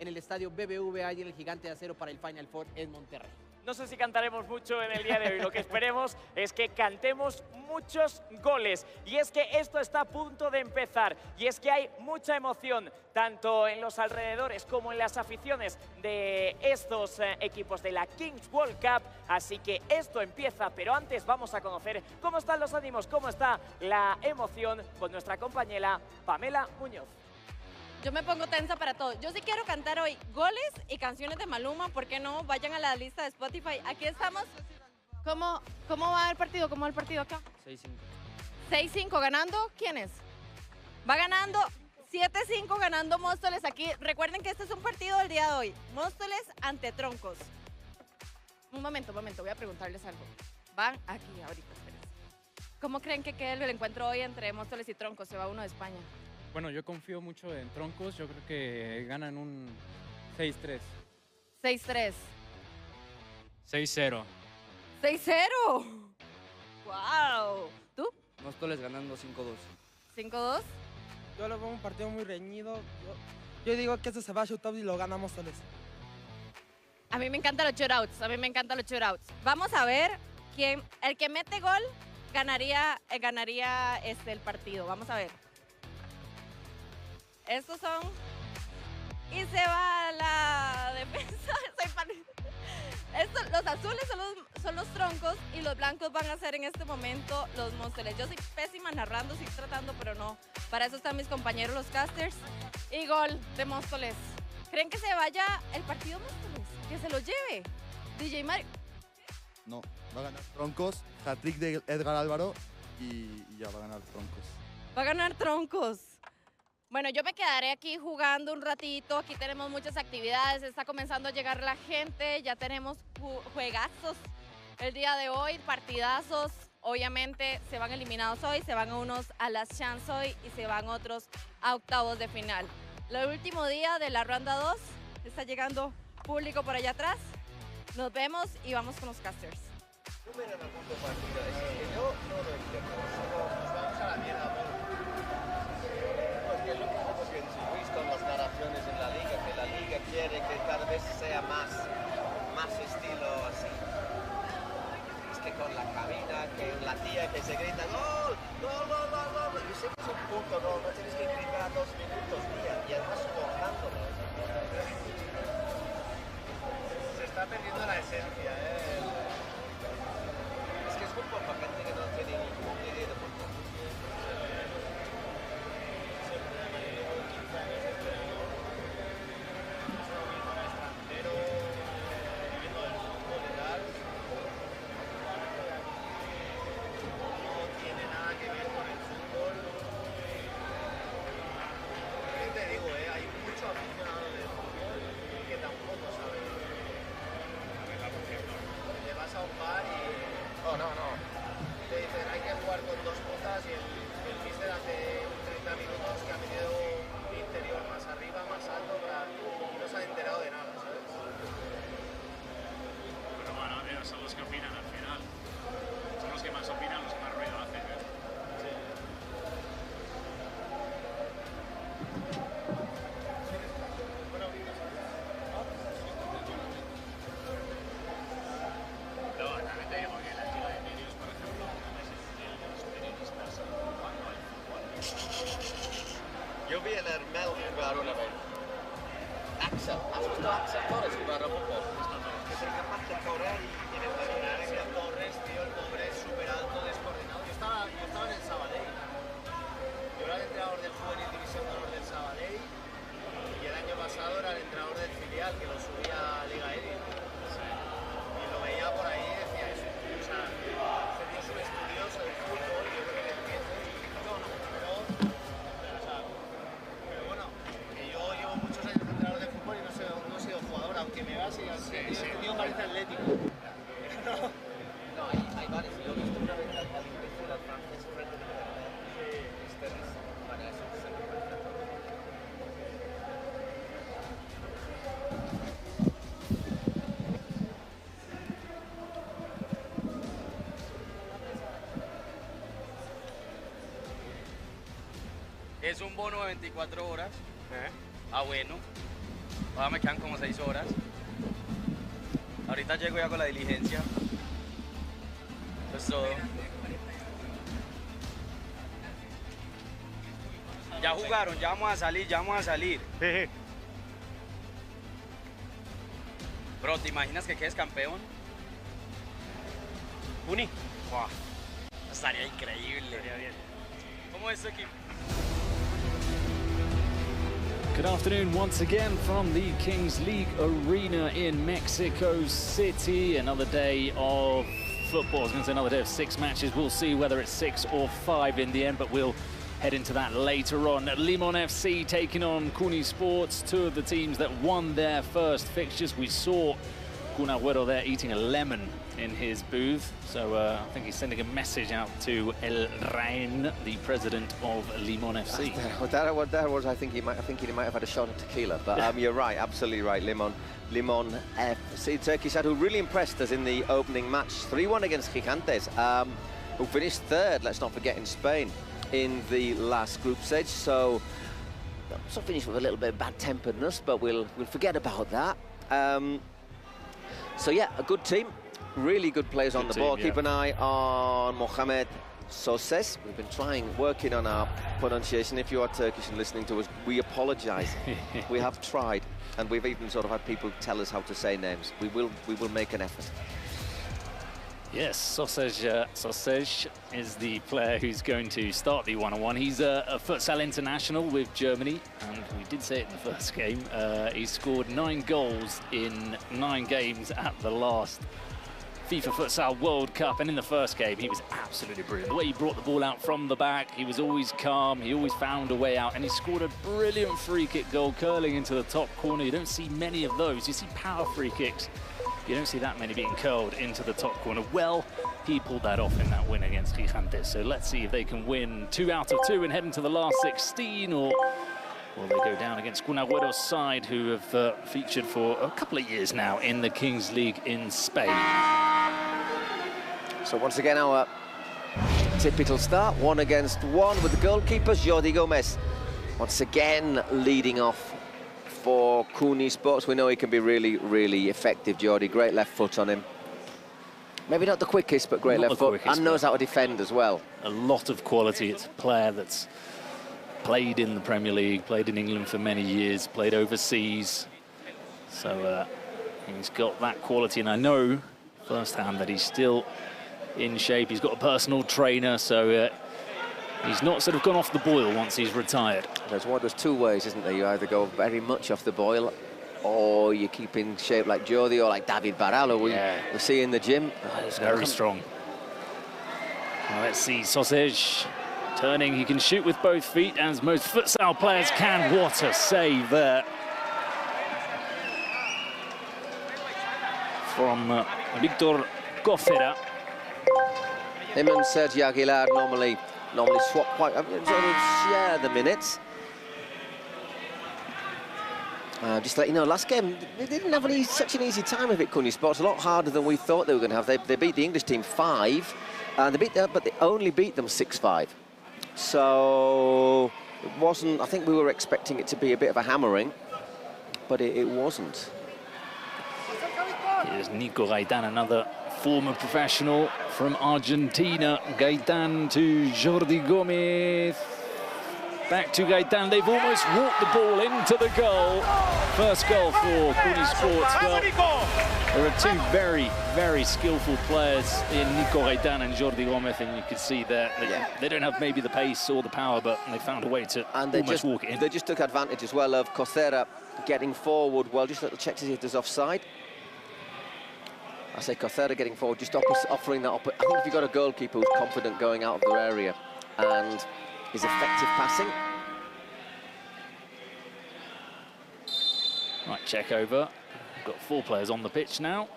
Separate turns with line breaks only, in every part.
en el estadio BBVA y en el Gigante de Acero para el Final Four en Monterrey.
No sé si cantaremos mucho en el día de hoy, lo que esperemos es que cantemos muchos goles. Y es que esto está a punto de empezar, y es que hay mucha emoción, tanto en los alrededores como en las aficiones de estos equipos de la Kings World Cup. Así que esto empieza, pero antes vamos a conocer cómo están los ánimos, cómo está la emoción con nuestra compañera Pamela Muñoz.
Yo me pongo tensa para todo. Yo sí quiero cantar hoy goles y canciones de Maluma. ¿Por qué no? Vayan a la lista de Spotify. Aquí estamos. ¿Cómo va el partido? ¿Cómo va el partido acá?
6-5.
6-5. ¿Ganando? ¿Quién es? Va ganando 7-5 ganando Móstoles aquí. Recuerden que este es un partido del día de hoy. Móstoles ante Troncos. Un momento. Voy a preguntarles algo. Van aquí ahorita. Espérense. ¿Cómo creen que quede el encuentro hoy entre Móstoles y Troncos? Se va uno de España.
Bueno, yo confío mucho en Troncos. Yo creo que ganan un 6-3.
6-3.
6-0.
6-0. ¡Wow! ¿Tú?
Móstoles ganando 5-2.
5-2.
Yo lo veo un partido muy reñido. Yo digo que este se va a shootout y lo gana Móstoles.
A mí me encantan los shootouts. Vamos a ver quién, el que mete gol ganaría el partido. Vamos a ver. Estos son y se va la defensa. Los azules son los Troncos y los blancos van a ser en este momento los Móstoles. Yo soy pésima narrando, estoy tratando, pero no. Para eso están mis compañeros los casters. Y gol de Móstoles. ¿Creen que se vaya el partido Móstoles? Que se lo lleve. DJ Mario.
No, va a ganar Troncos, hat-trick de Edgar Álvaro y ya va a ganar Troncos.
Va a ganar Troncos. Bueno, yo me quedaré aquí jugando un ratito. Aquí tenemos muchas actividades. Está comenzando a llegar la gente. Ya tenemos juegazos el día de hoy, partidazos. Obviamente se van eliminados hoy, se van unos a las chance hoy y se van otros a octavos de final. El último día de la ronda 2. Está llegando público por allá atrás. Nos vemos y vamos con los casters.
Número en el punto partido. Es que yo no lo entiendo. Nos vamos a la mierda, porque es lo mismo que Luis con las narraciones en la liga, que la liga quiere que cada vez sea más estilo así. Es que con la cabina, que la tía que se grita ¡Gol! ¡Gol, gol, gol, gol! Yo sé que es un punto, no tienes que gritar 2 minutos, tía, y además forzándolo. Se está perdiendo la esencia, Es que es muy poca gente que no tiene ningún idea de fútbol. Yo vi el Hermel jugar una vez. Axel, ¿has visto a Axel Torres jugar a fútbol? Que es capaz de correr y tiene que mirar. Axel Torres, tío, el pobre es súper alto, descoordinado. Yo estaba en el Sabadell. Yo era el entrenador del Juvenil División de Honor del Sabadell y el año pasado era el entrenador del filial que lo subía a Liga Élite. Y lo veía por ahí y decía eso. O sea, ese tío es un estudioso del fútbol y yo creo que le entiende. Pero bueno, que yo llevo muchos años entrenador de fútbol y no he sido jugador, aunque me veas y este tío parece atlético. No, hay varios. Yo he visto una vez al imbécil al francés frente de este es para eso que se me parece.
Es un bono de 24 horas. Ah, bueno. Ahora me quedan como 6 horas. Ahorita llego ya con la diligencia. Pues todo. Ya jugaron, ya vamos a salir, ya vamos a salir. Bro, ¿te imaginas que quedes campeón?
Uni.
Wow. Estaría increíble.
Estaría bien.
¿Cómo es tu equipo?
Good afternoon once again from the Kings League Arena in Mexico City. Another day of football. I was going to say another day of 6 matches. We'll see whether it's 6 or 5 in the end, but we'll head into that later on. Limon FC taking on Cuni Sports, 2 of the teams that won their first fixtures. We saw Kun Agüero there eating a lemon in his booth. So I think he's sending a message out to El Rain, the president of Limon FC.
What that was, I think he might have had a shot of tequila. But you're right, absolutely right. Limon FC, Turkish side, who really impressed us in the opening match, 3-1 against Gigantes, who finished 3rd. Let's not forget, in Spain in the last group stage. So finished with a little bit of bad temperedness, but we'll forget about that. So yeah, a good team. Really good players on the ball. Yeah. Keep an eye on Mohamed Soses. We've been working on our pronunciation. If you are Turkish and listening to us, we apologise. We have tried, and we've even sort of had people tell us how to say names. We will make an effort.
Yes, Soses is the player who's going to start the one-on-one. He's a futsal international with Germany, and we did say it in the first game. He scored 9 goals in 9 games at the last FIFA Futsal World Cup, and in the first game he was absolutely brilliant. The way he brought the ball out from the back, he was always calm, he always found a way out, and he scored a brilliant free kick goal curling into the top corner. You don't see many of those. You see power free kicks. You don't see that many being curled into the top corner. Well, he pulled that off in that win against Gigantes. So let's see if they can win 2 out of 2 and head into the last 16, or will they go down against Kun Agüero's side, who have featured for a couple of years now in the Kings League in Spain.
So once again, our typical start, 1 against 1 with the goalkeepers. Jordi Gomez once again leading off for Cuni Sports. We know he can be really, really effective, Jordi. Great left foot on him. Maybe not the quickest, but great left foot, and knows how to defend as well.
A lot of quality. It's a player that's played in the Premier League, played in England for many years, played overseas. So he's got that quality, and I know firsthand that he's still in shape. He's got a personal trainer, so he's not sort of gone off the boil once he's retired.
There's 2 ways, isn't there? You either go very much off the boil, or you keep in shape like Jordi or like David Barral, we see in the gym.
It's very strong. Well, let's see, Soses turning. He can shoot with both feet, as most futsal players can. What a save there from Victor Cofera.
Him and Sergio Aguilar normally swap quite, sort of share the minutes. Just to let you know, last game they didn't have such an easy time of it. Cuni Sports, a lot harder than we thought they were going to have. They beat the English team 5, and but they only beat them 6-5. So it wasn't. I think we were expecting it to be a bit of a hammering, but it wasn't.
Here's Nico Gaitan, another former professional from Argentina. Gaitan to Jordi Gomez. Back to Gaitan. They've almost walked the ball into the goal. First goal for Cuni Sports. Well, there are 2 very, very skillful players in Nico Gaitan and Jordi Gomez, and you can see that they don't have maybe the pace or the power, but they found a way to almost walk it in.
They just took advantage as well of Cofera getting forward. Well, just a little check to see if there's offside. I say Cofera getting forward, just offering that. I think if you've got a goalkeeper who's confident going out of their area and is effective passing.
Right, check over. We've got 4 players on the pitch now.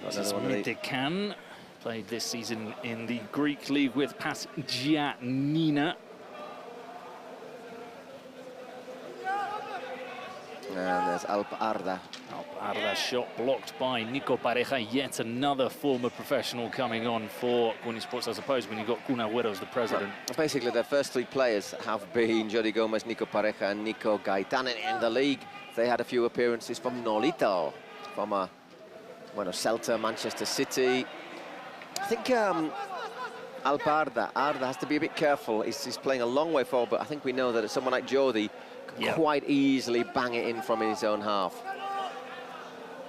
This is Mitekan, played this season in the Greek league with Pas Giannina.
And there's Alp Arda.
Alp Arda shot blocked by Nico Pareja, yet another former professional coming on for Cuni Sports, I suppose, when you've got Kun Agüero as the president.
Well, basically, their first 3 players have been Jordi Gomez, Nico Pareja and Nico Gaitan in the league.
they had a few appearances from Nolito, from Celta, Manchester City. I think Arda has to be a bit careful. He's playing a long way forward, but I think we know that someone like Jordi can quite easily bang it in from his own half.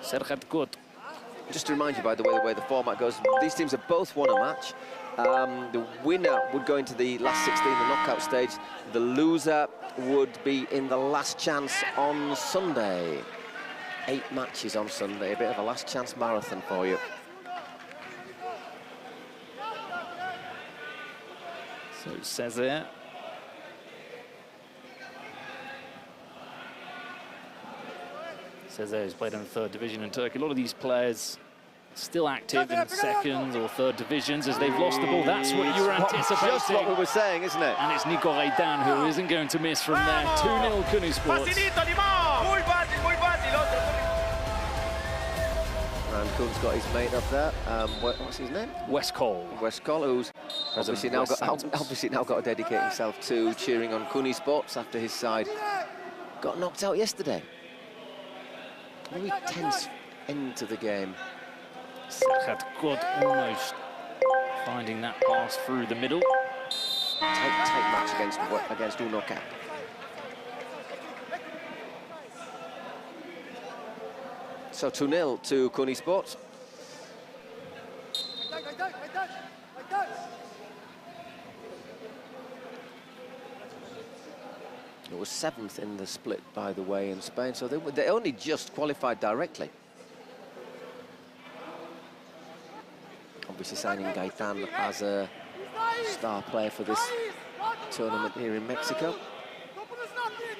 Serhat Kut.
Just to remind you, by the way the format goes, these teams have both won a match. The winner would go into the last 16, the knockout stage. The loser would be in the last chance on Sunday. 8 matches on Sunday, a bit of a last chance marathon for you.
So Cesar. Cesar has played in the 3rd division in Turkey. A lot of these players still active in 2nd or 3rd divisions as they've lost the ball. That's what you were anticipating.
Just what we were saying, isn't it?
And it's Nico Gaitán who isn't going to miss from there. 2-0 Kuni Sports.
And Kuhn's got his mate up there. What's his name?
Wes Cole.
Wes Cole, who's obviously now got to dedicate himself to cheering on Kuni Sports after his side got knocked out yesterday. Very tense end to the game.
Serhat Kut almost finding that pass through the middle.
Tight match against Unoca. So 2-0 to Kuni Sports. It was 7th in the split, by the way, in Spain, so they only just qualified directly. Obviously signing Gaitán as a star player for this tournament here in Mexico.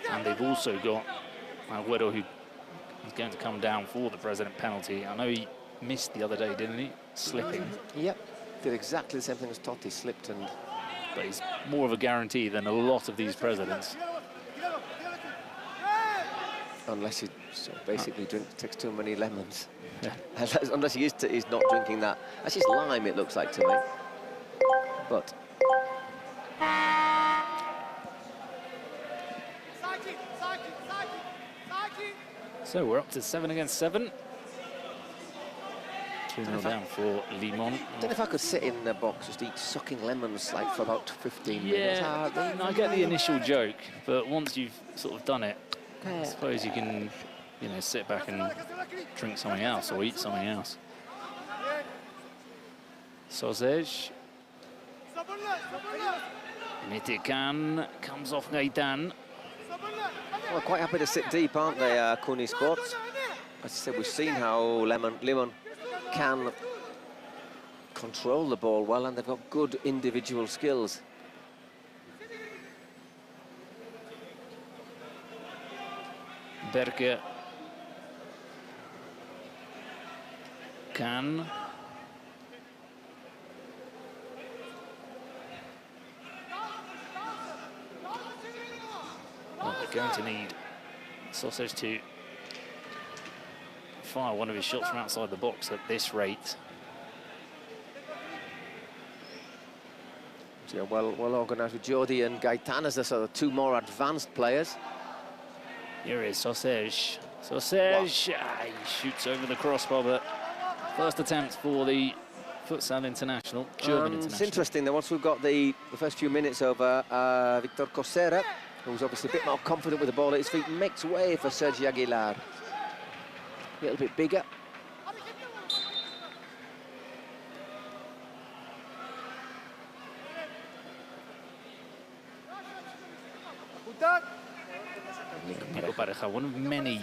And they've also got Agüero, who is going to come down for the president penalty. I know he missed the other day, didn't he? Slipping.
Yep, did exactly the same thing as Totti, slipped and...
But he's more of a guarantee than a lot of these presidents.
Unless he basically takes too many lemons.
Yeah.
Unless he's not drinking that. That's just lime, it looks like to me. But...
So we're up to 7 against 7. 2-0 down for Limon.
I don't know if I could sit in the box, just eat sucking lemons like for about 15 minutes.
Yeah, I get the initial joke, but once you've sort of done it, I suppose you can, sit back and drink something else or eat something else. Sosej. Mitikan comes off Gaitán.
Well, quite happy to sit deep, aren't they, Kuni Sports? As I said, we've seen how Limon can control the ball well, and they've got good individual skills.
Berke. Can. Well, they're going to need Sosej to fire one of his shots from outside the box at this rate.
Yeah, well organised with Jordi and Gaitán as the sort of 2 more advanced players.
Here is Sosej. Sosej, he shoots over the crossbar, but first attempt for the Futsal International, German International.
It's interesting that once we've got the first few minutes over, Victor Cosera, who's obviously a bit more confident with the ball at his feet, makes way for Sergi Aguilar. A little bit bigger.
Nico Pareja, one of many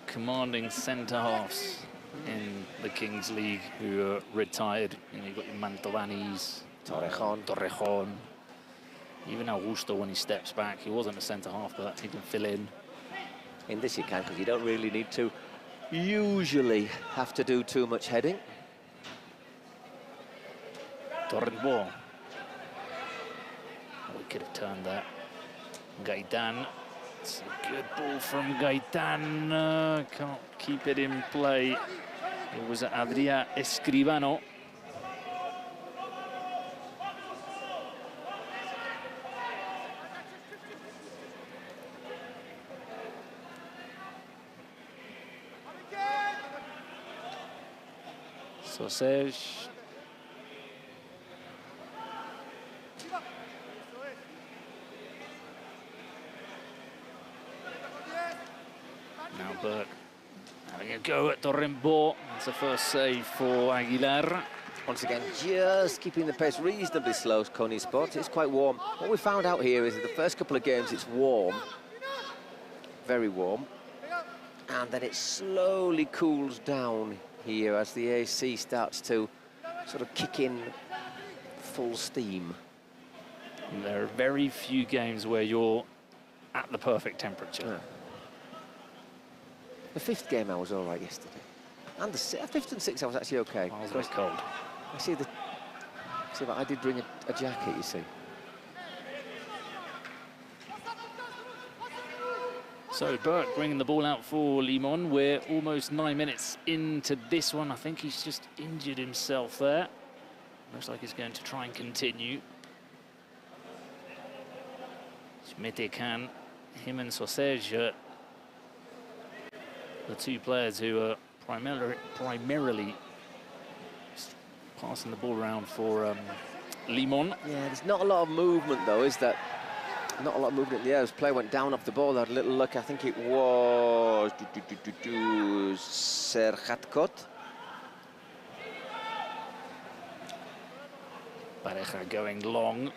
commanding centre-halves in the Kings League who are retired. You've got your Mantovanis, Torrejon. Even Augusto, when he steps back, he wasn't a centre-half, but he can fill in.
In this you can, because you don't really need to usually have to do too much heading.
Torrent ball. We could have turned that. Gaitán. It's a good ball from Gaitán. Can't keep it in play. It was Adrià Escribano. Sausage. Now Burke having a go at Torrembo. That's the first save for Aguilar.
Once again, just keeping the pace reasonably slow, Coney Sport. It's quite warm. What we found out here is that the first couple of games it's warm, very warm, and then it slowly cools down here as the AC starts to sort of kick in full steam.
And there are very few games where you're at the perfect temperature.
Yeah. The fifth game I was all right yesterday. And the fifth and sixth I was actually okay.
I was a bit cold.
I see but I did bring a jacket, you see.
So Burke bringing the ball out for Limon. We're almost 9 minutes into this one. I think he's just injured himself there. Looks like he's going to try and continue. Schmidt can, him and Sausage, the two players who are primarily passing the ball around for Limon.
Yeah, there's not a lot of movement though, is there? Not a lot of movement in the air. This player went down off the ball, had a little look. I think it was Serhatkot.
Pareja going long.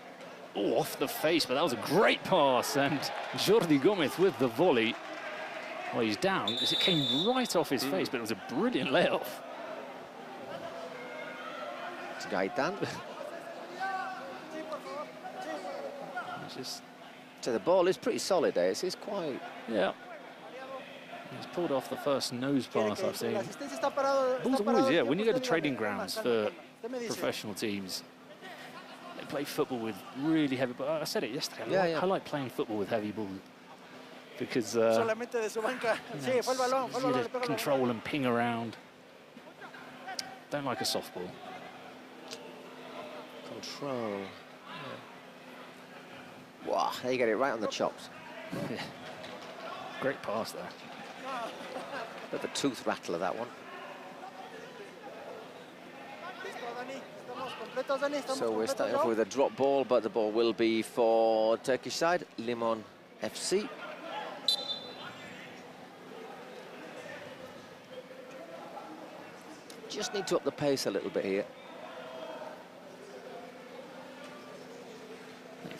Oh, off the face, but that was a great pass. And Jordi Gomez with the volley. Well, he's down because it came right off his face, but it was a brilliant layoff.
It's Gaitan. So the ball is pretty solid there. It's quite...
Yeah. He's pulled off the first nose pass I've seen. Balls always, yeah, when you go to training grounds for professional teams, they play football with really heavy balls. I said it yesterday, I like playing football with heavy balls because you know, it's easy to control and ping around. Don't like a softball.
Control. Wow, there you get it right on the chops.
Yeah. Great pass there.
Bit of a tooth rattler, that one. So we're starting off with a drop ball, but the ball will be for Turkish side, Limon FC. Just need to up the pace a little bit here.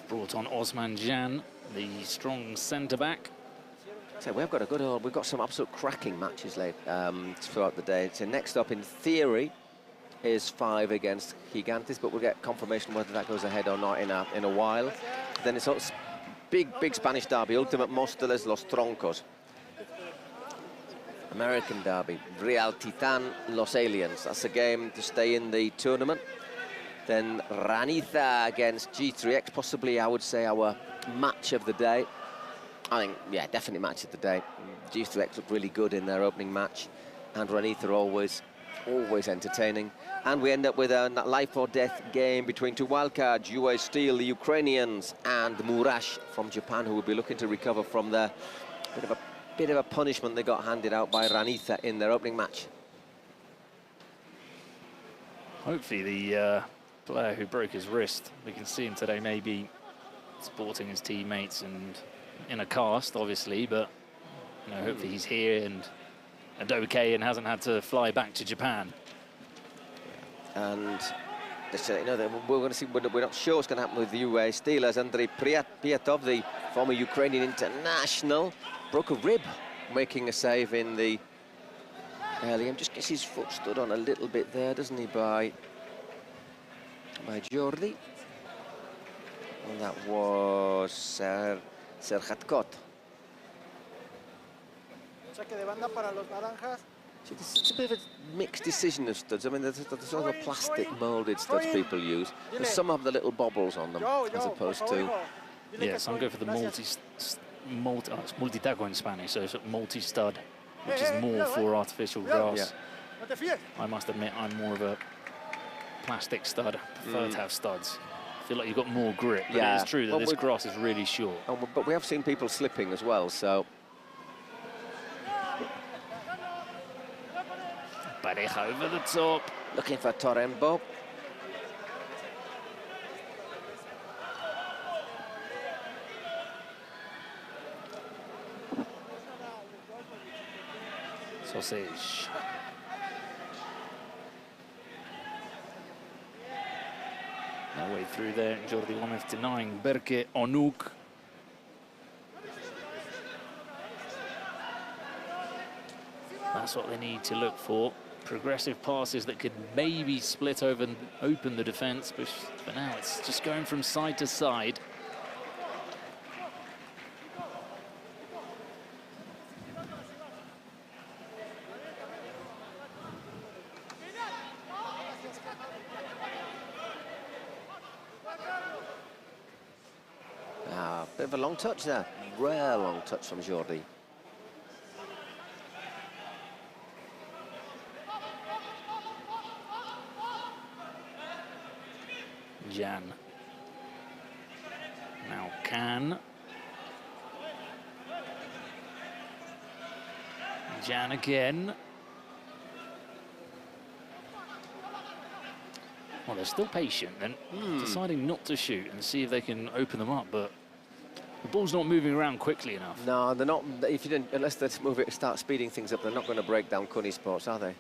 Brought on Osman Jan, the strong centre-back.
So we've got some absolute cracking matches late throughout the day. So next up, in theory, is 5 against Gigantes, but we'll get confirmation whether that goes ahead or not in a while. Then it's also big Spanish derby, Ultimate Móstoles Los Troncos. American derby, Real Titan Los Aliens. That's a game to stay in the tournament. Then Raniza against G3X, possibly, I would say, our match of the day. I think, yeah, definitely match of the day. G3X looked really good in their opening match, and Raniza always entertaining. And we end up with a life or death game between two wildcards, UA Steel, the Ukrainians, and Murash from Japan, who will be looking to recover from the bit of a punishment they got handed out by Raniza in their opening match.
Hopefully the player who broke his wrist, we can see him today maybe sporting his teammates and in a cast, obviously, but you know, hopefully he's here and okay and hasn't had to fly back to Japan.
And you know, we're going to see, we're not sure what's going to happen with the UA Steel, as Andrei Priatov, the former Ukrainian international, broke a rib making a save in the early game. Just gets his foot stood on a little bit there, doesn't he, by Jordi. And that was Serhatkot. It's a bit of a mixed decision of studs. I mean, there's sort of plastic moulded studs people use, and some have the little bobbles on them, as opposed to...
Yeah, some go for the multi-taco in Spanish, so it's multi-stud, which is more for artificial grass.
Yeah.
I must admit, I'm more of a plastic stud. I prefer to have studs. I feel like you've got more grip, but it is true that this grass is really short.
But we have seen people slipping as well, so... Pareja over the top. Looking for Torrembo.
Sausage. No way through there. Jordi Gomez denying Berke Onuk. That's what they need to look for. Progressive passes that could maybe split over and open the defence, but for now it's just going from side to side.
Bit of a long touch there. Rare long touch from Jordi.
Jan. Now Can. Jan again. Well, they're still patient and deciding not to shoot and see if they can open them up, but the ball's not moving around quickly enough.
No, they're not. If you didn't, unless they move it, start speeding things up, they're not going to break down Kuni Sports, are they?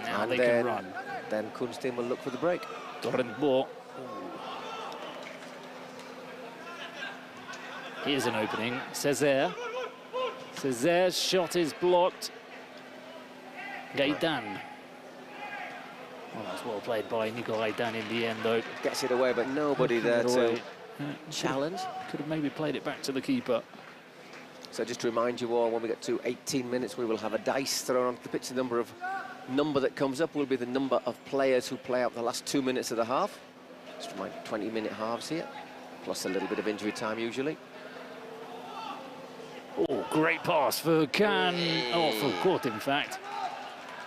Now
and
they
then,
can run.
Then Kun's team will look for the break.
Torrembo. Here's an opening. Césaire. Césaire's shot is blocked. Gaetan. Well, that's well played by Nico Gaetan in the end, though.
Gets it away, but nobody there to challenge.
Could have maybe played it back to the keeper.
So just to remind you all, when we get to 18 minutes, we will have a dice thrown onto the pitch. The number that comes up will be the number of players who play out the last 2 minutes of the half. Just remind you, 20-minute halves here, plus a little bit of injury time usually.
Oh, great pass for Can. Oh, for Court, in fact.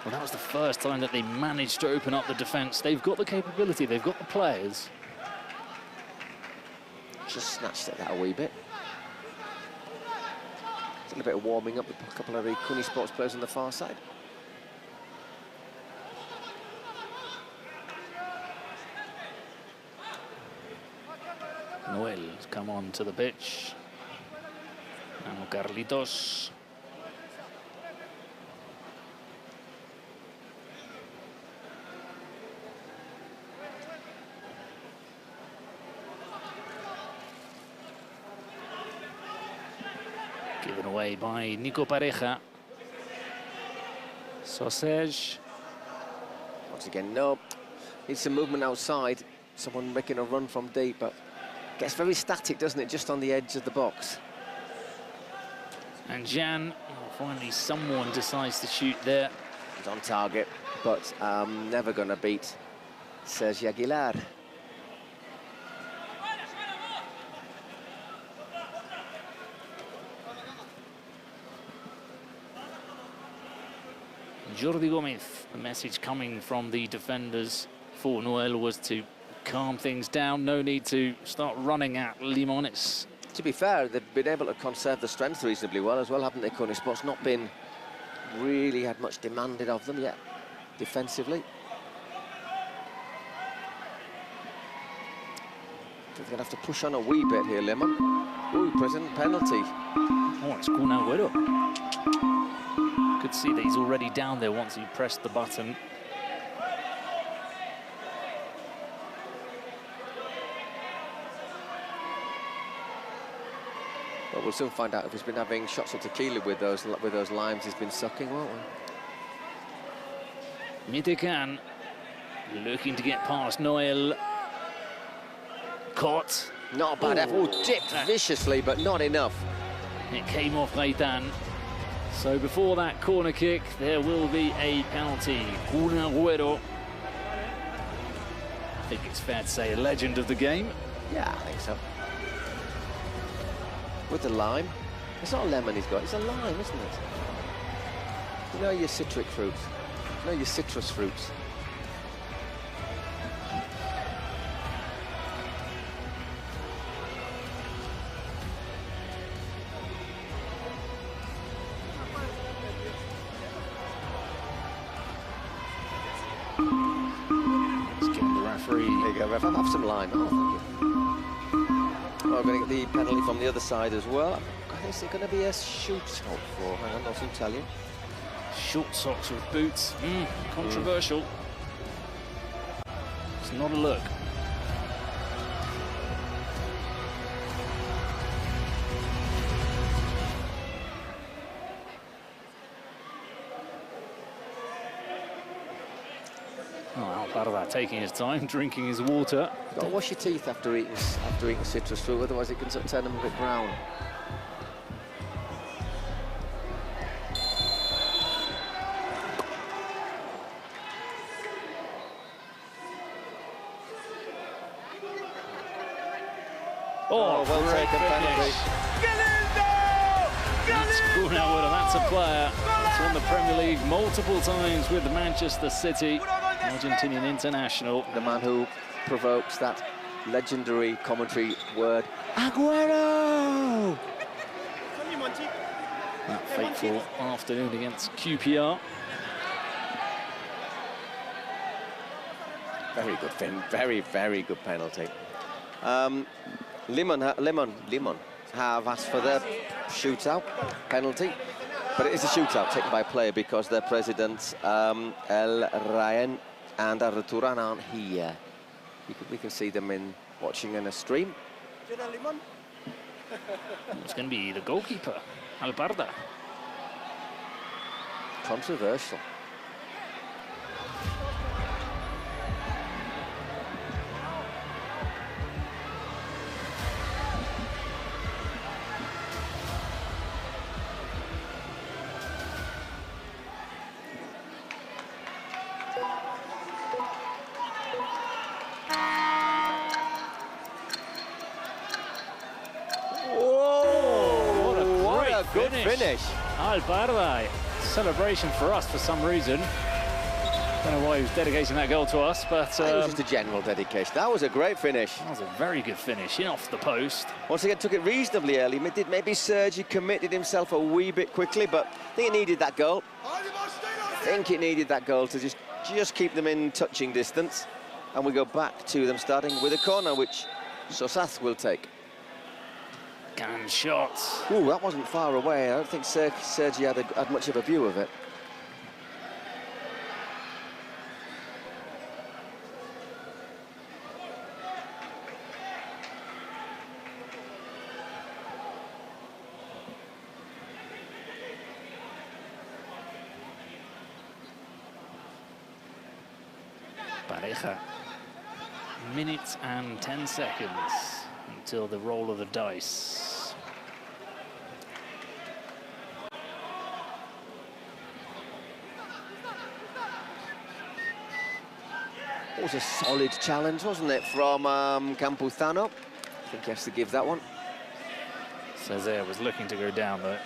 Well, that was the first time that they managed to open up the defence. They've got the capability, they've got the players.
Just snatched at that a wee bit. A little bit of warming up with a couple of the Kuni Sports players on the far side.
Noel's come on to the pitch. Now Carlitos. Given away by Nico Pareja. Sausage.
Once again, no. Needs some movement outside. Someone making a run from deep, but gets very static, doesn't it? Just on the edge of the box.
And Jan, finally someone decides to shoot there.
He's on target, but never going to beat Sergi Aguilar.
Jordi Gomez, the message coming from the defenders for Noel was to calm things down. No need to start running at Limones.
To be fair, they've been able to conserve the strength reasonably well as well, haven't they, Kuni Sports? Not been really had much demanded of them yet, defensively. They're going to have to push on a wee bit here, Limon. Ooh, prison penalty.
Oh, it's Kun Agüero. Could see that he's already down there once he pressed the button.
But we'll soon find out if he's been having shots of tequila with those limes he's been sucking, won't we?
Mitecan looking to get past Noel. Caught.
Not a bad effort. Oh, dipped viciously, but not enough.
It came off Gaetan. So before that corner kick, there will be a penalty. Kun Agüero. I think it's fair to say a legend of the game.
Yeah, I think so. With the lime. It's not a lemon he's got, it's a lime, isn't it? You know your citric fruits. You know your citrus fruits. go, ref. Have some line. Oh, thank you. Oh, we're going to get the penalty from the other side as well. Is it going to be a shootout for? Hang on, I'll tell you.
Short socks with boots. Controversial. It's not a look. Oh, Alparda taking his time, drinking his water.
Got to wash your teeth after eating citrus fruit, otherwise it can sort of turn them a bit brown.
Oh,
well taken penalty.
That's Gunnar, that's a player that's won the Premier League multiple times with Manchester City, Argentinian international.
The man who provokes that legendary commentary word, Aguero!
That fateful afternoon against QPR.
Very good, Finn. Very, very good penalty. Limon have asked for their shootout penalty, but it is a shootout taken by a player because their presidents El Ryan and Arturan aren't here. We can see them watching in a stream.
It's going to be the goalkeeper, Alparda.
Controversial. Good finish.
Alparda, celebration for us for some reason. Don't know why he was dedicating that goal to us, but
it was just a general dedication. That was a great finish.
That was a very good finish, in off the post.
Once again, took it reasonably early. Maybe Sergi committed himself a wee bit quickly, but I think it needed that goal. I think it needed that goal to just keep them in touching distance. And we go back to them starting with a corner, which Sosath will take.
Gun shots.
Ooh, that wasn't far away. I don't think Sergi had much of a view of it.
Pareja. Minutes and 10 seconds until the roll of the dice.
It was a solid challenge, wasn't it, from Campuzano? I think he has to give that one.
Cesar was looking to go down, but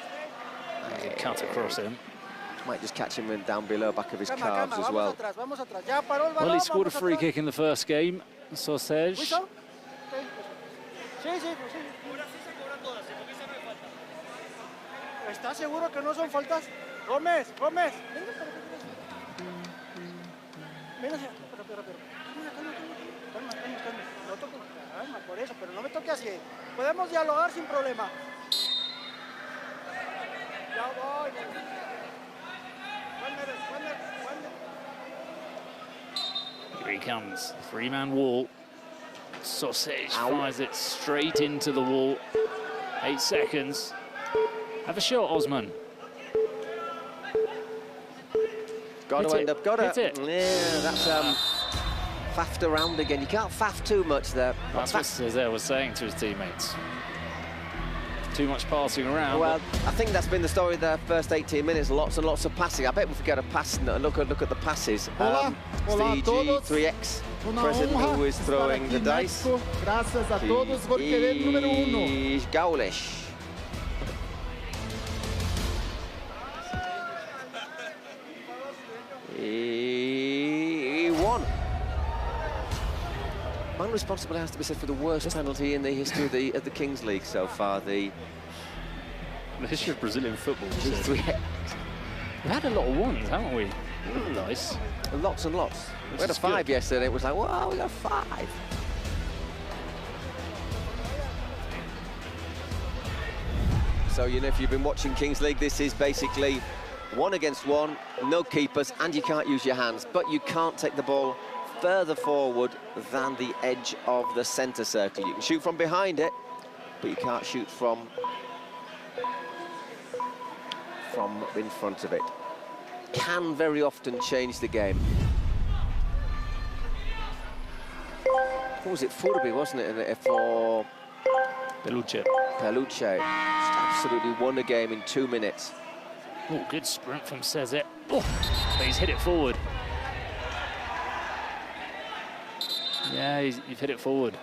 he cut across him.
Might just catch him down below, back of his calves as well.
Well, he scored a free kick in the first game, Sausage.
¿Estás seguro que no son faltas? Gómez, Gómez. Ven hacia. Calma. No toco. Calma, por eso, pero no me toque así. Podemos dialogar sin problema. Ya voy.
Here he comes, three-man wall. Sausage fires it straight into the wall. 8 seconds. Have a shot, Osman.
Got to end up, got
Hit
to.
it.
Yeah, that's faffed around again. You can't faff too much there.
That's what Cesar was saying to his teammates. Too much passing around.
Well, I think that's been the story of the first 18 minutes. Lots and lots of passing. I bet we forget a pass. Look at the passes.
Hola, hola a todos.
CG3X president who is throwing the dice.
Gracias a todos por querer número 1.
Gaulish. He won. Man responsible has to be said for the worst penalty in the history of the Kings League so far. The
history of Brazilian football.
G3X.
We've had a lot of ones, haven't we? Nice.
Lots and lots. We had a 5 yesterday. It was like, wow, we got 5. So, you know, if you've been watching Kings League, this is basically 1 against 1, no keepers, and you can't use your hands, but you can't take the ball further forward than the edge of the centre circle. You can shoot from behind it, but you can't shoot from in front of it. Can very often change the game. What was it? Furby, wasn't it? For
Peluche.
Peluche. Just absolutely won the game in 2 minutes.
Oh, good sprint from Cezet. Oh, but he's hit it forward. Yeah, you've hit it forward.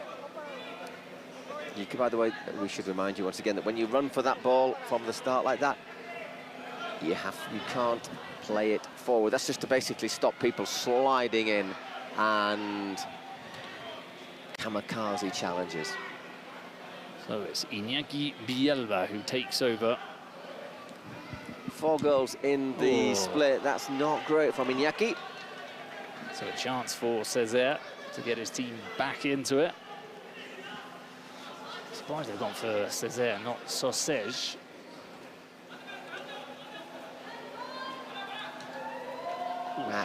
You can, by the way, we should remind you once again that when you run for that ball from the start like that, you can't play it forward. That's just to basically stop people sliding in and kamikaze challenges.
So it's Iñaki Villalba who takes over.
4 goals in the split. That's not great from Iñaki.
So a chance for Cezet to get his team back into it. Surprised they've gone for Cezet, not Sausage.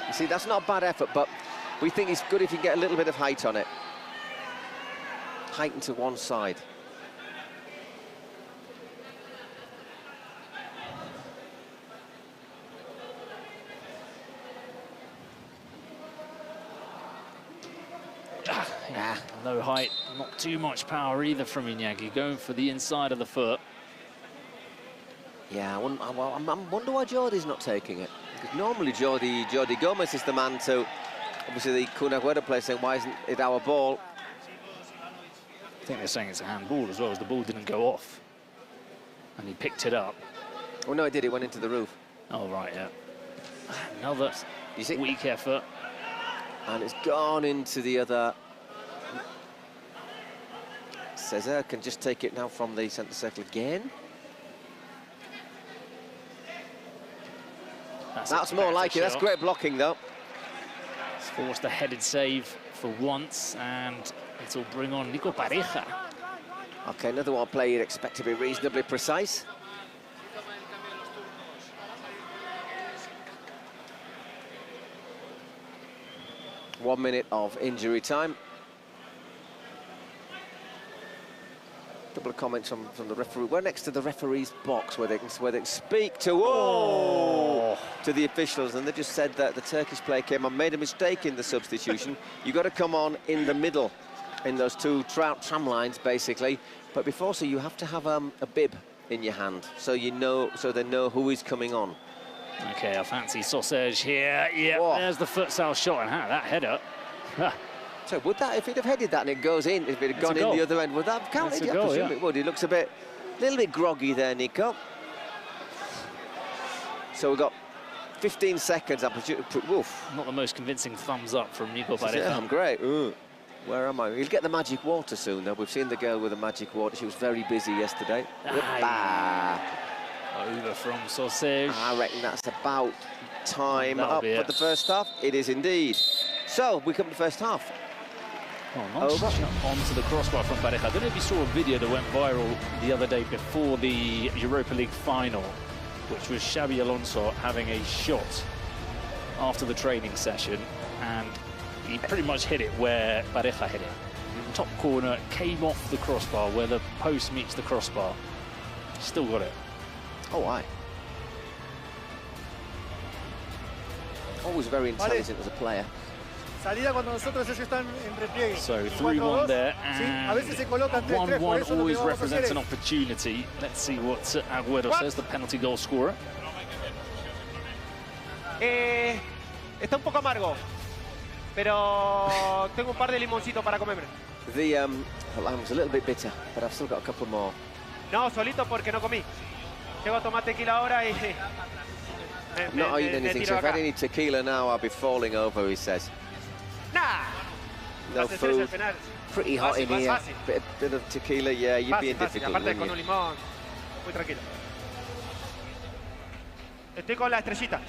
You see, that's not a bad effort, but we think it's good if you get a little bit of height on it. Heighten to one side.
No height, not too much power either from Iñaki, going for the inside of the foot.
Yeah, I wonder why Jordi's not taking it. Because normally Jordi Gomez is the man to, obviously the Kun Agüero player saying, why isn't it our ball?
I think they're saying it's a handball as well, as the ball didn't go off. And he picked it up.
Oh no, it did, it went into the roof.
Oh right, yeah. Another weak effort.
And it's gone into the other. Cezet can just take it now from the centre circle again. That's more like it. That's great blocking, though.
It's forced a headed save for once, and it'll bring on Nico Pareja.
Okay, another one play you'd expect to be reasonably precise. One minute of injury time. A couple of comments from the referee. We're next to the referee's box where they can speak to to the officials, and they just said that the Turkish player came on, made a mistake in the substitution. You've got to come on in the middle, in those two tram lines, basically. But before so, you have to have a bib in your hand, so you know, so they know who is coming on.
Okay, I fancy Sausage here. Yeah, there's the futsal shot, and that header.
So would that, if he'd have headed that and it goes in, if it had gone in the other end, would that have counted?
Yeah, I presume
it would. He looks a little bit groggy there, Nico. So we've got 15 seconds. Woof.
Not the most convincing thumbs up from Nico Pareja.
Yeah, I'm great. Ooh. Where am I? We'll get the magic water soon, though. We've seen the girl with the magic water. She was very busy yesterday.
Over from Sausage.
I reckon that's about time up for the first half. It is indeed. So we come to the first half.
Over onto the crossbar from Pareja. I don't know if you saw a video that went viral the other day before the Europa League final, which was Xabi Alonso having a shot after the training session, and he pretty much hit it where Pareja hit it. Top corner, came off the crossbar where the post meets the crossbar. Still got it.
Oh, aye. Always very intelligent as a player.
Salida cuando nosotros ellos están en repliegue.
So 3-1 there, and 1-1 always represents an opportunity. Let's see what Agüero says, the penalty goal scorer.
Está un poco amargo, pero tengo un par de limoncitos para comerme.
The lamb was a little bit bitter, but I've still got a couple more.
No, solito porque no comí. Llego a tomar tequila ahora y
I'm not eating anything, so if I had any tequila now, I'll be falling over, he says.
Nah.
No food. Pretty hot in here. Bit of tequila, yeah, you'd be in difficult,
aparte con un limón, muy tranquilo. Estoy con la estrellita.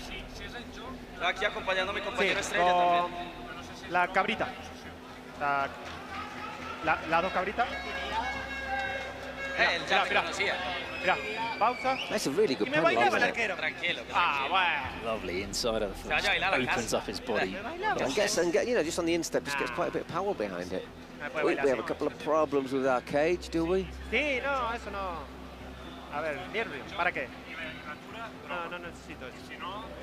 Estaba aquí acompañando a mi
Sí,
compañero Estrella
con
también.
la cabrita. Las dos cabritas.
Él ya me conocía.
Mira, pausa.
That's a really good
Y me
penalty,
bailaba el
isn't it?
arquero.
Tranquilo.
Bueno.
Lovely inside of the
Se vaya a
foot.
bailar a
Opens
casa.
up his body.
You know, just on the instep, just gets quite a bit of power behind it.
No puede
We
bailar
have a
así.
couple of problems with our cage, do we?
Sí, no, eso no. A ver, nervio, ¿para qué? No necesito eso.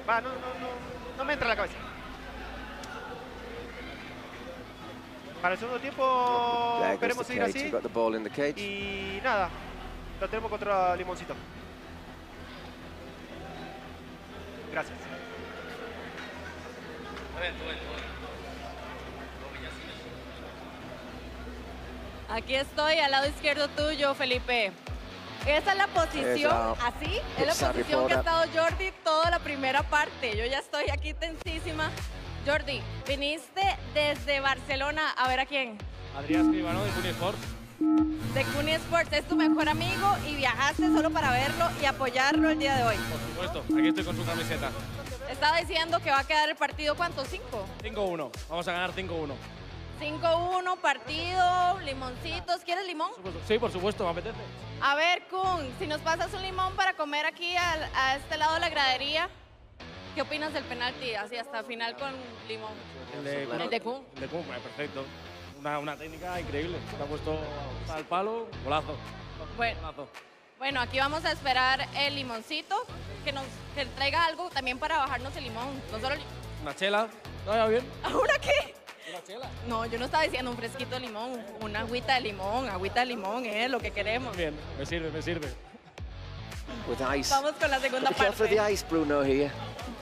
Va, no me entra en la cabeza. Para el segundo tiempo,
There goes
esperemos
the
seguir
cage.
así.
We've got the ball in the cage.
Y nada, lo tenemos contra Limoncito. Gracias.
Aquí estoy al lado izquierdo tuyo, Felipe. Esa es la posición, así, es la posición que ha estado Jordi toda la primera parte. Yo ya estoy aquí tensísima. Jordi, viniste desde Barcelona a ver a quién.
Adrián Escribano de Cuni Sports.
De Cuni Sports, es tu mejor amigo y viajaste solo para verlo y apoyarlo el día de hoy.
Por supuesto, aquí estoy con su camiseta.
Estaba diciendo que va a quedar el partido, ¿cuánto? ¿5?
5-1, vamos a ganar 5-1.
5-1, partido, limoncitos. ¿Quieres limón?
Sí, por supuesto, me apetece.
A ver, Kun, si nos pasas un limón para comer aquí a este lado de la gradería, ¿qué opinas del penalti? Así hasta final con limón. El de Kun.
El de Kun, perfecto. Una técnica increíble. Se ha puesto al palo, golazo.
Bueno, aquí vamos a esperar el limoncito, que traiga algo también para bajarnos el limón. No solo
Una chela, ¿está bien?
¿Ahora qué?
Una chela.
No, yo no estaba diciendo un fresquito de limón, una agüita de limón, es lo que queremos.
Bien, me sirve.
With ice.
Vamos con la segunda
Be careful of
parte.
the ice, Bruno, here.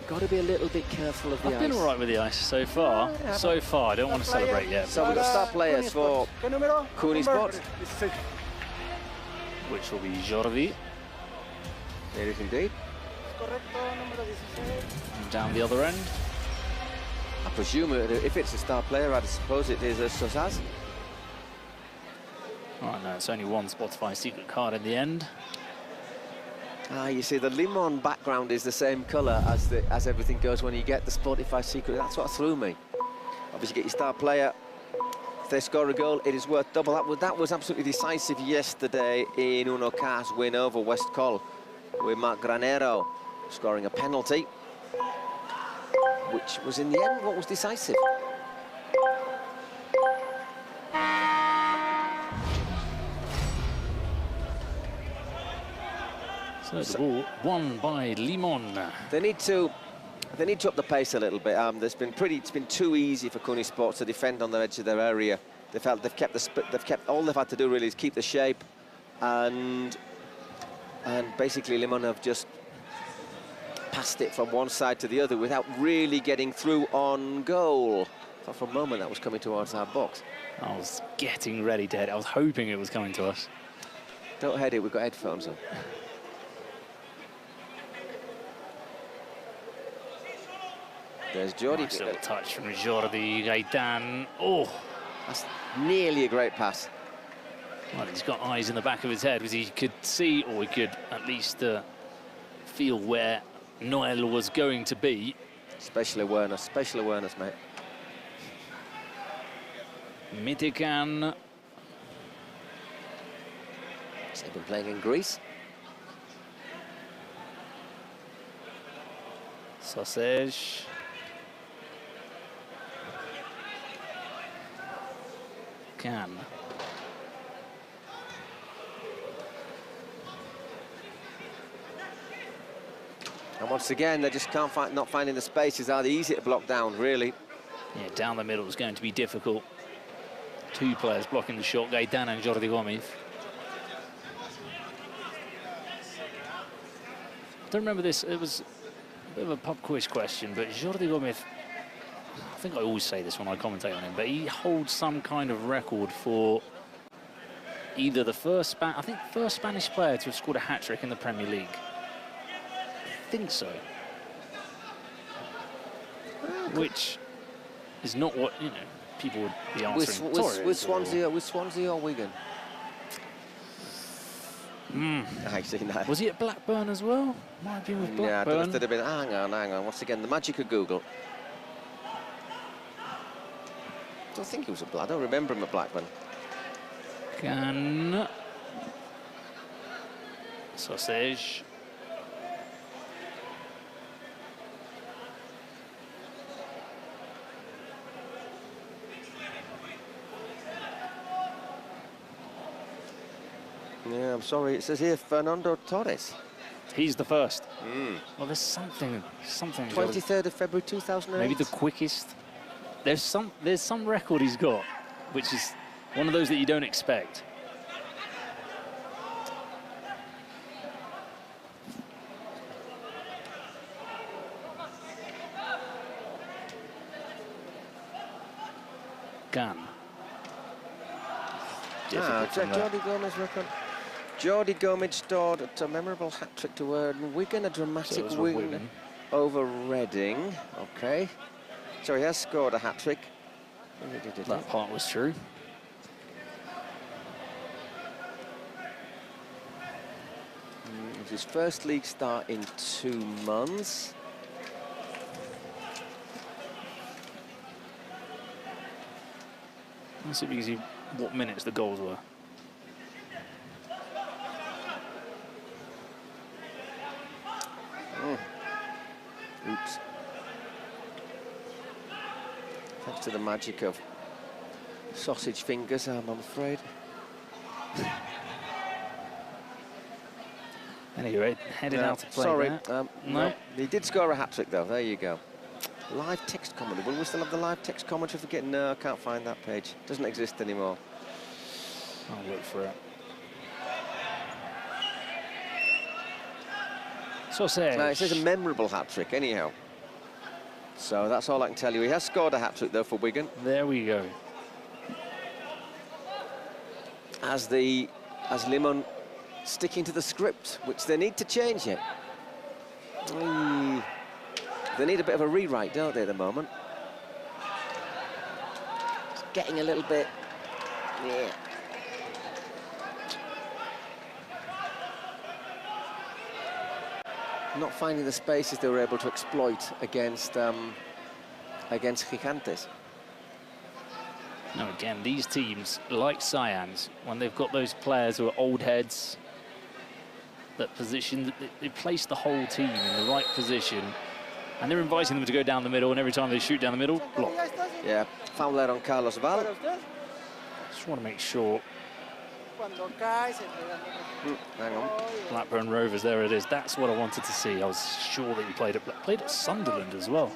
Got to be a little bit careful of the
I've been
ice.
all right with the ice so far. So far, I don't want to celebrate yet.
So we've got star players for Cooney Sports.
Which will be Jordi.
It is indeed.
And down the other end.
I presume if it's a star player, I suppose it is Sosaz.
Right, no, it's only one Spotify secret card in the end.
Ah, you see, the limon background is the same colour as everything goes when you get the Spotify secret. That's what threw me. Obviously, get your star player. If they score a goal, it is worth double. That was absolutely decisive yesterday in Uno Car's win over West Col, with Mark Granero scoring a penalty, which was in the end what was decisive.
So the ball won by Limon.
They need to up the pace a little bit. It's been too easy for Cooney Sports to defend on the edge of their area. They've kept all they've had to do really is keep the shape, and basically Limon have just passed it from one side to the other without really getting through on goal. I thought for a moment that was coming towards our box.
I was getting ready to head. I was hoping it was coming to us.
Don't head it, we've got headphones on. There's Jordi.
Nice little touch from Jordi Gaitan. Oh,
that's nearly a great pass.
Well, he's got eyes in the back of his head because he could see, or he could at least feel where Noel was going to be.
Special awareness, mate.
Mitikan.
They've been playing in Greece.
Sausage. Can.
And once again, they just not finding the spaces. Are they easy to block down, really?
Yeah, down the middle is going to be difficult. Two players blocking the shot, Gaitan and Jordi Gomez. I don't remember this, it was a bit of a pub quiz question, but Jordi Gomez, I think I always say this when I commentate on him, but he holds some kind of record for either the first Spanish player to have scored a hat-trick in the Premier League. I think so. Which is not what, you know, people would be answering.
With Swansea or Wigan? I see that.
Was he at Blackburn as well? Might have been with Blackburn.
Yeah, must have been. Hang on. Once again, the magic of Google. I don't think he was at Blackburn. I don't remember him at Blackburn.
Can Sausage.
Yeah, I'm sorry. It says here Fernando Torres.
He's the first. Well, there's something.
23rd of February 2008.
Maybe the quickest. There's some record he's got, which is one of those that you don't expect. Gun.
Jordi Gomez record. Jordi Gomez scored a memorable hat-trick to earn Wigan a dramatic win over Reading. Okay. So he has scored a hat-trick.
That part was true.
It was his first league start in 2 months.
Let's see if you can see what minutes the goals were.
Oops. Thanks to the magic of sausage fingers, I'm afraid.
Anyway, heading out to play.
Sorry,
no.
No. He did score a hat-trick though. There you go. Live text commentary. Will we still have the live text commentary for getting? No, I can't find that page. Doesn't exist anymore.
I'll look for it. Sausage.
It says a memorable hat-trick anyhow. So that's all I can tell you. He has scored a hat-trick though for Wigan.
There we go.
As Limon sticking to the script, which they need to change it. They need a bit of a rewrite, don't they, at the moment? It's getting a little bit... Yeah. Not finding the spaces they were able to exploit against Gigantes.
Now again, these teams, like Cyans, when they've got those players who are old heads, that position, they place the whole team in the right position, and they're inviting them to go down the middle, and every time they shoot down the middle, block.
Yeah, foul there on Carlos Val.
Just want to make sure.
Hang on.
Blackburn Rovers, there it is. That's what I wanted to see. I was sure that he played at Sunderland as well.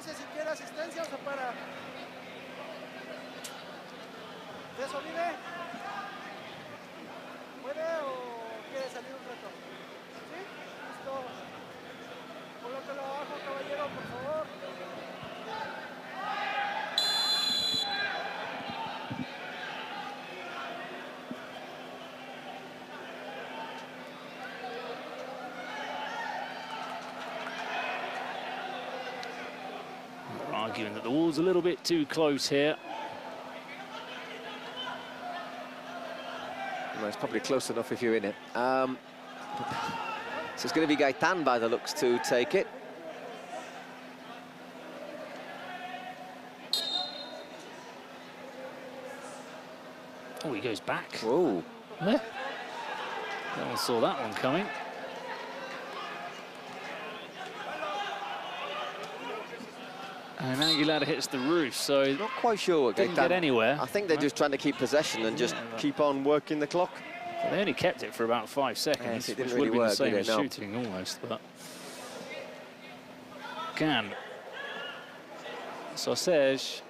Arguing that the wall's a little bit too close here.
Well, it's probably close enough if you're in it. So it's going to be Gaitan by the looks to take it.
Oh, he goes back.
Whoa.
No one saw that one coming. And Aguilera hits the roof, so
not quite sure what
didn't get anywhere.
I think they're just trying to keep possession and just keep on working the clock.
Well, they only kept it for about 5 seconds,
it
which
didn't
would
really
have been
work,
the same
did
as
it? No.
shooting almost, but can Sausage.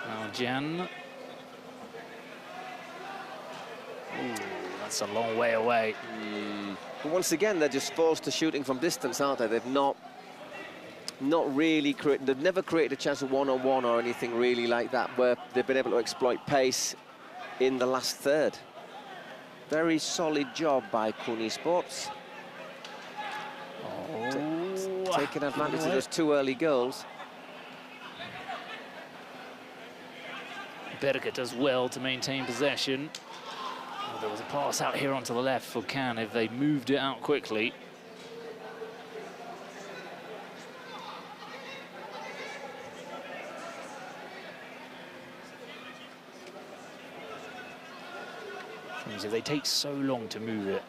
Now Jan. Ooh, that's a long way away.
But once again, they're just forced to shooting from distance, aren't they? They've not really created, they've never created a chance of one-on-one or anything really like that where they've been able to exploit pace in the last third. Very solid job by Kuni Sports. Taking advantage of those 2 early goals.
Berger does well to maintain possession. There was a pass out here onto the left for Can if they moved it out quickly. If they take so long to move it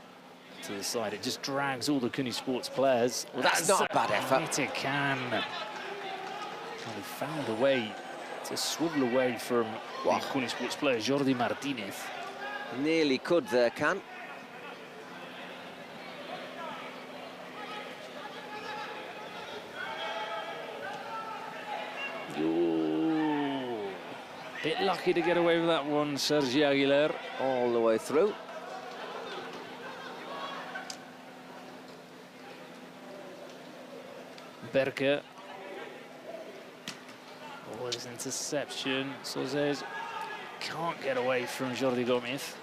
to the side, it just drags all the Kuni Sports players.
Well, that's not a bad effort.
Can. And he found a way to swivel away from the Kuni Sports player, Jordi Martinez.
Nearly could there, Can.
Bit lucky to get away with that one, Sergi Aguilar.
All the way through.
Berke. Oh, this interception. Sozes can't get away from Jordi Gomez.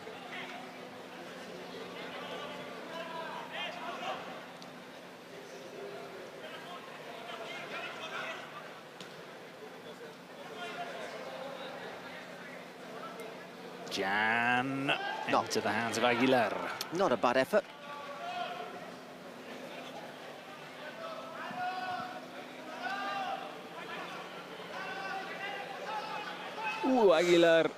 Jan into the hands of Aguilar.
Not a bad effort.
Ooh, Aguilar.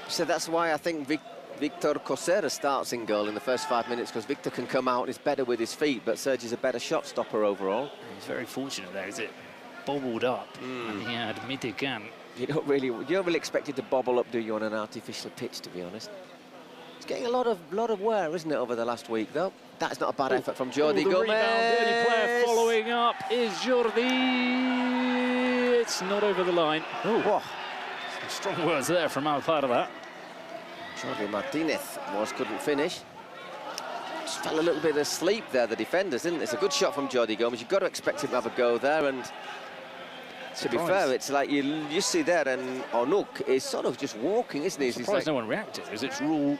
So that's why I think Victor Cosera starts in goal in the first 5 minutes, because Victor can come out and is better with his feet, but Sergi's a better shot stopper overall.
He's very fortunate there, is it? Bobbled up, and he had Mitecan.
You don't really expect it to bobble up, do you, on an artificial pitch, to be honest? It's getting a lot of wear, isn't it, over the last week, though? That's not a bad effort from Jordi Gomez.
The only player following up is Jordi. It's not over the line. Oh, some strong words there from our part of that.
Jordi Martinez couldn't finish. Just fell a little bit asleep there, the defenders, didn't it? It's a good shot from Jordi Gomez. You've got to expect him to have a go there, and to be fair, it's like you see there, and Onuk is sort of just walking, isn't he?
I'm surprised no one reacted, because it's rule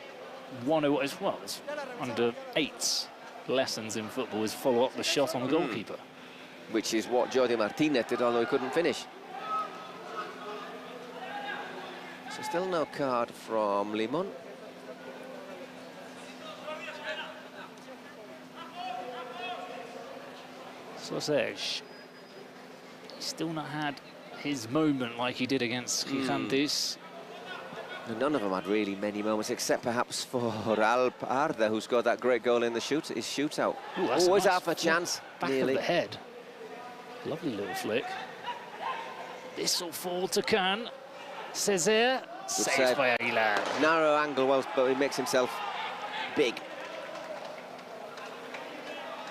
101 as well. It's under 8's lessons in football is follow up the shot on the goalkeeper.
Which is what Jordi Martinez did, although he couldn't finish. So still no card from Limon.
Sosej. Still not had his moment like he did against Gigantes.
None of them had really many moments, except perhaps for Alp Arda, who scored that great goal in the his shootout. Always out for a chance.
Back of the head. Lovely little flick. This will fall to Can. Césaire. Saved by Aguilar.
Narrow angle, well, but he makes himself big.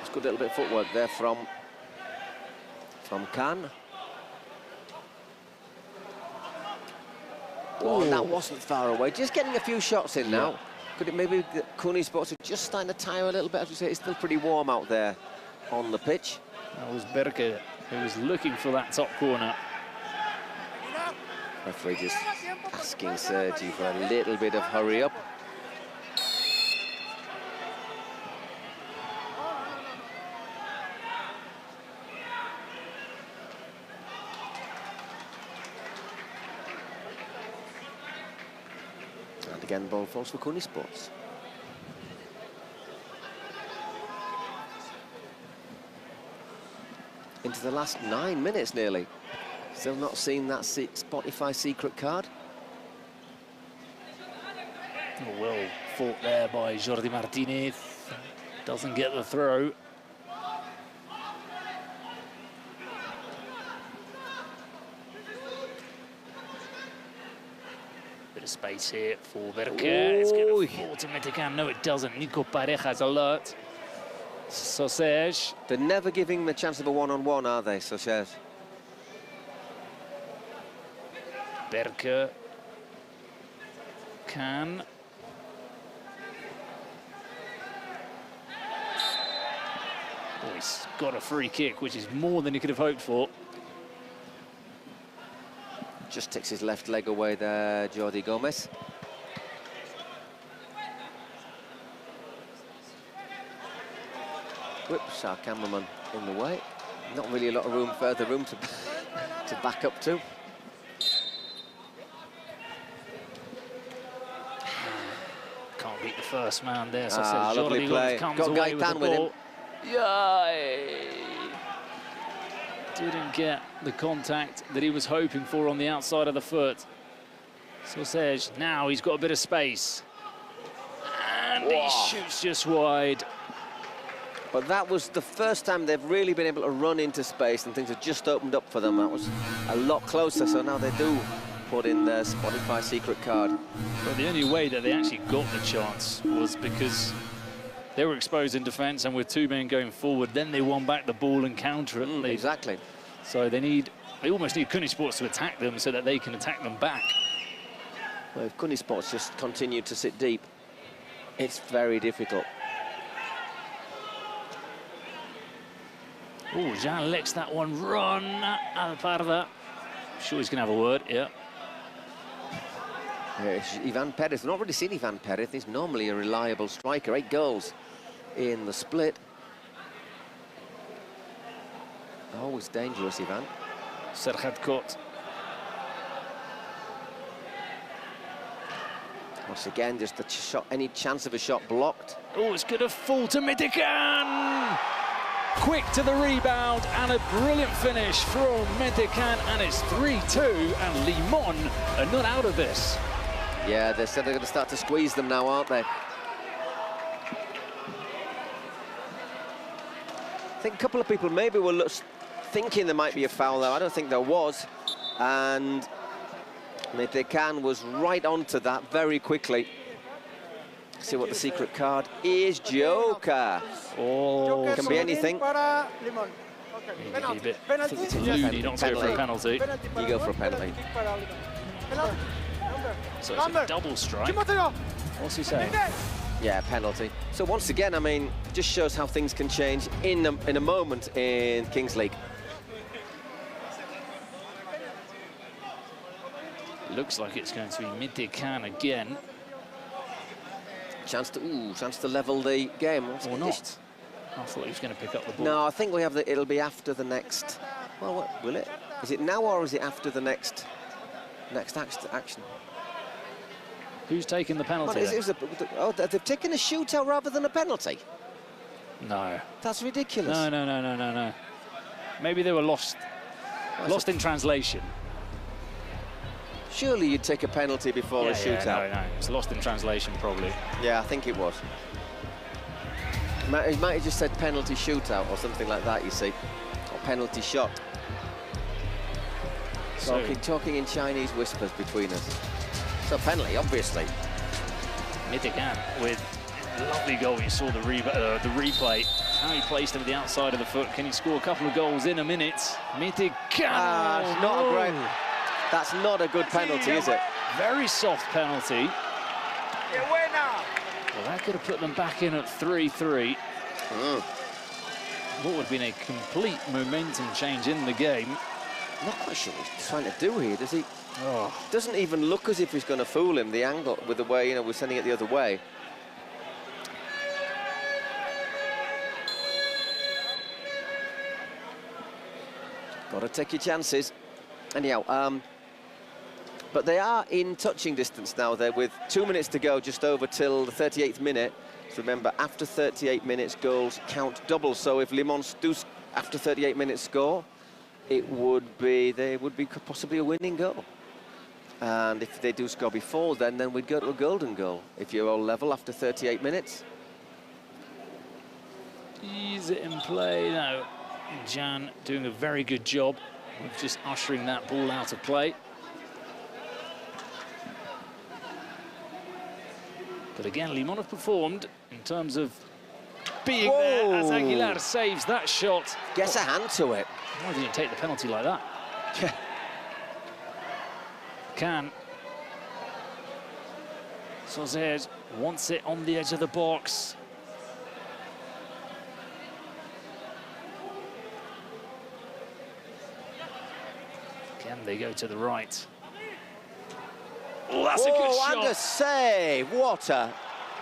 It's a good little bit of footwork there from Can. Oh, that wasn't far away. Just getting a few shots in now. Could it maybe Kuni Sports are just starting to tire a little bit? As we say, it's still pretty warm out there on the pitch.
That was Berke, who was looking for that top corner.
Referee just asking Sergi for a little bit of hurry up. And again, ball falls for Kuni Sports. Into the last 9 minutes nearly. Still not seen that Spotify secret card.
Oh, well fought there by Jordi Martinez. Doesn't get the throw. Bit of space here for Berke. It's going to fall to Mitecan. No, it doesn't. Nico Parejas alert. Sosej.
They're never giving him a chance of a one-on-one, are they, Sosej?
Berke. Can. Oh, he's got a free kick, which is more than he could have hoped for.
Just takes his left leg away there, Jordi Gomez. Whoops, our cameraman in the way. Not really a lot of further room to back up to.
first man there. So
lovely
Jordi
play.
comes
Got
away with the
Gaetan with him.
ball. Yay! Didn't get the contact that he was hoping for on the outside of the foot. Sausage, now he's got a bit of space. And he shoots just wide.
But that was the first time they've really been able to run into space and things have just opened up for them. That was a lot closer, so now they do put in their Spotify secret card.
But the only way that they actually got the chance was because they were exposed in defence, and with 2 men going forward, then they won back the ball and counter it.
Exactly.
So they almost need Kuni Sports to attack them so that they can attack them back.
Well, if Kuni Sports just continue to sit deep, it's very difficult.
Oh, Jean lets that one run. Alparda. I'm sure he's going to have a word, yeah.
Here's Ivan Perez. I've not really seen Ivan Perez. He's normally a reliable striker. 8 goals in the split. Always dangerous, Ivan.
Serhat Kot.
Once again, just a shot, any chance of a shot blocked.
Oh, it's going to fall to Medican. Quick to the rebound and a brilliant finish from Medican, and it's 3-2, and Limon are not out of this.
Yeah, they said they're going to start to squeeze them now, aren't they? I think a couple of people maybe were thinking there might be a foul there. I don't think there was. And Medican was right onto that very quickly. See what the secret card is. Joker.
Oh,
can be anything.
I think it's a loony not to go for a penalty.
You go for a penalty.
So it's a double strike. What's he saying?
Yeah, penalty. So once again, I mean, just shows how things can change in a moment in Kings League.
Looks like it's going to be Medican again.
Chance to level the game.
Or not. I thought he was going to pick up the ball.
No, I think it'll be after the next. Well, what, will it? Is it now or is it after the next action?
Who's taking the penalty?
Well, they've taken a shootout rather than a penalty.
No.
That's ridiculous.
No. Maybe they were lost in translation.
Surely you'd take a penalty before a shootout.
Yeah, no. It's lost in translation, probably.
Yeah, I think it was. He might have just said penalty shootout or something like that, you see. Or penalty shot. So, talking in Chinese whispers between us. So penalty, obviously.
Medican with a lovely goal. You saw the replay. How he placed him at the outside of the foot. Can he score a couple of goals in a minute? Medican.
That's not a good penalty, is it?
Very soft penalty. Well, that could have put them back in at 3-3. What would have been a complete momentum change in the game.
Not quite sure what he's trying to do here, does he? Doesn't even look as if he's going to fool him, the angle, with the way, we're sending it the other way. Got to take your chances. Anyhow, but they are in touching distance now. They're with 2 minutes to go, just over till the 38th minute. So remember, after 38 minutes, goals count double. So if Le Mans do, after 38 minutes, score, they would be possibly a winning goal. And if they do score before then we'd go to a golden goal. If you're all level after 38 minutes.
Is it in play? No. Jan doing a very good job of just ushering that ball out of play. But again, Limon have performed in terms of being there as Aguilar saves that shot.
Gets a hand to it.
Why didn't you take the penalty like that? Can. Sauzet wants it on the edge of the box. Can they go to the right? Oh, that's a good shot.
And a save. What a...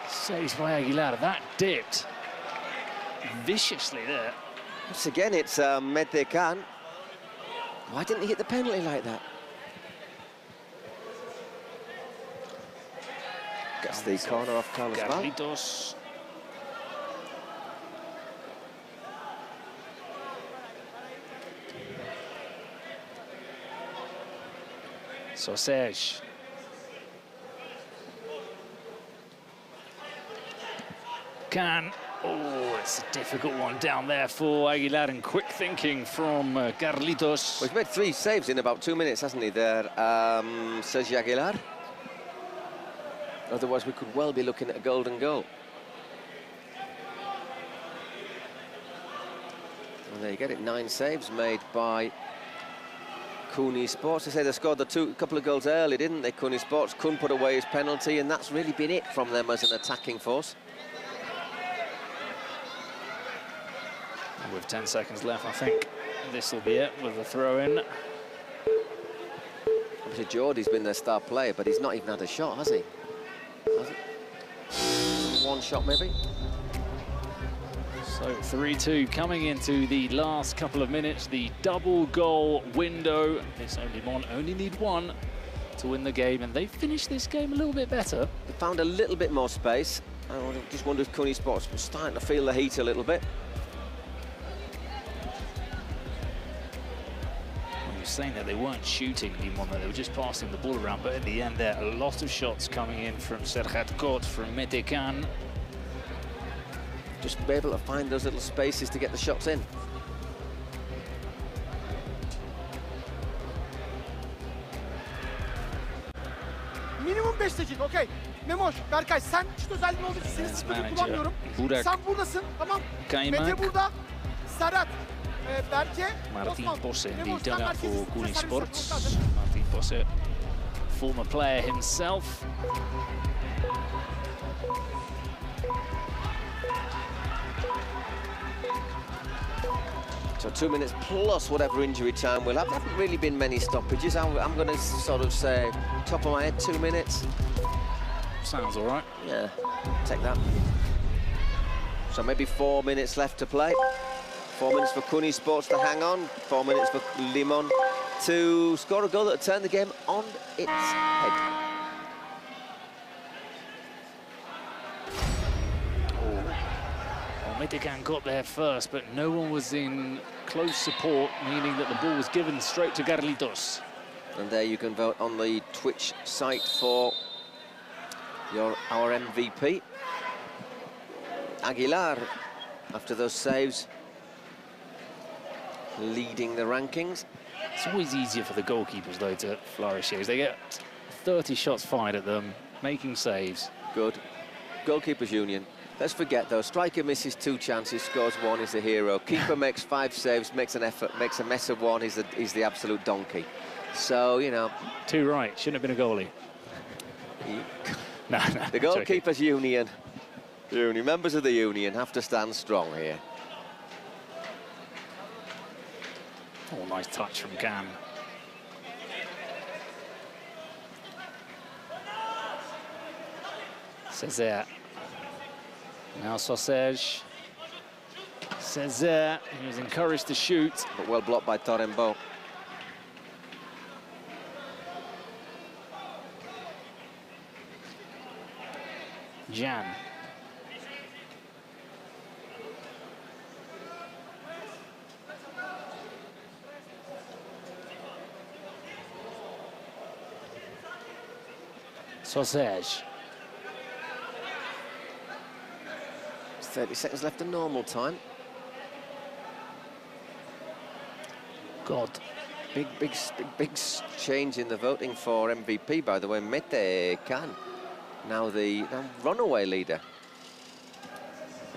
Saves by Aguilar. That dipped viciously there.
Once again, it's Medican. Why didn't he hit the penalty like that? Gets the corner off Carlos Val.
Carlitos. Sausage. Can. Oh, it's a difficult one down there for Aguilar, and quick thinking from Carlitos.
Well, he's made 3 saves in about 2 minutes, hasn't he, there, Sergio Aguilar? Otherwise, we could well be looking at a golden goal. And there you get it, 9 saves made by Cooney Sports. They say they scored the couple of goals early, didn't they? Cooney Sports couldn't put away his penalty, and that's really been it from them as an attacking force.
With 10 seconds left, I think this will be it with the throw-in.
Obviously, Geordie's been their star player, but he's not even had a shot, has he? Has he? 1 shot, maybe?
So 3-2 coming into the last couple of minutes. The double goal window. This only need 1 to win the game, and they finished this game a little bit better.
They found a little bit more space. I just wonder if Cooney Sports was starting to feel the heat a little bit.
Saying that they weren't shooting Limon, they were just passing the ball around, but in the end there are a lot of shots coming in from Serhat Kot, from Metecan.
Just be able to find those little spaces to get the shots in.
Minimum 5 dakika, okey. Memoş, Berkay sen şut özelliğin olduğu için seni sıkıntı kullanmıyorum. Sen buradasın, tamam. Mete burada, Serhat.
Martin Posse in the dugout for Cooney Sports. Martin Posse, former player himself.
So 2 minutes plus whatever injury time we'll have. There haven't really been many stoppages. I'm going to sort of say, top of my head, 2 minutes.
Sounds all right.
Yeah, take that. So maybe 4 minutes left to play. 4 minutes for Cooney Sports to hang on. 4 minutes for Limon to score a goal that turned the game on its head.
Well, Metecan got there first, but no one was in close support, meaning that the ball was given straight to Carlitos.
And there you can vote on the Twitch site for our MVP. Aguilar, after those saves, leading the rankings.
It's always easier for the goalkeepers, though, to flourish here. They get 30 shots fired at them, making saves.
Good. Goalkeepers union. Let's forget, though, striker misses 2 chances, scores 1, is the hero. Keeper makes 5 saves, makes an effort, makes a mess of 1, he's the absolute donkey. So, you know...
2 right, shouldn't have been a goalie. No,
the goalkeepers union, members of the union have to stand strong here.
Oh, nice touch from Can. Césaire. Now Sausage. Césaire, he was encouraged to shoot.
But well blocked by Torembo.
Jan. Sausage.
30 seconds left of normal time.
God.
Big change in the voting for MVP, by the way. Metecan, now the runaway leader.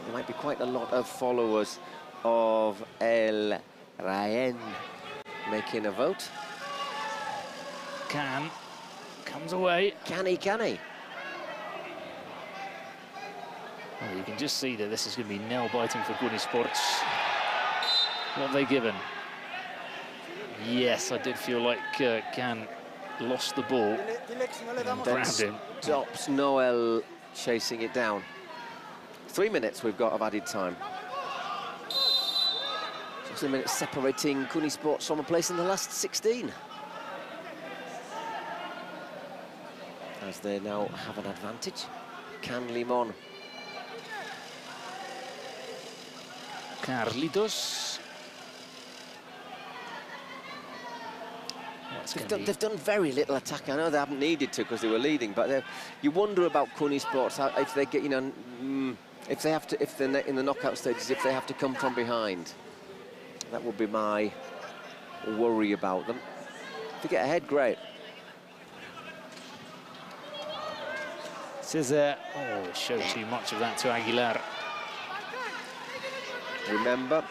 There might be quite a lot of followers of El Rayen making a vote.
Can. Comes away.
Can he?
Well, you can just see that this is going to be nail-biting for Cooney Sports. What have they given? Yes, I did feel like Can lost the ball.
And then stops Noel chasing it down. 3 minutes we've got of added time. Just a minute separating Cooney Sports from a place in the last 16. as they now have an advantage. Can Limon?
Carlitos.
They've done very little attack. I know they haven't needed to because they were leading, but you wonder about Kuni Sports if they get, you know, if they're in the knockout stages, if they have to come from behind. That would be my worry about them. If they get ahead, great.
Cesar, oh, showed too much of that to Aguilar.
Remember,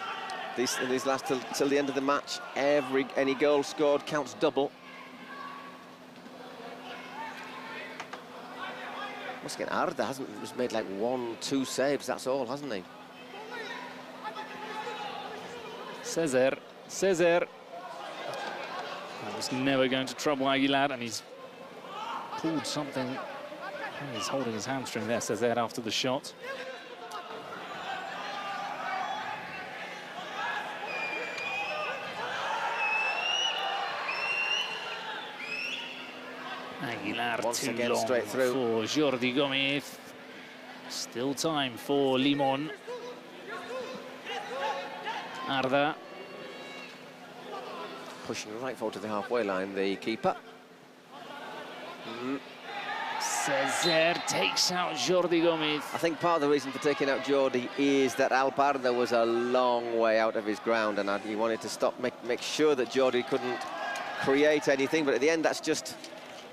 in these last till the end of the match, any goal scored counts double. Once again, Arda hasn't made like 1-2 saves. That's all, hasn't he?
Cesar. That was never going to trouble Aguilar, and he's pulled something. He's holding his hamstring there, Cesar, after the shot. Aguilar
once
too
again
long
straight through
for Jordi Gomez. Still time for Limon. Arda.
Pushing right forward to the halfway line, the keeper.
Cesar takes out Jordi Gomez.
I think part of the reason for taking out Jordi is that Alparda was a long way out of his ground, and he wanted to stop, make sure that Jordi couldn't create anything, but at the end that's just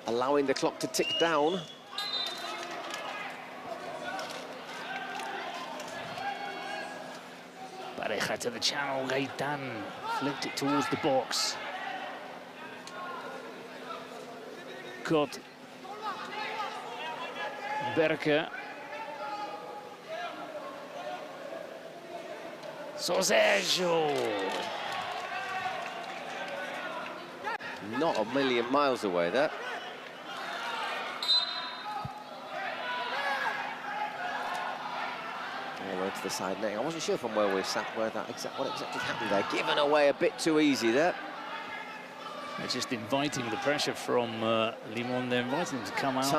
allowing the clock to tick down.
Pareja to the channel, Gaitan flicked it towards the box. Got Berke. Sosejo.
Not a million miles away there. All the way to the side net. I wasn't sure from where we sat what exactly happened there. Given away a bit too easy there.
They're just inviting the pressure from Limon. They're inviting them to come out.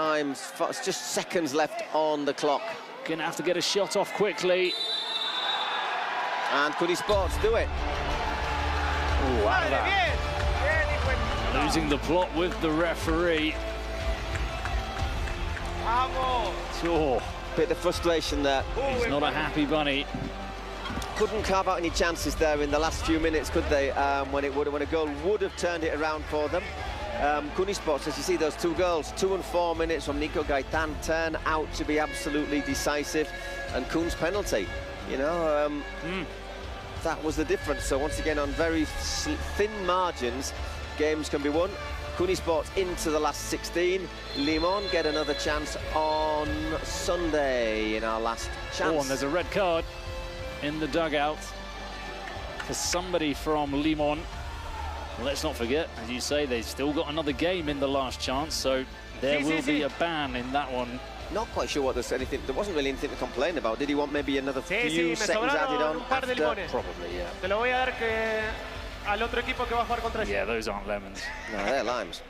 It's just seconds left on the clock.
Gonna have to get a shot off quickly.
And Kuni Sports do it.
Ooh, losing the plot with the referee.
Oh, bit of frustration there.
He's not a happy bunny.
Couldn't carve out any chances there in the last few minutes, could they? When a goal would have turned it around for them. Kuni Sports, as you see, those two goals, 2 and 4 minutes from Nico Gaitan, turn out to be absolutely decisive. And Kuhn's penalty, you know, that was the difference. So once again, on very thin margins, games can be won. Kuni Sports into the last 16. Limon get another chance on Sunday in our last chance.
Oh, and there's a red card in the dugout for somebody from Limon. Let's not forget, as you say, they've still got another game in the last chance, so there will be a ban in that one.
Not quite sure what there's anything. There wasn't really anything to complain about. Did he want maybe another few seconds added on after? Probably, yeah.
Te lo voy a dar que al otro equipo que va a jugar contra.
Yeah, those aren't lemons.
No, they're limes.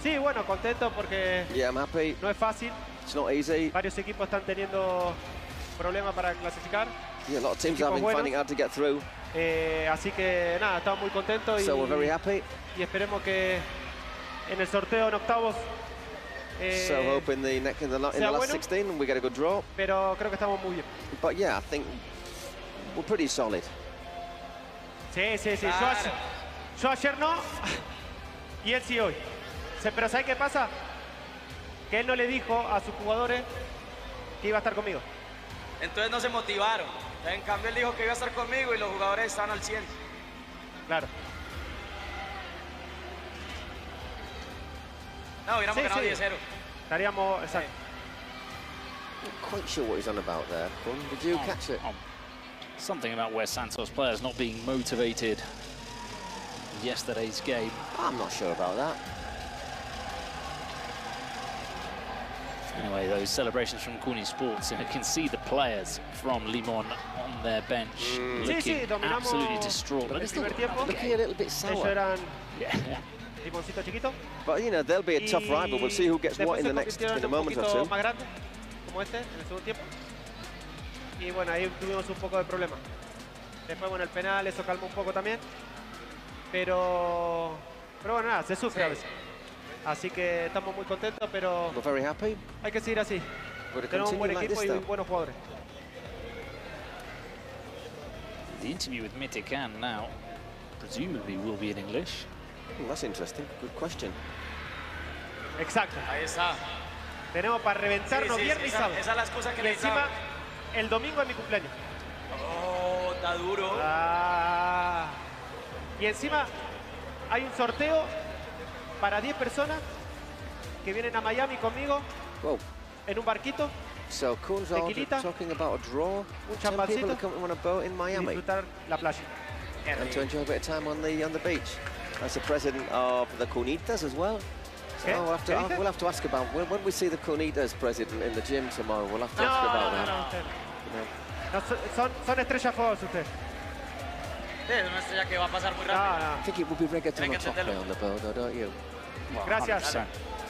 Sí, bueno, contento porque
I'm happy.
No es fácil.
It's not easy.
Varios equipos están teniendo problemas para clasificar.
Yeah, a lot of teams have been finding it hard to get through.
Así que nada, estamos muy contentos
so we're very happy.
Y esperemos que en el sorteo en octavos
so hope in the last 16 we get a good draw.
Pero creo que estamos muy bien.
But yeah, I think we're pretty solid.
Sí. Yo ayer no y él sí hoy. Pero ¿sabes qué pasa? Que él no le dijo a sus jugadores que iba a estar conmigo.
Entonces no se motivaron. En cambio él dijo que iba a estar conmigo y los jugadores estaban al 100.
Claro.
No, hubiéramos ganado 10-0.
Estaríamos, exacto.
Not quite sure what he's on about there. Did you catch it?
Something about West Santos players not being motivated in yesterday's game.
I'm not sure about that.
Anyway, those celebrations from Kuni Sports, and you can see the players from Limon on their bench looking absolutely distraught.
But it's looking a little bit sour.
Yeah.
Timoncito chiquito.
But, you know, they'll be a tough rival. We'll see who gets what in a moment or two.
Más grande, como este, en el segundo tiempo. Y bueno, ahí tuvimos un poco de problema. Después, bueno, el penal, eso calmó un poco también. Pero bueno, nada, se sufre a veces. Así que estamos muy contentos, pero
We're very happy.
hay que seguir así. Tenemos un buen equipo y buenos jugadores.
The interview with Mitikan now, presumably, will be in English.
That's interesting. Good question.
Exacto.
Ahí está.
Tenemos para reventarnos viernes y sábado.
Esa es la excusa que
y
le
encima, el domingo es mi cumpleaños.
Oh, está duro.
Y encima hay un sorteo para 10 personas que vienen a Miami conmigo en un barquito.
So Kuhn's talking about a draw.
Un
10 people that come on a boat in Miami.
Disfrutar la playa.
And to enjoy a bit of time on the beach. That's the president of the Kunitas as well. So we'll have to ask about when we see the Kunitas president in the gym tomorrow. We'll have to ask about that.
No, son estrellas juegos ustedes.
Sí, es una estrella que va a pasar muy rápido.
I think it would be reggaeton on top on the boat, though, don't you?
Gracias.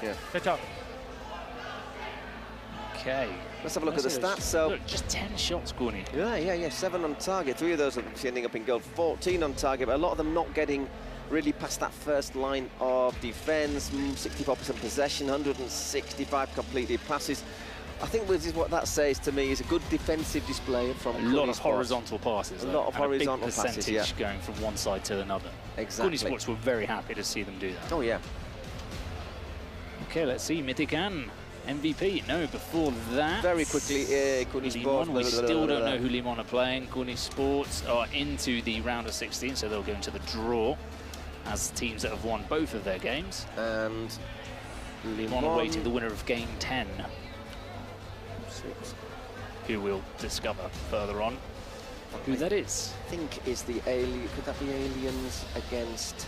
Yeah.
Chao.
Okay.
Let's have a look at the stats. So
look, just 10 shots, Gurney.
Yeah. 7 on target. 3 of those are ending up in goal. 14 on target, but a lot of them not getting really past that first line of defence. 64% possession, 165 completed passes. I think this is what that says to me is a good defensive display from
a lot of horizontal passes.
A lot of horizontal
big percentage
passes, yeah.
going from one side to another.
Exactly.
Gurney Sports were very happy to see them do that.
Oh, yeah.
Okay, let's see. Mitikan, MVP. No, before that...
Very quickly, Gurney Sports.
We still don't know who Limon are playing. Gurney Sports are into the round of 16, so they'll go into the draw as teams that have won both of their games.
And
Limon awaiting the winner of game 10. Who we'll discover further on who that is.
I think is the alien. Could that be aliens against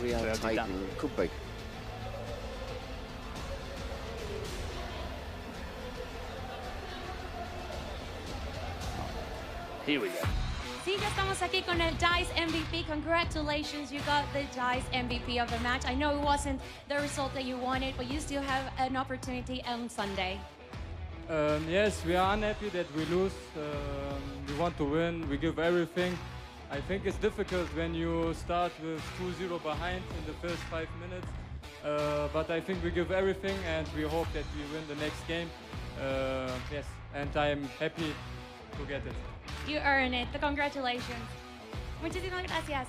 Real Titan? Could be.
Here we go.
Sí, ya estamos aquí con el DICE MVP. Congratulations, you got the DICE MVP of the match. I know it wasn't the result that you wanted, but you still have an opportunity on Sunday.
Yes, we are unhappy that we lose. We want to win. We give everything. I think it's difficult when you start with 2-0 behind in the first 5 minutes. But I think we give everything and we hope that we win the next game. Yes, and I'm happy to get it.
You earn it. Congratulations. Muchísimas gracias.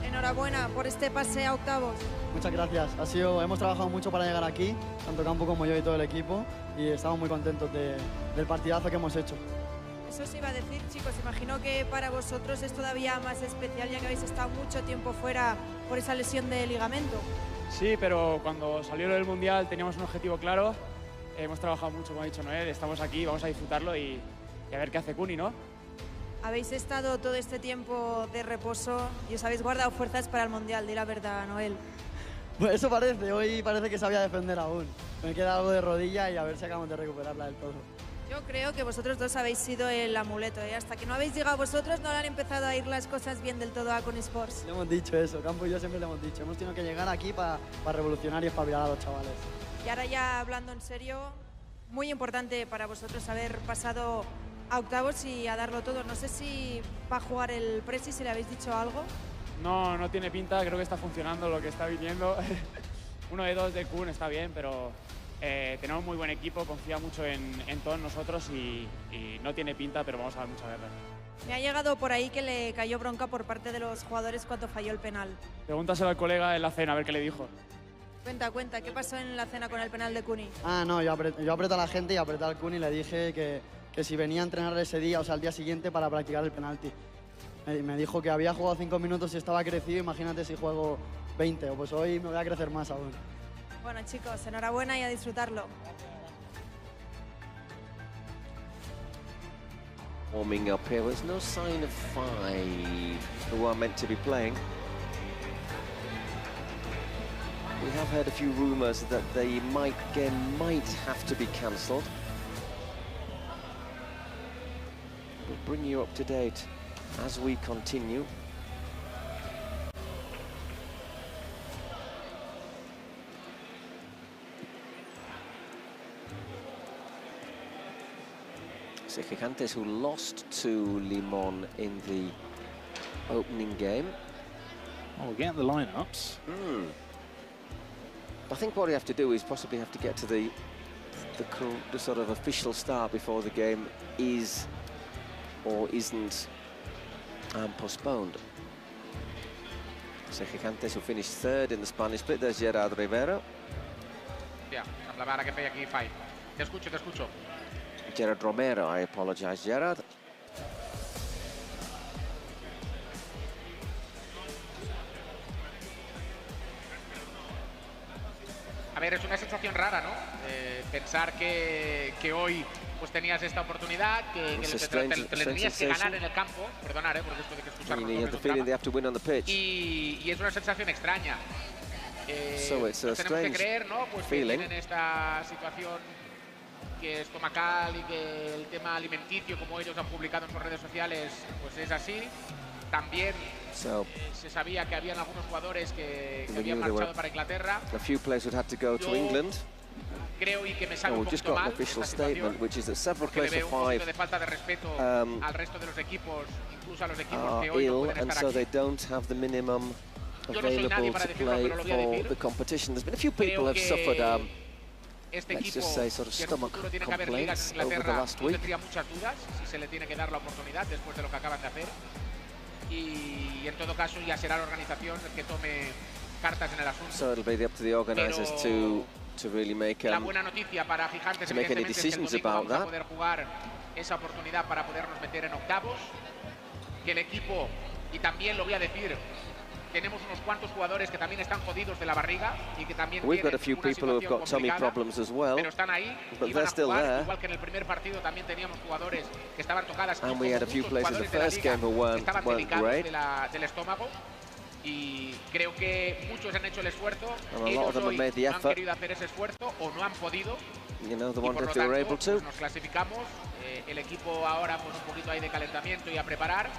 Enhorabuena por este pase a octavos.
Muchas gracias. Hemos trabajado mucho para llegar aquí, tanto Campo como yo y todo el equipo, y estamos muy contentos del partidazo que hemos hecho.
Eso os iba a decir, chicos. Imagino que para vosotros es todavía más especial, ya que habéis estado mucho tiempo fuera por esa lesión de ligamento.
Sí, pero cuando salió lo del Mundial teníamos un objetivo claro. Hemos trabajado mucho, como ha dicho Noel. Estamos aquí, vamos a disfrutarlo y a ver qué hace Kuni, ¿no?
Habéis estado todo este tiempo de reposo y os habéis guardado fuerzas para el Mundial, di la verdad, Noel.
Pues eso parece, hoy parece que sabía defender aún. Me queda algo de rodilla y a ver si acabamos de recuperarla del todo.
Yo creo que vosotros dos habéis sido el amuleto, ¿eh? Hasta que no habéis llegado vosotros no le han empezado a ir las cosas bien del todo a Kuni Sports.
Le hemos dicho eso, Campo y yo siempre le hemos dicho. Hemos tenido que llegar aquí para revolucionar y espabilar a los chavales.
Y ahora ya hablando en serio, muy importante para vosotros haber pasado a octavos y a darlo todo. No sé si va a jugar el Presi, si le habéis dicho algo.
No, no tiene pinta, creo que está funcionando lo que está viniendo. 1 de 2 de Kun está bien, pero tenemos muy buen equipo, confía mucho en todos nosotros y no tiene pinta, pero vamos a dar mucha guerra.
Me ha llegado por ahí que le cayó bronca por parte de los jugadores cuando falló el penal.
Pregúntaselo al colega en la cena, a ver qué le dijo.
Cuenta, ¿qué pasó en la cena con el penal de Kuni?
Ah, no, yo apreté a la gente y apreté al Kun y le dije que si venía a entrenar ese día, o sea, al día siguiente para practicar el penalti. Me dijo que había jugado 5 minutos y estaba crecido, imagínate si juego 20, o pues hoy me voy a crecer más aún.
Bueno, chicos, enhorabuena y a disfrutarlo.
Warming up here, there's no sign of 5 who are meant to be playing. We have heard a few rumours that the game might have to be cancelled. We'll bring you up to date as we continue. Gigantes, who lost to Limón in the opening game.
Oh, we'll get the lineups.
I think what we have to do is possibly have to get to the sort of official start before the game is or isn't postponed. So Gigantes, who finished 3rd in the Spanish split. There's Gerard Rivera.
Yeah, semblava que feia aquí 5. Te escucho.
Gerard Romero, I apologize, Gerard.
A ver, es una sensación rara, ¿no? Pensar que hoy pues tenías esta oportunidad, que le tenías que ganar en el campo. Perdonar, porque esto de que escucharnos y es una sensación extraña. Tenemos que creer, ¿no? Pues que tienen esta situación que estomacal y que el tema alimenticio, como ellos han publicado en sus redes sociales, pues es así. También se sabía que habían algunos jugadores que habían marchado para Inglaterra.
A few players would have to go to England.
Creo y que me sabe un poquito mal esta situación, porque le veo un poquito de falta de respeto al resto de los equipos, incluso a los equipos que hoy no pueden estar aquí. Yo no soy nadie para decirlo, pero lo voy a decir. Creo que este equipo, que en un futuro tiene que haber ligas en Inglaterra, yo tendría muchas dudas si se le tiene que dar la oportunidad después de lo que acaban de hacer. Y en todo caso ya será la organización el que tome cartas en el asunto.
So it'll be up to the organizers to really make
la buena noticia para Gigantes evidentemente es que el domingo vamos a poder jugar esa oportunidad para podernos meter en octavos. Que el equipo, y también lo voy a decir, tenemos unos cuantos jugadores que también están jodidos de la barriga y que también
tienen una situación complicada,
pero están ahí y van a jugar, igual que en el primer partido también teníamos jugadores que estaban tocadas, y muchos jugadores de la liga que estaban delicados del estómago, y creo que muchos han hecho el esfuerzo, ellos hoy no han querido hacer ese esfuerzo o no han podido, y por lo tanto pues nos clasificamos, el equipo ahora pues un poquito ahí de calentamiento y a preparar.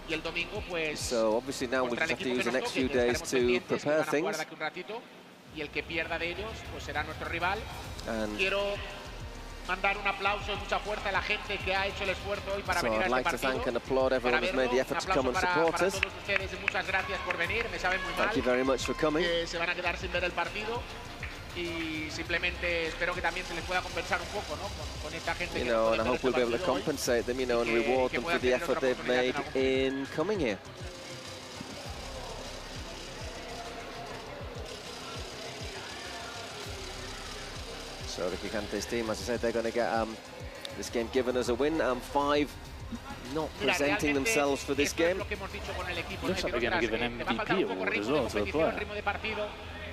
Y el domingo, pues,
obviously now we'll have to use the next few days to prepare things.
Un ratito, y el que pierda de ellos, pues será nuestro rival. Quiero mandar un aplauso y mucha fuerza a la gente que ha hecho el esfuerzo hoy para venir a este partido. Para verlo, un aplauso para todos ustedes y muchas gracias por venir. Me saben muy mal que se van a quedar sin ver el partido. Y simplemente espero que también se les pueda compensar un poco, ¿no? Con esta gente que
and I hope we'll be able to compensate them, and reward them for the effort they've made in coming here. So the Gigantes team, as I said, they're going to get this game given as a win. 5 not presenting themselves for this game.
Looks like they're going to give an MVP award as well to the player.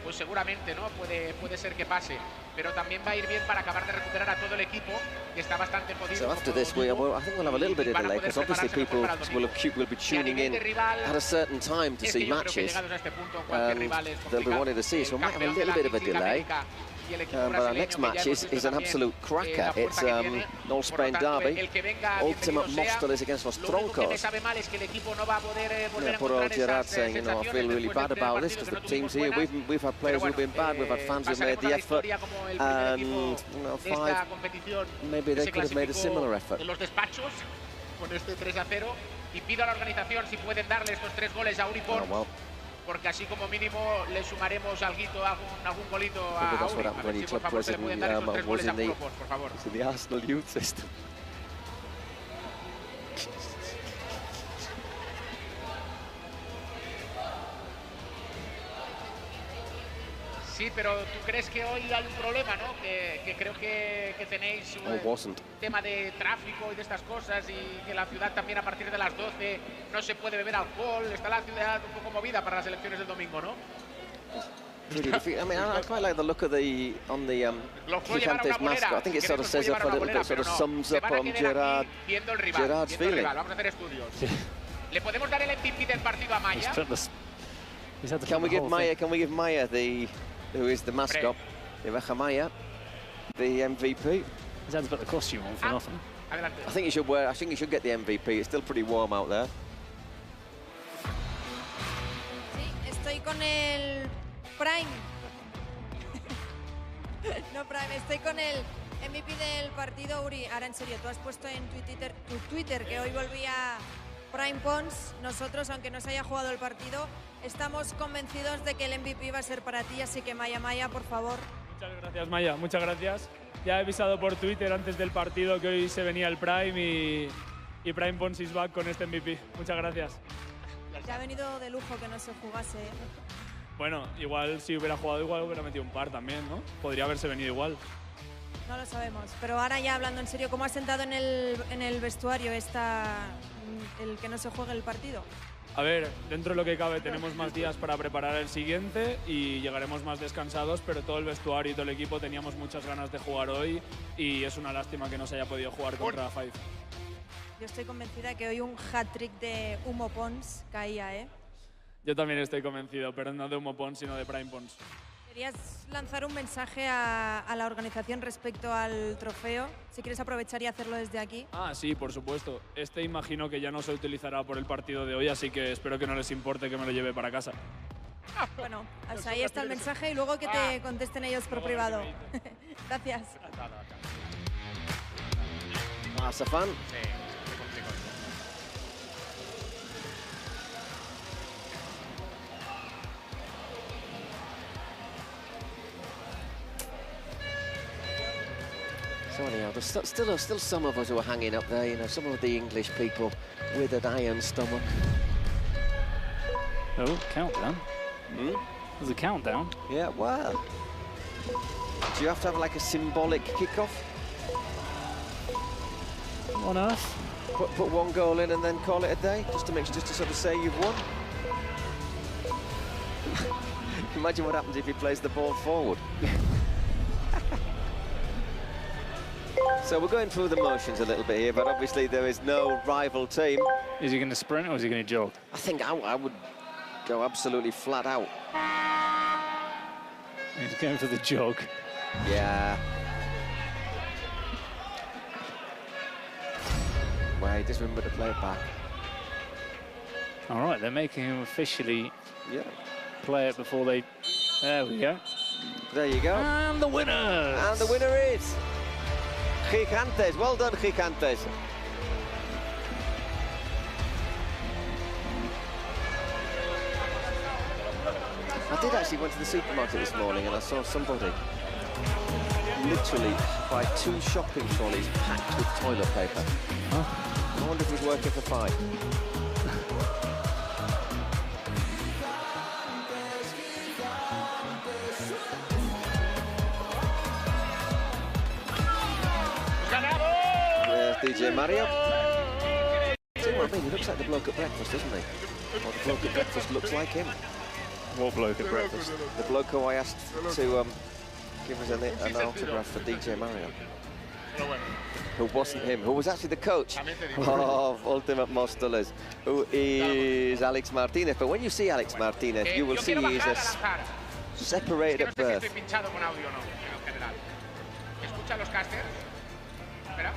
Pues seguramente, ¿no? Puede ser que pase, pero también va a ir bien para acabar de recuperar a todo el equipo que está bastante jodido.
So after this, I think we'll have a little bit of delay because obviously people will be tuning in at a certain time to see matches. They'll be wanting to see, so we might have a little bit of a delay. But our next match is an absolute cracker. It's an All-Spain derby. Ultimate Móstoles against Los Troncos. Yeah, poor old Gerard saying, you know, I feel really bad about this because the teams here, we've had players who've been bad, we've had fans who've made the effort, and you know, maybe they could have made a similar effort.
Con este 3-0 y pido a la organización si pueden darle estos 3 goles a Uripor, porque así como mínimo le sumaremos algún golito a Uri. A ver si por favor se le pueden dar estos 3 goles a Uripor, por favor.
The Arsenal youth system.
Sí, pero tú crees que hoy hay un problema, ¿no? Que creo que tenéis un tema de tráfico y de estas cosas y que la ciudad también a partir de las 12 no se puede beber alcohol. Está la ciudad un poco movida para las elecciones del domingo, ¿no?
I mean, I quite like the look of the Gigantes mascot. I think it sort of says up a little bit, sort of sums up on Gerard's feeling.
Vamos a hacer estudios. ¿Le podemos dar el MVP del partido a Maya?
Can we give Maya who is the mascot, Iveja Maya, the MVP?
He's had to put the costume on for nothing.
I think he should get the MVP. It's still pretty warm out there.
Sí, estoy con el Prime. No, Prime, estoy con el MVP del partido, Uri. Ahora, en serio, tú has puesto en tu Twitter que hoy volvía Prime Pons. Nosotros, aunque no se haya jugado el partido, estamos convencidos de que el MVP va a ser para ti, así que Maya, por favor.
Muchas gracias, Maya, muchas gracias. Ya he avisado por Twitter antes del partido que hoy se venía el Prime y Prime Pons is back con este MVP. Muchas gracias.
Ya ha venido de lujo que no se jugase.
Bueno, igual si hubiera jugado igual hubiera metido un par también, ¿no? Podría haberse venido igual.
No lo sabemos, pero ahora ya hablando en serio, ¿cómo ha sentado en el vestuario el que no se juegue el partido?
A ver, dentro de lo que cabe tenemos más días para preparar el siguiente y llegaremos más descansados, pero todo el vestuario y todo el equipo teníamos muchas ganas de jugar hoy y es una lástima que no se haya podido jugar contra Five.
Yo estoy convencida que hoy un hat-trick de Humo Pons caía, ¿eh?
Yo también estoy convencido, pero no de Humo Pons, sino de Prime Pons.
¿Querías lanzar un mensaje a la organización respecto al trofeo? Si quieres aprovechar y hacerlo desde aquí.
Ah, sí, por supuesto. Este imagino que ya no se utilizará por el partido de hoy, así que espero que no les importe que me lo lleve para casa.
Bueno, pues ahí está el mensaje y luego que te contesten ellos por privado. Gracias.
Mazafán. So anyhow, there's still some of us who are hanging up there, you know, some of the English people with an iron stomach.
Oh, countdown. There's a countdown.
Yeah, well. Do you have to have like a symbolic kickoff?
On earth?
Put one goal in and then call it a day, just to sort of say you've won. Imagine what happens if he plays the ball forward. So we're going through the motions a little bit here, but obviously there is no rival team.
Is he going to sprint or is he going to jog?
I think I would go absolutely flat out.
He's going for the jog.
Yeah. Wait, just remember to play it back.
All right, they're making him officially play it before they... There we go.
There you go.
And the winner!
And the winner is... Gigantes. Well done, Gigantes. I did actually went to the supermarket this morning and I saw somebody literally buy 2 shopping trolleys packed with toilet paper. Huh? I wonder if he's working for Five. DJ Mario. See what I mean? He looks like the bloke at breakfast, doesn't he? Or the bloke at breakfast looks like him.
What bloke at breakfast?
The bloke who I asked to give us an autograph for DJ Mario. Who wasn't him, who was actually the coach of Ultimate Móstoles, who is Alex Martinez. But when you see Alex Martinez, you will see he's a separated at birth.
lateral. Escucha a los casters. Espera.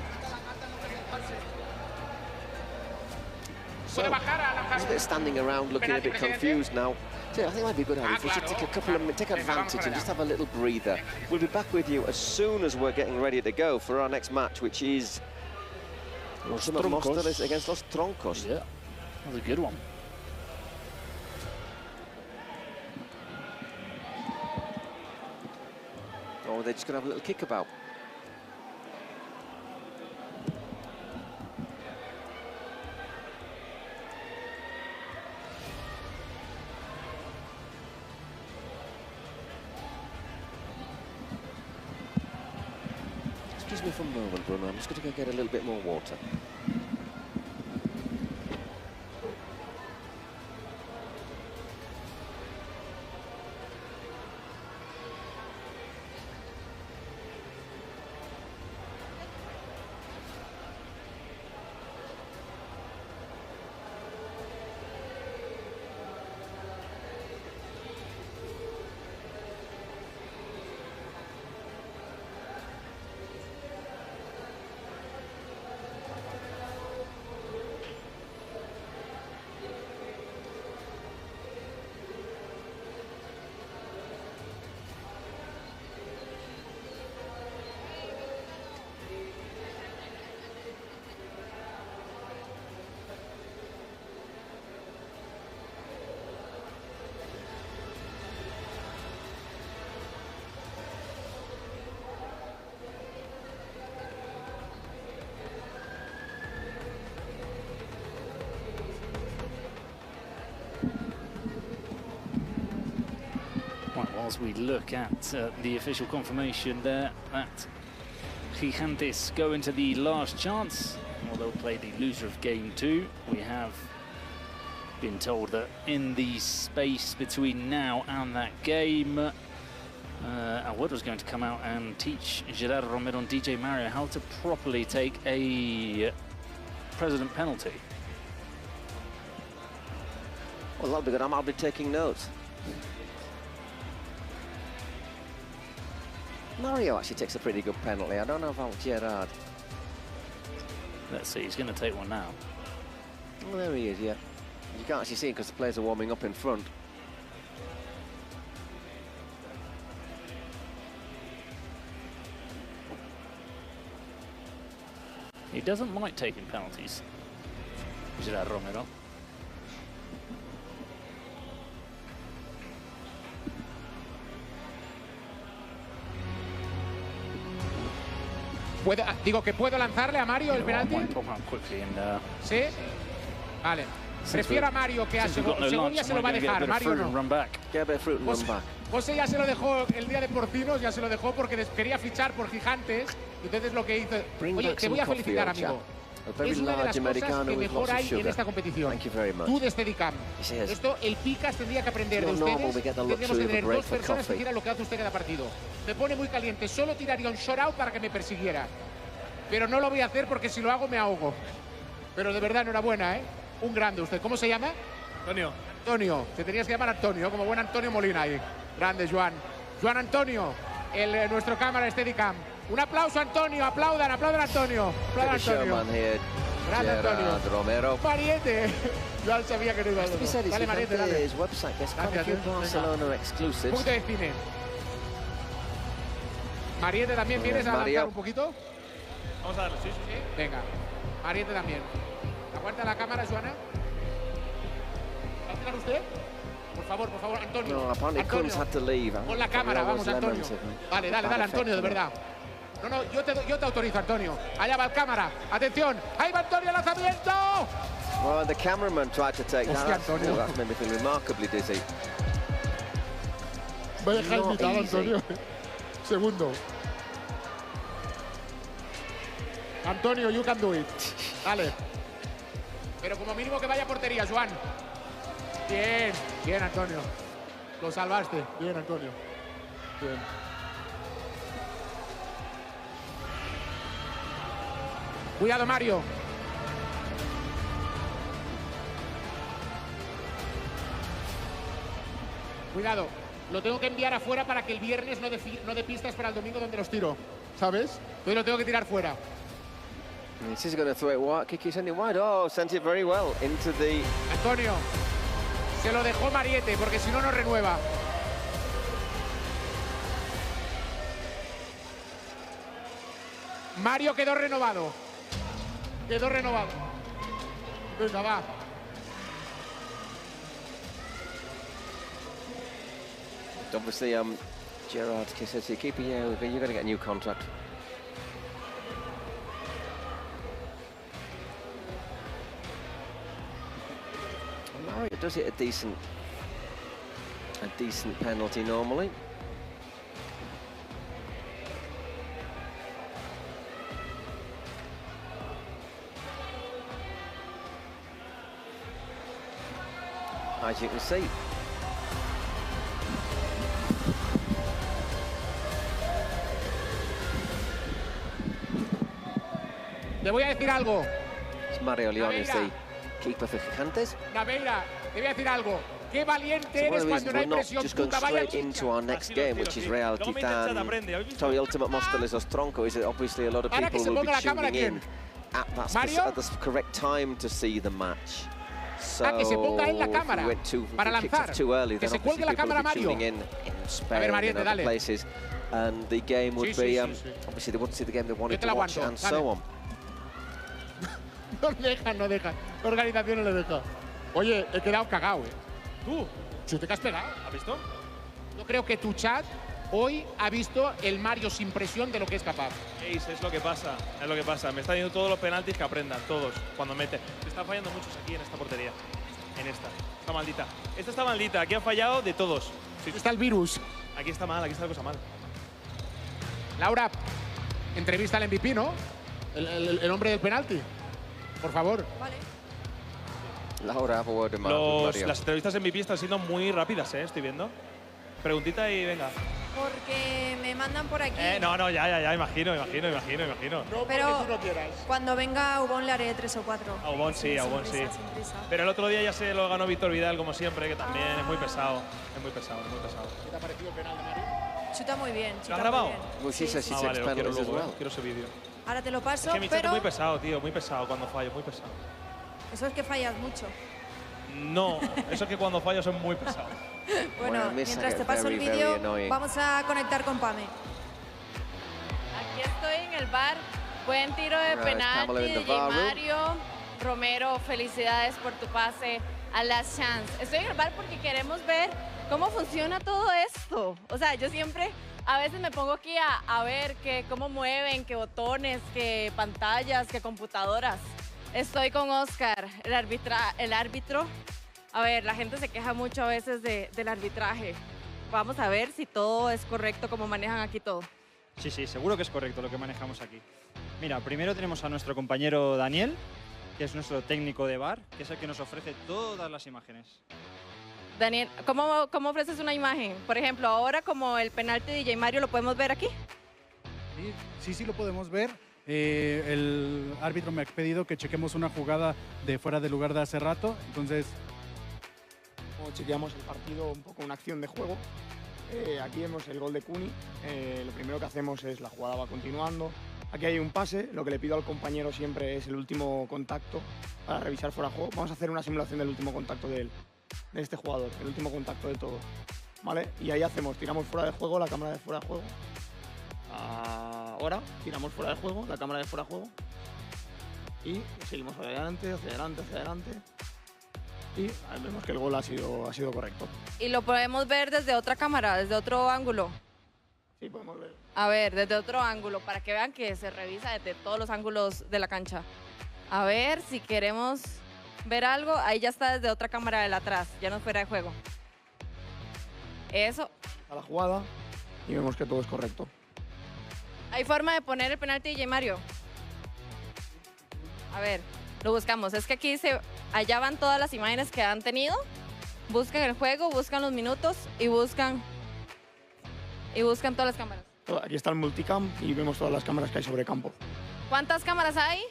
Puede bajar a lanzar.
They're standing around looking a bit confused now. So I think it might be good if we should take a couple of minutes, take advantage and just have a little breather. We'll be back with you as soon as we're getting ready to go for our next match, which is
Los
Móstoles against Los Troncos.
Yeah, that was a good one.
Oh, they're just going to have a little kickabout. Excuse me for a moment, Bruno. I'm just going to go get a little bit more water.
Whilst we look at the official confirmation there that Gigantes go into the last chance, or they'll play the loser of game 2. We have been told that in the space between now and that game, Aguero's going to come out and teach Gerardo Romero and DJ Mario how to properly take a president penalty.
Well, that'll be good. I'll be taking notes. Mario actually takes a pretty good penalty. I don't know about Gerard.
Let's see, he's going to take one now.
Oh, there he is, yeah. You can't actually see him because the players are warming up in front.
He doesn't like taking penalties, Gerard Romero.
Digo que puedo lanzarle a Mario el penalti. ¿Sí? Vale. Prefiero a Mario que a Segovia se lo va a dejar. Mario no. José ya se lo dejó el día de Porcinos, ya se lo dejó porque quería fichar por Gigantes. Entonces lo que hizo... Oye, te voy a felicitar, amigo. Es una de las cosas que mejor hay en esta competición. Tú de Steadicam. Esto el Picas tendría que aprender de ustedes. Tendríamos que tener 2 personas que tiran lo que hace usted cada partido. Me pone muy caliente. Solo tiraría un shot out para que me persiguiera. Pero no lo voy a hacer porque si lo hago me ahogo. Pero de verdad, enhorabuena, ¿eh? Un grande usted. ¿Cómo se llama?
Antonio.
Antonio. Te tenías que llamar Antonio, como buen Antonio Molina ahí. Grande, Joan. Joan Antonio, nuestro cámara Steadicam. Un aplauso, Antonio. Aplaudan a Antonio. Aplaudan a Antonio. Grande Antonio.
Romero.
Mariette. Ya sabía que no iba a
decir.
Dale, Mariette, dale. Punto de cine. Mariette, ¿también vienes a lanzar un poquito?
Vamos a darle, sí.
Venga. Mariette también. Aguanta la cámara, Joana. ¿Va a tirar usted? Por favor, Antonio.
No, apparently Kunz had to leave.
Con la cámara, vamos, Antonio. Dale, Antonio, de verdad. No, yo te autorizo, Antonio. Allá va el cámara. Atención. Ahí va Antonio, lanzamiento.
Well, the cameraman tried to take that.
Antonio.
That's made me feel remarkably dizzy.
Voy a dejar invitado, Antonio. Segundo. Antonio, you can do it. Dale. Pero como mínimo que vaya a portería, Joan. Bien, Antonio. Lo salvaste. Bien, Antonio. Bien. Cuidado, Mario. Cuidado.
lo tengo que enviar afuera para que el viernes no dé pistas para el domingo donde los tiro, ¿sabes? Entonces lo tengo que tirar fuera.
He's just going to throw it wide. Kiki sent it wide. Oh, sent it very well into the...
Antonio, se lo dejó Mariette, porque si no, no renueva. Mario quedó renovado. Quedó renovado. Venga, va.
Obviously, Gerard says to the keeper, yeah, you're going to get a new contract. Mario does it a decent penalty normally. As you can see.
Te voy a decir algo.
It's Mario León is the keeper for Gigantes.
Naveira, te voy a decir algo. Qué valiente eres cuando no hay presión.
Just going straight into our next game, which is Real Titan. Sorry, Ultimate Móstoles os Tronco. Is obviously a lot of people will be tuning in at the correct time to see the match. So
que se ponga en la cámara
if we went too early,
que
then
se cuelgue la cámara, Mario.
tuning in Spain and other places, and the game would be obviously they want to see the game they wanted to watch, and so on.
No dejan, no dejan. La organización no le deja. Oye, he quedado cagado, Tú, si te has pegado. ¿Has visto? Yo creo que tu chat hoy ha visto el Mario sin presión de lo que es capaz.
Es lo que pasa, es lo que pasa. Me está dando todos los penaltis que aprendan, todos, cuando mete. Se están fallando muchos aquí en esta portería. En esta. Está maldita. Esta está maldita. Aquí han fallado de todos.
Sí. Está el virus.
Aquí está mal, aquí está la cosa mal.
Laura, entrevista al MVP, ¿no? El hombre del penalti. Por favor.
Vale.
Laura,
las entrevistas en MVP están siendo muy rápidas, estoy viendo. Preguntita y venga.
Porque me mandan por aquí.
No, ya, imagino.
No,
pero
tú no quieras.
Cuando venga Ubón le haré 3 o 4.
A Ubón sí. Pero el otro día ya se lo ganó Víctor Vidal, como siempre, que también es muy pesado. Es muy pesado.
¿Qué te ha parecido el penal de Mario?
Chuta muy bien.
¿Lo has grabado?
Vale,
quiero ese vídeo.
Ahora te lo paso,
es que mi chat
pero...
es muy pesado, tío, muy pesado cuando fallo, muy pesado.
Eso es que fallas mucho.
No, eso es que cuando fallo soy muy pesado.
Bueno, mientras te paso el vídeo, vamos a conectar con Pame.
Aquí estoy en el bar. Buen tiro de penalti de Mario. Romero, felicidades por tu pase a Last Chance. Estoy en el bar porque queremos ver cómo funciona todo esto. O sea, yo siempre, a veces me pongo aquí a ver cómo mueven, qué botones, qué pantallas, qué computadoras. Estoy con Oscar, el árbitro. A ver, la gente se queja mucho a veces del arbitraje. Vamos a ver si todo es correcto, cómo manejan aquí todo.
Sí, seguro que es correcto lo que manejamos aquí. Mira, primero tenemos a nuestro compañero Daniel, que es nuestro técnico de VAR, que es el que nos ofrece todas las imágenes.
Daniel, ¿cómo ofreces una imagen? Por ejemplo, ahora como el penalti de DJ Mario, ¿lo podemos ver aquí?
Sí, lo podemos ver. El árbitro me ha pedido que chequemos una jugada de fuera de lugar de hace rato, entonces...
Chequeamos el partido, un poco una acción de juego. Aquí vemos el gol de Cuni. Lo primero que hacemos es la jugada va continuando. Aquí hay un pase, lo que le pido al compañero siempre es el último contacto para revisar fuera de juego. Vamos a hacer una simulación del último contacto de este jugador, el último contacto de todo. ¿Vale? Y ahí tiramos fuera de juego, la cámara de fuera de juego. Ahora tiramos fuera de juego, la cámara de fuera de juego. Y seguimos hacia adelante, hacia adelante, hacia adelante. Y vemos que el gol ha sido correcto.
Y lo podemos ver desde otra cámara, desde otro ángulo.
Sí, podemos ver.
A ver, desde otro ángulo, para que vean que se revisa desde todos los ángulos de la cancha. A ver, si queremos ver algo, ahí ya está desde otra cámara del atrás, ya no es fuera de juego. Eso.
A la jugada y vemos que todo es correcto.
¿Hay forma de poner el penalti de DJ Mario? A ver, lo buscamos. Es que aquí allá van todas las imágenes que han tenido. Buscan el juego, buscan los minutos y buscan todas las cámaras.
Aquí está el multicam y vemos todas las cámaras que hay sobre campo.
¿Cuántas cámaras hay?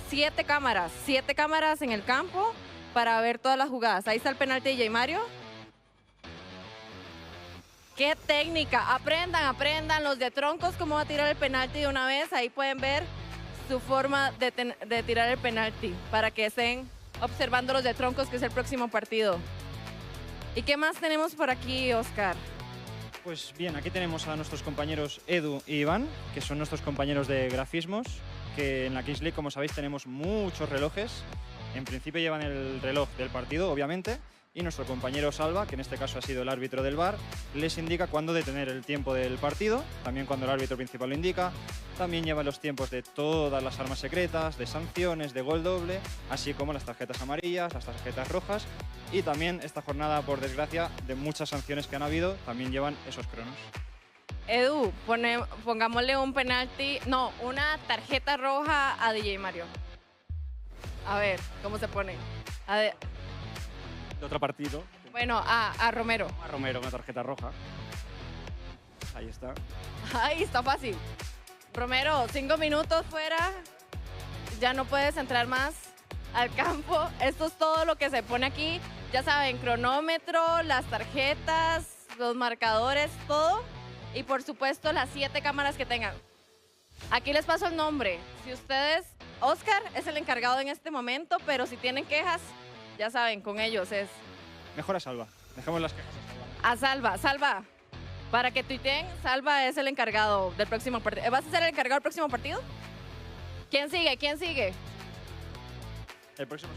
7 cámaras. 7 cámaras en el campo para ver todas las jugadas. Ahí está el penalti de DJ Mario. ¡Qué técnica! Aprendan los de troncos cómo va a tirar el penalti de una vez. Ahí pueden ver su forma de tirar el penalti para que estén observando los de troncos, que es el próximo partido. ¿Y qué más tenemos por aquí, Oscar?
Pues bien, aquí tenemos a nuestros compañeros Edu y Iván, que son nuestros compañeros de grafismos, que en la Kings League, como sabéis, tenemos muchos relojes. En principio llevan el reloj del partido, obviamente, y nuestro compañero Salva, que en este caso ha sido el árbitro del VAR, les indica cuándo detener el tiempo del partido, también cuando el árbitro principal lo indica. También lleva los tiempos de todas las armas secretas, de sanciones, de gol doble, así como las tarjetas amarillas, las tarjetas rojas, y también esta jornada, por desgracia, de muchas sanciones que han habido, también llevan esos cronos.
Edu, pongámosle un penalti, no, una tarjeta roja a DJ Mario. A ver, ¿cómo se pone?
De otro partido.
Bueno, a Romero.
A Romero, una tarjeta roja. Ahí está.
Ahí está fácil. Romero, 5 minutos fuera, ya no puedes entrar más al campo. Esto es todo lo que se pone aquí. Ya saben, cronómetro, las tarjetas, los marcadores, todo. Y por supuesto, las 7 cámaras que tengan. Aquí les paso el nombre. Si ustedes, Oscar es el encargado en este momento, pero si tienen quejas, ya saben, con ellos es...
Mejor a Salva. Dejemos las quejas
a Salva. Salva, para que tuiteen, Salva es el encargado del próximo partido. ¿Vas a ser el encargado del próximo partido? ¿Quién sigue? ¿Quién sigue?
El próximo.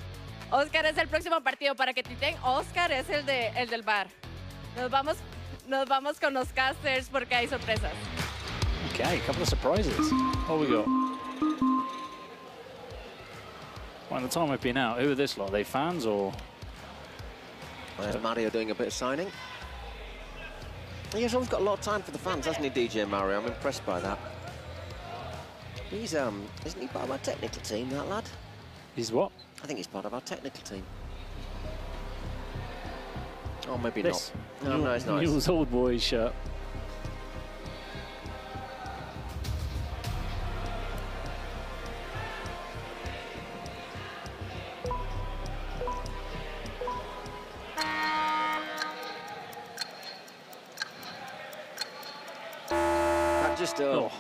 Oscar es el próximo partido. Para que tuiteen, Oscar es el del VAR. Nos vamos con los casters porque hay sorpresas.
Okay, a couple of surprises. What we got? Well, the time we've been out, who are this lot? Are they fans or...?
There's Mario doing a bit of signing. He's always got a lot of time for the fans, hasn't he, DJ Mario? I'm impressed by that. He's, isn't he part of our technical team, that lad?
He's what?
I think he's part of our technical team. Oh, maybe
This.
not. No, it's nice.
Newell's old boy shirt.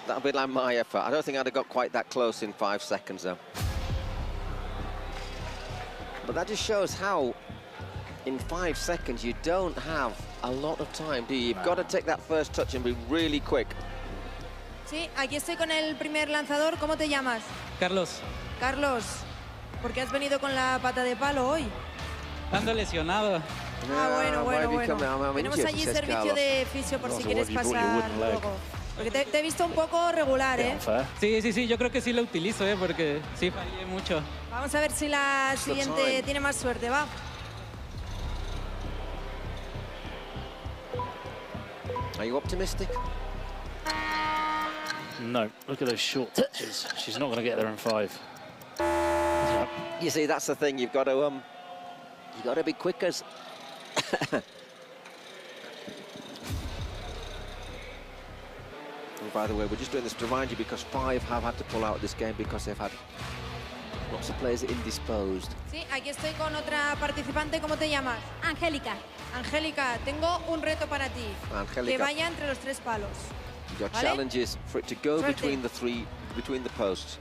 That'll be like my effort. I don't think I'd have got quite that close in 5 seconds, though. But that just shows how, in 5 seconds, you don't have a lot of time, do you? You've got to take that first touch and be really quick.
Sí, aquí estoy con el primer lanzador. ¿Cómo te llamas?
Carlos.
Carlos, ¿por qué has venido con la pata de palo hoy?
Ando lesionado.
Bueno. Tenemos allí servicio de fisio por si quieres pasar luego. Porque te he visto un poco regular, ¿eh?
Sí, yo creo que sí lo utilizo, porque sí fallé mucho.
Vamos a ver si la siguiente tiene más suerte, va.
Are you optimistic?
No, look at those short touches. She's not going to get there in 5.
You see, that's the thing. You've got to be quick as. And by the way, we're just doing this to remind you because 5 have had to pull out of this game because they've had lots of players indisposed.
Sí, aquí estoy con otra participante. ¿Cómo te llamas?
Angélica.
Angélica, tengo un reto para ti.
Angélica.
Que vaya entre los 3 palos.
Your
¿Vale?
challenge is for it to go between the posts.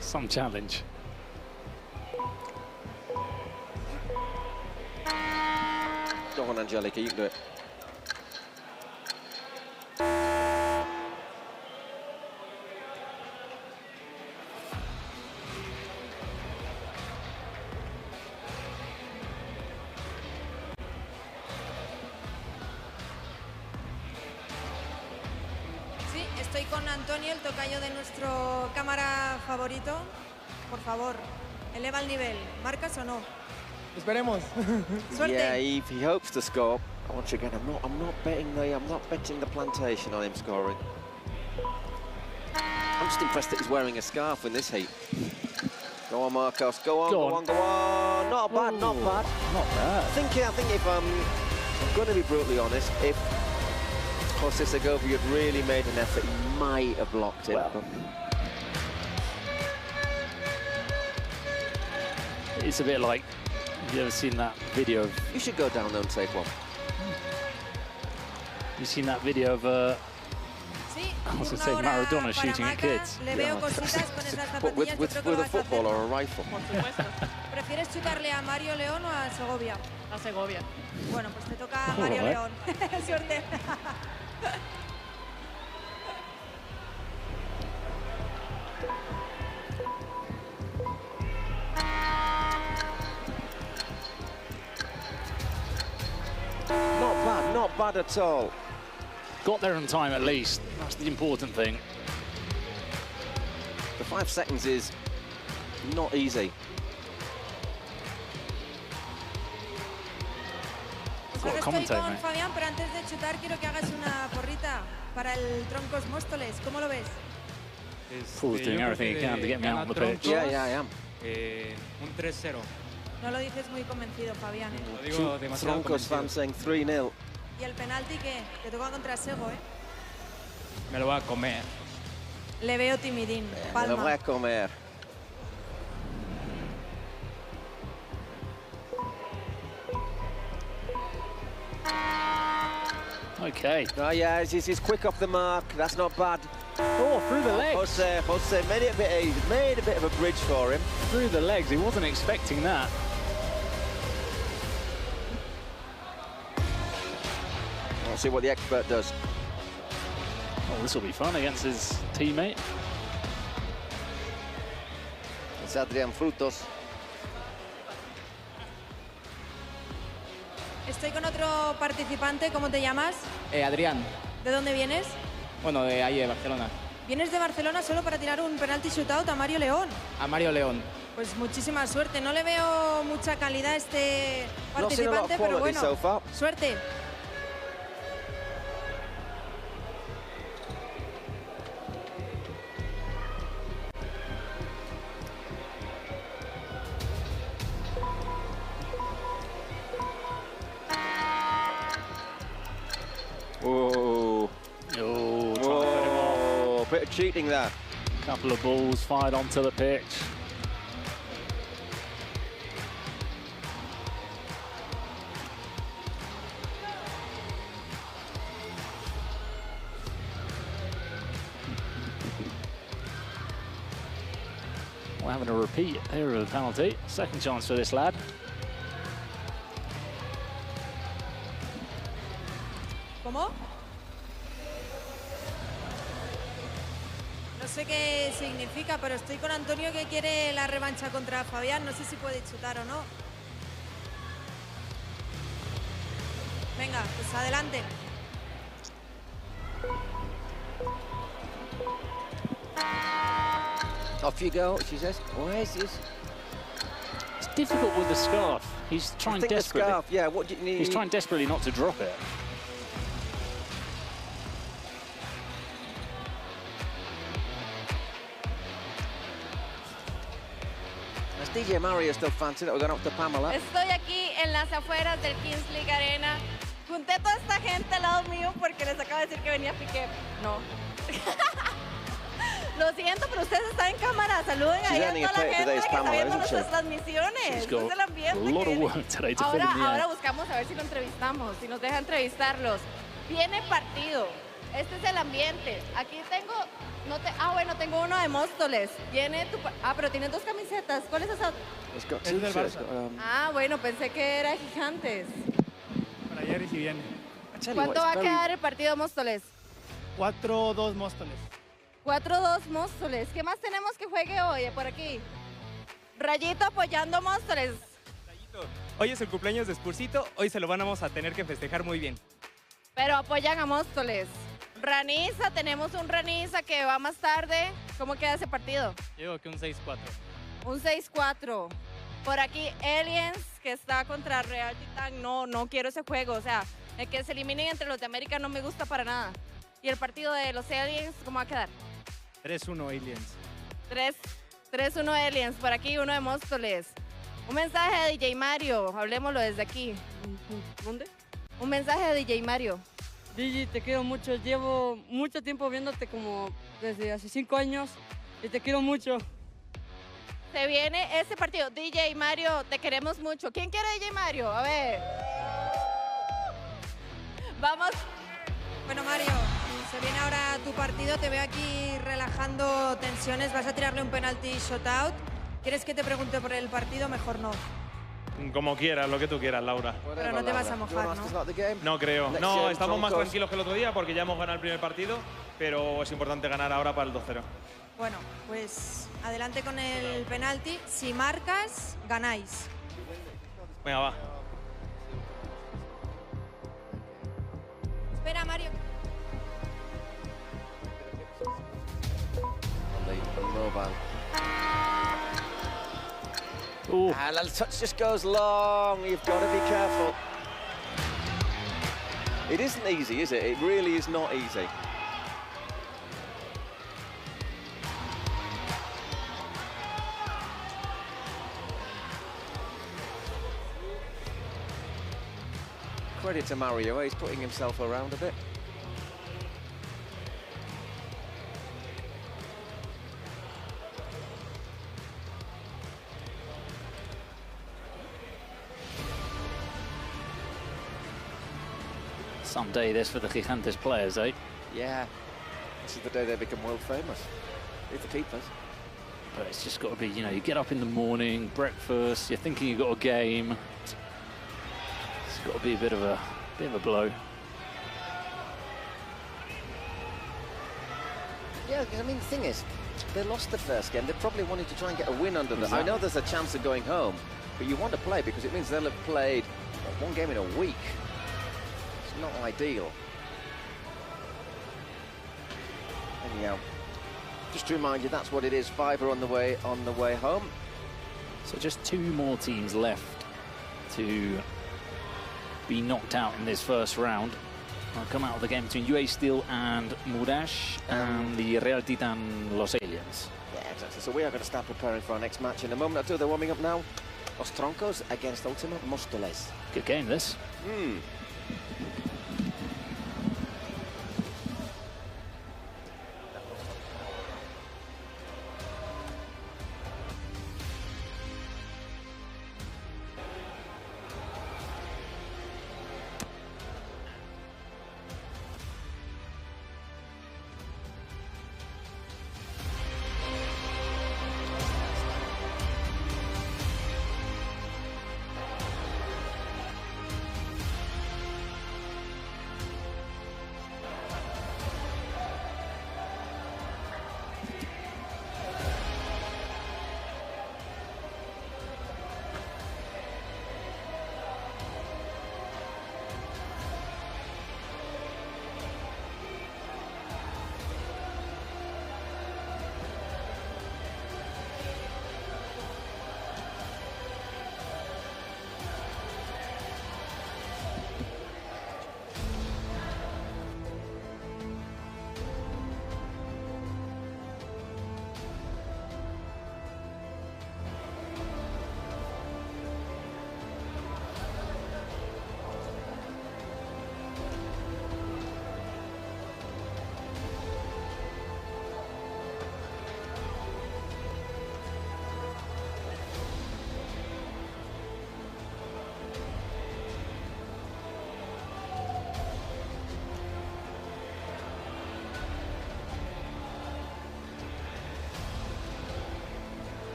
Some challenge.
Go on, Angelica, you can do it.
Sí, estoy con Antonio, el tocayo de nuestro cámara favorito. Por favor, eleva el nivel. ¿Marcas o no?
Esperemos.
Suerte.
Yeah, if he hopes to score. Once again, I'm not betting the plantation on him scoring. I'm just impressed that he's wearing a scarf in this heat. Go on, Marcos. Go on. Not bad, not bad.
Not bad.
I think if I'm going to be brutally honest, if Jose Segovia had really made an effort, he might have blocked it.
Well, it's a bit like, have you ever seen that video of...
You should go down there and take one.
You seen that video of
Sí,
I was going to say
una hora
Maradona
para
shooting at
Maca.
kids?
Le veo cositas con esas
But
zapatillas. Yo creo que lo
with a
vas a hacer.
football or a rifle?
Por supuesto.
¿Prefieres chutarle a Mario León o a Segovia?
A Segovia.
Bueno, pues te toca a Mario
Alright.
León. Suerte.
Not bad at all.
Got there on time at least. That's the important thing.
The 5 seconds is not easy.
Pues ahora estoy con Fabián, pero antes de chutar quiero que hagas una porrita para el Troncos Móstoles. ¿Cómo lo ves?
Paul's doing everything he can to get me out on the pitch.
Yeah, I am.
Un 3-0.
No lo dices muy convencido, Fabián.
Lo digo demasiado
Troncos
convencido.
fans saying 3-0.
¿Y el penalti qué? Te toca contra Sego, ¿eh?
Me lo va a comer.
Le veo timidín.
Me lo
Palma.
voy a comer.
Okay.
Oh yeah, he's quick off the mark. That's not bad.
Oh, through the legs.
Jose made it a bit easy. Made a bit of a bridge for him.
Through the legs. He wasn't expecting that.
Let's see what the expert does.
Oh, this will be fun against his teammate.
It's Adrián Frutos.
Estoy con otro participante. ¿Cómo te llamas?
Adrián,
¿De dónde vienes?
bueno, de ahí, de Barcelona.
Vienes de Barcelona solo para tirar un penalti shootout a Mario León.
A Mario León.
Pues muchísima suerte. No le veo mucha calidad a este
Not seen a lot of
participante, pero
quality
bueno,
so far.
suerte.
Oh,
Oh,
bit of cheating there.
couple of balls fired onto the pitch. We're having a repeat here of the penalty. Second chance for this lad.
¿Cómo? No sé qué significa, pero estoy con Antonio que quiere la revancha contra Fabián. No sé si puede chutar o no. Venga, pues adelante.
Off you go, she says. Where's this?
It's difficult with the scarf. He's
I
trying
think the
desperately.
scarf, yeah, what do you need?
He's trying desperately not to drop it.
As DJ Mario still fancy that we're going up to Pamela.
Estoy aquí en las afueras del Kings League Arena. Junté toda esta gente al lado mío porque les acabo de decir que venía Piqué. No. Lo siento, pero ustedes están en cámara. Saluden ahí a
earning a
toda la
credit
gente
today,
que está
Pamela,
viendo
isn't she?
nuestras transmisiones.
She's
Este
got
es el ambiente
a lot
que
of
viene.
work today to fit in the
Ahora
end.
buscamos a ver si lo entrevistamos, si nos deja entrevistarlos. Viene partido. Este es el ambiente. Aquí tengo, bueno, tengo uno de Móstoles. Viene pero tienen dos camisetas. ¿Cuál es esa?
It's got
Es
two
del
shirts.
Barça.
Bueno, pensé que era Gigantes.
Para ayer y si viene.
¿Cuánto va a quedar el partido de Móstoles?
4-2 Móstoles.
4-2 Móstoles. ¿Qué más tenemos que juegue hoy por aquí? Rayito apoyando a Móstoles.
Hoy es el cumpleaños de Spursito, hoy se lo vamos a tener que festejar muy bien.
Pero apoyan a Móstoles. Raniza, tenemos un Raniza que va más tarde. ¿Cómo queda ese partido?
Llego que un 6-4.
Un 6-4. Por aquí Aliens, que está contra Real Titán. No quiero ese juego. O sea, el que se eliminen entre los de América no me gusta para nada. ¿Y el partido de los Aliens, cómo va a quedar?
3-1 Aliens.
3-1 Aliens. Por aquí uno de Móstoles. Un mensaje de DJ Mario. Hablemoslo desde aquí.
¿Dónde?
Un mensaje de DJ Mario.
Gigi, te quiero mucho. Llevo mucho tiempo viéndote como desde hace 5 años y te quiero mucho.
Se viene ese partido. DJ Mario, te queremos mucho. ¿Quién quiere DJ Mario? A ver. Vamos.
Bueno, Mario, se viene ahora tu partido, te veo aquí relajando tensiones, vas a tirarle un penalti shootout. ¿Quieres que te pregunte por el partido? Mejor no.
Como quieras, lo que tú quieras, Laura.
Pero no te vas a mojar, ¿no?
No creo. No, estamos más tranquilos que el otro día porque ya hemos ganado el primer partido, pero es importante ganar ahora para el 2-0.
Bueno, pues adelante con el penalti. Si marcas, ganáis.
Venga, va.
Espera, Mario.
And the touch just goes long. You've got to be careful. It isn't easy, is it? It really is not easy. Credit to Mario, he's putting himself around a bit.
Someday this for the Gigantes players, eh?
Yeah, this is the day they become world famous. It's the keepers.
But it's just got to be, you know, you get up in the morning, breakfast, you're thinking you've got a game. It's got to be a bit of a blow.
Yeah, because I mean, the thing is, they lost the first game. They probably wanted to try and get a win under them. I know there's a chance of going home, but you want to play because it means they'll have played one game in a week. It's not ideal. Anyhow, just to remind you, that's what it is. 5 are on the way home.
So just 2 more teams left to be knocked out in this first round. I'll come out of the game between UA Steel and Murash and the Real Titan Los Aliens.
Yeah, exactly. So we are going to start preparing for our next match in a moment or two. They're warming up now. Los Troncos against Ultima Móstoles.
Good game, this.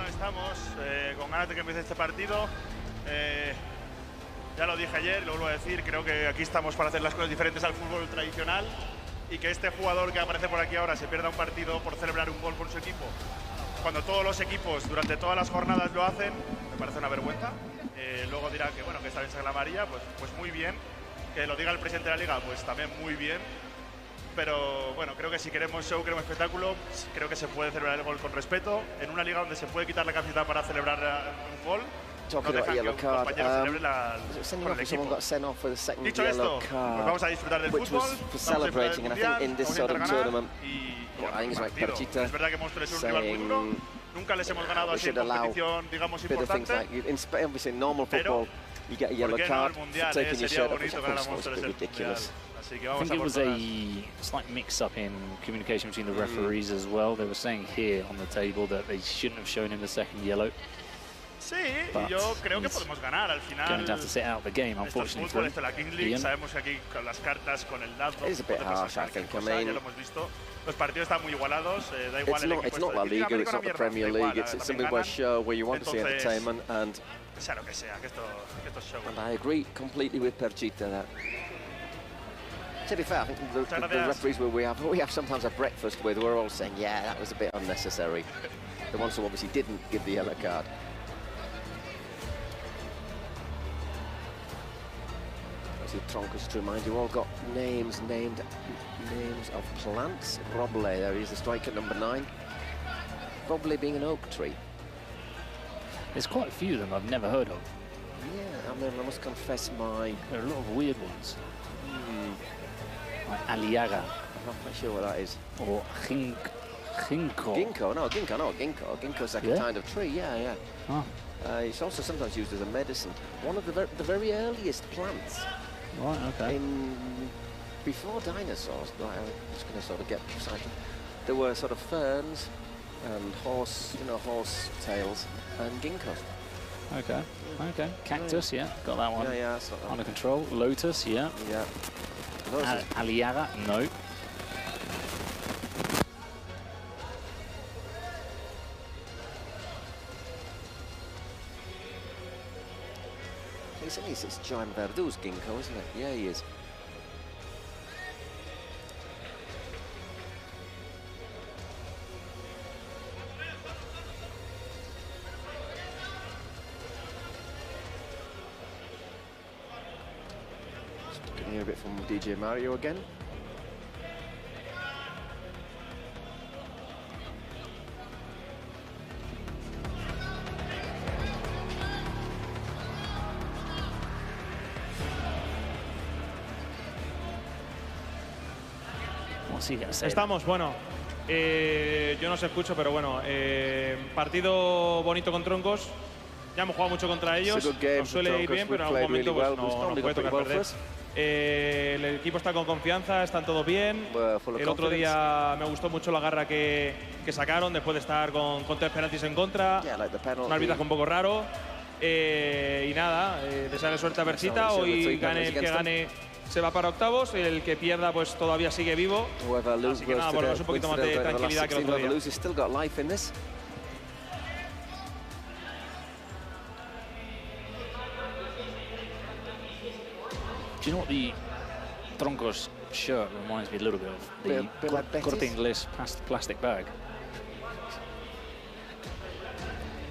Estamos con ganas de que empiece este partido. Ya lo dije ayer, lo vuelvo a decir, creo que aquí estamos para hacer las cosas diferentes al fútbol tradicional y que este jugador que aparece por aquí ahora se pierda un partido por celebrar un gol por su equipo, cuando todos los equipos durante todas las jornadas lo hacen, me parece una vergüenza. Luego dirá que bueno, que está bien sacar la amarilla, pues muy bien. Que lo diga el presidente de la liga, pues también muy bien. Pero bueno, creo que si queremos show, queremos espectáculo, creo que se puede celebrar el gol con respeto. En una liga donde se puede quitar la camiseta para celebrar un gol, no dejan que un compañero celebre con el equipo. Dicho esto, pues vamos a disfrutar del fútbol, vamos a disfrutar del mundial, vamos a intentar ganar y es verdad que Móstoles es un rival muy duro, nunca les hemos ganado así en competición, digamos, importante, pero
you get a yellow card for taking your shirt off, which I thought was ridiculous.
I think it was a slight mix-up in communication between the referees as well. They were saying here on the table that they shouldn't have shown him the second yellow.
Sí, y yo creo que podemos ganar al final.
Going to have to sit out the game, unfortunately.
Esto es fútbol, esto es la Kings League. Sabemos que aquí con las cartas, con el dado,
it's a bit harsh, I think. I mean,
ya lo hemos visto. Los partidos están muy igualados. Da igual el equipo.
It's not La Liga, it's not the Premier League. It's something where you want to see entertainment and.
Sea lo que sea, que esto es show.
And I agree completely with Perchita there. To be fair, I think the referees we have sometimes a breakfast with, we're all saying, yeah, that was a bit unnecessary. The ones who obviously didn't give the yellow card. Troncos, to remind you, all got names of plants. Roble, there he is, the striker number 9. Roble being an oak tree.
There's quite a few of them I've never heard of.
Yeah, I mean, I must confess there
are a lot of weird ones. Like Aliaga.
I'm not quite sure what that is.
Or Ginkgo.
Ginkgo. Ginkgo's like a kind of tree, yeah.
Oh.
It's also sometimes used as a medicine. One of the very earliest plants.
Right, okay.
Before dinosaurs, I'm just going to sort of get excited. There were sort of ferns and horse tails and ginkgos.
Okay. Cactus, yeah, got that one.
Yeah,
under control. Lotus, yeah.
Yeah.
Aliaga, no.
It's Joan Verdu's ginkgo, isn't it? Yeah, he is. Just can hear a bit from DJ Mario again.
Estamos, bueno, yo no os escucho, pero bueno, partido bonito con Troncos. Ya hemos jugado mucho contra ellos, nos suele ir bien, pero en algún momento pues, no puede tocar perder. El equipo está con confianza, están todos bien. El otro día me gustó mucho la garra que sacaron después de estar con 3 penaltis en contra. Un arbitraje un poco raro. Y nada, desearle suerte a Perchita. Hoy gane el que gane. Se va para octavos, el que pierda pues todavía sigue vivo. Así que nada, volvemos un poquito más de tranquilidad que el otro día.
Do you know what the Troncos shirt reminds me a little bit of? The Corte Inglés plastic bag.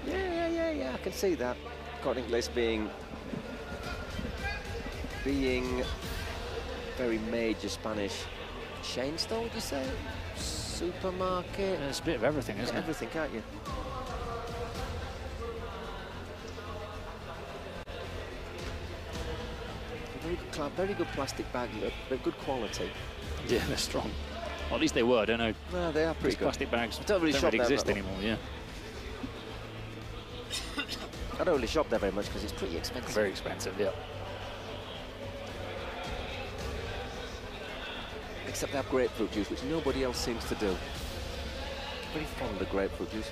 Yeah, I can see that. Corte Inglés being very major Spanish chain store, would you say? Supermarket?
There's a bit of everything, isn't it?
Everything, can't you? Very good plastic bag, they're good quality.
Yeah, they're strong. Or at least they were, I don't know.
No, they are pretty good.
Plastic bags
don't really
exist anymore, yeah.
I don't really shop there very much because it's pretty expensive.
Very expensive, yeah.
Except they have grapefruit juice, which nobody else seems to do. Pretty fond of grapefruit juice.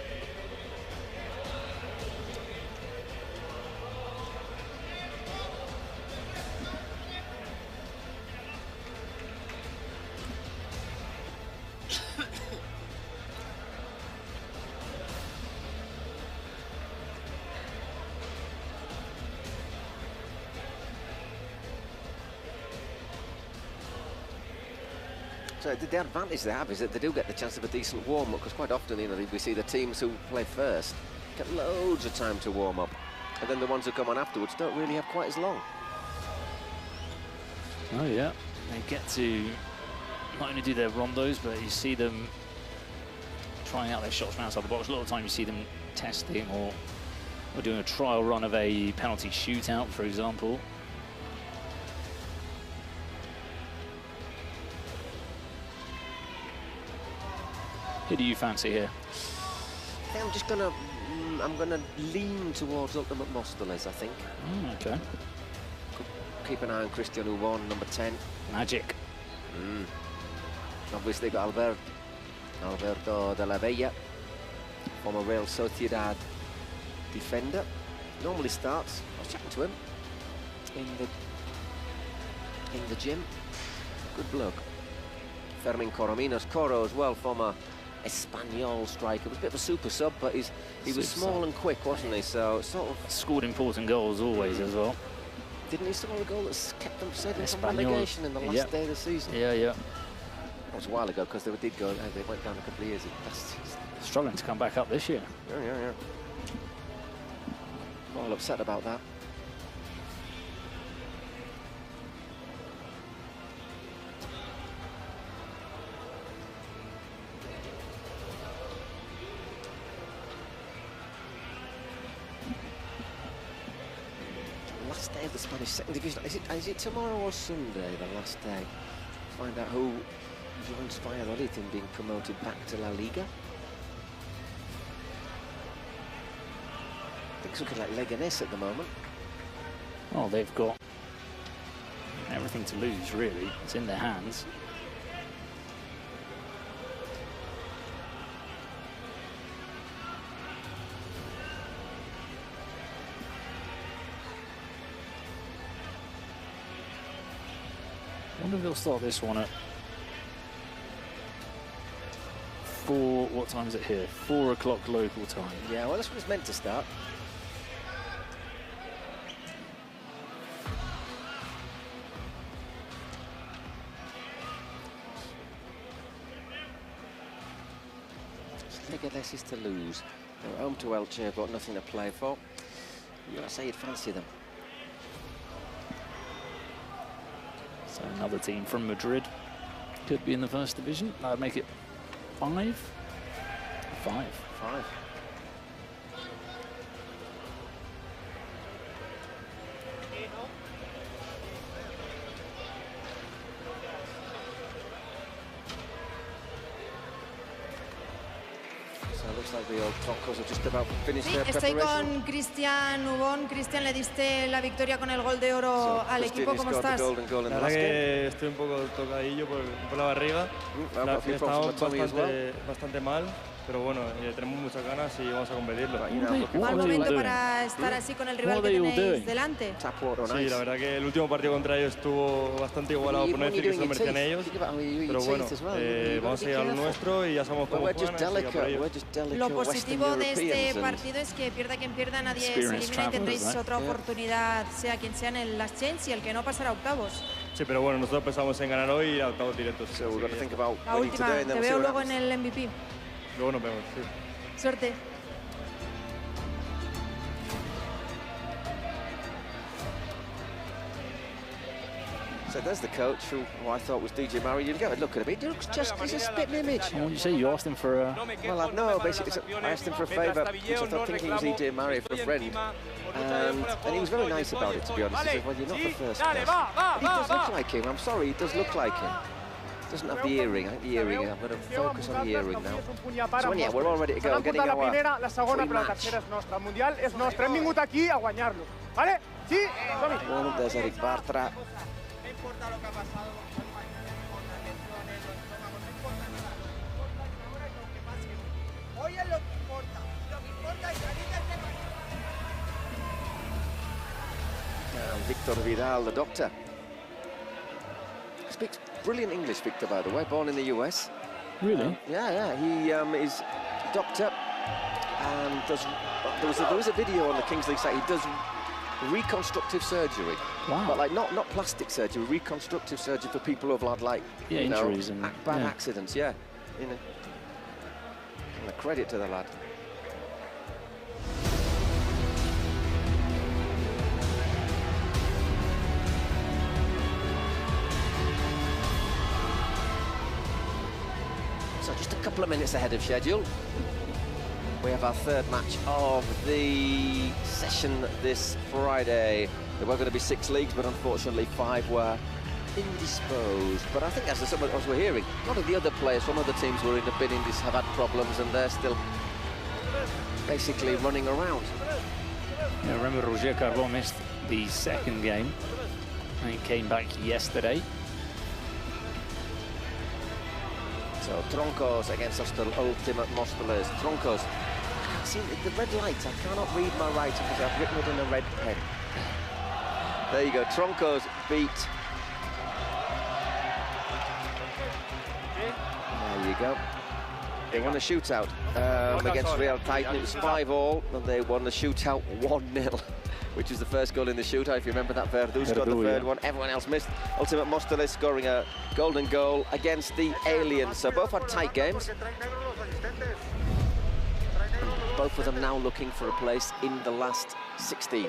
So the advantage they have is that they do get the chance of a decent warm-up, because quite often, we see the teams who play first get loads of time to warm up, and then the ones who come on afterwards don't really have quite as long.
Oh yeah, they get to not only do their rondos, but you see them trying out their shots from outside the box. A lot of the time you see them testing or doing a trial run of a penalty shootout, for example. Who do you fancy here?
I think I'm gonna lean towards Ultimate Mostoles, I think.
Okay.
keep an eye on Christian Ubon, number 10.
Magic.
Obviously got Alberto de la Bella, former Real Sociedad defender. Normally starts. I was chatting to him in the gym. Good bloke. Fermin Corominas, Coro as well, former Espanyol striker. Was a bit of a super sub, but he was small and quick, wasn't he? So sort of
scored important goals always as well.
Didn't he score a goal that's kept them saving from relegation in the last day of the season?
Yeah.
That was a while ago because they did go. They went down a couple of years.
Struggling to come back up this year.
Yeah. All upset about that. Last day of the Spanish second division. Is it tomorrow or Sunday, the last day? Find out who joins Valladolid in being promoted back to La Liga. I think it's looking like Leganés at the moment.
Oh, they've got everything to lose, really. It's in their hands. I wonder if they'll start this one at 4, what time is it here? 4 o'clock local time.
Yeah, well, that's when it's meant to start. Leganés is to lose. They're home to Elche, but nothing to play for. You gotta say you'd fancy them.
So another team from Madrid could be in the first division. That would make it 5. 5.
So it looks like the old Troncos have just about finished their
estoy
preparation.
con Cristian Ubón. Cristian, le diste la victoria con el gol de oro al equipo. ¿Cómo estás?
La verdad que estoy un poco tocadillo por la barriga. Estamos bastante mal, pero bueno, tenemos muchas ganas y vamos a competirlo.
Mal momento para estar así con el rival que tenéis delante.
Sí, la verdad que el último partido contra ellos estuvo bastante igualado, por no decir que se lo merecían ellos. Pero bueno, vamos a ir a lo nuestro y ya sabemos cómo juegan.
Lo positivo de este partido es que pierda quien pierda, nadie se elimina y tendréis otra oportunidad, sea quien sea en las Champions, y el que no pasará a octavos.
Sí, pero bueno, nosotros pensamos en ganar hoy y a octavos directos.
La última, te veo luego en el MVP.
Luego nos vemos, sí.
Suerte.
So there's the coach, who I thought was DJ Murray. You get a look at him. He looks just, he's a spitting image.
What did you say? You asked him for a...
Well, no, basically, I asked him for a favour, which I thought thinking it was DJ Murray for a friend. And he was very nice about it, to be honest. He said, well, you're not the first person. He does look like him. I'm sorry, he does look like him. Doesn't have the earring. I think the earring, I'm going to focus on the earring now. So, yeah, we're all ready to go. Getting our pre-match.
El Mundial és nostre. Hem vingut aquí a guanyar-lo. Vale? Sí?
Well, there's Eric Bartra. And Victor Vidal, the doctor. Speaks brilliant English, Victor, by the way, born in the US.
Really?
Yeah. He is doctor and does. There was a video on the Kings League site. He does reconstructive surgery.
Wow.
But like not plastic surgery, reconstructive surgery for people who've had like
injuries and
bad accidents. Yeah. And a credit to the lad. So just a couple of minutes ahead of schedule. We have our third match of the session this Friday. There were going to be 6 leagues, but unfortunately 5 were indisposed. But I think, as we're hearing, a lot of the other players from other teams who have been indisposed have had problems, and they're still basically running around.
Yeah, remember Roger Carbon missed the second game He came back yesterday.
So Troncos against Ultimate Mostoles. Troncos. See, the red lights, I cannot read my writing because I've written it in a red pen. There you go, Troncos beat. There you go. They won a shootout against Real Titan. It was 5-all, and they won the shootout 1-0, which is the first goal in the shootout. If you remember that, Verdú scored the third one. Everyone else missed. Ultimate Mostoles scoring a golden goal against the Aliens. So both had tight games. Both of them now looking for a place in the last 16.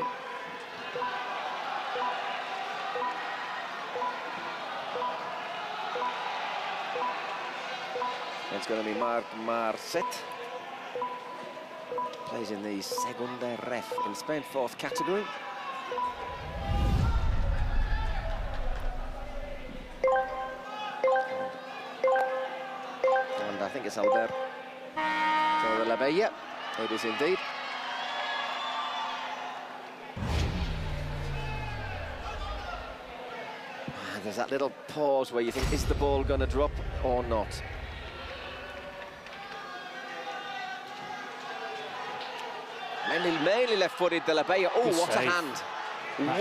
It's going to be Marc Marcet. Plays in the Segunda Ref in Spain, 4th category. And I think it's Alberto de la Bella. It is indeed. There's that little pause where you think, is the ball going to drop or not? Mainly left-footed, de la Bella. Oh, what a hand.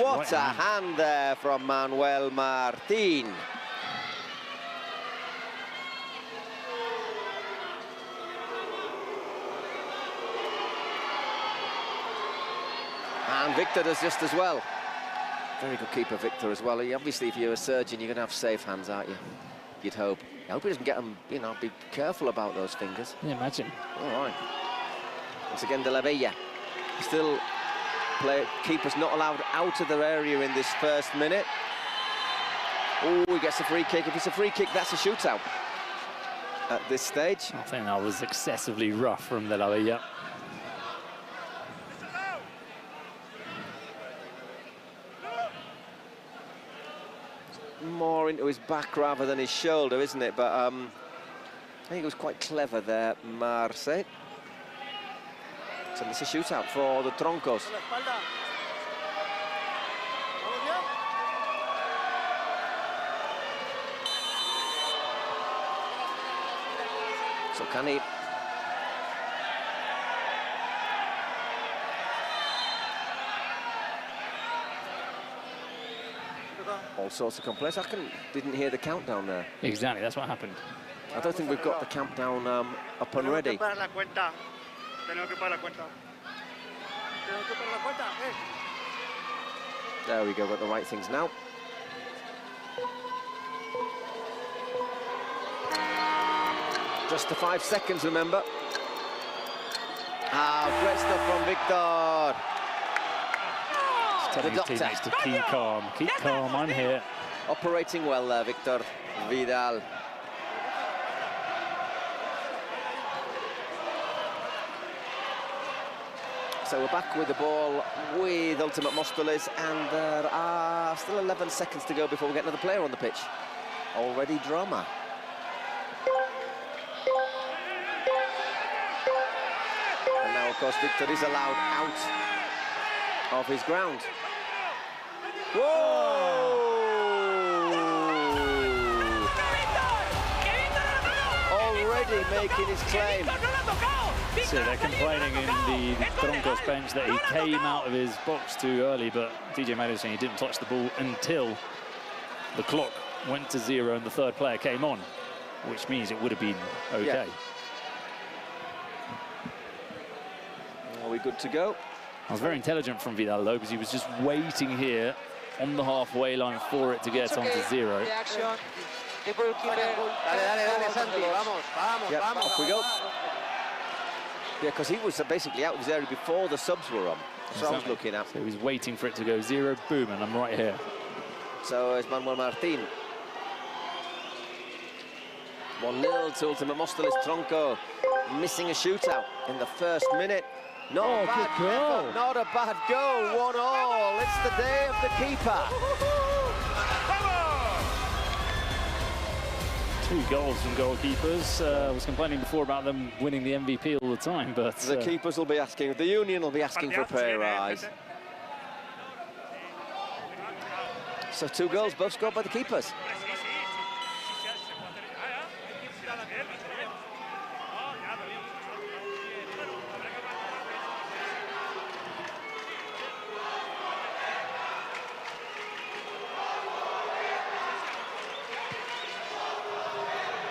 What a hand there from Manuel Martín. And Victor does just as well. Very good keeper, Victor, as well. Obviously, if you're a surgeon, you're going to have safe hands, aren't you? You'd hope. I hope he doesn't get them, you know, be careful about those fingers.
Yeah, imagine.
All right. Once again, de la Bella. Still, keeper's not allowed out of their area in this first minute. Oh, he gets a free kick. If it's a free kick, that's a shootout at this stage.
I think that was excessively rough from de la Bella.
More into his back rather than his shoulder, isn't it? But I think it was quite clever there, Marcet. So it's a shootout for the Troncos. So can he? All sorts of complaints. I didn't hear the countdown there.
Exactly, that's what happened.
I don't think we've got the countdown up and ready. There we go, got the right things now. Just the 5 seconds, remember. Great stuff from Victor.
Telling his teammates to keep calm. Keep calm, I'm here.
Operating well there, Victor Vidal. So we're back with the ball with Ultimate Mostoles, and there are still 11 seconds to go before we get another player on the pitch. Already drama. And now, of course, Victor is allowed out of his ground. Whoa! Already making his claim.
So they're complaining in the Troncos bench that he came out of his box too early, but DJ Mario saying he didn't touch the ball until the clock went to 0 and the third player came on, which means it would have been okay.
Yeah. Are we good to go?
I was very intelligent from Vidal, though, because he was just waiting here on the halfway line for it to get onto 0.
Yeah, off we go. Yeah, because he was basically out of his area before the subs were on. So I was looking at.
So he was waiting for it to go 0, boom, and I'm right here.
So it's Manuel Martín. 1-0 to Ultimate Mostoles. Tronco missing a shootout in the first minute. Not a bad goal. Not a bad goal. 1-1. It's the day of the keeper.
2 goals from goalkeepers. I was complaining before about them winning the MVP all the time, but
the keepers will be asking. The union will be asking for a pay rise. So 2 goals, both scored by the keepers.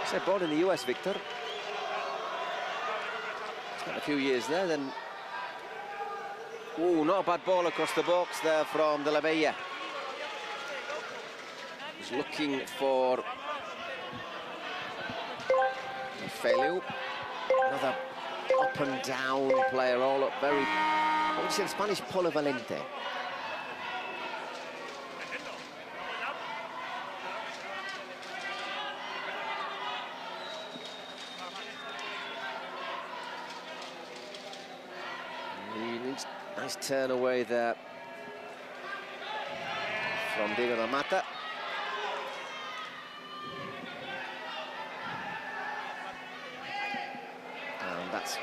So born in the US, Victor. Spent a few years there, then... Ooh, not a bad ball across the box there from De La Bella. He's looking for... Feliu. Another up and down player, all up very... What would you say in Spanish? Polivalente. Nice turn away there from Diego La Mata. And that's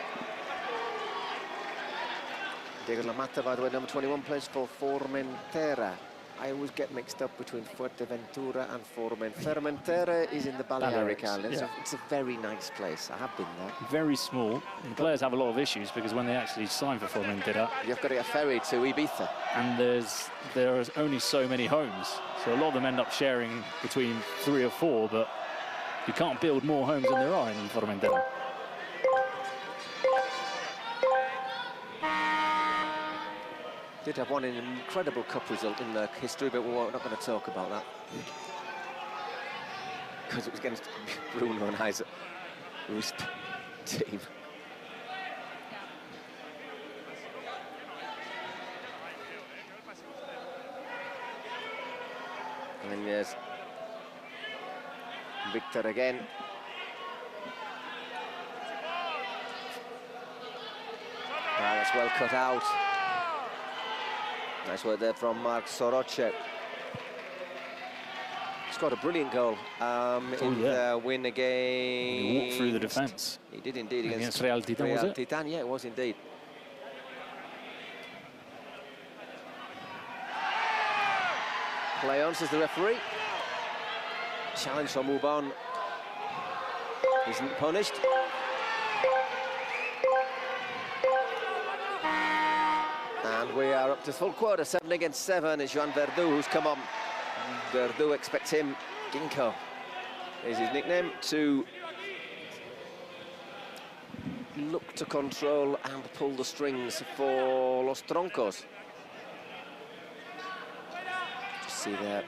Diego La Mata, by the way, number 21, plays for Formentera. I always get mixed up between Fuerteventura and Formentera is in the Balearic Islands.
Yeah.
It's a very nice place. I have been there.
Very small. The players have a lot of issues because when they actually sign for Formentera,
you've got to get ferried to Ibiza.
And there are only so many homes. So a lot of them end up sharing between 3 or 4, but you can't build more homes than there are in Formentera.
Did have one incredible cup result in the history, but we're not going to talk about that. Because it was against Bruno and Isaac Ruiz team. And yes, Victor again. That's well cut out. Nice work there from Marc Soroche. Scored a brilliant goal in the win against...
He walked through the defence.
He did indeed
against Real Titan, was it?
Titan, yeah, it was indeed. Play on, says the referee. Challenge from Ubon isn't punished. And we are up to full quarter, 7 against 7. It's Joan Verdú who's come on. Verdú expects him, Ginkgo is his nickname, to look to control and pull the strings for Los Troncos. Just see there.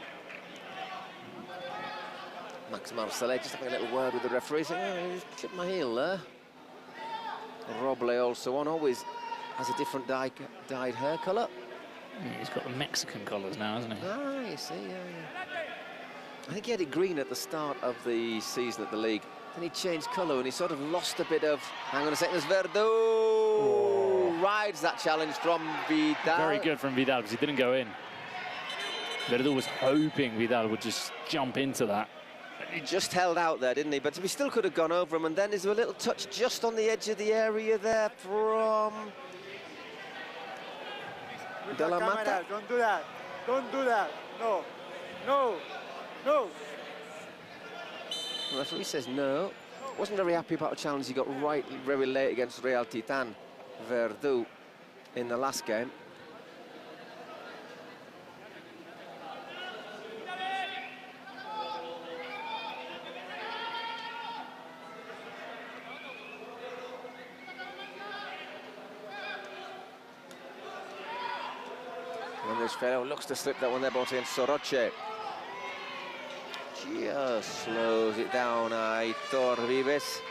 Max Marcellet just having a little word with the referee, saying, oh, just chipped my heel there. Roble also on, always has a different dyed hair colour.
Yeah, he's got the Mexican colours now, hasn't he?
Ah, you see, yeah. I think he had it green at the start of the season at the league. Then he changed colour and he sort of lost a bit of... Hang on a second, there's Verdú rides that challenge from Vidal.
Very good from Vidal, because he didn't go in. Verdú was hoping Vidal would just jump into that.
He just held out there, didn't he? But we still could have gone over him. And then there's a little touch just on the edge of the area there from... De La Mata.
Don't do that. Don't do that. No. No. No.
The referee says no. Wasn't very happy about the challenge he got right very late against Real Titan, Verdú, in the last game. And this fellow looks to slip that one there, but against Soroche. Just slows it down, Aitor Vives.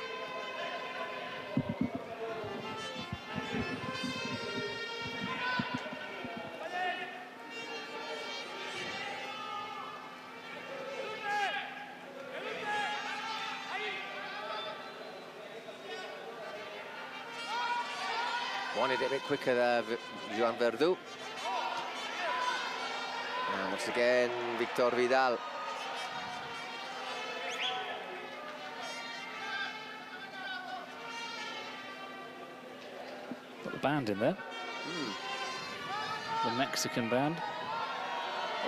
Wanted it a bit quicker there, Joan Verdú. And once again, Victor Vidal.
Got the band in there. The Mexican band.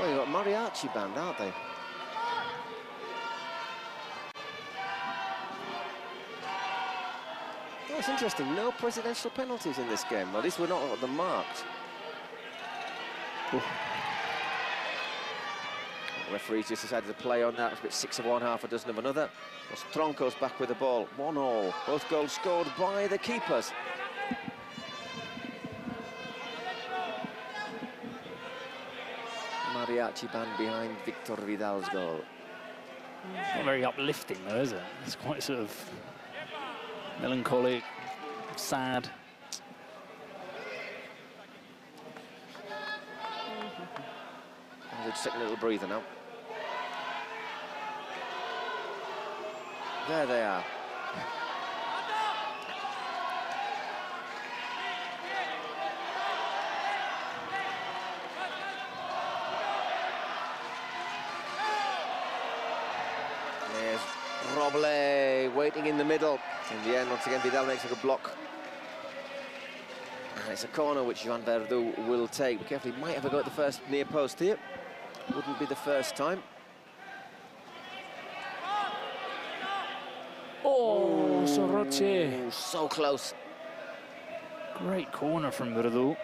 Oh, you've got mariachi band, aren't they? Oh, it's interesting. No presidential penalties in this game. Well, at least we're not at the marked. Referees just decided to play on that. It's a bit 6 of one, half a dozen of another. Los Troncos back with the ball, 1-1. Both goals scored by the keepers. Mariachi band behind Victor Vidal's goal.
Not very uplifting though, is it? It's quite sort of melancholic, sad.
They'll just take a little breather now. There they are. There's Roble waiting in the middle. In the end, once again, Vidal makes a good block. And it's a corner which Joan Verdu will take. Be careful, he might have a go at the first near post here. Wouldn't be the first time.
Oh, Soroche.
So close.
Great corner from Verdu.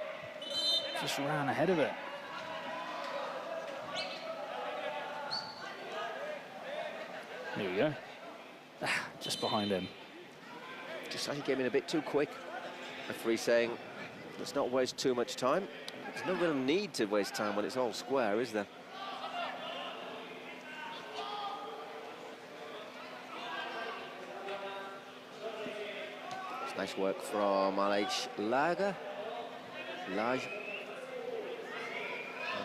Just ran ahead of it. There we go. Just behind him.
Just like he came in a bit too quick. Referee saying, let's not waste too much time. There's no real need to waste time when it's all square, is there? It's nice work from Alej Lager. Lage.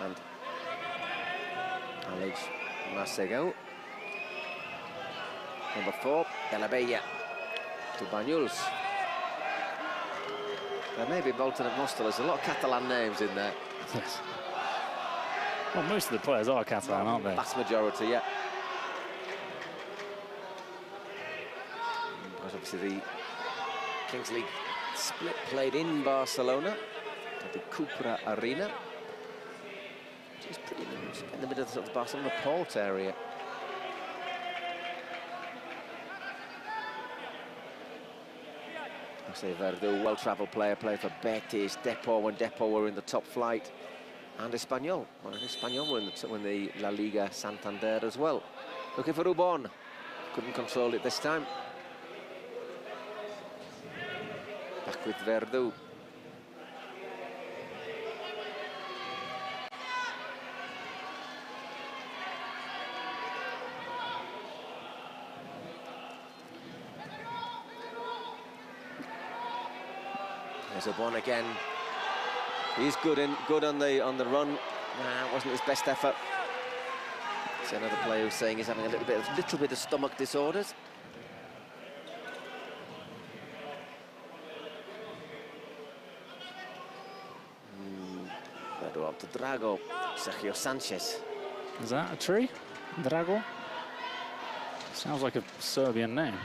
And Alej Masegau. Number 4, De La Bella to Banyuls. There may be Bolton and Mostel. There's a lot of Catalan names in there.
Yes. Well, most of the players are Catalan, aren't they?
Vast majority, yeah. Because obviously the Kings League split played in Barcelona at the Cupra Arena, which is pretty much in the middle of the sort of Barcelona port area. I say Verdu, well-travelled player, played for Betis, Depor when Depor were in the top flight, and Espanyol. Well, Espanyol were in the La Liga Santander as well. Looking for Ubon, couldn't control it this time. Back with Verdu. There's Ubon again. He's good on the run. Nah, wasn't his best effort. It's another player who's saying he's having a little bit of stomach disorders. Verdu up to Drago. Sergio Sanchez.
Is that a tree? Drago? Sounds like a Serbian name.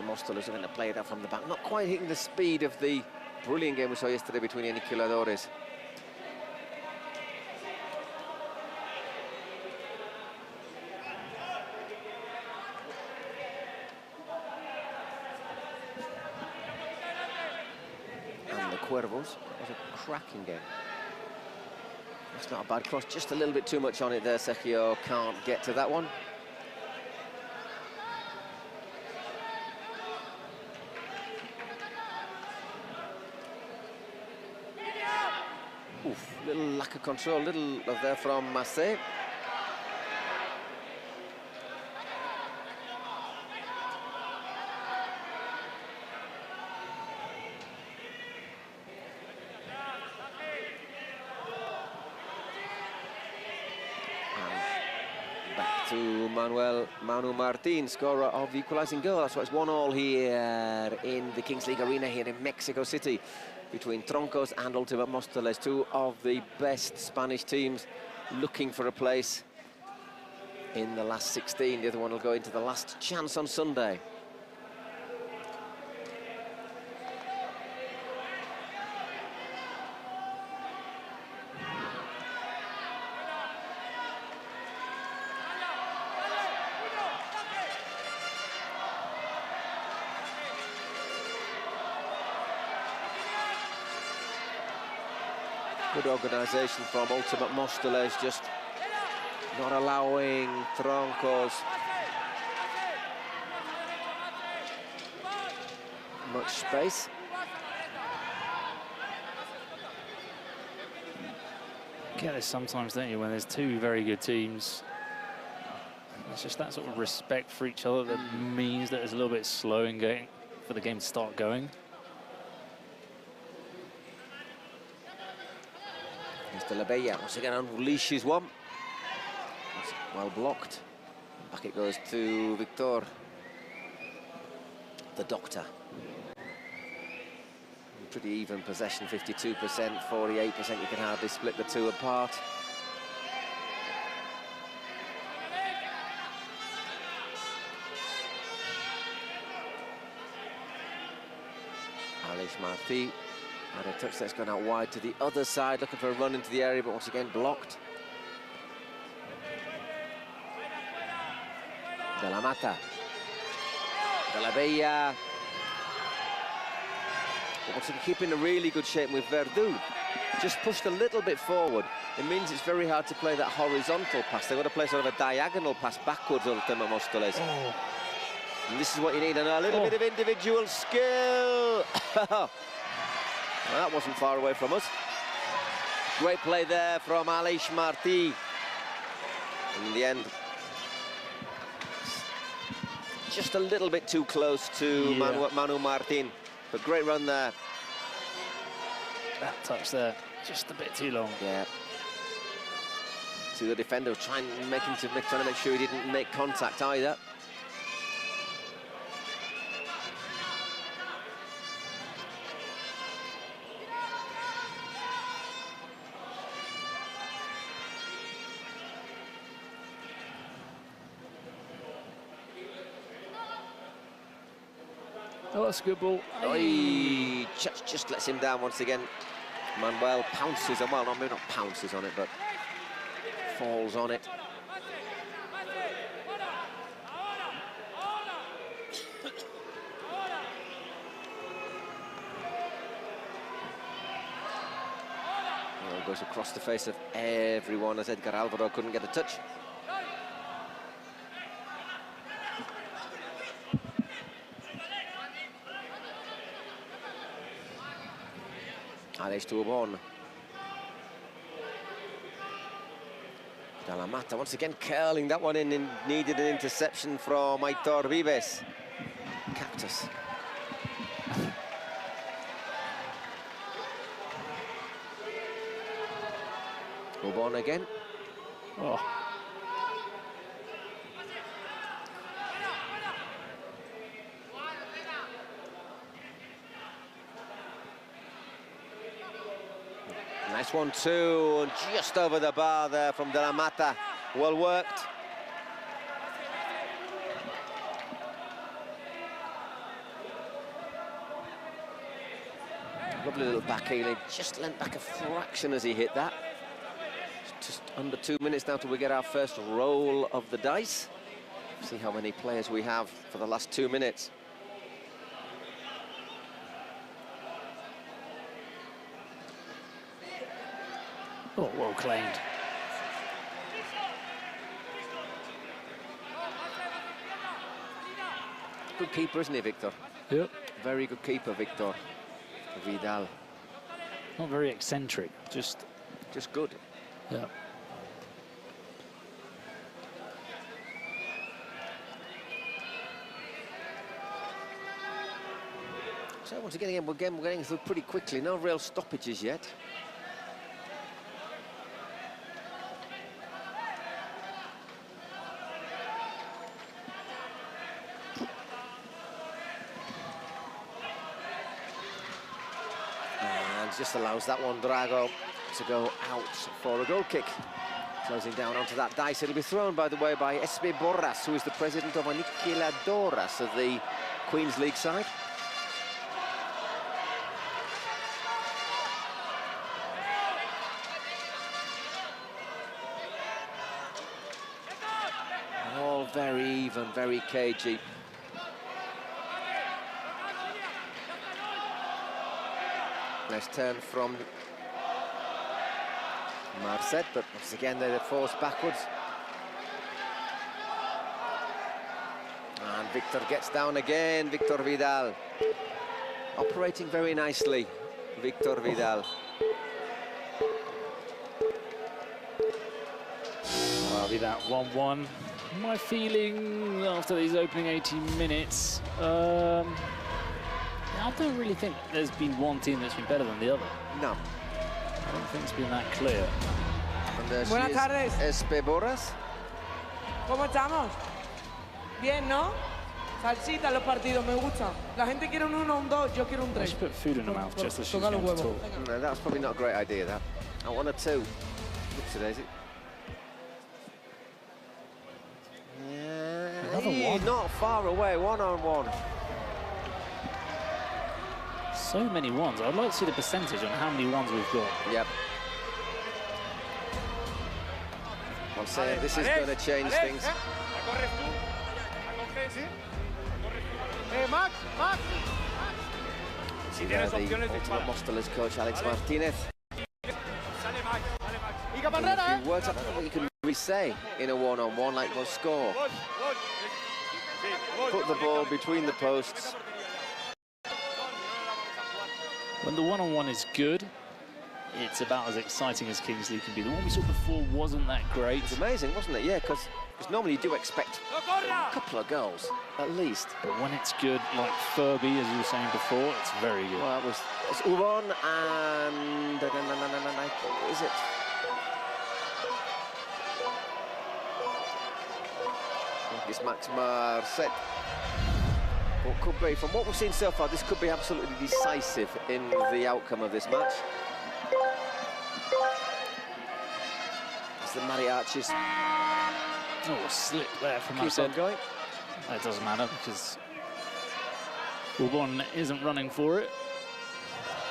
Mostel is going to play it out from the back. Not quite hitting the speed of the brilliant game we saw yesterday between Aniquiladores. And the Cuervos was a cracking game. That's not a bad cross, just a little bit too much on it there. Sergio can't get to that one. Little lack of control, little of there from Massé. Back to Manu Martin, scorer of the equalising goal. That's why it's 1-1 here in the Kings League Arena here in Mexico City, between Troncos and Ultima Móstoles, two of the best Spanish teams looking for a place in the last 16. The other one will go into the last chance on Sunday. Good organisation from Ultimate Mostoles, just not allowing Troncos much space.
You get this sometimes, don't you, when there's two very good teams. It's just that sort of respect for each other that means that it's a little bit slow in going for the game to start going.
Mr. Labella once again unleashes one. It's well blocked. Back it goes to Victor, the Doctor. Pretty even possession, 52%, 48%. You can hardly split the two apart. Alish Marti had a touch that's gone out wide to the other side, looking for a run into the area, but once again blocked. De la Mata. De la Bella. Once again, keeping a really good shape with Verdú. Just pushed a little bit forward. It means it's very hard to play that horizontal pass. They've got to play sort of a diagonal pass backwards, Ultima Mostoles. Oh. And this is what you need, and a little bit of individual skill. Well, that wasn't far away from us. Great play there from Alish Marti. In the end, just a little bit too close to Manu Martin. But great run there.
That touch there, just a bit too long.
Yeah. See the defender trying to make sure he didn't make contact either.
Oh, that's a good ball.
Oy, just lets him down once again. Manuel pounces, well, maybe not pounces on it, but falls on it. Well, goes across the face of everyone as Edgar Alvaro couldn't get a touch. Alex Toubon. De la Mata once again curling that one in and needed an interception from Aitor Vives. Cactus. Toubon again.
Oh.
Nice 1-2, and just over the bar there from De La Mata. Well worked. Lovely little backheel, just leant back a fraction as he hit that. Just under 2 minutes now till we get our first roll of the dice. See how many players we have for the last 2 minutes.
Oh, well claimed.
Good keeper, isn't he, Victor?
Yep.
Very good keeper, Victor Vidal.
Not very eccentric, just
good.
Yeah.
So once again, we're getting through pretty quickly. No real stoppages yet. Just allows that one, Drago, to go out for a goal kick. Closing down onto that dice. It'll be thrown, by the way, by SB Borras, who is the president of Aniquiladoras of the Queen's League side. All very even, very cagey. Nice turn from Marcet, but once again they're forced backwards. And Victor gets down again, Victor Vidal. Operating very nicely, Victor Vidal.
Well, be that 1-1. My feeling after these opening 18 minutes, I don't really think there's been one team that's been better than the other.
No.
I don't think it's been that clear.
Buenas tardes.
SB Borras.
¿Cómo estamos? Bien, ¿no? Salsita en los partidos, me gusta. La gente quiere un 1, un 2, yo quiero un 3.
Just put food in her mouth just as she's
Toca los
going to
huevos.
talk.
No, that's probably not a great idea, that. I want a 2. Looks it, is it?
Another one.
Not far away, 1-on-1.
So many ones. I'd like to see the percentage on how many ones we've got.
Yep. I'm saying this is going to change things.
Max, Max.
See there, the ultimate Móstoles coach, Alex Martinez. A few words, I don't know what you can really say in a one-on-one, like we'll score. Put the ball between the posts.
When the one-on-one is good, it's about as exciting as Kingsley can be. The one we saw before wasn't that great.
It was amazing, wasn't it? Yeah, because normally you do expect a couple of goals, at least.
But when it's good, like Furby, as you were saying before, it's very good.
Well, it's Ubon and... Is it? It's Max Marcet. What could be, from what we've seen so far, this could be absolutely decisive in the outcome of this match. It's the mariachis.
Oh, a slip there from
Keep
Marcet.
on going.
It doesn't matter because Ubon isn't running for it.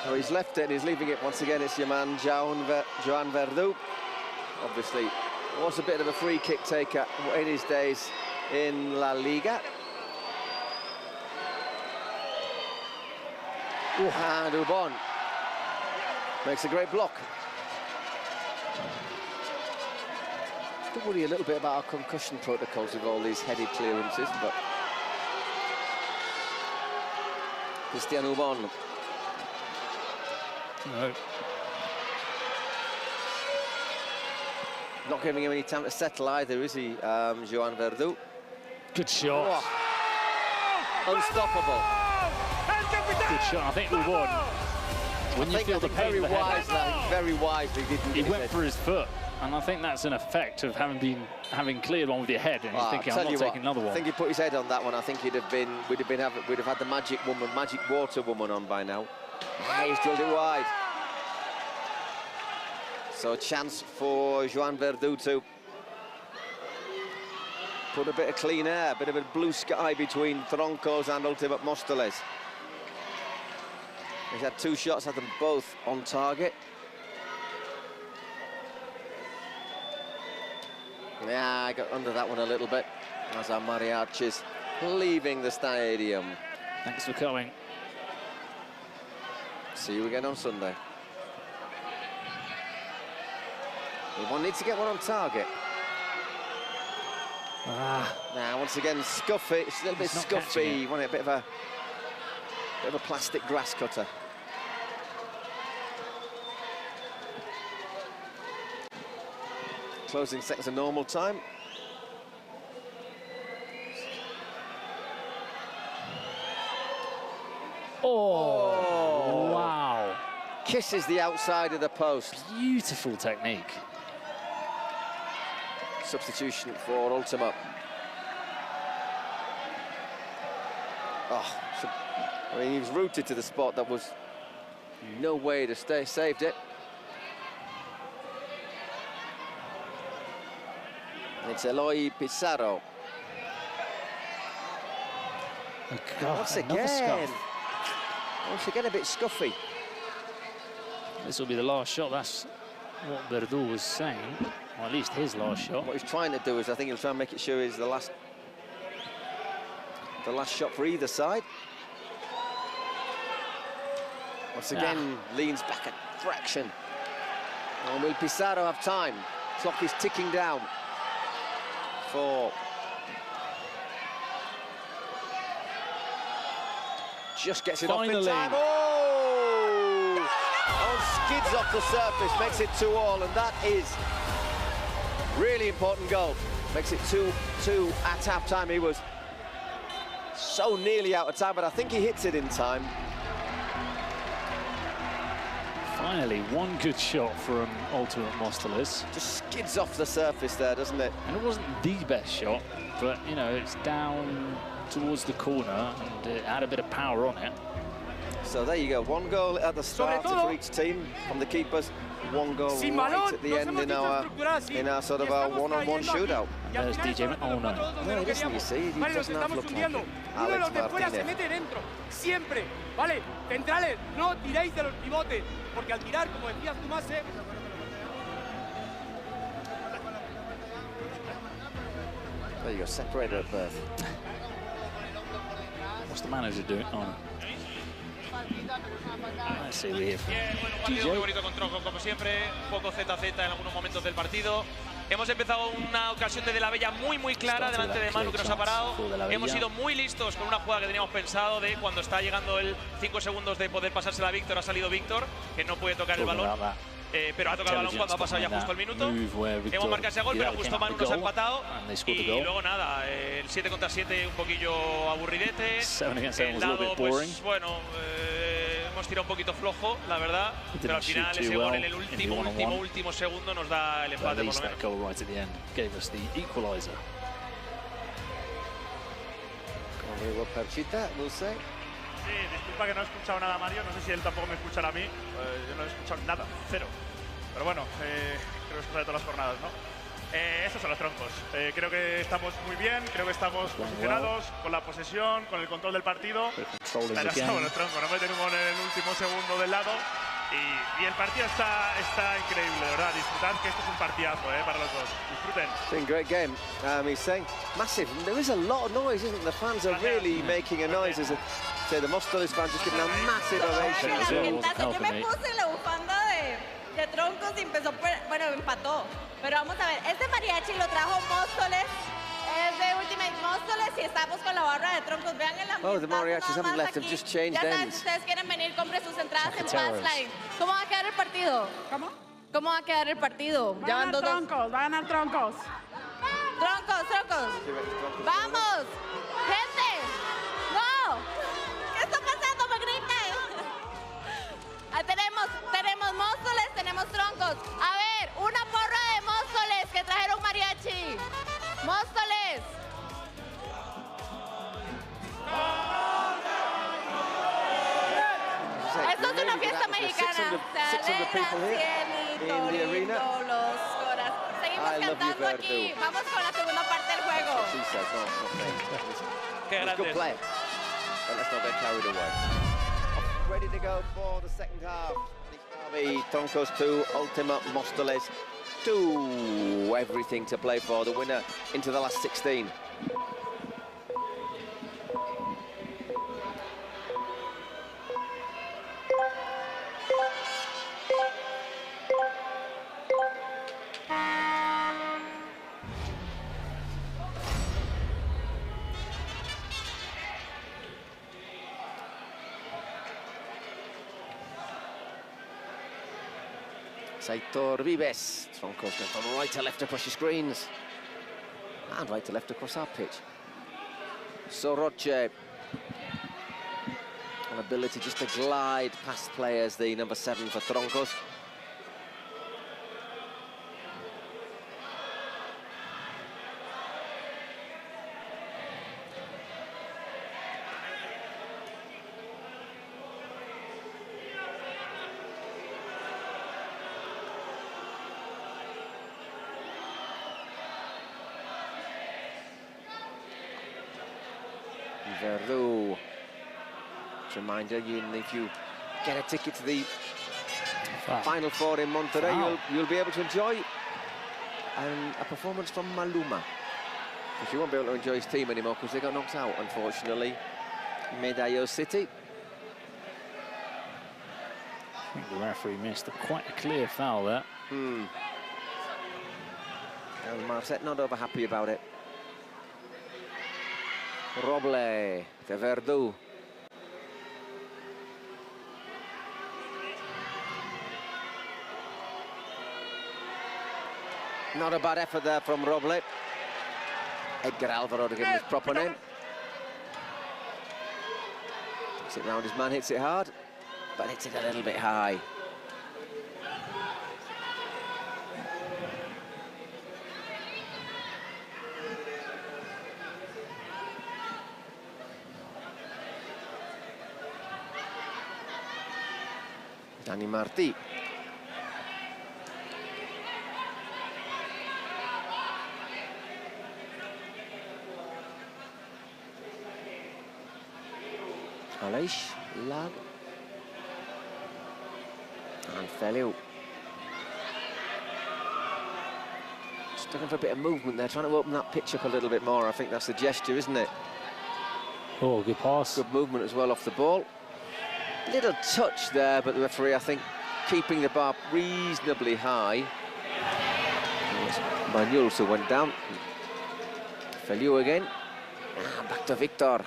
Oh, he's left it and he's leaving it once again. It's your man, Joan Verdu. Obviously, was a bit of a free kick taker in his days in La Liga. And Ubon makes a great block. Still worry a little bit about our concussion protocols with all these headed clearances, but Christian Ubon.
No.
Not giving him any time to settle either, is he, Joan Verdu?
Good shot.
Oh. Unstoppable.
Good shot. I think Ubon, when you feel the pain of the head,
very wisely didn't
he went for his foot. And I think that's an effect of having cleared one with your head, and he's thinking, I'm not taking another one.
I think he put his head on that one. I think we'd have had the magic water woman on by now. He's drilled it wide. So a chance for Joan Verdu to put a bit of clean air, a bit of a blue sky between Troncos and Ultimate Móstoles. He's had 2 shots, had them both on target. Yeah, I got under that one a little bit as our mariachis leaving the stadium.
Thanks for coming.
See you again on Sunday. One needs to get one on target. Now, once again, scuffy. It's a little bit scuffy. You want a bit of a plastic grass cutter. Closing seconds of normal time.
Oh, wow.
Kisses the outside of the post.
Beautiful technique.
Substitution for Ultima. Oh, I mean, he was rooted to the spot. That was no way to stay. Saved it. It's Eloy Pizarro.
Oh God,
Once
another
again.
scuff.
Once again, a bit scuffy.
This will be the last shot. That's what Verdú was saying. Or at least his last shot.
What he's trying to do is, I think he'll try and make it sure is the last shot for either side. Once again, leans back a fraction. And will Pizarro have time? Clock is ticking down for... Just gets it off in time. Oh! Skids off the surface, makes it 2-all, and that is really important goal. Makes it 2-2 at half-time. He was so nearly out of time, but I think he hits it in time.
Finally, one good shot from Ultimate Mostoles.
Just skids off the surface there, doesn't it?
And it wasn't the best shot, but, you know, it's down towards the corner, and it had a bit of power on it.
So there you go, one goal at the start for each team from the keepers, one goal right at the end in our sort of our one-on-one shootout.
There's DJ. Oh no.
No, he doesn't, you see, he doesn't have look like it. Alex Martinez.
Siempre, ¿vale? Centrales, no tiréis de los pivotes, porque al tirar, como decías tú, Mase...
There you go, separated at birth.
What's the manager doing? Oh no. Let's see we hear from
partido muy bonito con Tronco, como siempre, un poco ZZ en algunos momentos del partido. Hemos empezado una ocasión de la Bella muy clara delante de Manu, que nos ha parado. Hemos sido muy listos con una jugada que teníamos pensado de cuando está llegando el 5 segundos de poder pasársela a Víctor. Ha salido Víctor, que no puede tocar el balón. Pero ha tocado el balón cuando ha pasado ya justo el minuto. Hemos marcado ese gol, pero justo Manu nos ha empatado. Y luego nada, el 7 contra 7 un poquillo aburridete. El lado, pues bueno, hemos tirado un poquito flojo, la verdad. Pero al final ese gol en el último segundo nos da el empate por lo menos.
Perchita, no sé.
Sí, disculpa que no he escuchado nada, Mario. No sé si él tampoco me escuchará a mí. Yo no he escuchado nada, cero. Pero bueno, creo que es cosa de todas las jornadas, ¿no? Estos son los troncos. Creo que estamos muy bien, creo que estamos posicionados con la posesión, con el control del partido. Pero somos los troncos, nos meten un gol en el último segundo del lado. Y el partido está increíble, de verdad. Disfrutad, que esto es un partidazo para los dos. Disfruten.
It's been a great game. He's saying massive. There is a lot of noise, isn't there? The fans are really making a noise. As the Mostoles fans just giving a massive ovation.
Yo me puse la bufanda de Troncos y empezó, bueno, empató. Pero vamos a ver, este mariachi lo trajo Móstoles. Es de Ultimate Móstoles y estamos con la barra de Troncos. Vean el ambiente.
Oh, the mariachis haven't left, they've just changed
ya saben,
ends.
si ustedes quieren venir, compren sus entradas en Fastline. ¿Cómo va a quedar el partido? ¿Cómo? ¿Cómo va a quedar el partido?
Va a ganar Troncos, va a ganar Troncos.
Troncos. ¡Vamos! ¡Gente! ¡No! ¿Qué está pasando? ¡Me griten! Tenemos Móstoles, tenemos Troncos. A ver, una porra de Móstoles que trajeron mariachi. ¡Móstoles! Esto es una fiesta mexicana. Se alegra, cielito, lindo, los corazones. Seguimos cantando aquí. Vamos con la segunda parte del juego.
Qué grande. Good play. But let's not get carried away. Ready to go for the second half. The Troncos 2, Ultima Móstoles 2. Everything to play for. The winner into the last 16. Aitor Vives. Troncos go from right to left across your screens. And right to left across our pitch. Soroche. An ability just to glide past players, the number 7 for Troncos. Verdú. Reminder, if you get a ticket to the Final Four in Monterrey, you'll be able to enjoy a performance from Maluma. Because you won't be able to enjoy his team anymore because they got knocked out, unfortunately. Medallo City.
I think the referee missed quite a clear foul there.
And Marset not over happy about it. Roble to Verdú. Not a bad effort there from Roble. Edgar Alvaro to give him his proper name. Takes it round his man, hits it hard, but hits it a little bit high. Dani Martí. Aleix, Lag, and Feliu. Just looking for a bit of movement there, trying to open that pitch up a little bit more. I think that's the gesture, isn't it?
Oh, good pass.
Good movement as well off the ball. Little touch there, but the referee, I think, keeping the bar reasonably high. Manuel also went down. Feliu again. Back to Victor.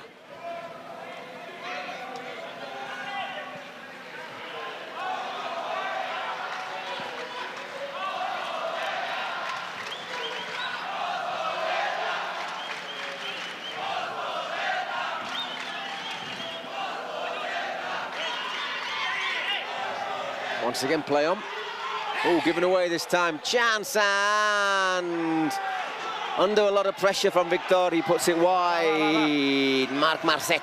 Once again, play on. Oh, given away this time. Chance, and under a lot of pressure from Victor, he puts it wide. Marc Marset.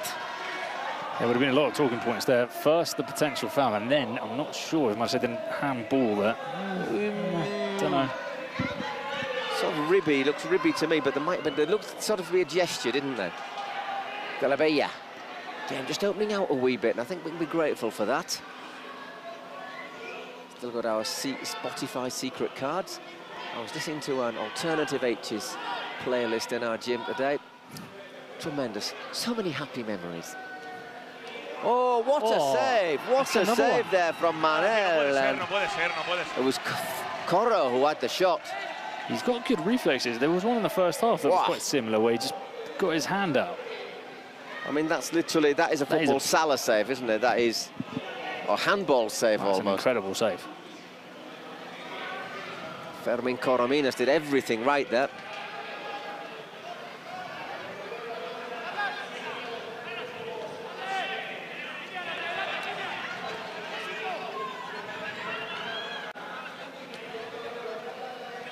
There would have been a lot of talking points there. First, the potential foul, and then I'm not sure if Marset didn't handball there. Don't know.
Sort of ribby, looks ribby to me, but there might have been, there looked sort of to be a gesture, didn't there? Galabella. Damn, just opening out a wee bit, and I think we can be grateful for that. Still got our Spotify secret cards. I was listening to an Alternative H's playlist in our gym today. Tremendous. So many happy memories. Oh, what a save! What a save there from Manel.
No puede ser.
It was Corro who had the shot.
He's got good reflexes. There was one in the first half that was quite similar, where he just got his hand out.
I mean, that's literally, that is a football Salah save, isn't it? That is... or handball save almost.
An incredible save.
Fermin Corominas did everything right there.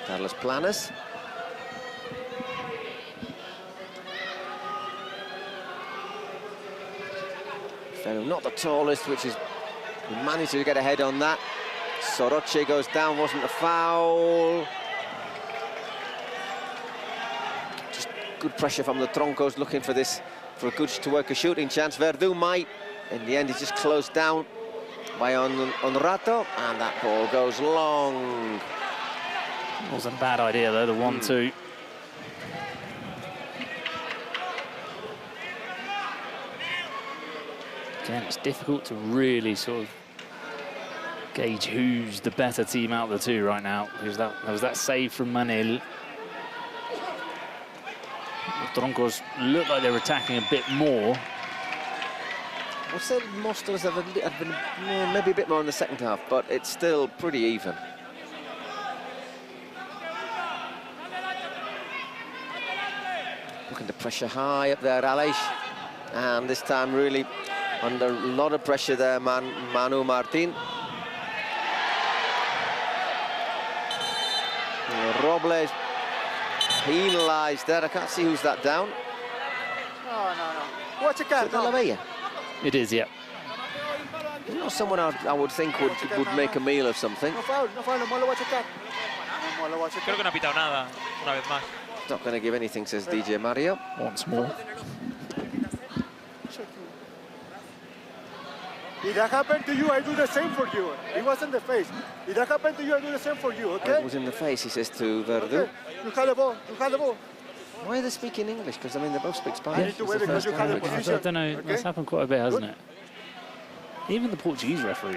Carlos Planas. Not the tallest, which is managed to get ahead on that. Soroche goes down, wasn't a foul. Just good pressure from the Troncos, looking for this, for a good to work a shooting chance. Verdú might. In the end, he's just closed down by Onrato, and that ball goes long.
Wasn't a bad idea though, the 1-2. Again, it's difficult to really sort of gauge who's the better team out of the two right now, because that was that save from Manel. The Troncos look like they're attacking a bit more.
I'd say Mostos have been maybe a bit more in the second half, but it's still pretty even. Looking to pressure high up there, Aleix. And this time really under a lot of pressure there, Manu Martin. Robles penalised there. I can't see who's that down.
No. Watch a card.
It
is, yeah.
You know, someone I would think would make a meal of something.
No foul, Molo, watch a card.
Creo que no ha pitado nada, una vez más.
Not going to give anything, says DJ Mario.
Once more.
If that happened to you, I do the same for you. It was in the face. If that happened to you, I do the same for you, okay?
It was in the face, he says to Verdu.
Okay. You had the ball. You had the ball.
Why are they speaking English? Because, I mean, they both speak Spanish.
I need to wait because you had the position.
I don't know,
okay?
that's happened quite a bit, hasn't it? Even the Portuguese referees.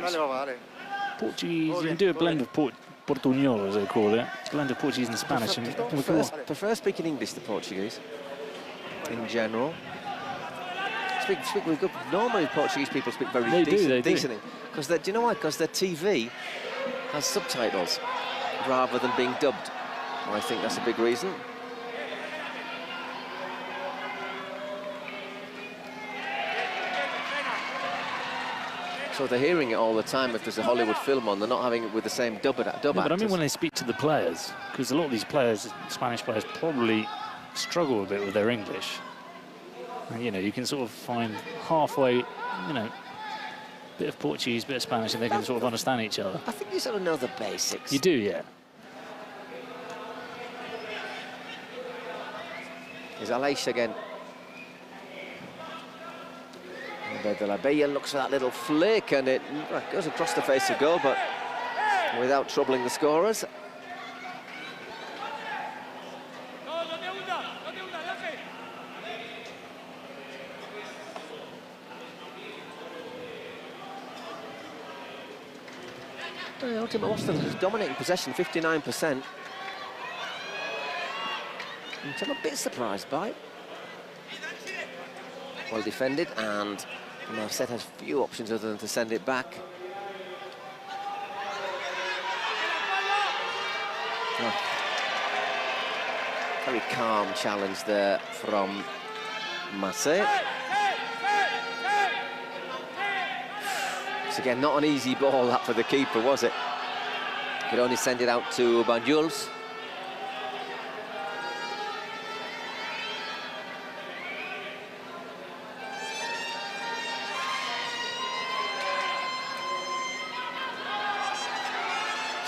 Portuguese, you can do a blend of Portuñol, as they call it. Blend of Portuguese and Spanish. And
prefer speaking English to Portuguese, in general. Speak with good. Normally, Portuguese people speak very decent. Because do you know why? Because their TV has subtitles rather than being dubbed. I think that's a big reason. So they're hearing it all the time. If there's a Hollywood film on, they're not having it with the same dub actors.
But I mean when they speak to the players, because a lot of these players, Spanish players, probably struggle a bit with their English. And, you know, you can sort of find halfway, you know, bit of Portuguese, bit of Spanish, and they can sort of understand each other.
I think you sort of know the basics.
You do, yeah.
Here's Aleix again. De la Bella looks for that little flick, and it goes across the face of goal, but without troubling the scorers. Ultimate Boston is dominating possession, 59%. Which I'm a bit surprised by. Well defended, and Merced has few options other than to send it back. Oh. Very calm challenge there from Merced. It's again not an easy ball that for the keeper, was it? Could only send it out to Banjuls.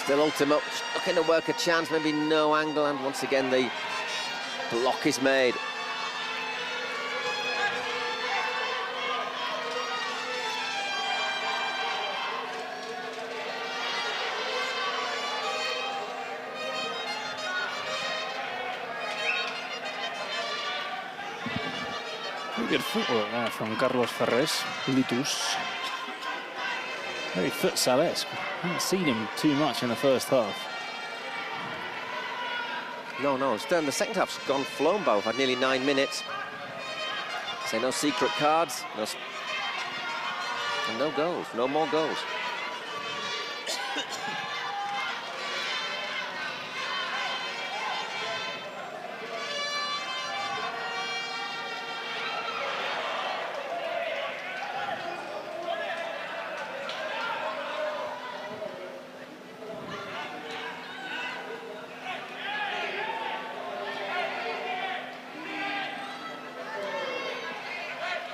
Still Ultimate looking to work a chance, maybe no angle, and once again the block is made.
Good footwork there from Carlos Ferres, Litus. Very futsal-esque. I haven't seen him too much in the first half.
No, the second half's gone flown by. We've had nearly 9 minutes. So no secret cards, and no goals, no more goals.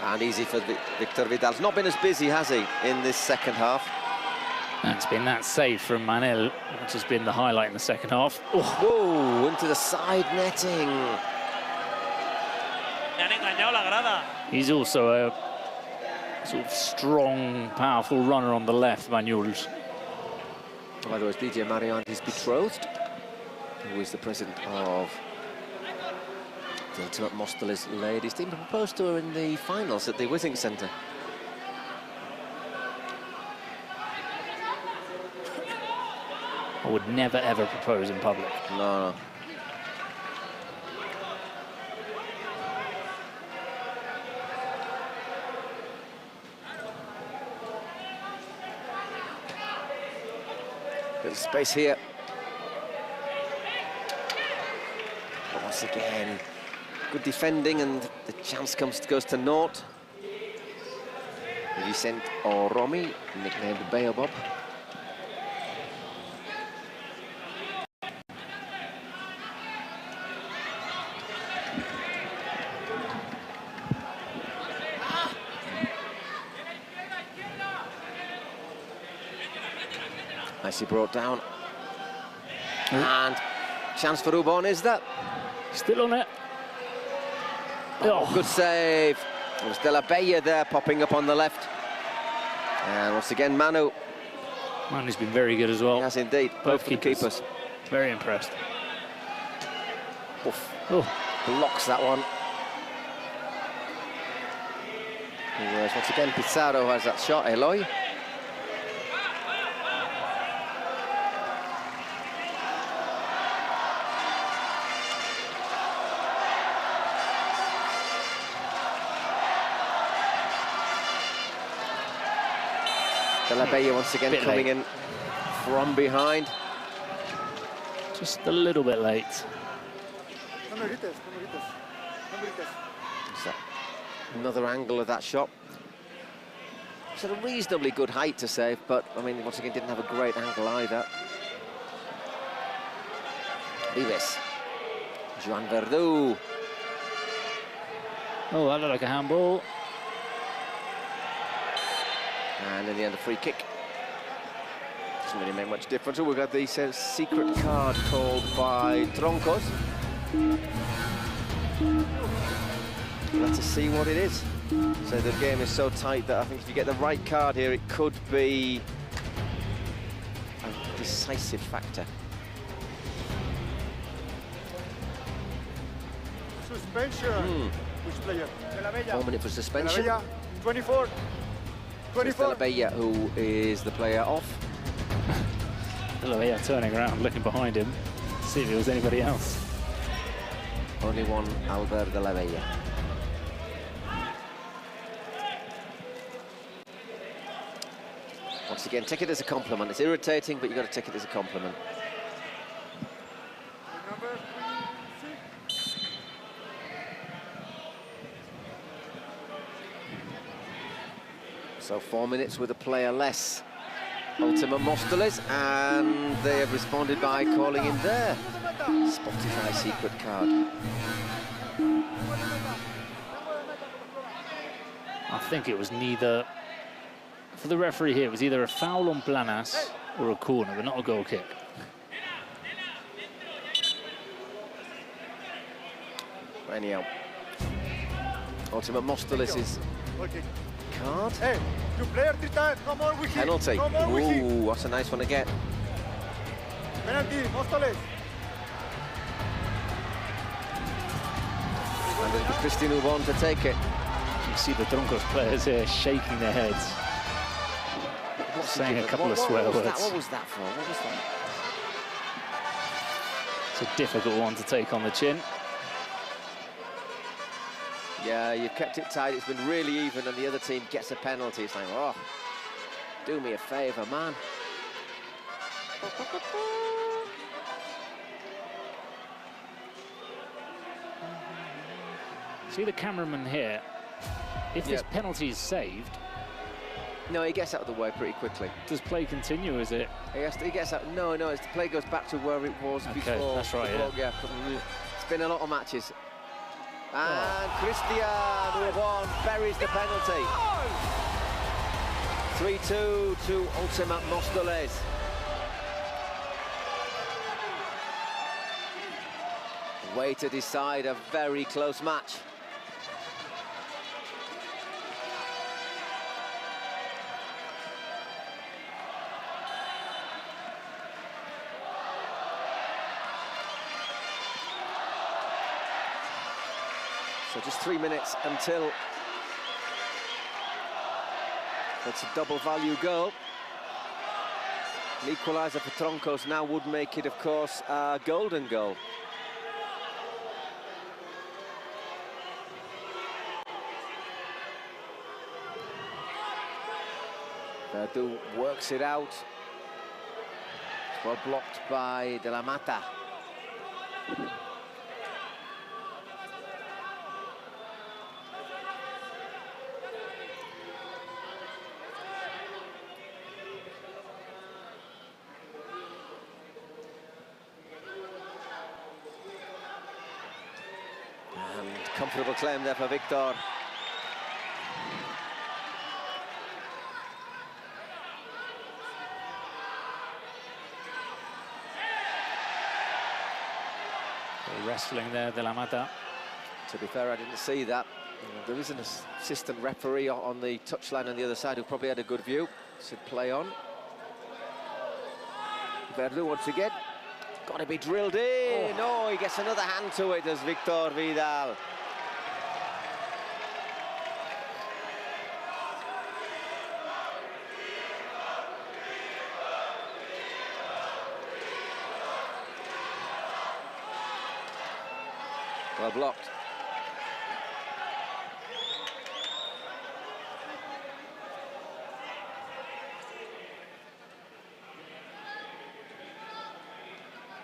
And easy for Victor Vidal. It's not been as busy, has he, in this second half?
It's been that save from Manel, which has been the highlight in the second half.
Oh. Whoa, into the side netting.
He's also a sort of strong, powerful runner on the left, Manuels.
By the way, DJ Marian, his betrothed, who is the president of the Ultimate Mostoles ladies team, proposed to her in the finals at the Withing Centre.
I would never ever propose in public.
No. Little space here. But once again, good defending, and the chance goes to naught. Vicente Oromi, nicknamed Bayobob. Nicely brought down. And chance for Ubon, is that?
Still on it.
Oh, good save. There's De La Bella there popping up on the left. And once again, Manu.
Manu's been very good as well.
Yes, indeed. Both keepers.
Very impressed.
Oof. Oh. Blocks that one. Whereas once again, Pizarro has that shot. Eloy. De La Bella once again coming in from behind.
Just a little bit late.
So, another angle of that shot. It's at a reasonably good height to save, but I mean, once again, didn't have a great angle either. Vives. Joan Verdú.
Oh, that looked like a handball.
And in the end, a free kick. Doesn't really make much difference. Oh, we've got the secret card called by Troncos. Let's see what it is. So the game is so tight that I think if you get the right card here, it could be a decisive factor.
Suspension. Which player?
1 minute for suspension.
24.
It's De La Bella who is the player off.
De La Bella turning around, looking behind him, to see if there was anybody else.
Only one, Albert De La Bella. Once again, take it as a compliment. It's irritating, but you've got to take it as a compliment. So 4 minutes with a player less. Ultima Mostoles, and they have responded by calling in their SportyTV secret card.
I think it was neither, for the referee here, it was either a foul on Planas or a corner, but not a goal kick.
Anyhow, Ultima Mostoles is card.
Hey, two players this time. Come on with him.
Penalty.
Come on with him.
Ooh, that's a nice one to get.
Penalty, Mostoles.
And it was Christian who won to take it.
You see the Troncos players here shaking their heads, saying a couple of swear words.
What was that for? What was that?
It's a difficult one to take on the chin.
Yeah, you've kept it tight. It's been really even, and the other team gets a penalty. It's like, oh, do me a favour, man.
See the cameraman here. If this penalty is saved,
no, he gets out of the way pretty quickly.
Does play continue? Is it?
He gets out. No, the play goes back to where it was before.
That's right.
Yeah. It's been a lot of matches. And Christian Urbon buries the penalty. 3-2 to Ultima Mostoles. Way to decide a very close match. So just 3 minutes until it's a double value goal. An equaliser for Troncos now would make it, of course, a golden goal. Verdú works it out. Well blocked by De La Mata. Comfortable claim there for Victor.
Wrestling there, De La Mata.
To be fair, I didn't see that. There is an assistant referee on the touchline on the other side who probably had a good view. Said play on. Verdú once again. Got to be drilled in. Oh, he gets another hand to it as Victor Vidal. Well blocked.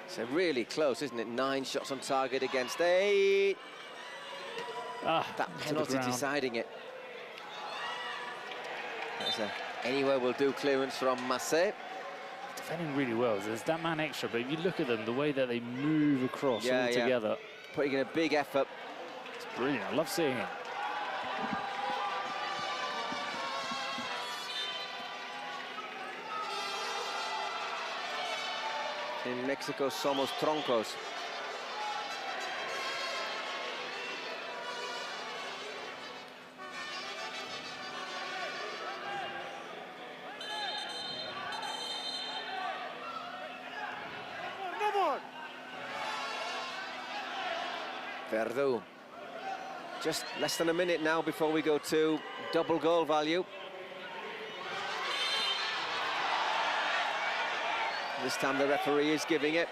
So really close, isn't it? 9 shots on target against 8. That penalty deciding it. That's a anywhere will do clearance from Massé.
Defending really well. There's that man extra, but if you look at them, the way that they move across all together.
Putting in a big effort.
It's brilliant. I love seeing it.
In Mexico, somos troncos. Verdú. Just less than a minute now before we go to double goal value. This time the referee is giving it.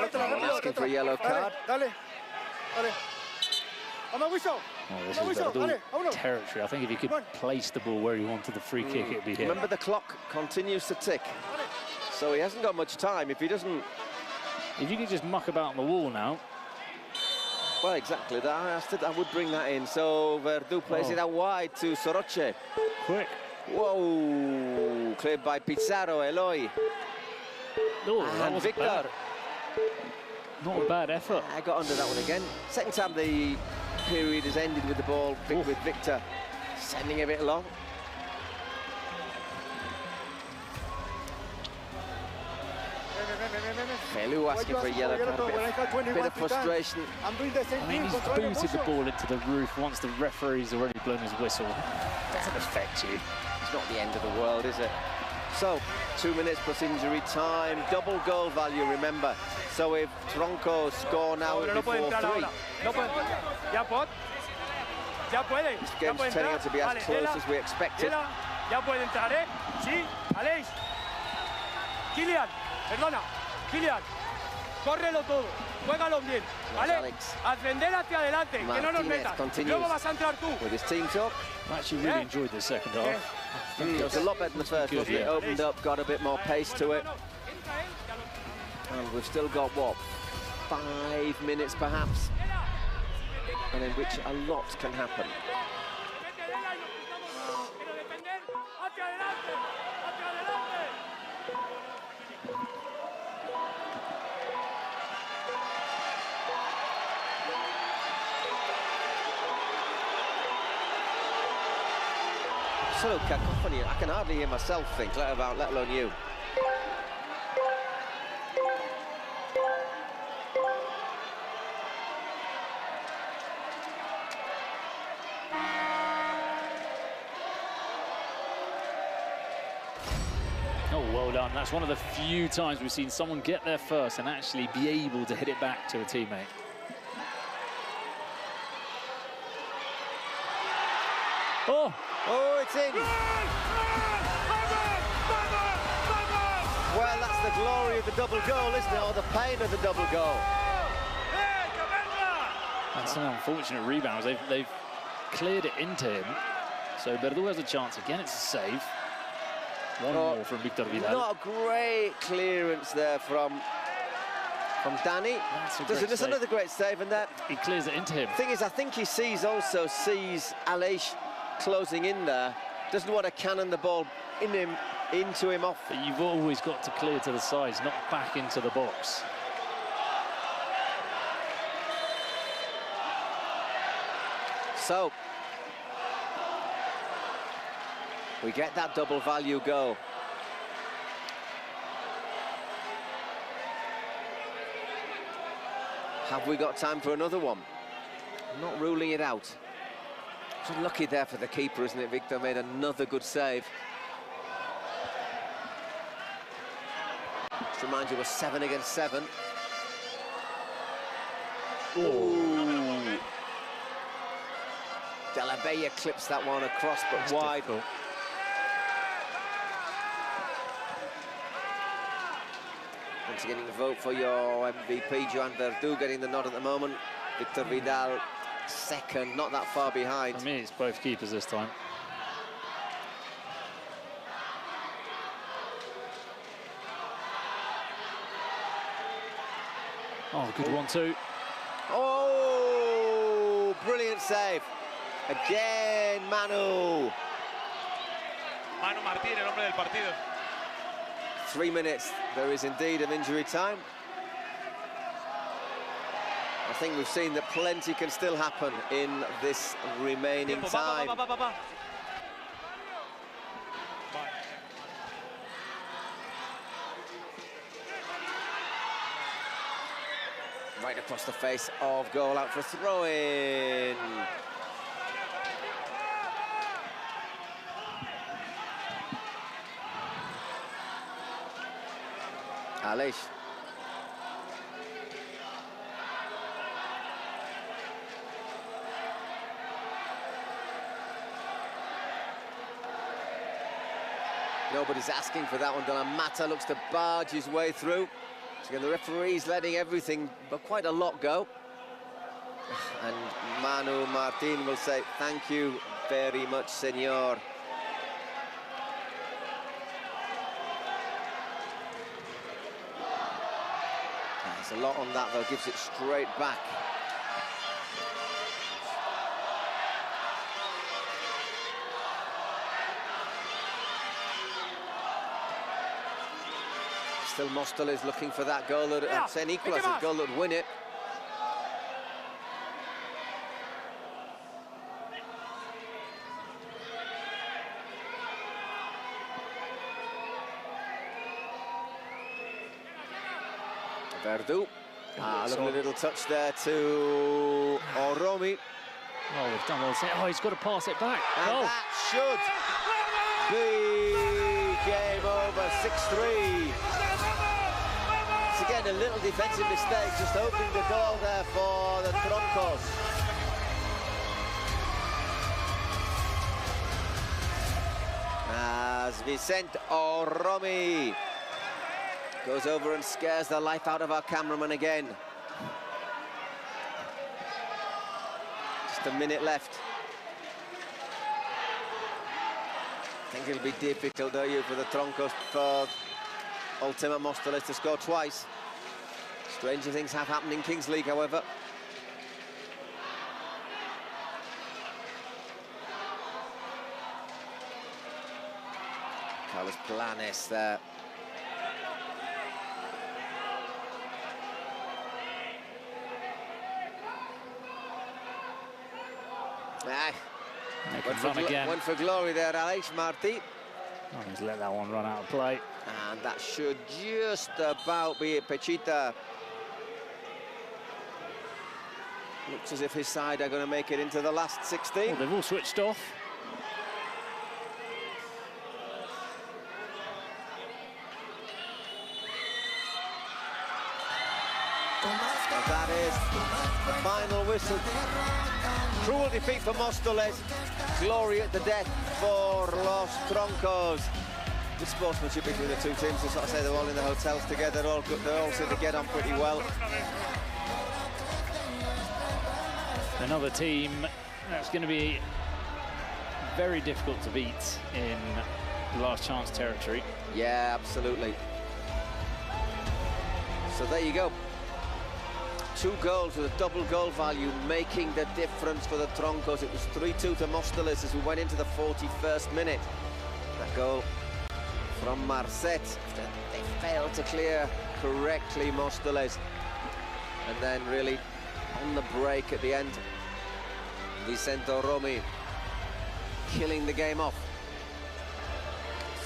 Asking for a yellow card.
Oh, this is Verdú territory. I think if he could place the ball where he wanted the free kick, it'd be here.
Remember, the clock continues to tick, so he hasn't got much time. If he doesn't...
If you could just muck about on the wall now.
Well, exactly that. I would bring that in. So Verdú plays it out wide to Soroche.
Quick.
Whoa, cleared by Pizarro, Eloy. And Victor.
Not a bad effort.
I got under that one again. Second time the period has ended with the ball with Victor sending a bit long. Felu asking for a yellow card. Bit of frustration.
I mean, he's booted the ball into the roof once the referee's already blown his whistle. Doesn't affect you.
It's not the end of the world, is it? So, 2 minutes plus injury time. Double goal value, remember. So if Tronco score now before 3. This game's turning out to be as close as we expected.
Ya puede entrar, ¿eh? Sí, Aleix. Kylian, perdona. Kylian, córrelo todo. Juégalo bien, ¿vale? Ascender hacia adelante, que no nos metas. Luego vas a entrar tú.
With his team talk.
I actually really enjoyed the second half.
It was a lot better than the first, wasn't it? Opened up, got a bit more pace to it. And we've still got, what, 5 minutes perhaps? And in which a lot can happen. Absolute cacophony. I can hardly hear myself think, let alone you.
Oh, well done. That's one of the few times we've seen someone get there first and actually be able to hit it back to a teammate.
Oh, it's in. Well, that's the glory of the double goal, isn't it? Or the pain of the double goal.
That's some unfortunate rebounds. They've cleared it into him. So Verdú has a chance again. It's a save. One more from Victor Vidal.
Not a great clearance there from Danny. That's another great save, and that
he clears it into him.
Thing is, I think he sees Aleix closing in there. Doesn't want to cannon the ball into him off.
But you've always got to clear to the sides, not back into the box.
So we get that double value goal. Have we got time for another one? not ruling it out. So lucky there for the keeper, isn't it? Victor made another good save. Just remind you, we're 7 against 7. Ooh. De La Bella clips that one across, but that's wide. Difficult. Once again, you vote for your MVP, Joan Verdu getting the nod at the moment. Victor Vidal second, not that far behind.
For me, it's both keepers this time. Oh, good one too.
Oh, brilliant save. Again, Manu.
Manu Martín, el hombre del partido.
3 minutes, there is indeed of injury time. I think we've seen that plenty can still happen in this remaining time. Right across the face of goal, out for a throw-in. Aleix. Nobody's asking for that one. De La Mata looks to barge his way through. So again, the referee's letting everything, but quite a lot go. And Manu Martin will say, thank you very much, senor. There's a lot on that, though, gives it straight back. Still Móstoles looking for that goal, that an equaliser, goal that would win it. Verdu. Lovely little touch there to Oromi.
Oh, we've done well. Oh, he's got to pass it back.
And that should be game over, 6-3. It's again a little defensive mistake, just opening the goal there for the Troncos. As Vicente Oromi goes over and scares the life out of our cameraman again. Just a minute left. I think it'll be difficult, don't you, for the Troncos, for Ultima Móstoles to score twice. Stranger things have happened in Kings League, however. Carlos Planes there. Went for glory there, Alex Martí.
Oh, he's let that one run out of play.
And that should just about be it. Pechita looks as if his side are going to make it into the last 16.
Oh, they've all switched off.
And that is the final whistle. Cruel defeat for Móstoles. Glory at the death for Los Troncos. Good sportsmanship between the two teams. As I say, they're all in the hotels together. They're all good. They all seem to get on pretty well.
Another team that's going to be very difficult to beat in last chance territory.
Yeah, absolutely. So there you go. 2 goals with a double goal value, making the difference for the Troncos. It was 3-2 to Móstoles as we went into the 41st minute. That goal from Marcet. They failed to clear correctly, Móstoles. And then really on the break at the end, Vicente Oromi killing the game off.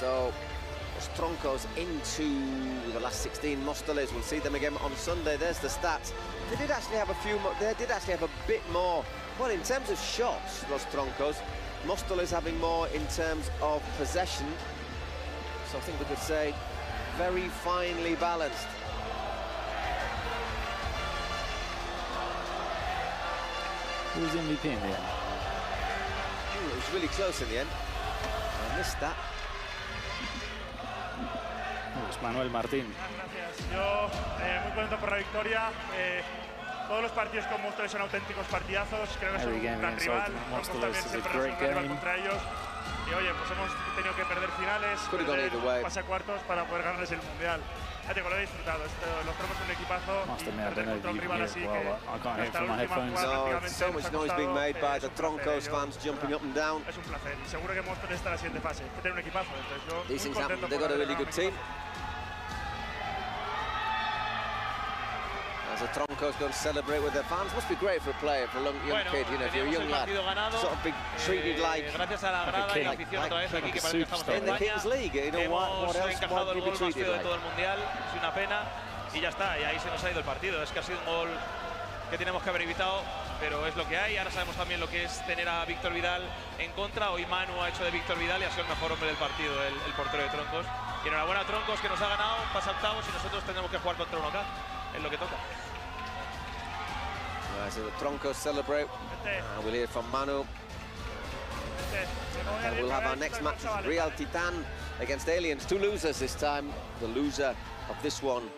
So Los Troncos into the last 16. Móstoles, we'll see them again on Sunday. There's the stats. They did actually have a few more. They did actually have a bit more. Well, in terms of shots, Los Troncos, Móstoles having more in terms of possession. So I think we could say very finely balanced.
Who was MVP in the end?
It was really close in the end. I missed that.
Pues Manuel Martín.
Gracias. Yo muy contento por la victoria. Todos los partidos con Móstoles son auténticos partidazos. Creo que son un gran rival. Nosotros también siempre nos hemos rival contra ellos. Y oye, pues hemos tenido que perder finales, pase a cuartos para poder ganarles el Mundial. Ya te lo he disfrutado. Los Troncos son un equipazo y perder contra un rival así que hasta la última jugada prácticamente
so much noise being made by the Troncos fans jumping up and down.
Es un placer y seguro que Móstoles está en la siguiente fase. Que tiene un equipazo. Entonces yo
These
muy
things happen.
contento
They've got a really good team. As the Troncos go and celebrate with their fans, must be great for a player, for a young kid, you know, if you're a young lad, sort of be treated like
gracias a la grada y afición otra vez aquí que parece que estamos en
the Kings League. You know, what else?
Encajado
What
el
you be
gol más
treated
feo de
like?
todo el mundial, es una pena y ya está, y ahí se nos ha ido el partido. Es que ha sido un gol que tenemos que haber evitado, pero es lo que hay. Ahora sabemos también lo que es tener a Víctor Vidal en contra. Hoy Manu ha hecho de Víctor Vidal y ha sido el mejor hombre del partido, el portero de Troncos. Y enhorabuena a Troncos que nos ha ganado, pasa octavos y nosotros tendremos que jugar contra uno acá, es lo que toca.
As the Troncos celebrate, we'll hear from Manu. And we'll have our next match, Real Titan against Aliens. Two losers this time. The loser of this one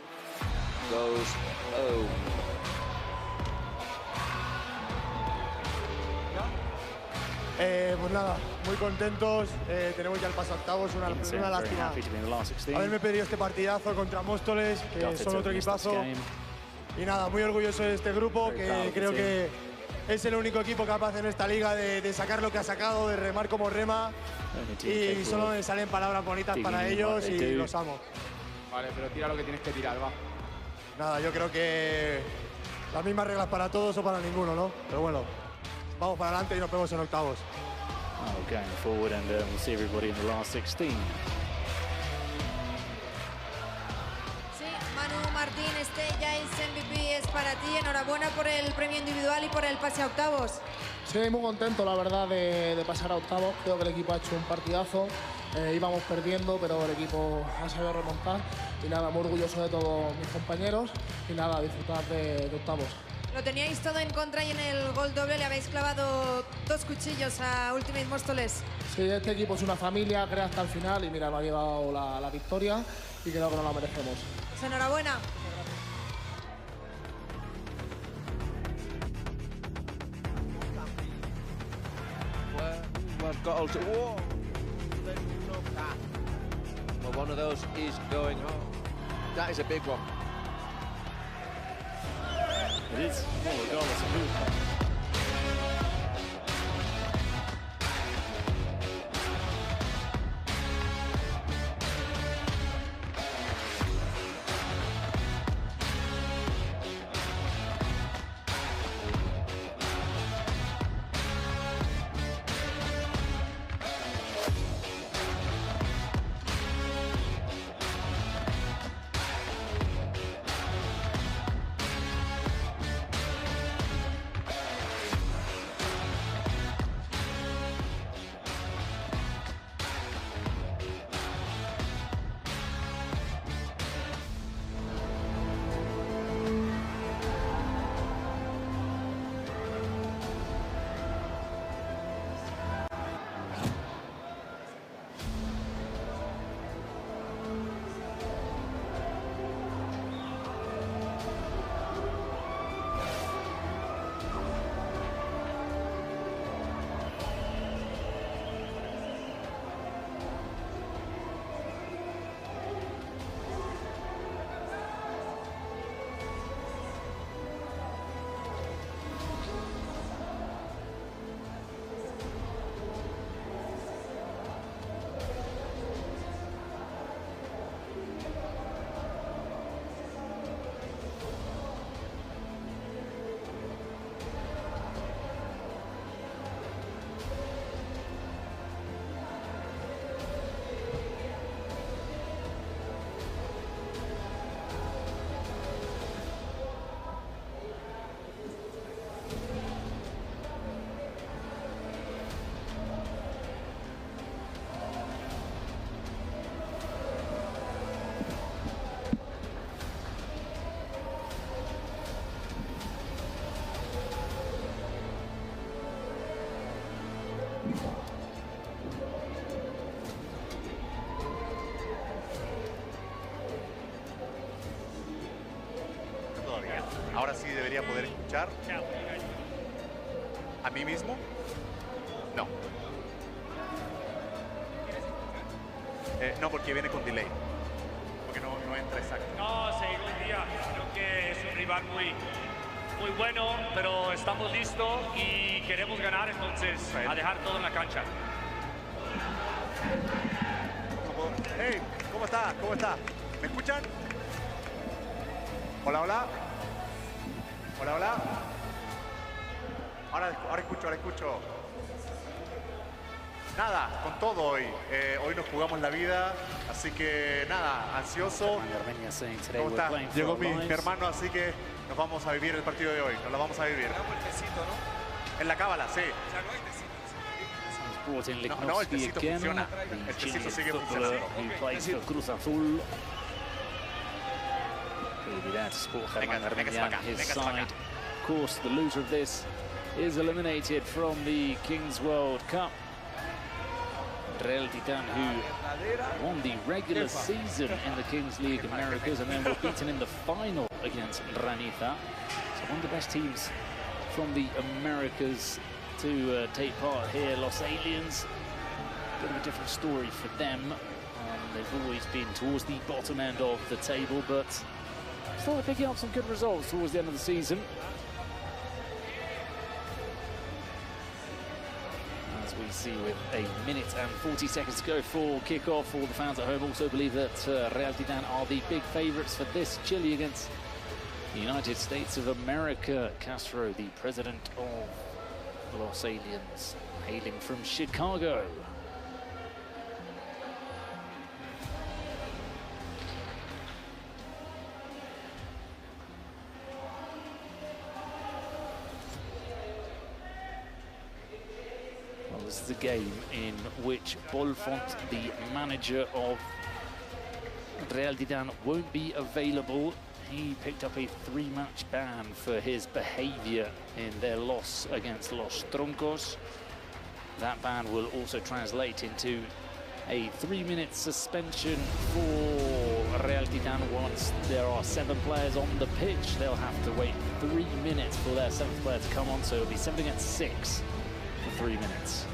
goes home.
Pues nada, muy contentos. Tenemos ya el pase a octavos, una lástima haberme perdido este partidazo contra Móstoles, que son otro equipazo. Y nada, muy orgulloso de este grupo, que creo que es el único equipo capaz en esta liga de sacar lo que ha sacado, de remar como rema. Y solo me salen palabras bonitas para ellos y los amo.
Vale, pero tira lo que tienes que tirar, va.
Nada, yo creo que las mismas reglas para todos o para ninguno, ¿no? Pero bueno, vamos para adelante y nos vemos en octavos.
Going forward and we'll see everybody in the last 16.
Manu Martín, este ya es MVP, es para ti. Enhorabuena por el premio individual y por el pase a octavos.
Sí, muy contento, la verdad, de pasar a octavos. Creo que el equipo ha hecho un partidazo. Íbamos perdiendo, pero el equipo ha sabido remontar. Y nada, muy orgulloso de todos mis compañeros. Y nada, disfrutar de octavos.
Lo teníais todo en contra y en el gol doble le habéis clavado 2 cuchillos a Ultimate Móstoles.
Sí, este equipo es una familia, crea hasta el final y mira, me ha llevado la victoria y creo que nos la merecemos.
Pues enhorabuena.
We've got ultra. Whoa! Well, one of those is going home. That is a big one.
It is. Oh, regardless of who.
Ahora sí debería poder escuchar. ¿A mí mismo? No. No, porque viene con delay. Porque no entra exacto.
No, seguimos el día. Creo que es un rival muy bueno, pero estamos listos y queremos ganar, entonces a dejar todo en la cancha.
Hey, ¿cómo está? ¿Cómo está? ¿Me escuchan? Hola, hola. Hola, hola. Ahora escucho. Nada, con todo hoy. Hoy nos jugamos la vida, así que nada, ansioso. ¿Cómo está? Llegó mi hermano, así que nos vamos a vivir el partido de hoy. Nos lo vamos a vivir. En la cábala, sí. No, el tecito funciona. El tecito sigue funcionando.
Who plays for Cruz Azul. He'll be there to support Germán Armenian, his side. Of course, the loser of this is eliminated from the Kings World Cup. Real Titan, who won the regular season in the Kings League Americas and then were beaten in the final against Ranita. So one of the best teams from the Americas to take part here. Los Aliens, a bit of a different story for them. They've always been towards the bottom end of the table, but still picking up some good results towards the end of the season. As we see, with a minute and 40 seconds to go for kickoff, all the fans at home also believe that Real Titan are the big favourites for this Chile against the United States of America. Castro, the president of Los Aliens, hailing from Chicago. Well, this is a game in which Bolfont, the manager of Real Titan, won't be available. He picked up a 3-match ban for his behaviour in their loss against Los Troncos. That ban will also translate into a 3-minute suspension for Real Titan. Once there are 7 players on the pitch, they'll have to wait 3 minutes for their 7th player to come on, so it'll be 7 against 6 for 3 minutes.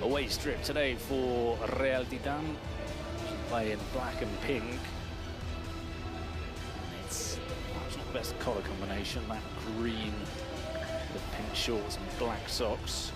Away strip today for Real Titan. Play in black and pink. It's not the best colour combination, that green with pink shorts and black socks.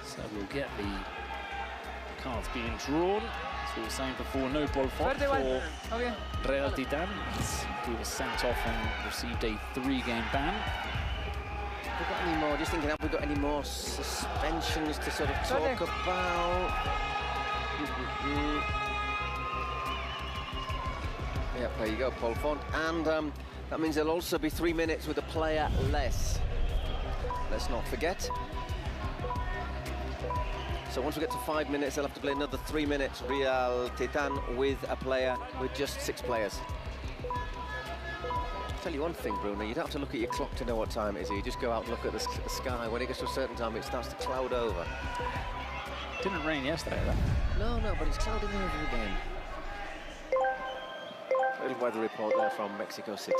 So we'll get the cards being drawn. As we were saying before, no Bolfont for Real Titan. He was sent off and received a 3-game ban.
Have we got any more? Just thinking, have we got any more suspensions to sort of talk about? Yep, there you go, Bolfont. And that means there'll also be 3 minutes with a player less. Let's not forget. So once we get to 5 minutes, they'll have to play another 3 minutes. Real Titan with a player, with just 6 players. I'll tell you one thing, Bruno, you don't have to look at your clock to know what time it is. You just go out and look at the sky. When it gets to a certain time, it starts to cloud over.
Didn't rain yesterday, though.
No, but it's clouding over again. A little weather report there from Mexico City.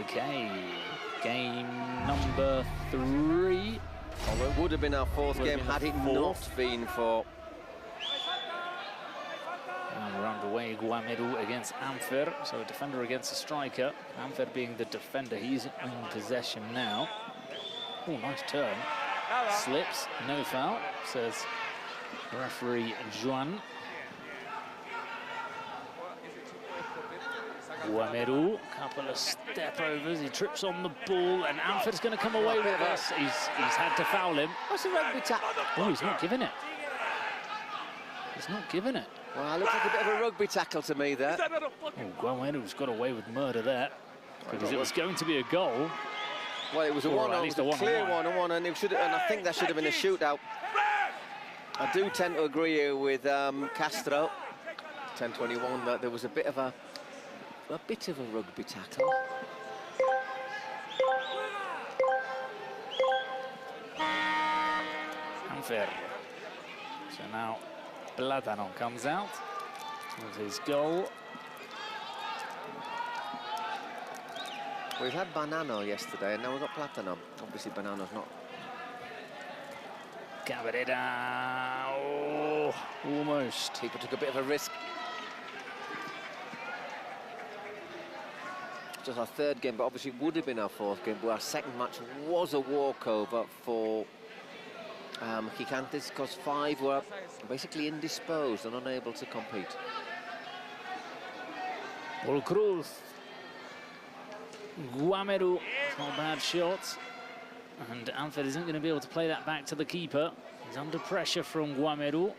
Okay, game number 3.
Although it would have been our 4th game had it not been for...
And we're underway, Guameru against Ampher, so a defender against a striker. Ampher being the defender, he's in possession now. Oh, nice turn. Slips, no foul, says referee Juan. Guameru, couple of step overs, he trips on the ball, and Amford's going to come away with this. He's had to foul him.
What's a rugby tackle?
Oh, he's not giving it. He's not giving it.
Well, it looks like a bit of a rugby tackle to me there.
Oh, Guameru's got away with murder there, because it was going to be a goal.
Well, it was a clear one-on-one, and I think that should have been a shootout. I do tend to agree here with Castro. 10-21, that there was a bit of a rugby tackle.
Unfair. So now Platano comes out with his goal.
We've had Banano yesterday, and now we've got Platano. Obviously, Banano's not.
Cabrera, oh, almost.
Keeper took a bit of a risk. Just our third game, but obviously it would have been our fourth game, but our second match was a walkover for Gigantes, because 5 were basically indisposed and unable to compete.
Ball Cruz. Guameru, not a bad shot. And Amford isn't going to be able to play that back to the keeper. He's under pressure from Guameru.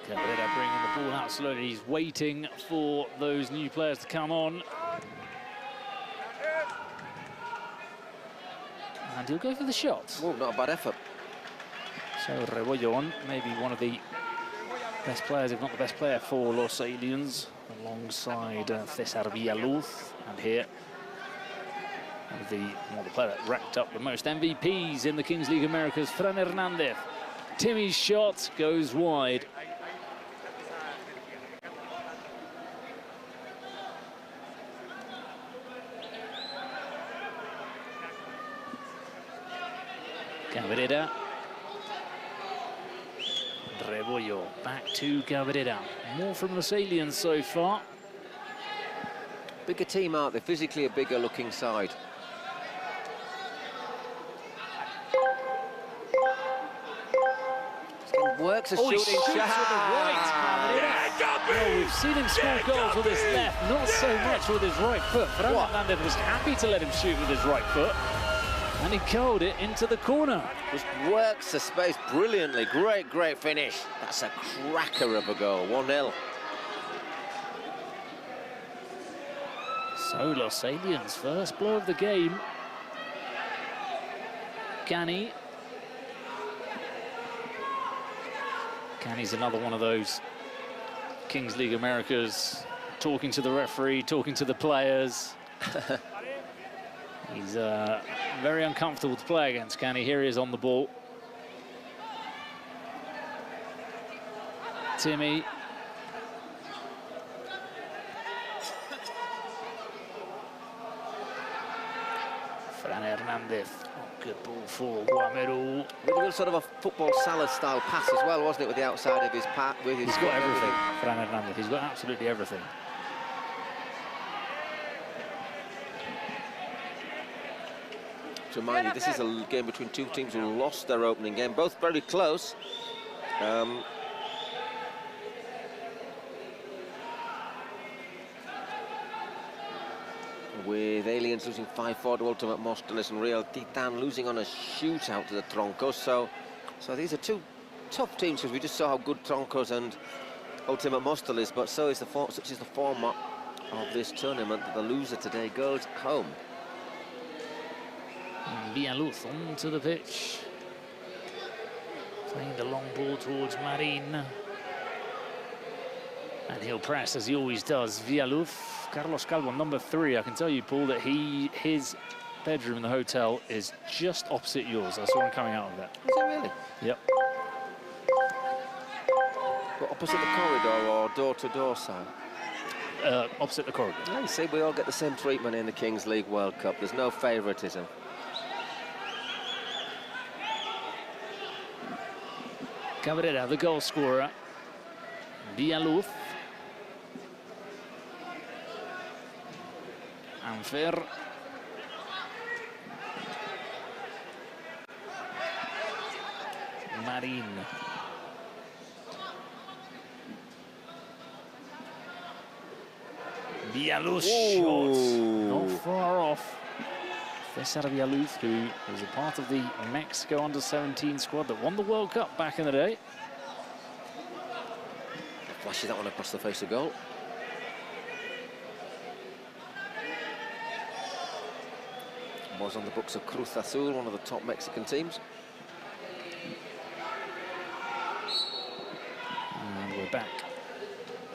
Cabrera bringing the ball out slowly. He's waiting for those new players to come on. And he'll go for the shot.
Oh, not a bad effort.
So Rebollo on, maybe one of the best players, if not the best player for Los Aliens, alongside Cesar Villaluz. And here, the player that racked up the most MVPs in the Kings League Americas, Fran Hernandez. Timmy's shot goes wide. Cabrera. Rebollo back to Cabrera. More from Los Aliens so far.
Bigger team, aren't they? Physically a bigger looking side. Works a shooting shot.
With the right, well, we've seen him score goals with his left, not so much with his right foot. Fran Hernandez was happy to let him shoot with his right foot. And he curled it into the corner.
Just works the space brilliantly. Great finish. That's a cracker of a goal. 1-0.
So Los Aliens, first blow of the game. Canny's another one of those Kings League Americas, talking to the referee, talking to the players. He's very uncomfortable to play against, Canny. Here he is on the ball. Timmy. Fran Hernandez. Oh, good ball for Guameru.
Really sort of a football salad style pass as well, wasn't it, with the outside of his path?
He's got everything, Fran Hernandez. He's got absolutely everything.
To remind you, this is a game between two teams who lost their opening game, both very close. With Aliens losing 5-4 to Ultimate Móstoles and Real Titan losing on a shootout to the Troncos. So these are two tough teams, because we just saw how good Troncos and Ultimate Móstoles, but such is the format of this tournament that the loser today goes home.
Villaluz onto the pitch. Playing the long ball towards Marin. And he'll press as he always does. Villaluz. Carlos Calvo, number 3. I can tell you, Paul, that his bedroom in the hotel is just opposite yours. I saw him coming out of that.
Is it really?
Yep.
What, opposite the corridor or door-to-door side?
Opposite the corridor.
Yeah, you see, we all get the same treatment in the Kings League World Cup. There's no favouritism.
Cabrera, the goal scorer. Villaluz. Anfer. Marin. Bialuz shot, not far off. Cesar Bialuz, who was a part of the Mexico under-17 squad that won the World Cup back in the day.
Flashes that one across the face of goal. Was on the books of Cruz Azul, one of the top Mexican teams.
And we're back.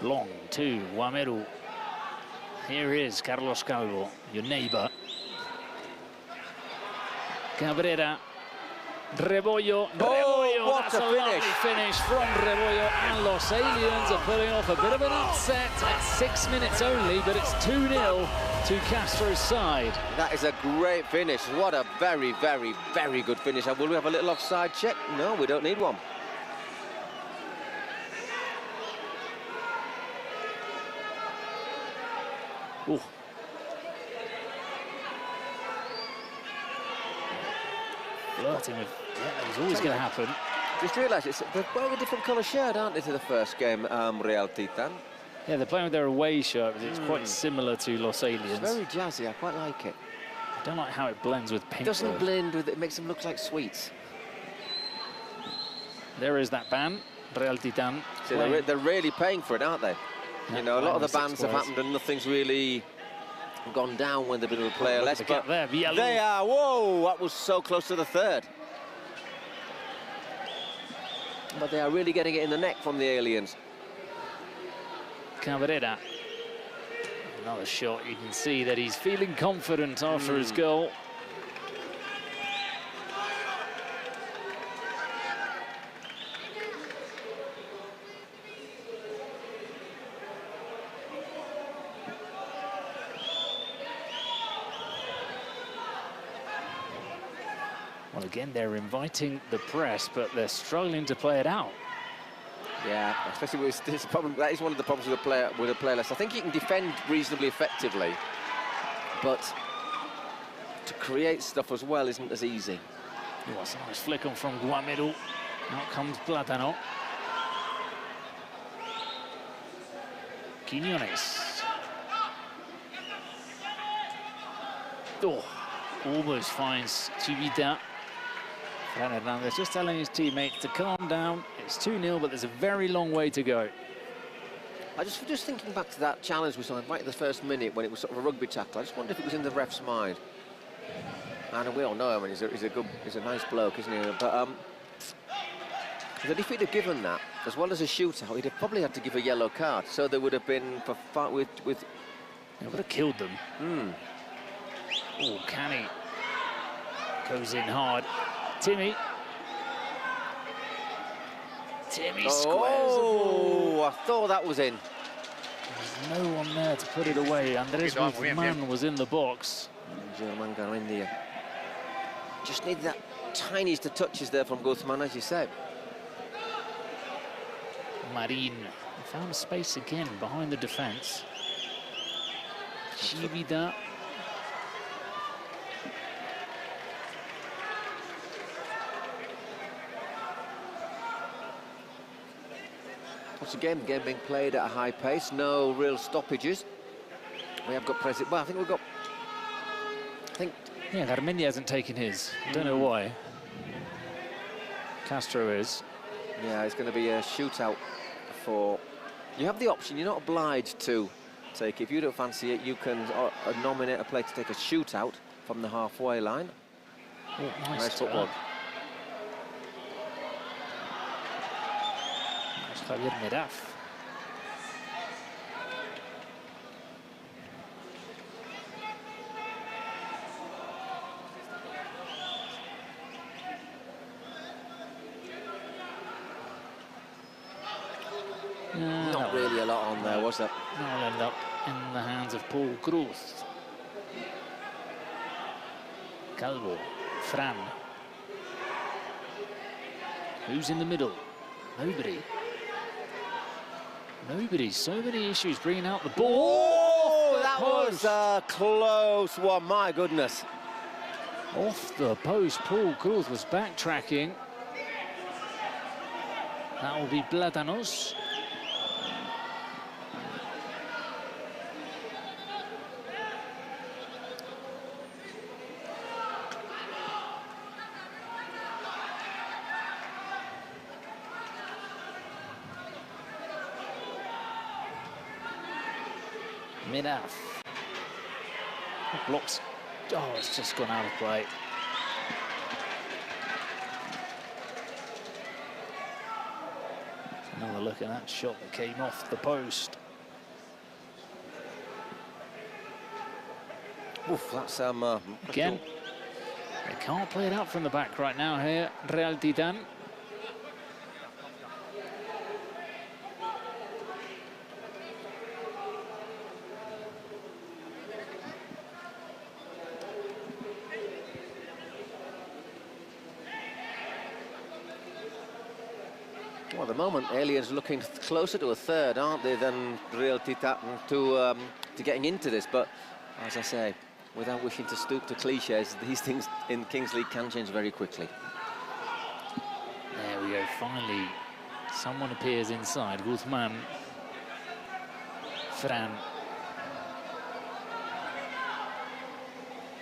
Long to Guameru. Here is Carlos Calvo, your neighbour. Cabrera. Rebollo.
What
That's
a
lovely
finish.
finish from Rebollo, and Los Aliens are pulling off a bit of an upset at 6 minutes only, but it's 2-0 to Castro's side.
That is a great finish. What a very, very, very good finish. And will we have a little offside check? No, we don't need one.
Ooh. Flirting with, yeah, it's always going to happen.
Just realised they're wearing a different colour shirt, aren't they, to the first game, Real Titan?
Yeah, they're playing with their away shirt, but it's quite similar to Los Aliens.
It's very jazzy, I quite like it.
I don't like how it blends with pink.
It doesn't
though.
blend with it, makes them look like sweets.
There is that ban, Real Titan.
See, they're really paying for it, aren't they?
Yeah,
you know, a lot of the
six
bans have
players.
happened and nothing's really gone down when they've been with a player less. But
there,
they are, whoa, that was so close to the third. But they are really getting it in the neck from the aliens.
Cabrera. Another shot, you can see that he's feeling confident after his goal. Well, again, they're inviting the press, but they're struggling to play it out.
Yeah, especially with this problem. That is one of the problems with a player less. I think he can defend reasonably effectively, but to create stuff as well isn't as easy.
Oh, it's a nice flick on from Guameru. Out comes Plátano. Quiñones. Oh, almost finds Chivita. Fran Hernandez just telling his teammates to calm down. It's 2-0, but there's a very long way to go.
I just thinking back to that challenge we saw right at the first minute when it was sort of a rugby tackle. I just wonder if it was in the ref's mind. And we all know him, and he's a nice bloke, isn't he? But that if he'd have given that, as well as a shootout, he'd have probably had to give a yellow card. So there would have been for fight with. It
would have killed them. Oh, Canny goes in hard. Timmy squares the ball.
I thought that was in.
There's no one there to put it away. Andrés Guzmán was in the box.
German Garmendia. Just needed that tiniest of touches there from Guzmán, as you said.
Marin found space again behind the defence. Chivita.
Once again, the game being played at a high pace, no real stoppages. We have got President. Well, I think we've got.
Yeah, Garmendia hasn't taken his. Don't know why. Castro is.
Yeah, it's going to be a shootout for. You have the option. You're not obliged to take it. If you don't fancy it, you can nominate a player to take a shootout from the halfway line.
Oh,
nice football.
Javier Meraf.
Not really a lot on there, was there?
That'll end up in the hands of Paul Cruz. Calvo, Fran. Who's in the middle? Nobody. Nobody. So many issues bringing out the ball.
Oh, that was a close one. My goodness.
Off the post. Paul Cruz was backtracking. That will be Platanos. Minaf. Blocks. Oh, it's just gone out of play. Another look at that shot that came off the post.
Oof, that's
again. They can't play it out from the back right now here, Real Titan.
Well, at the moment, Aliens are looking closer to a third, aren't they, than Real Titan to getting into this. But, as I say, without wishing to stoop to cliches, these things in Kings League can change very quickly.
There we go, finally, someone appears inside. Guzman. Fran.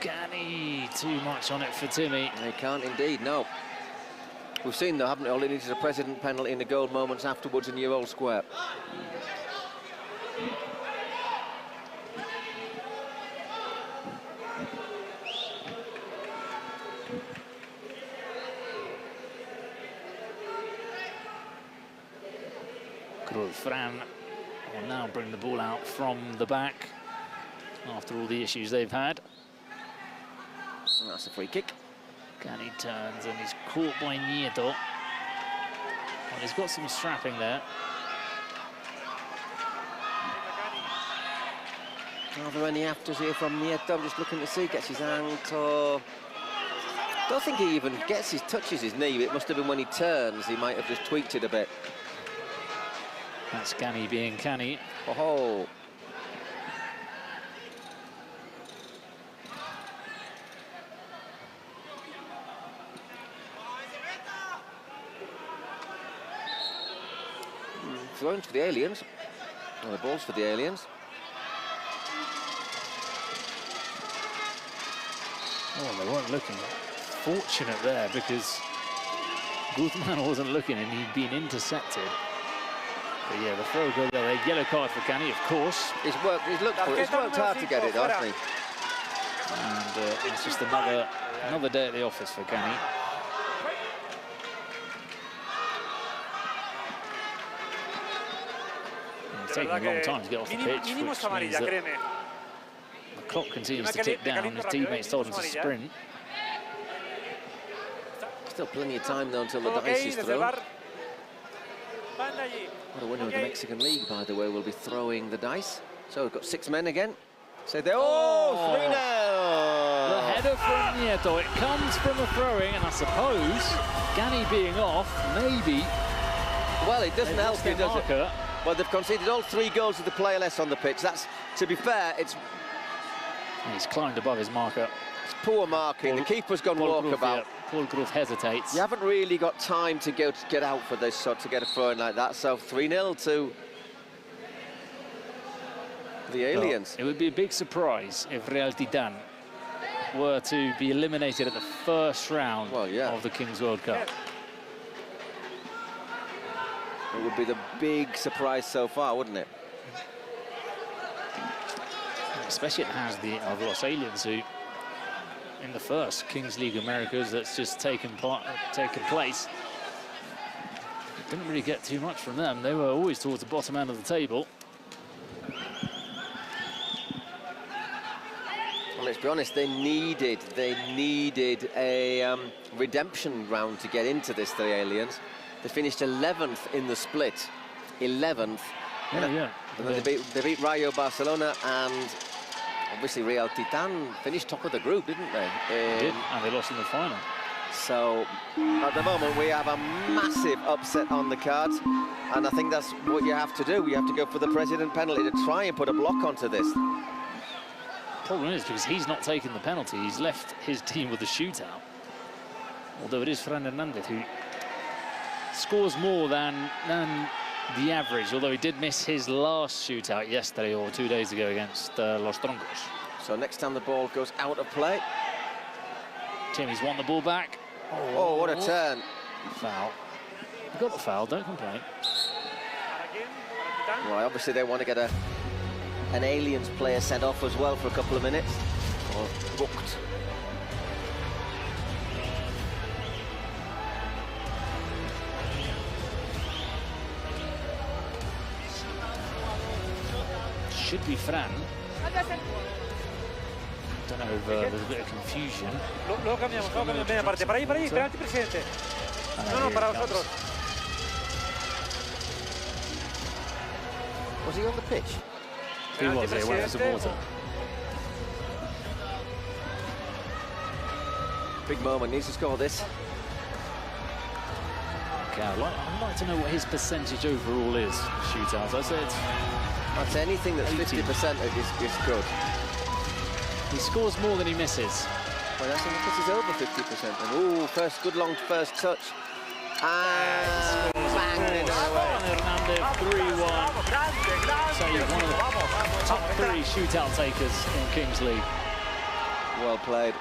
Gani, too much on it for Timmy.
They can't indeed, no. We've seen, though, haven't we? All it needs is a President penalty in the goal moments afterwards in your old square.
Cruz Fran will now bring the ball out from the back after all the issues they've had.
And that's a free kick.
Gani turns and he's caught by Nieto. Well, he's got some strapping there.
Are there any afters here from Nieto? I'm just looking to see. Gets his ankle. Don't think he even touches his knee. It must have been when he turns. He might have just tweaked it a bit.
That's Gani being canny.
Oh. Throws for the Aliens. Well, the ball's for the Aliens.
Oh, they weren't looking fortunate there because Guzman wasn't looking and he'd been intercepted. But yeah, the throw goal there, a yellow card for Gani, of course.
He's worked hard to get it, hasn't he?
And it's just another day at the office for Gani. It's taking a long time to get off the pitch, which means that the clock continues to tick down. His teammates told him to sprint.
Still plenty of time, though, until the dice is thrown. What a winner of the Mexican League, by the way, will be throwing the dice. So we've got 6 men again. So they 3-0!
The header from Nieto. It comes from a throwing, and I suppose Gani being off, maybe.
Well, it doesn't help you, does it? Well, they've conceded all 3 goals with the player less on the pitch. That's, to be fair, it's...
He's climbed above his marker.
It's poor marking. The keeper's gone walkabout.
Yeah. Paul Groove hesitates.
You haven't really got time to get out for this, so to get a throw in like that. So 3-0 to the Aliens.
Well, it would be a big surprise if Real Titan were to be eliminated at the first round of the Kings World Cup.
It would be the big surprise so far, wouldn't it?
Especially it has the Los Aliens, who in the first Kings League Americas that's just taken place. Didn't really get too much from them. They were always towards the bottom end of the table.
Well, let's be honest, they needed a redemption round to get into this, the Aliens. They finished 11th in the split. 11th.
Yeah.
And then they beat Rayo Barcelona, and obviously Real Titan finished top of the group, didn't they?
They did, and they lost in the final.
So, at the moment, we have a massive upset on the cards, and I think that's what you have to do. You have to go for the President penalty to try and put a block onto this.
Problem is, because he's not taken the penalty, he's left his team with a shootout. Although it is Fran Hernandez who scores more than the average, although he did miss his last shootout yesterday or 2 days ago against Los Troncos.
So next time the ball goes out of play.
Timmy's won the ball back.
Oh, what a turn.
Foul. You got the foul, don't complain.
Well, obviously they want to get an Aliens player sent off as well for a couple of minutes. Or booked.
Should be Fran. Don't know if there's a bit of confusion.
Luego cambiamos media parte. Para ahí, penalti presidente. No, para vosotros.
Was he on the pitch?
He was, he went for some water.
Big moment, needs to score this.
Okay, I'd like to know what his percentage overall is, shootouts. I said
that's anything that's 50% is good.
He scores more than he misses.
Well, that's because he's over 50%. And ooh, good long first touch. And bang it away.
Hernandez 3-1. So he's one of the top 3 shootout takers in Kings League.
Well played.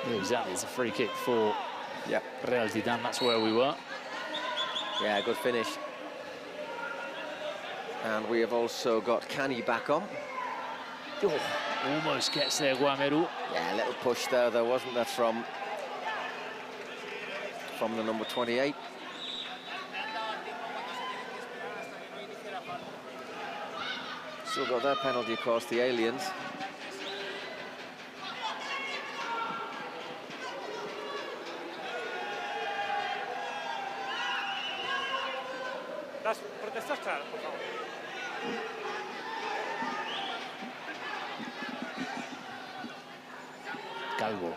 Yeah, exactly, it's a free kick for Real Titan. That's where we were.
Yeah, good finish. And we have also got Cani back on.
Oh, almost gets there, Guameru.
Yeah, a little push there, wasn't there, from the number 28. Still got that penalty, of course, the Aliens.
Las protestas claras, por favor.
Calvo.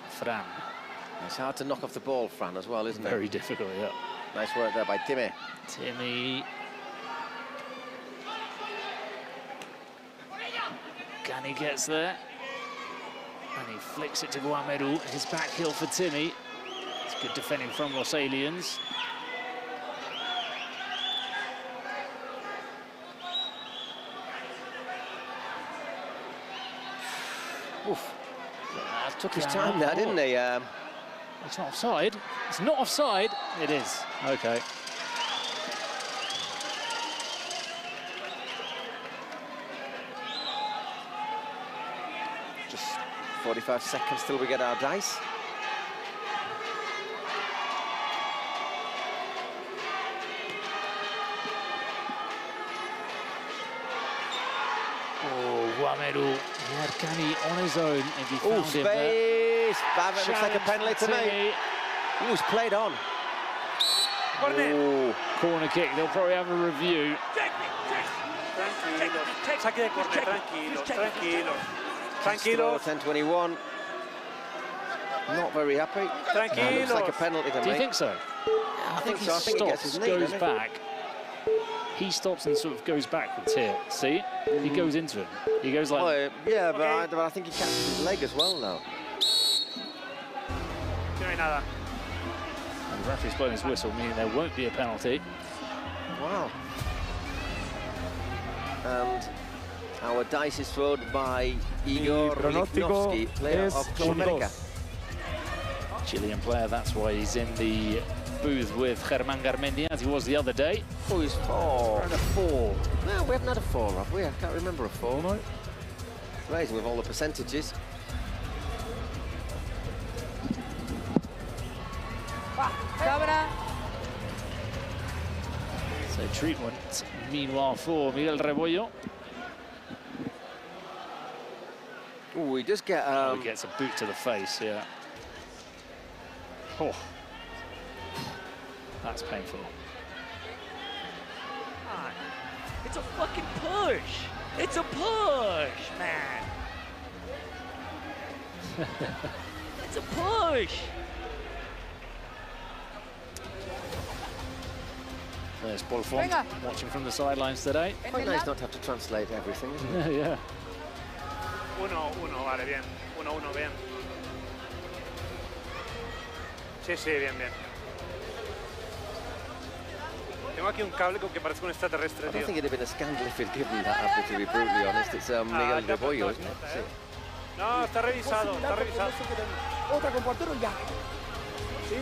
Fran.
It's hard to knock off the ball, Fran, as well, isn't it?
Very difficult, yeah.
Nice work there by Timmy.
Timmy. Gani gets there. And he flicks it to Guameru. His back heel for Timmy. It's good defending from Los Aliens.
Oof. Took his time there, didn't he?
It's not offside. It's not offside. It is. Okay.
Just 45 seconds till we get our dice.
Oh, Guameru. He had Cani on his own if he found him
there. Space! Looks like a penalty to me. He was played on.
Oh, corner kick. They'll probably have a review.
Tranquilos. 10-21. Not very happy. Looks like a penalty to me.
Do you think so?
I think
he
so. I think he gets
stops,
his knee,
goes back. He stops and sort of goes backwards here. See? He goes into him. He goes like...
Oh, yeah, but I think he catches his leg as well now.
And the referee's blowing his whistle, meaning there won't be a penalty.
Wow. And our dice is thrown by Igor Lichnowsky, player of Club America.
Chilean player, that's why he's in the booth with Germán Garmendia, as he was the other day.
Oh, he's 4.
And a 4.
No, we haven't had a 4, have we? I can't remember a 4. No. It's amazing with all the percentages.
Cabra.
So treatment, meanwhile, for Miguel Rebollo.
Oh, he does get...
he gets a boot to the face, yeah. Oh. That's painful.
It's a fucking push. It's a push, man. It's a push.
There's Bolfont watching from the sidelines today.
Quite nice not to have to translate everything, isn't it?
Yeah.
1-1, vale, bien. 1-1, bien. Sí, sí, bien, bien. Tengo aquí un cable que parece un extraterrestre,
I
tío.
don't think it'd have been a scandal if he'd given that, Abby, to be brutally honest. It's Miguel de Boyo, isn't it? Sí.
No, está revisado, está revisado.
Otra con portero ya. Sí,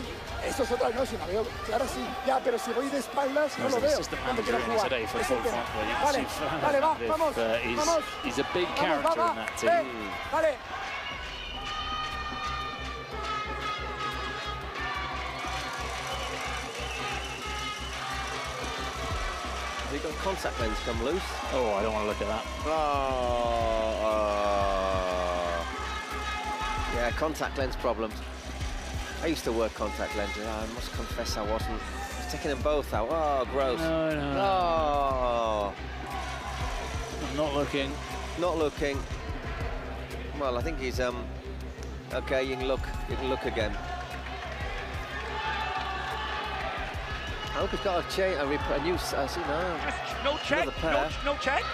eso es otra, no, si la veo clara sí, ya, pero si voy de espaldas no lo veo. Cuando quiero jugar. Es el tema. Vale, vale, va, vamos, vamos.
He's a big character in that team.
Vale.
Have you got contact lens come loose?
Oh, I don't want to look at that.
Yeah, contact lens problems. I used to wear contact lenses. I must confess I wasn't. I was taking them both out. Oh, gross.
No, no.
Oh.
I'm not looking.
Not looking. Well, I think he's okay. You can look. You can look again. I hope he's got a new. I see now.
No check. No check.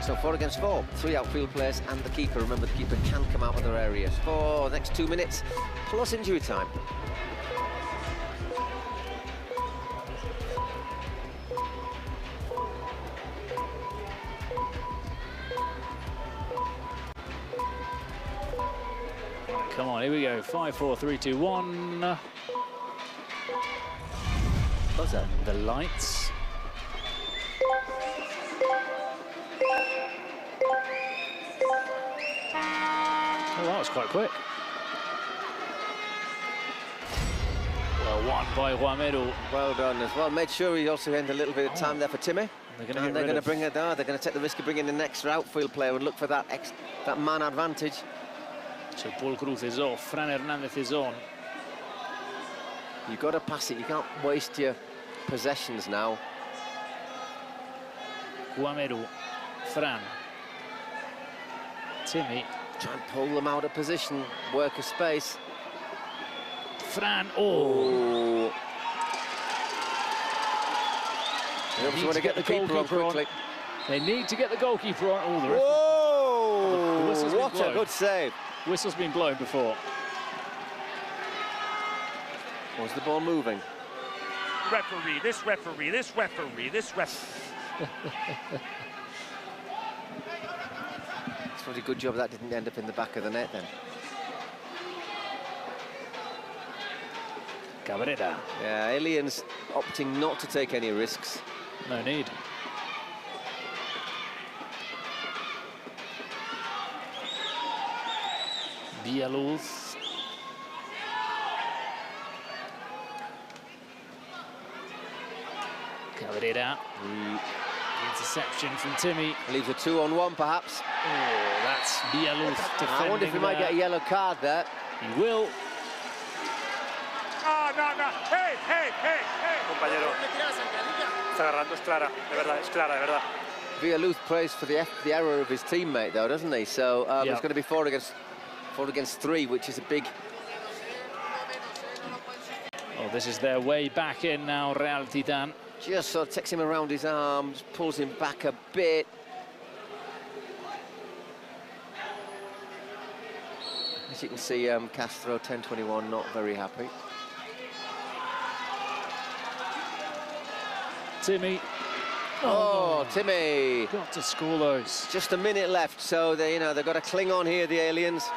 So 4 against 4, 3 outfield players and the keeper. Remember, the keeper can come out of their areas for the next 2 minutes, plus injury time.
Come on, here we go. 5, 4, 3, 2, 1. Buzzer. The lights. Oh, that was quite quick. Well, won by Guamero.
Well done as well. Made sure he also had a little bit of time there for Timmy.
They're
going to bring it down. They're going to take the risk of bringing in an extra outfield player and look for that man advantage.
So Paul Cruz is off. Fran Hernandez is on.
You've got to pass it. You can't waste your possessions now.
Guamero. Fran. Timmy.
Try and pull them out of position, work a space.
Fran, oh!
They obviously want to get the keeper on quickly.
They need to get the goalkeeper on. Oh,
Whoa! What a good save.
Whistle's been blown before.
Was the ball moving?
Referee, this referee, this referee, this referee.
Pretty good job that didn't end up in the back of the net then.
Cabrera.
Yeah, Aliens opting not to take any risks.
No need. Villaluz. Cabrera. Interception from Timmy.
Leaves a 2-on-1 perhaps.
Oh, that's Villaluz defending.
I wonder if he might get a yellow card there.
He will.
No. Hey.
Compañero. Está agarrando, es clara, de verdad, es clara, de verdad.
Villaluz prays for the error of his teammate though, doesn't he? So it's going to be 4 against 3, which is a big...
Oh, this is their way back in now, Real Titan.
Just sort of takes him around his arms, pulls him back a bit. As you can see, Castro, 10-21, not very happy.
Timmy.
Oh, Timmy.
Got to score those.
Just a minute left, so they've got to cling on here, the Aliens.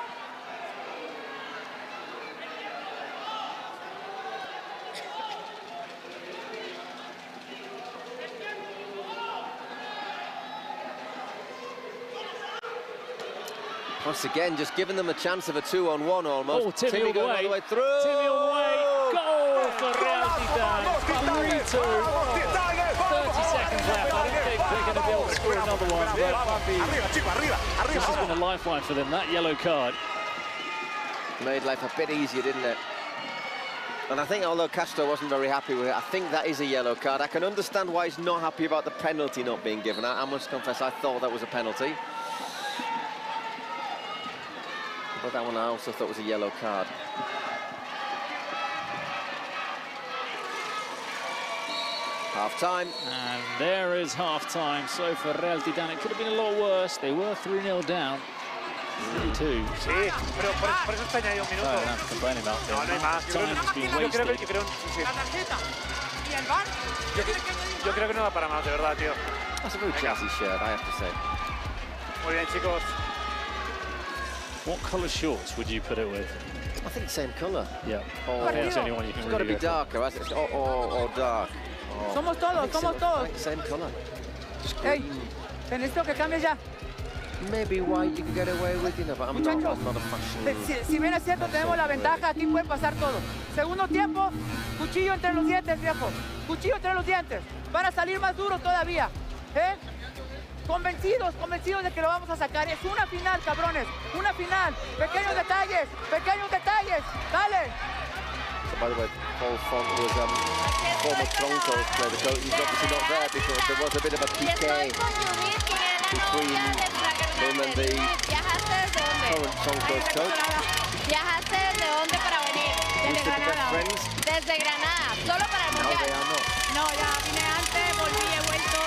Once again, just giving them a chance of a 2-on-1 almost.
Oh, Timmy
going all the way through.
Timmy all the way. Goal for Real Titan. 3-2. 30 seconds left. I don't think they're going to be able to score another one. But this has been a lifeline for them, that yellow card.
Made life a bit easier, didn't it? And I think although Castro wasn't very happy with it, I think that is a yellow card. I can understand why he's not happy about the penalty not being given. I must confess, I thought that was a penalty. But that one I also thought was a yellow card. Half-time.
And there is half-time. So for Real Titan, it could have been a lot worse. They were 3-0 down. 3-2.
Sí, pero por eso está añadido un minuto.
No, no, complaining about
no, no hay más. Yo creo sí.
¿Y el VAR?
Yo creo que no da para más, de verdad, tío.
That's a very classy shirt, I have to say.
Muy bien, chicos.
What colour shorts would you put it with?
I think same colour.
Yeah.
Or
It's the only one you can
it's got to
really
be
go
darker, hasn't it? Or dark. Oh.
Somos todos, somos todos.
Same colour.
Hey, necesito que cambies ya.
Maybe white you can get away with, you know, but I'm not a fashion.
Si bien es cierto, tenemos la ventaja, aquí puede pasar todo. Segundo tiempo, cuchillo entre los dientes, viejo. Cuchillo entre los dientes. Van a salir más duros todavía. Convencidos de que lo vamos a sacar. Es una final, cabrones. Una final. Pequeños detalles. Dale.
So, by the way, Paul Font was former Broncos player. The coach, he's obviously not there because there was a bit of a PK between him and the current Broncos coach.
¿Viajaste desde dónde para venir? Desde Granada. Desde Granada, solo para el Mundial. No, ya vine antes, volví, he vuelto.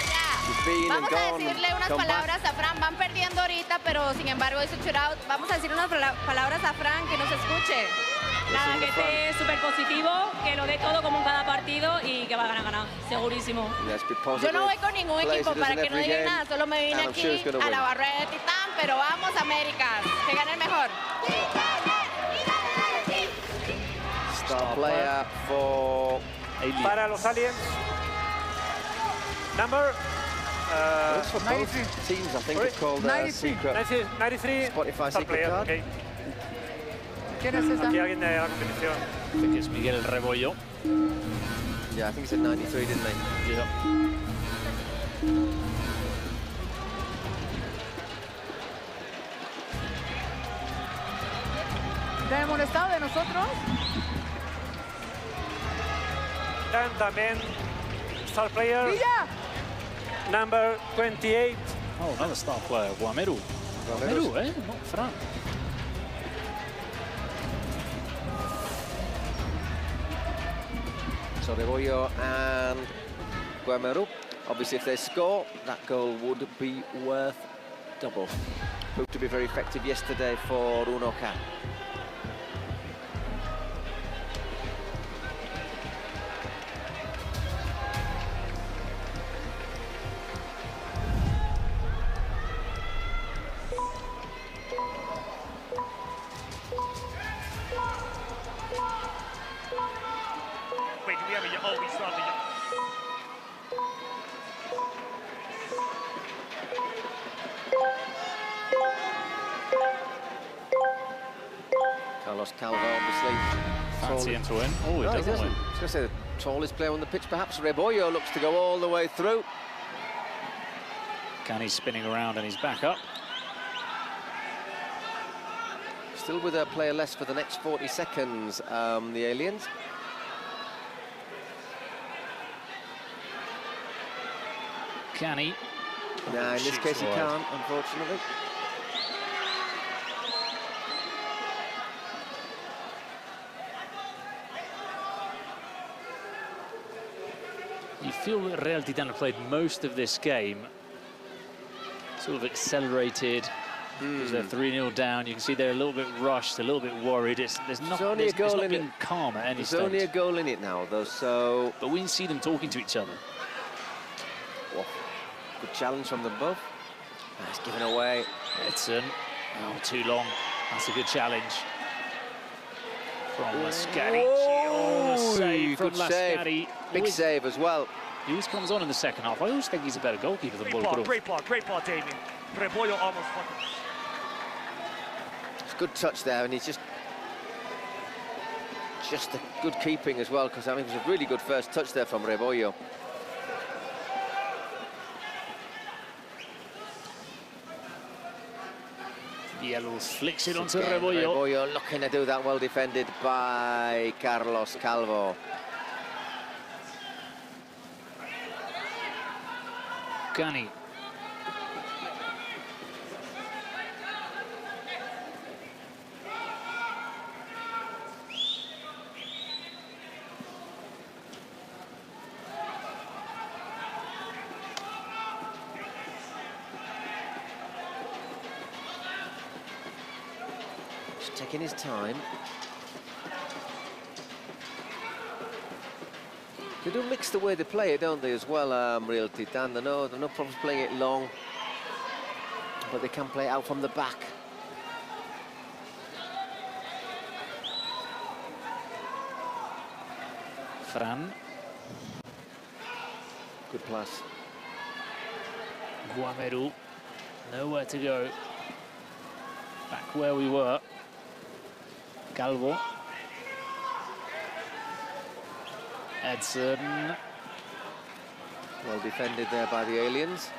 Ya. Vamos a decirle unas palabras a Fran. Van perdiendo ahorita, pero sin embargo hizo shootout. Vamos a decir unas palabras a Fran que nos escuche.
Nada, que esté súper positivo, que lo dé todo como en cada partido y que va a ganar, segurísimo.
Yo no voy con ningún equipo para que no digan nada, solo me vine aquí a la barrera de Titán, pero vamos Américas, que gane el mejor.
Star player for
para los Aliens. Number
93. Teams, I think it's called
93.
Spotify secret card.
Okay.
¿Quién es esa?
Aquí alguien de la competición.
I think it's Miguel Rebollo.
Yeah, I think he said 93, didn't he?
Yeah.
¿Te han molestado de nosotros?
También star player.
¡Villa!
Number 28.
Oh, another star player, Guameru. Guameru, not Fran.
So Rebollo and Guameru. Obviously, if they score, that goal would be worth double. Proved to be very effective yesterday for Unoka.
Wait, do we have a... Oh, we still have the...
Carlos Calvo, obviously.
Fancy him to win. Oh, he doesn't win.
I was going to say the tallest player on the pitch, perhaps. Rebollo looks to go all the way through.
Cani's spinning around and he's back up.
Still with a player less for the next 40 seconds, the Aliens.
Cani.
Nah, in this case he can't, unfortunately.
You feel that Real Titan have played most of this game sort of accelerated because they're 3-0 down. You can see they're a little bit rushed, a little bit worried. There's not been calm at any stage.
There's only a goal in it now, though, so...
But we can see them talking to each other.
Well, good challenge from them both. It's given away.
Edson. Oh, too long. That's a good challenge. From Lascari. Oh, save from Lascari.
Big save as well.
He always comes on in the second half. I always think he's a better goalkeeper than Bulgarov.
Great block, Damien. Rebollo almost fucking...
It's a good touch there, and he's just a good keeping as well, because I mean, it was a really good first touch there from Rebollo.
Yellows flicks it onto
Again,
Rebollo.
Rebollo looking to do that, well defended by Carlos Calvo.
Gunny.
Just taking his time. They do mix the way they play it, don't they, as well, Real Titan? They're no problems playing it long, but they can play it out from the back.
Fran.
Good pass.
Guameru. Nowhere to go. Back where we were. Calvo. Edson.
Well defended there by the aliens.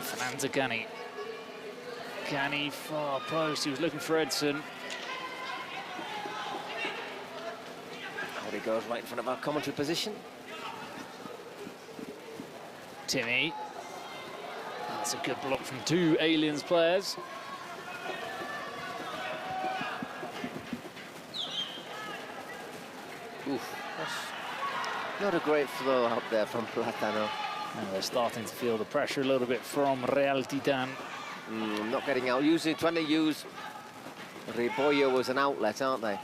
Fernando Gani. Gani far post. He was looking for Edson.
Out he goes right in front of our commentary position.
Timmy. That's a good block from two aliens players.
Oof, that's not a great flow out there from Platano.
And they're starting to feel the pressure a little bit from Real Titan.
Not getting out, trying to use Rebollo as an outlet, aren't they?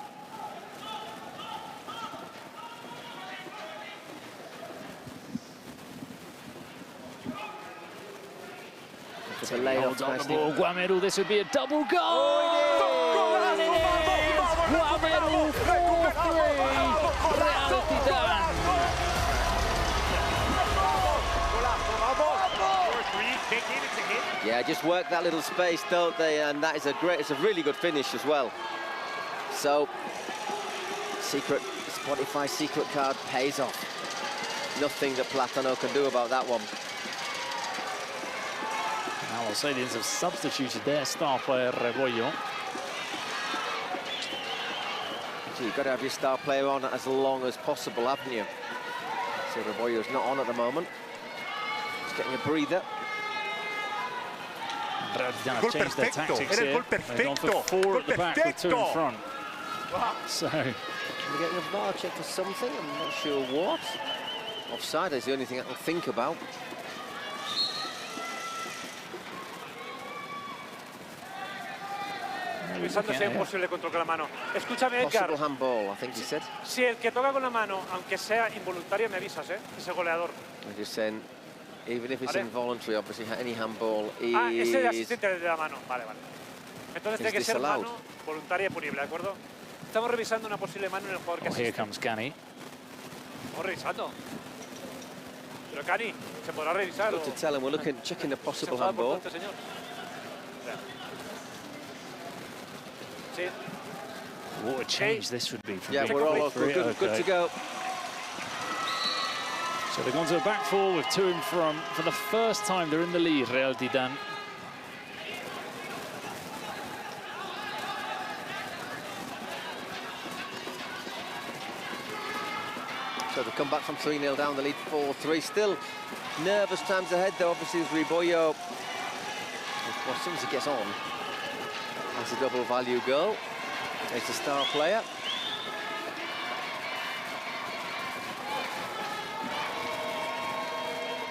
Holds on the ball, Guameru, this would be a double goal! Guameru, 4-3, Real Titan.
Yeah, just work that little space, don't they? And that is it's a really good finish as well. So, Spotify secret card pays off. Nothing that Platano can do about that one.
Now Australians have substituted their star player, Rebollo.
So you've got to have your star player on as long as possible, haven't you? So Rebollo's not on at the moment. He's getting a breather.
Real Titan have changed their tactics here. They've gone for 4 at the back with 2 in front. So,
we're getting a VAR check for something, I'm not sure what. Offside is the only thing I can think about.
Revisando si hay un posible control con la mano. Escúchame, Edgar.
Possible handball, I think he said.
Si el que toca con la mano, aunque sea involuntario, me avisas, ese goleador.
I'm just saying, even if it's involuntary, obviously, any handball is...
Ah, ese de asistente de la mano. Vale, vale. Entonces tiene que ser mano voluntaria y punible, ¿de acuerdo? Estamos revisando una posible mano en el jugador que asiste.
Here comes Gani.
Estamos revisando. Pero Gani, ¿se podrá revisar?
Got to tell him we're checking a possible handball.
What a change this would be from
yeah, we're all good to go.
So they've gone to a back four with 2 in front. For the first time, they're in the lead, Real Titan.
So they've come back from 3-0 down, the lead 4-3. Still nervous times ahead, though. Obviously, as Rebollo, well, as soon as he gets on, that's a double value goal. It's a star player.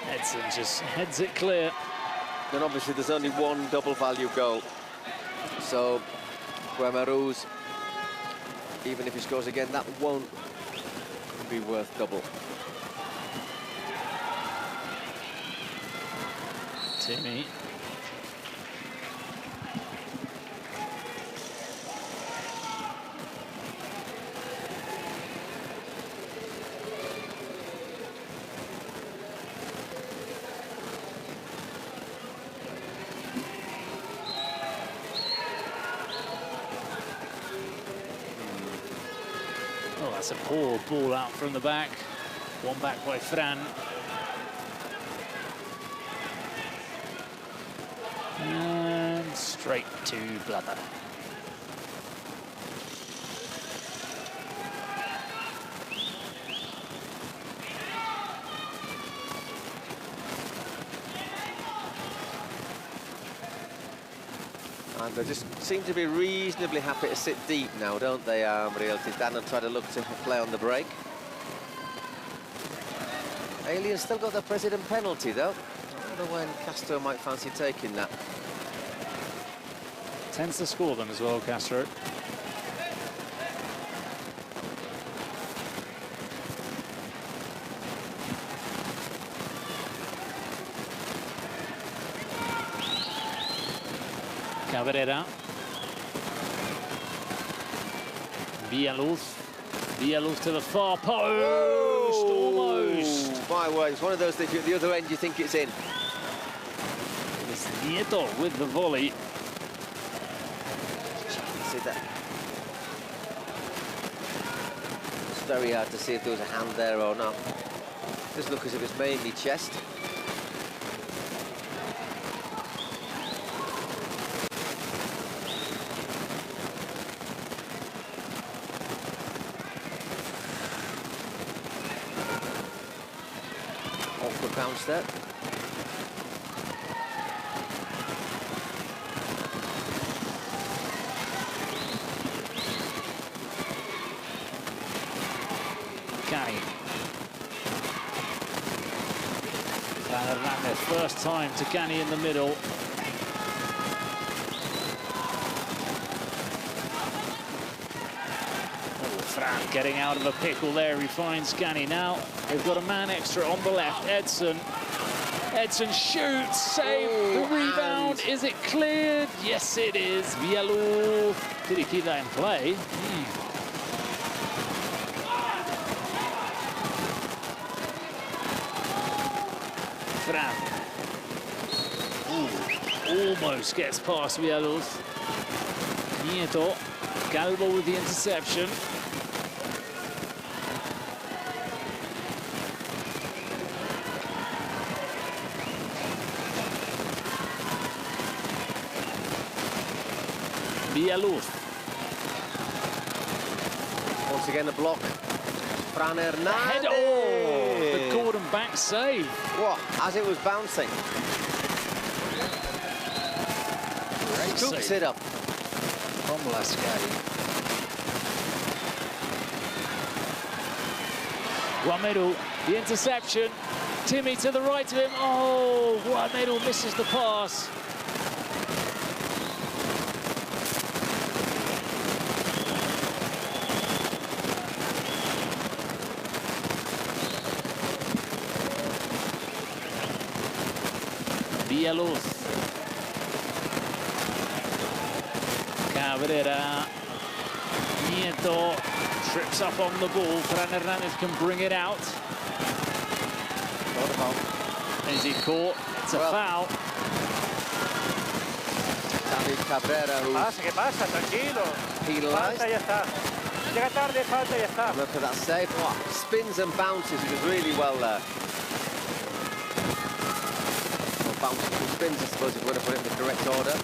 Edson just heads it clear.
Then obviously there's only one double value goal. So Guameru's, even if he scores again, that won't be worth double.
Timmy. Oh, that's a poor ball out from the back. One back by Fran. And straight to Blada.
And they just seem to be reasonably happy to sit deep now, don't they, Real Titan, and try to look to play on the break. Aliens still got the president penalty, though. I wonder when Castro might fancy taking that.
Tends to score them as well, Castro. Cabrera. Villaluz to the far post, almost.
My word, it's one of those that at the other end you think it's in.
It's Nieto with the volley.
See that? It's very hard to see if there was a hand there or not. Does look as if it's mainly chest. Bounce there.
Cani. Hernandez, first time to Cani in the middle. Fran getting out of a pickle there. He finds Cani now. They've got a man extra on the left. Edson shoots, save, the rebound. Is it cleared? Yes, it is. Villaluz. Did he keep that in play? Fran. Almost gets past Villaluz. Nieto. Calvo with the interception. Villaluz.
Once again a block. Fran Hernandez.
Oh, the Gordon back save.
What? As it was bouncing. Scoops it up.
From Lascari. Guameru, the interception. Timmy to the right of him. Oh, Guameru misses the pass. Villaluz. Cabrera. Nieto trips up on the ball. Fran Hernandez can bring it out. Is he caught? It's a foul.
David Cabrera, who...
¿Qué pasa? Tranquilo.
Penalised.
Falta, ya está. Llega tarde, falta, ya está.
Look at that save. Oh, spins and bounces. He does really well there. Bounces and spins, I suppose, if we want to put it in the correct order.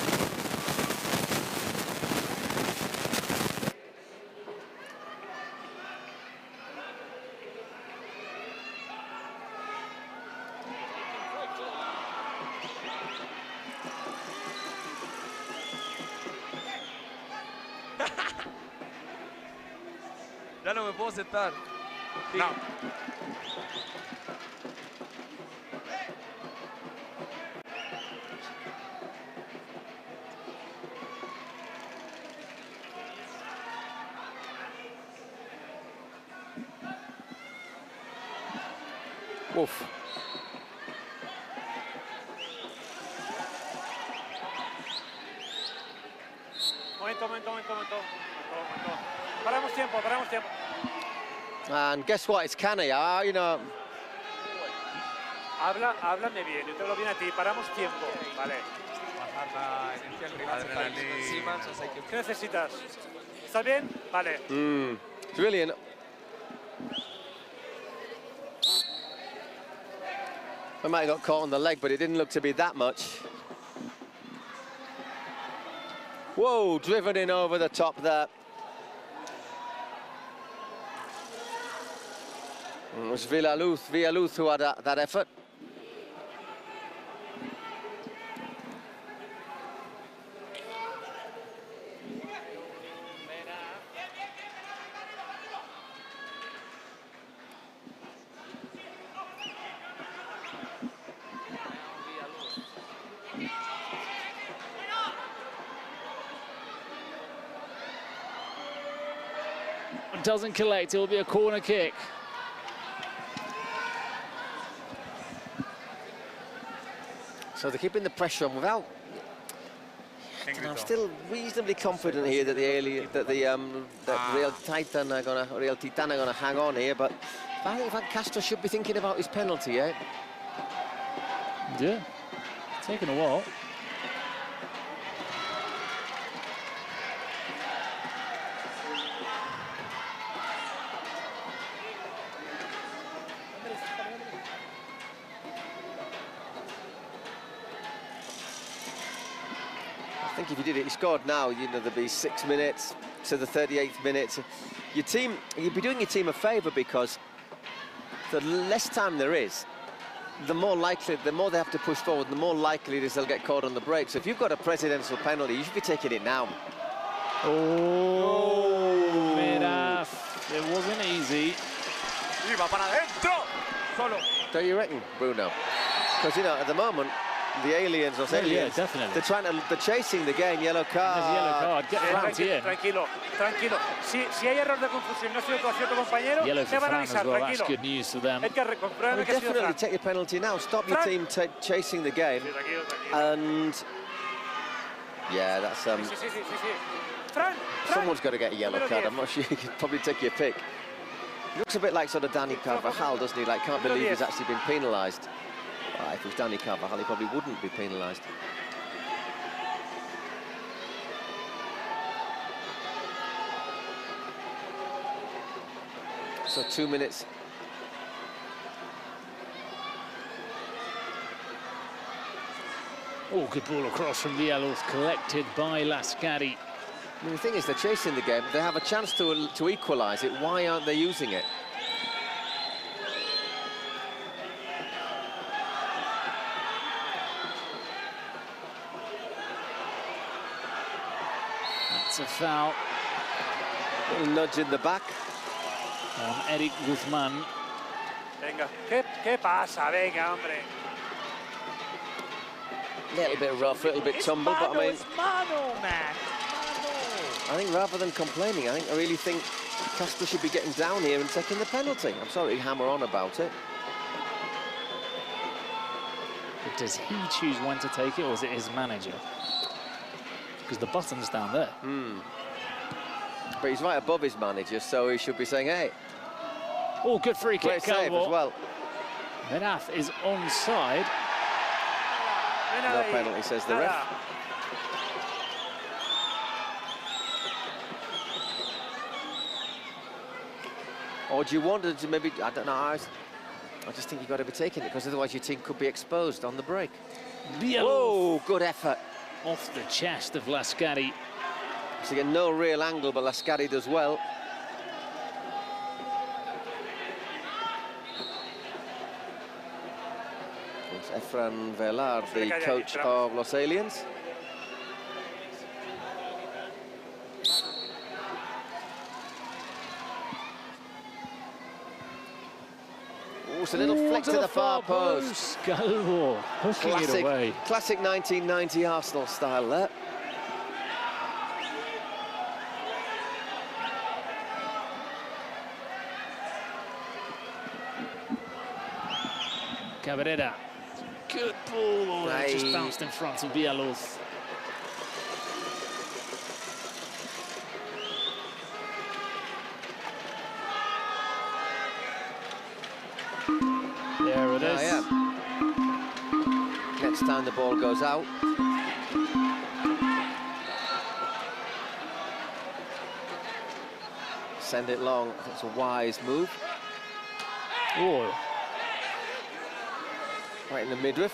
Ya no me puedo sentar. Sí.
No.
Uf.
Momento. Paramos tiempo.
And guess what? It's Cani. You know.
Háblame bien, yo te hablo bien a ti. Paramos tiempo. Vale.
Bajar la energía del rival, se está encima, entonces hay que...
¿Qué necesitas? ¿Estás bien? Vale.
Brilliant. We might have got caught on the leg, but it didn't look to be that much. Whoa, driven in over the top there. It was Villaluz who had that effort.
Doesn't collect, it will be a corner kick.
So they're keeping the pressure on without. I'm still reasonably confident here that Real Titan are gonna hang on here, but I think Van Castro should be thinking about his penalty, eh?
Yeah, taking a while.
I think if you did it, he scored now, you know, there'd be 6 minutes to the 38th minute. Your team, you'd be doing your team a favour, because the less time there is, the more they have to push forward, the more likely it is they'll get caught on the break. So if you've got a presidential penalty, you should be taking it now.
Oh, Miraf. It wasn't easy.
Don't you reckon, Bruno? Because, you know, at the moment, the aliens, or aliens,
definitely.
they're chasing the game. Yellow card.
There's a yellow card. Get
Tranquilo. Si hay error de confusión, no ha sido tu compañero,
yellow
te
for
van a
Fran as
avisar,
well.
tranquilo.
That's good news for them.
Definitely take your penalty now. Stop your team chasing the game. And yeah, that's someone's got to get a yellow card. I'm not sure. You could probably take your pick. He looks a bit like sort of Dani Carvajal, doesn't he? Like, can't believe he's actually been penalised. If it was Dani Carvajal, he probably wouldn't be penalised. So 2 minutes.
Oh, good ball across from Villaluz, collected by Lascari.
I mean, the thing is, they're chasing the game. They have a chance to equalise it. Why aren't they using it?
That's a foul.
A little nudge in the back.
Eric Guzman.
Venga, ¿qué pasa? Venga, hombre.
A little bit rough, a little bit tumble, but I mean, I think rather than complaining, I really think Castro should be getting down here and taking the penalty. I'm sorry to hammer on about it.
But does he choose when to take it, or is it his manager? Because the button's down there.
But he's right above his manager, so he should be saying, hey.
Oh, good free kick.
Great save as well.
Menaf is onside.
No penalty, says the ref. Or do you want to maybe, I don't know, I just think you've got to be taking it, because otherwise your team could be exposed on the break. Whoa, good effort.
Off the chest of Lascari.
So you get no real angle, but Lascari does well. It's Efran Velar, the coach of Los Aliens. Oh, it's a little flick to the far post.
Calvo hooking it away.
Classic 1990 Arsenal style there.
Cabrera. Good ball. Nice. Just bounced in front of Villaluz. There it is.
Yeah. Next time the ball goes out. Send it long. That's a wise move.
Oh.
Right in the midriff.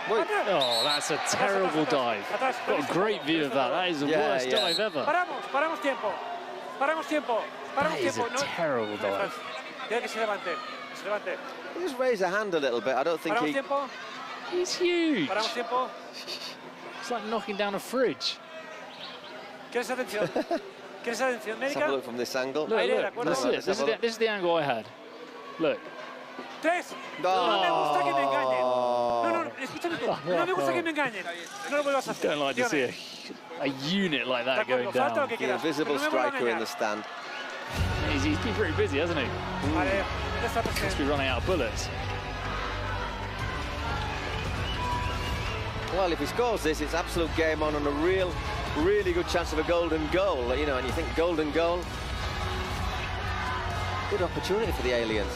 Oh, that's a terrible dive. Got a great view of that. That is the worst dive ever.
Paramos tiempo. Paramos tiempo.
That is a terrible dive.
He just raised a hand a little bit. I don't think he...
He's huge. It's like knocking down a fridge.
¿Quieres atención? ¿Quieres atención
Let's have a look from this angle.
Look, this is the angle I had. Look.
Tres. No me gusta que me engañen. No, escúchame tú. No me gusta que me engañen. No lo vuelvas a hacer.
Don't like to see a unit like that going down.
The invisible striker in the stand.
He's been pretty busy, hasn't he? Must be running out of bullets.
Well, if he scores this, it's absolute game on and a really good chance of a golden goal. You know, and you think golden goal, good opportunity for the aliens.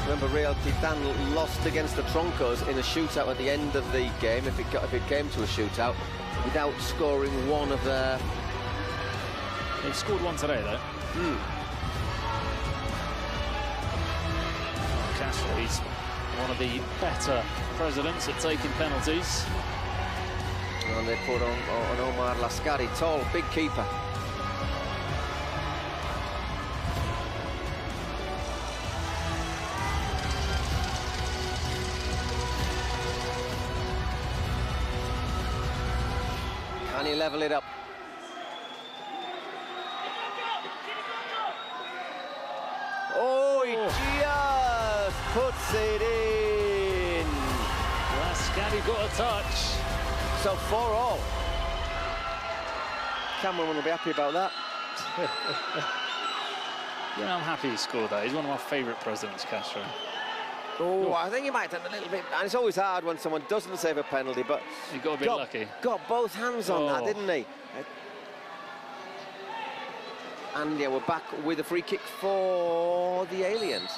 Remember, Real Titan lost against the Troncos in a shootout at the end of the game, if it came to a shootout, without scoring one of their...
They've scored one today, though. Castro, he's one of the better presidents at taking penalties.
And they put on Omar Lascari, tall, big keeper. Can he level it up? Oh, he just puts it in.
Lascari got a touch.
So 4-all. Cameron will be happy about that.
Yeah, I'm happy he scored that. He's one of my favourite presidents, Castro.
Oh, I think he might have done a little bit. And it's always hard when someone doesn't save a penalty, but
he got a bit lucky.
Got both hands on that, didn't he? And yeah, we're back with a free kick for the aliens.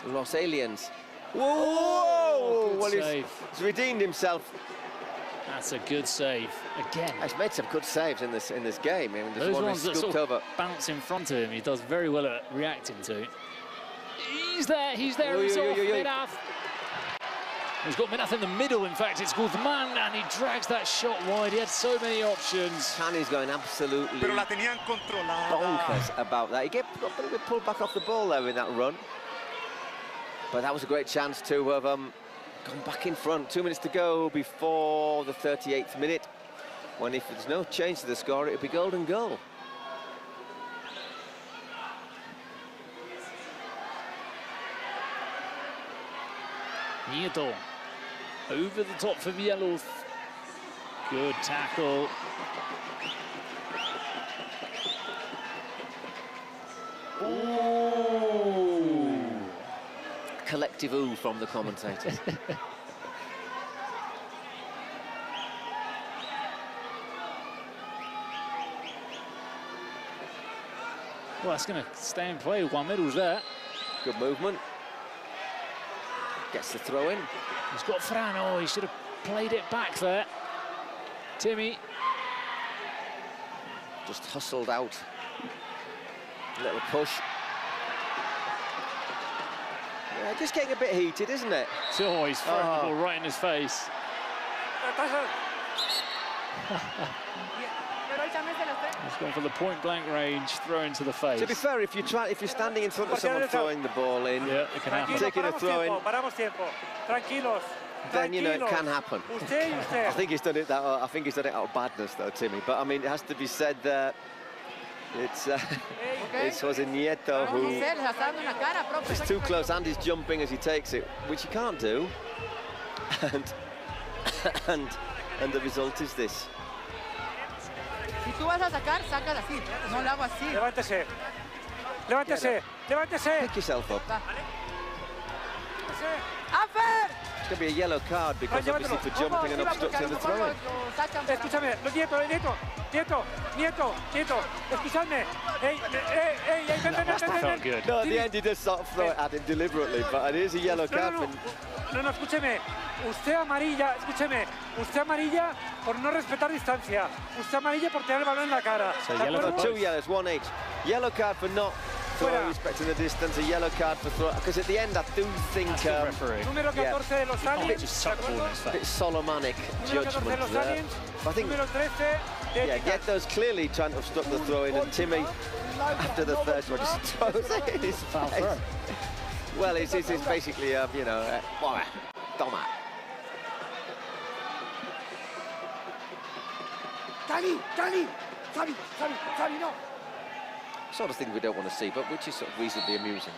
Los Aliens. Whoa! Well, he's redeemed himself.
That's a good save again.
He's made some good saves in this game. I mean,
those ones that sort of bounce in front of him, he does very well at reacting to. He's there. He's off. Minath. He's got Minath in the middle. In fact, it's Guzman, and he drags that shot wide. He had so many options.
Cani's going absolutely bonkers about that. He got a little bit pulled back off the ball there in that run. But that was a great chance to have gone back in front. 2 minutes to go before the 38th minute. When if there's no change to the score, it'll be golden goal.
Nieto over the top for Villaluz. Good tackle.
Ooh. Collective ooh from the commentators.
Well, that's going to stay in play. Guamiru's there.
Good movement. Gets the throw in.
He's got Fran. Oh, he should have played it back there. Timmy.
Just hustled out. Little push. Yeah, just getting a bit heated, isn't it?
Oh, he's throwing the ball right in his face. He's going for the point-blank range, throw into the face.
To be fair, if you're standing in front of someone throwing the ball in, taking a throw in, then you know it can happen. I think he's done it. I think he's done it out of badness, though, Timmy. But I mean, it has to be said that it's Jose Nieto who is too close and he's jumping as he takes it, which he can't do. And the result is this.
Si tú vas a sacar, sácala así. No la hago así.
Levántese. Levántese. Levántese.
Pick yourself up.
¡Afer!
It's going to be a yellow card because obviously for jumping and obstructing the throwing.
Escúchame, Nieto, escúchame. Ven.
No, at the end he does sort of throw it at him deliberately, but it is a yellow card.
No, escúcheme. Usted amarilla por no respetar distancia. Usted amarilla por tener el balón en la cara.
So two yellows, one each. Yellow card for not respecting the distance, a yellow card for throw. Because at the end, I do think
Número 14 de los aliens,
a bit Solomonic judgment there. I think Yeto's clearly trying to obstruct the throw in, and Timmy, after the third one, just throws it in his face. Well, it's basically, you know, toma.
Cali, Fabi, no.
Sort of thing we don't want to see, but which is sort of reasonably amusing.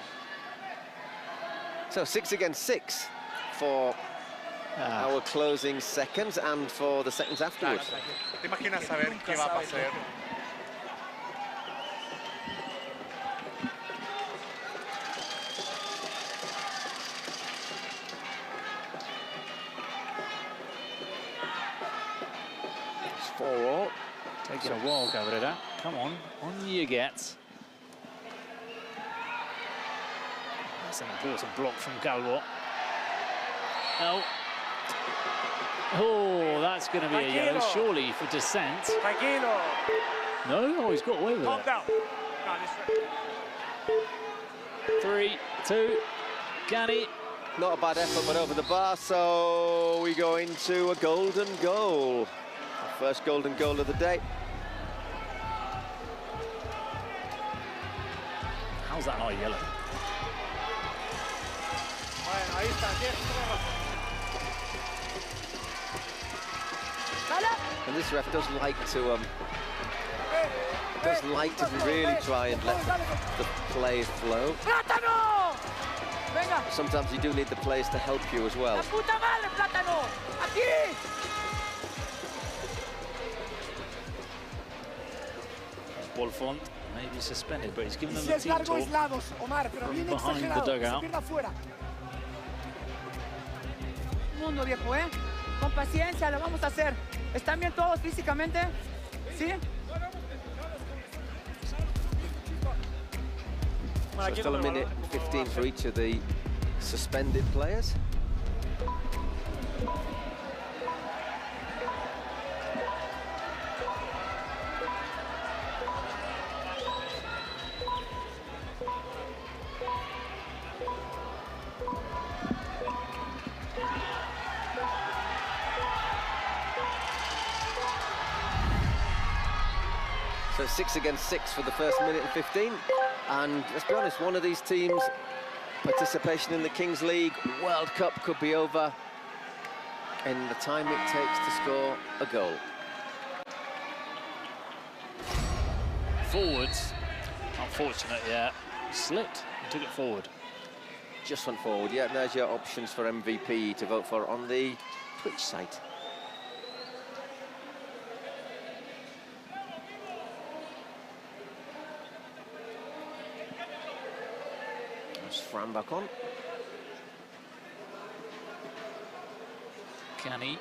So 6 against 6 for our closing seconds and for the seconds afterwards.
¿Te imaginas saber qué va a pasar?
It's 4-4.
Takes a while, Cabrera. Come on you get. That's an important block from Galvo. Oh, that's going to be a yellow, surely, for dissent. No? Oh, he's got away with it.
Calm down.
3, 2, Gani.
Not a bad effort, but over the bar, so we go into a golden goal. Our first golden goal of the day.
How's that not yellow?
And this ref does like to really try and let the play flow. Sometimes you do need the players to help you as well.
Wolfond may be suspended, but he's given them
Si
the
es
team
largo,
talk
aislados, Omar, pero
from
bien
behind the
exagerado, se
dugout.
pierda afuera.
Mundo, viejo, ¿eh? Con paciencia, lo vamos a hacer. ¿Están bien todos físicamente? ¿Sí?
So still a minute 15 for each of the suspended players. So 6 against 6 for the first minute and 15. And let's be honest, one of these teams' participation in the Kings League World Cup could be over in the time it takes to score a goal.
Forwards, unfortunate, yeah. Slipped and took it forward.
Just went forward, yeah. There's your options for MVP to vote for on the Twitch site. Fran back on.
Cani.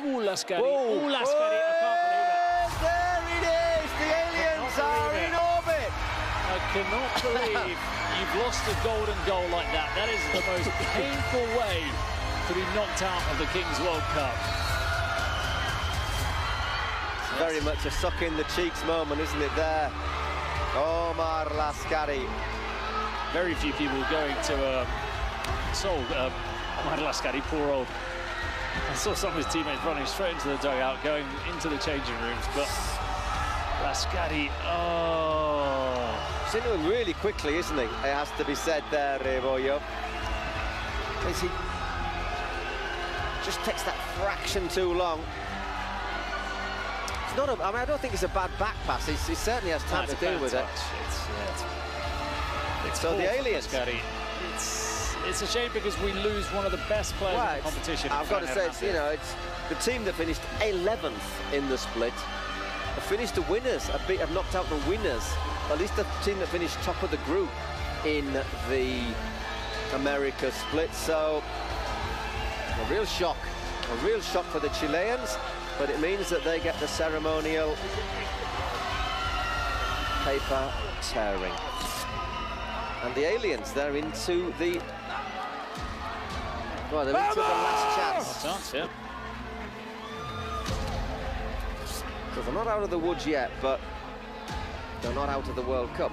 Ooh, Lascari. Ooh, Lascari. I can't believe it.
There it is. The aliens are in orbit.
I cannot believe you've lost a golden goal like that. That is the most painful way to be knocked out of the Kings World Cup.
Very much a suck in the cheeks moment, isn't it, there? Omar Lascari.
Very few people going to Omar Lascari, poor old. I saw some of his teammates running straight into the dugout, going into the changing rooms, but Lascari,
He's into him really quickly, isn't he? It has to be said there, Rebollo. Is he just takes that fraction too long. It's not a, I mean, I don't think it's a bad back pass. He certainly has time to deal with it. So the aliens.
It's a shame because we lose one of the best players in the competition.
I've got to say, it's, you know, it's the team that finished 11th in the split. Have finished the winners, have knocked out the winners. At least the team that finished top of the group in the America split. So a real shock for the Chileans, but it means that they get the ceremonial paper tearing. And the aliens, they're into the... Well, they're into the last chance.
Yeah.
So they're not out of the woods yet, but they're not out of the World Cup.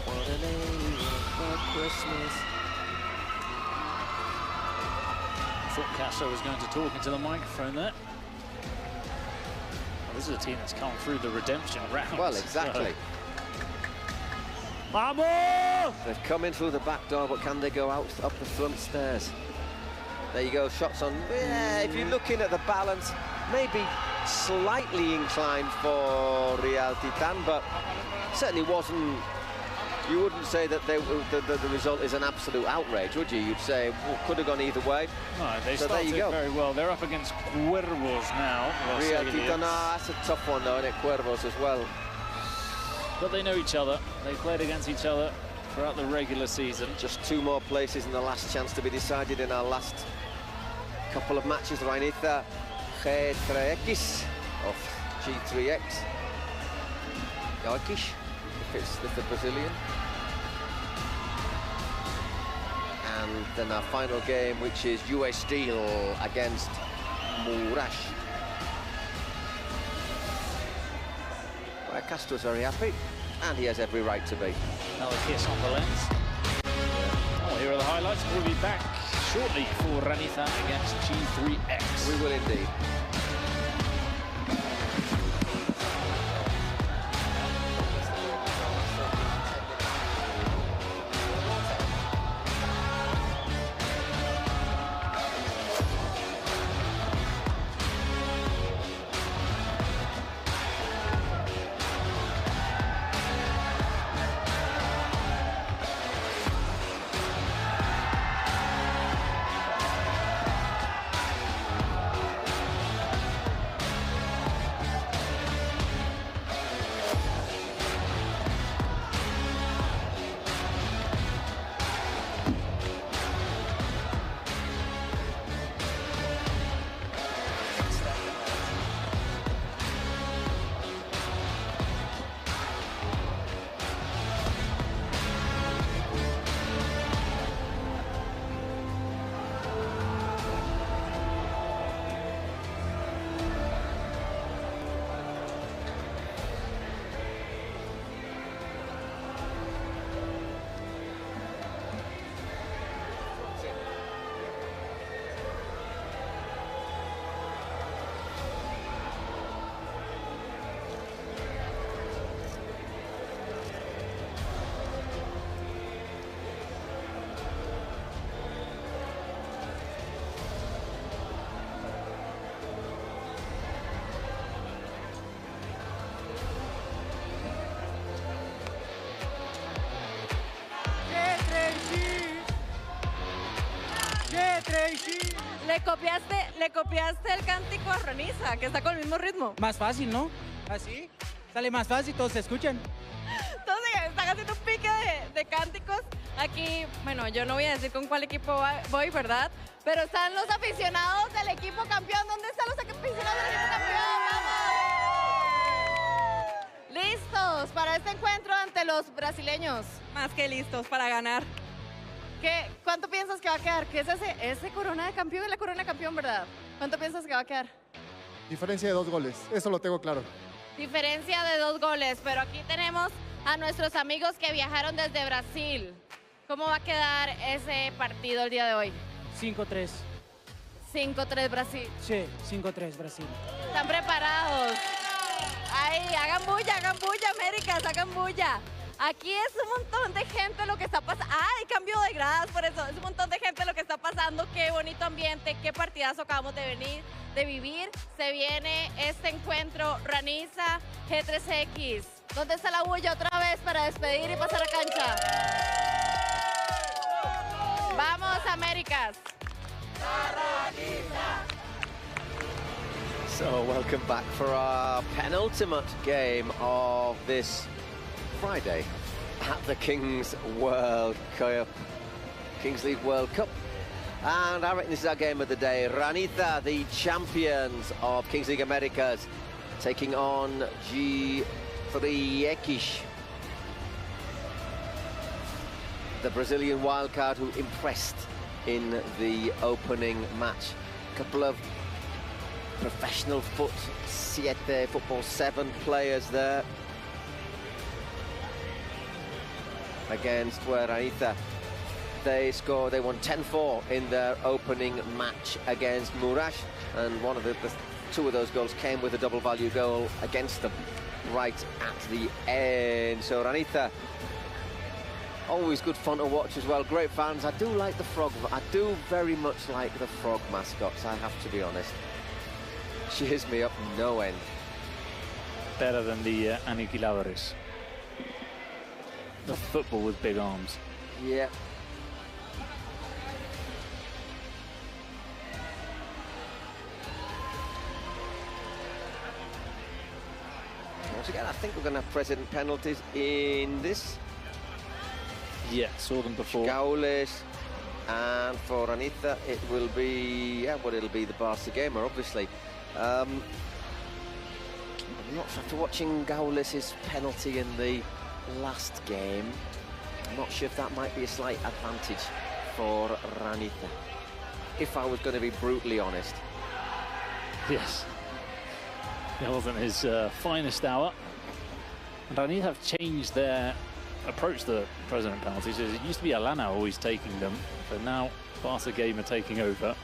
What an angel for Christmas.
I thought Castro was going to talk into the microphone there. Well, this is a team that's come through the redemption round.
Well, exactly.
Vamos!
They've come in through the back door, but can they go out up the front stairs? There you go, shots on. Yeah, if you're looking at the balance, maybe slightly inclined for Real Titan, but certainly wasn't. You wouldn't say that the result is an absolute outrage, would you? You'd say, well, could have gone either way.
No, they
so
started
there you go.
very well. They're up against Cuervos now.
Real Titan, that's a tough one though, isn't it? Cuervos as well.
But they know each other. They played against each other throughout the regular season.
Just 2 more places in the last chance to be decided in our last couple of matches. Rainiza G3X of G3X. Jokic, if the Brazilian. And then our final game, which is US Steel against Murash. Well, Castro's very happy, and he has every right to be.
Another kiss on the lens. Oh, here are the highlights. We'll be back shortly for Rainiza against G3X.
We will indeed.
Le copiaste el cántico a Rainiza, que está con el mismo ritmo.
Más fácil, ¿no? Así sale más fácil, todos se escuchan.
Entonces están haciendo un pique de cánticos. Aquí, bueno, yo no voy a decir con cuál equipo voy, ¿verdad? Pero están los aficionados del equipo campeón. ¿Dónde están los aficionados del equipo campeón? ¡Vamos! Listos para este encuentro ante los brasileños.
Más que listos para ganar.
¿Cuánto piensas que va a quedar? ¿Qué es ese corona de campeón? Es la corona de campeón, ¿verdad? ¿Cuánto piensas que va a quedar?
Diferencia de 2 goles, eso lo tengo claro.
Diferencia de 2 goles, pero aquí tenemos a nuestros amigos que viajaron desde Brasil. ¿Cómo va a quedar ese partido el día de hoy?
5-3.
5-3 Brasil.
Sí, 5-3 Brasil.
¿Están preparados? Ahí, hagan bulla, Américas, hagan bulla. Aquí es un montón de gente lo que está pasando. ¡Ay, cambio de gradas! Por eso, es un montón de gente lo que está pasando. Qué bonito ambiente, qué partidazo acabamos de vivir. Se viene este encuentro Rainiza G3X. ¿Dónde está la bulla otra vez para despedir y pasar a cancha? ¡Vamos, Américas!
So, welcome back for our penultimate game of this Friday at the Kings League World Cup. And I reckon this is our game of the day. Ranitha, the champions of Kings League Americas, taking on G3 Ekish, the Brazilian wildcard who impressed in the opening match. A couple of professional football 7 players there against Ranitha. They won 10-4 in their opening match against Murash, and one of the 2 of those goals came with a double value goal against them right at the end. So Ranitha, always good fun to watch as well. Great fans. I do like the frog. I do very much like the frog mascots, I have to be honest. Cheers me up no end.
Better than the aniquiladores. The football with big arms.
Yeah. Once again, I think we're going to have president penalties in this.
Yeah, saw them before.
Gaules, and for Ranitha, it will be, it'll be the Barca gamer, obviously. I'm not after watching Gaules' penalty in the last game. I'm not sure if that might be a slight advantage for Ranitha, if I was going to be brutally honest.
Yes. It wasn't his finest hour. And Ranitha have changed their approach to the president penalties. It used to be Alana always taking them, but now Barca gamer taking over.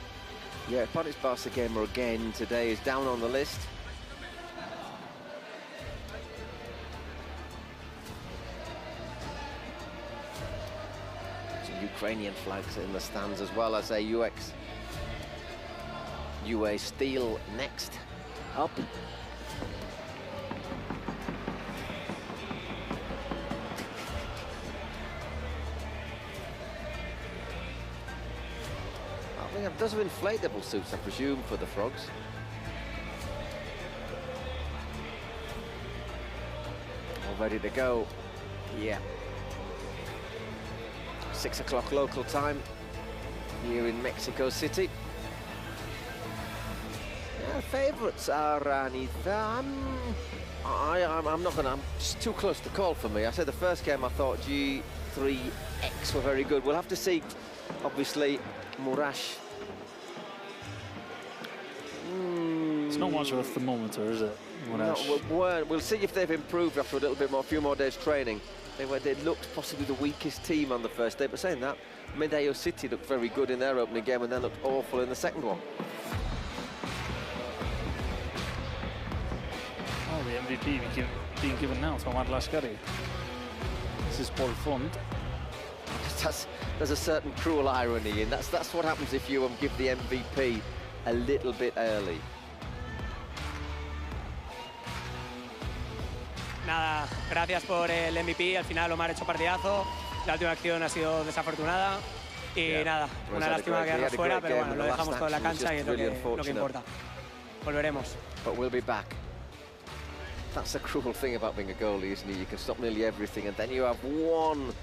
Yeah, Paddy's Barca gamer again today is down on the list. Some Ukrainian flags in the stands as well as a UA Steel next up. Those are inflatable suits, I presume, for the frogs. All ready to go. Yeah. 6 o'clock local time here in Mexico City. Yeah, favourites are Ranitha. I'm not gonna. I'm just too close to call for me. I said the first game I thought G3X were very good. We'll have to see. Obviously, Murash.
It's not much of a thermometer, is it?
No, we'll see if they've improved after a few more days training. They looked possibly the weakest team on the first day, but saying that, Medellín City looked very good in their opening game and then looked awful in the second one.
Oh, the MVP being given now to Ahmad Lashkari. This is Paul Font.
There's a certain cruel irony in that's what happens if you give the MVP a little bit early.
Nada, gracias por el MVP. Al final Omar ha hecho partidazo. La última acción ha sido desafortunada. Y nada, una lástima quedarnos fuera, pero bueno, lo dejamos todo en la cancha y es lo que importa. Volveremos.
But we'll be back. That's the cruel thing about being a goalie, isn't it? You can stop nearly everything and then you have one.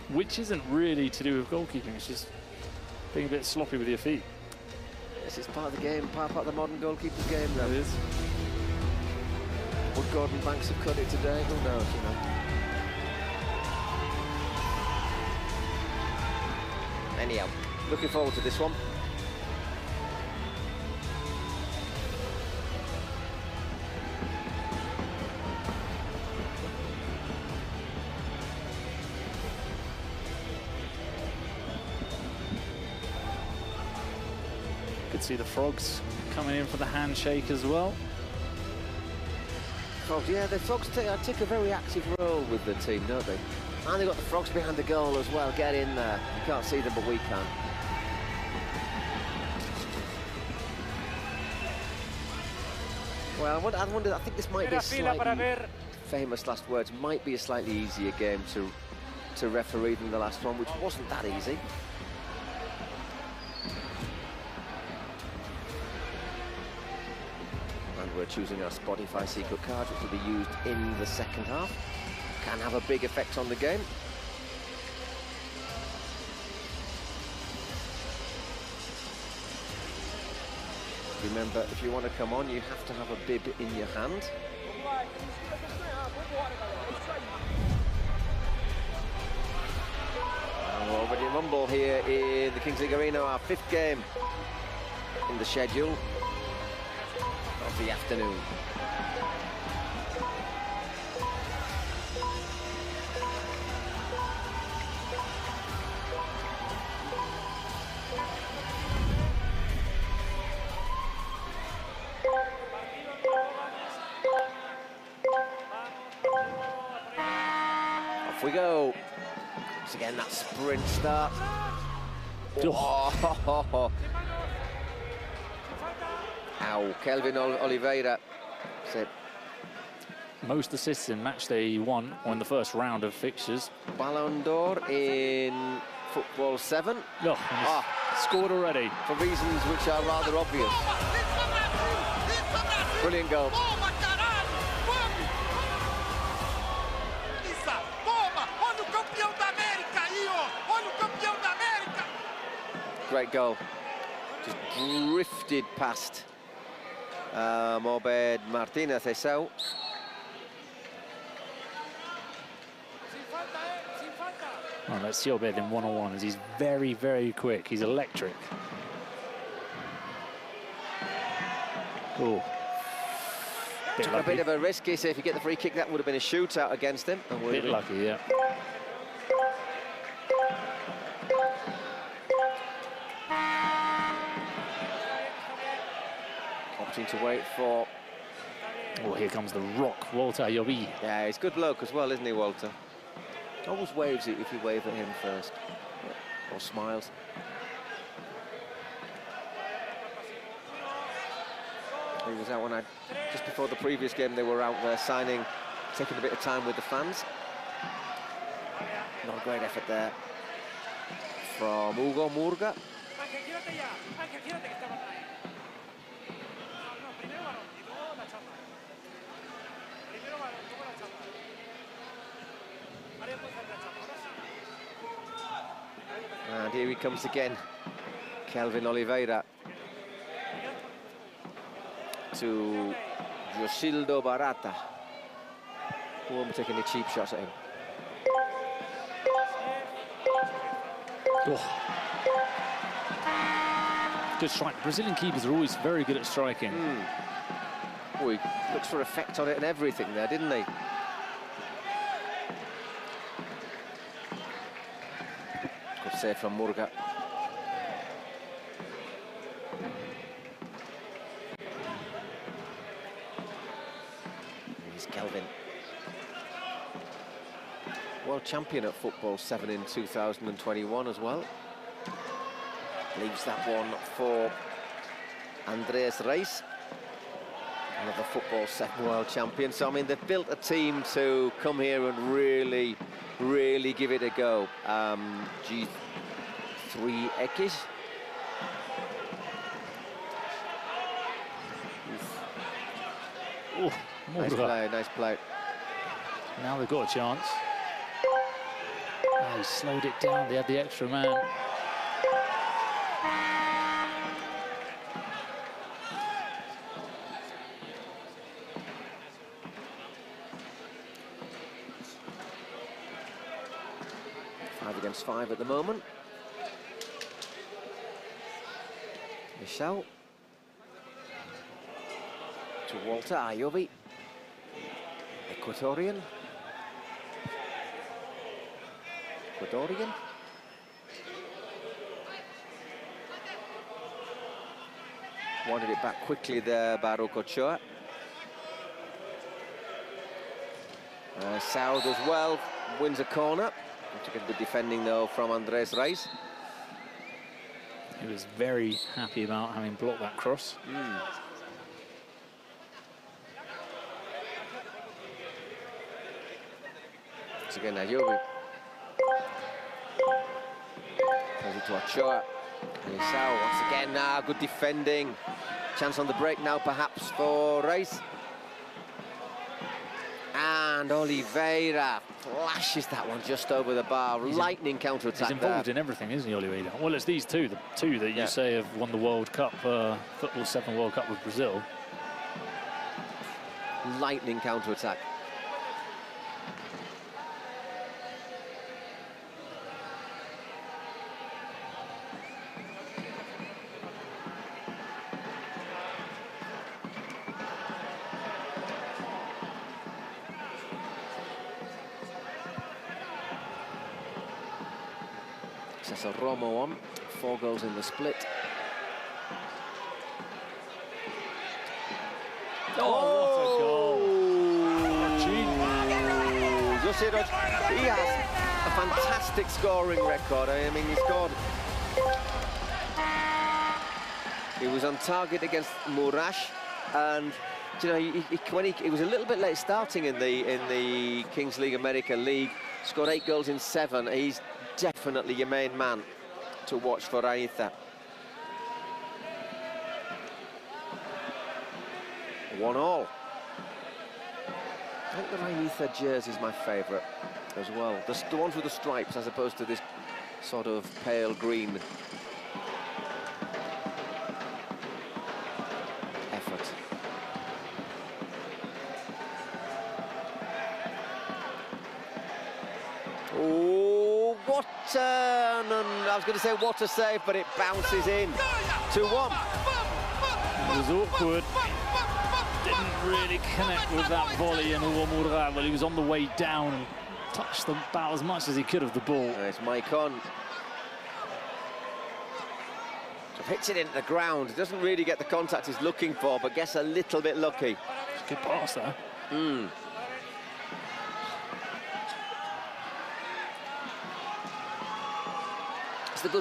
Which isn't really to do with goalkeeping, it's just being a bit sloppy with your feet.
This is part of the game, part of the modern goalkeeper's game, though.
It is.
Would Gordon Banks have cut it today? Who knows, you know. Anyhow, looking forward to this one.
Could see the Frogs coming in for the handshake as well.
Frogs, yeah, the Frogs take a very active role with the team, don't they? And they've got the Frogs behind the goal as well. Get in there. You can't see them, but we can. Well, I wonder, I think this might be a slightly famous last words, might be a slightly easier game to referee than the last one, which wasn't that easy. And we're choosing our Spotify secret card, which will be used in the second half. can have a big effect on the game. Remember, if you want to come on, you have to have a bib in your hand. And we're already rumble here in the Kings League Arena, our 5th game in the schedule of the afternoon. Off we go. Once again, that sprint start. Oh. Ow, Kelvin Oliveira said.
Most assists in match day 1 or in the first round of fixtures.
Ballon d'Or in football 7.
Scored already.
For reasons which are rather obvious. Brilliant goal. Great goal. Just drifted past Mobed Martinez Esau.
Well, let's see Obed in one-on-one as he's very, very quick. He's electric. Oh.
Took a bit of a risk. He said if you get the free kick, that would have been a shootout against him.
A bit lucky, yeah.
Opting to wait for...
Oh, here comes the rock, Walter Ayobi.
Yeah, he's a good bloke as well, isn't he, Walter? Always waves it if you wave at him first. Or smiles. He was out when just before the previous game, they were out there signing, taking a bit of time with the fans. Not a great effort there from Hugo Murga. And here he comes again, Kelvin Oliveira to Josildo Barata, who won't be taking any cheap shots at him.
Oh. Good strike. Brazilian keepers are always very good at striking.
Oh, he looks for effect on it and everything there, didn't he? Good save from Murga. Here's Kelvin. World champion at football 7 in 2021 as well. Leaves that one for Andres Reis, another football 7 world champion. So, I mean, they've built a team to come here and really, really give it a go. G3 Ekis.
Oh,
nice play, nice play.
Now they've got a chance. Oh, he slowed it down. They had the extra man.
Against 5 at the moment. Michel to Walter Ayobi, Ecuadorian. Wanted it back quickly there, Baruch Ochoa. South as well, wins a corner. Took a good defending though from Andres Reis.
He was very happy about having blocked that cross.
Once again, Ayobi. Plays it to Ochoa. Elisao once again, good defending. Chance on the break now perhaps for Reis. And Oliveira flashes that one just over the bar. Lightning counter-attack.
He's involved in everything, isn't he, Oliveira? Well, it's these two, the two that you say have won the World Cup, Football 7 World Cup with Brazil.
Lightning counter-attack. Cesar Romo on, 4 goals in the split.
Oh,
Jose he has a fantastic scoring record. I mean, he scored. He was on target against Murash, and you know, he was a little bit late starting in the Kings League America League. Scored 8 goals in 7. He's definitely your main man to watch for Raiza. 1-1. I think the Raiza jersey is my favourite as well. The ones with the stripes as opposed to this sort of pale green effort. Oh, what I was going to say what a save, but it bounces in. 2-1.
It was awkward. Didn't really connect with that volley, and well, he was on the way down and touched about as much as he could of the ball.
It's Mike on. Hits it into the ground. Doesn't really get the contact he's looking for, but gets a little bit lucky.
Good pass there.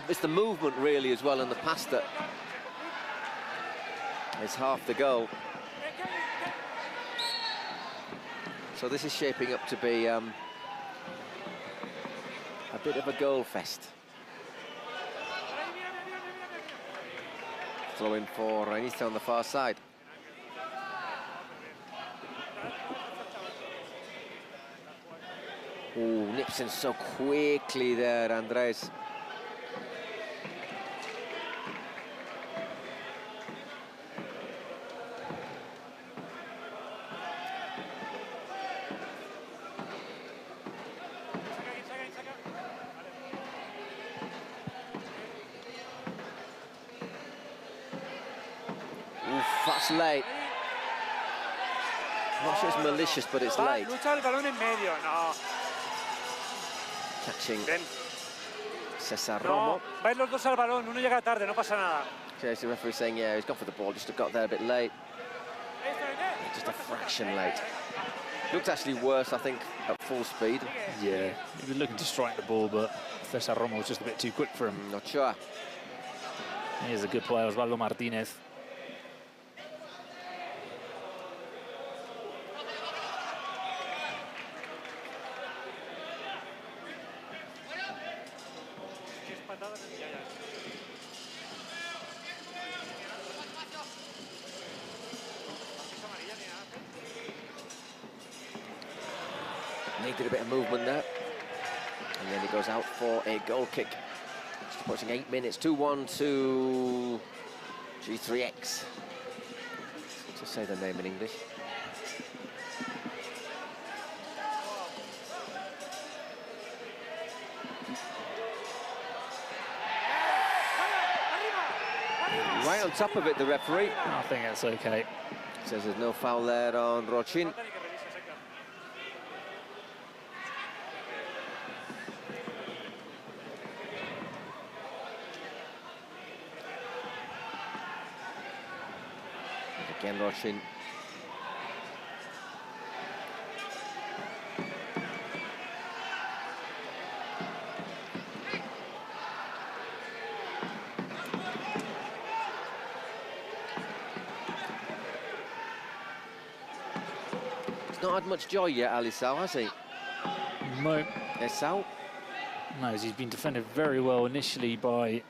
It's the movement really as well, and the pass that is half the goal. So this is shaping up to be a bit of a goal fest. Throw in for Raiza on the far side. Ooh, nips in so quickly there, Andres. That's late. I'm not sure it's malicious, but it's late.
Lucha el balón en medio, no.
Catching Cesar
No,
Romo.
vais los dos al balón, uno llega tarde, no pasa nada.
Okay, so the referee saying, yeah, he's gone for the ball, just got there a bit late. Just a fraction late. Looked actually worse, I think, at full speed.
Yeah, he was looking to strike the ball, but Cesar Romo was just a bit too quick for him.
Not sure.
Here's a good player, Osvaldo Martinez.
Needed a bit of movement there. And then he goes out for a goal kick. Just approaching 8 minutes. 2-1 to G3X. To say the name in English. Right on top of it, the referee.
I think that's okay.
Says there's no foul there on Rochin. Again, Rochin. He's not had much joy yet, Alisal, has he?
No.
Esau?
No, he's been defended very well initially by...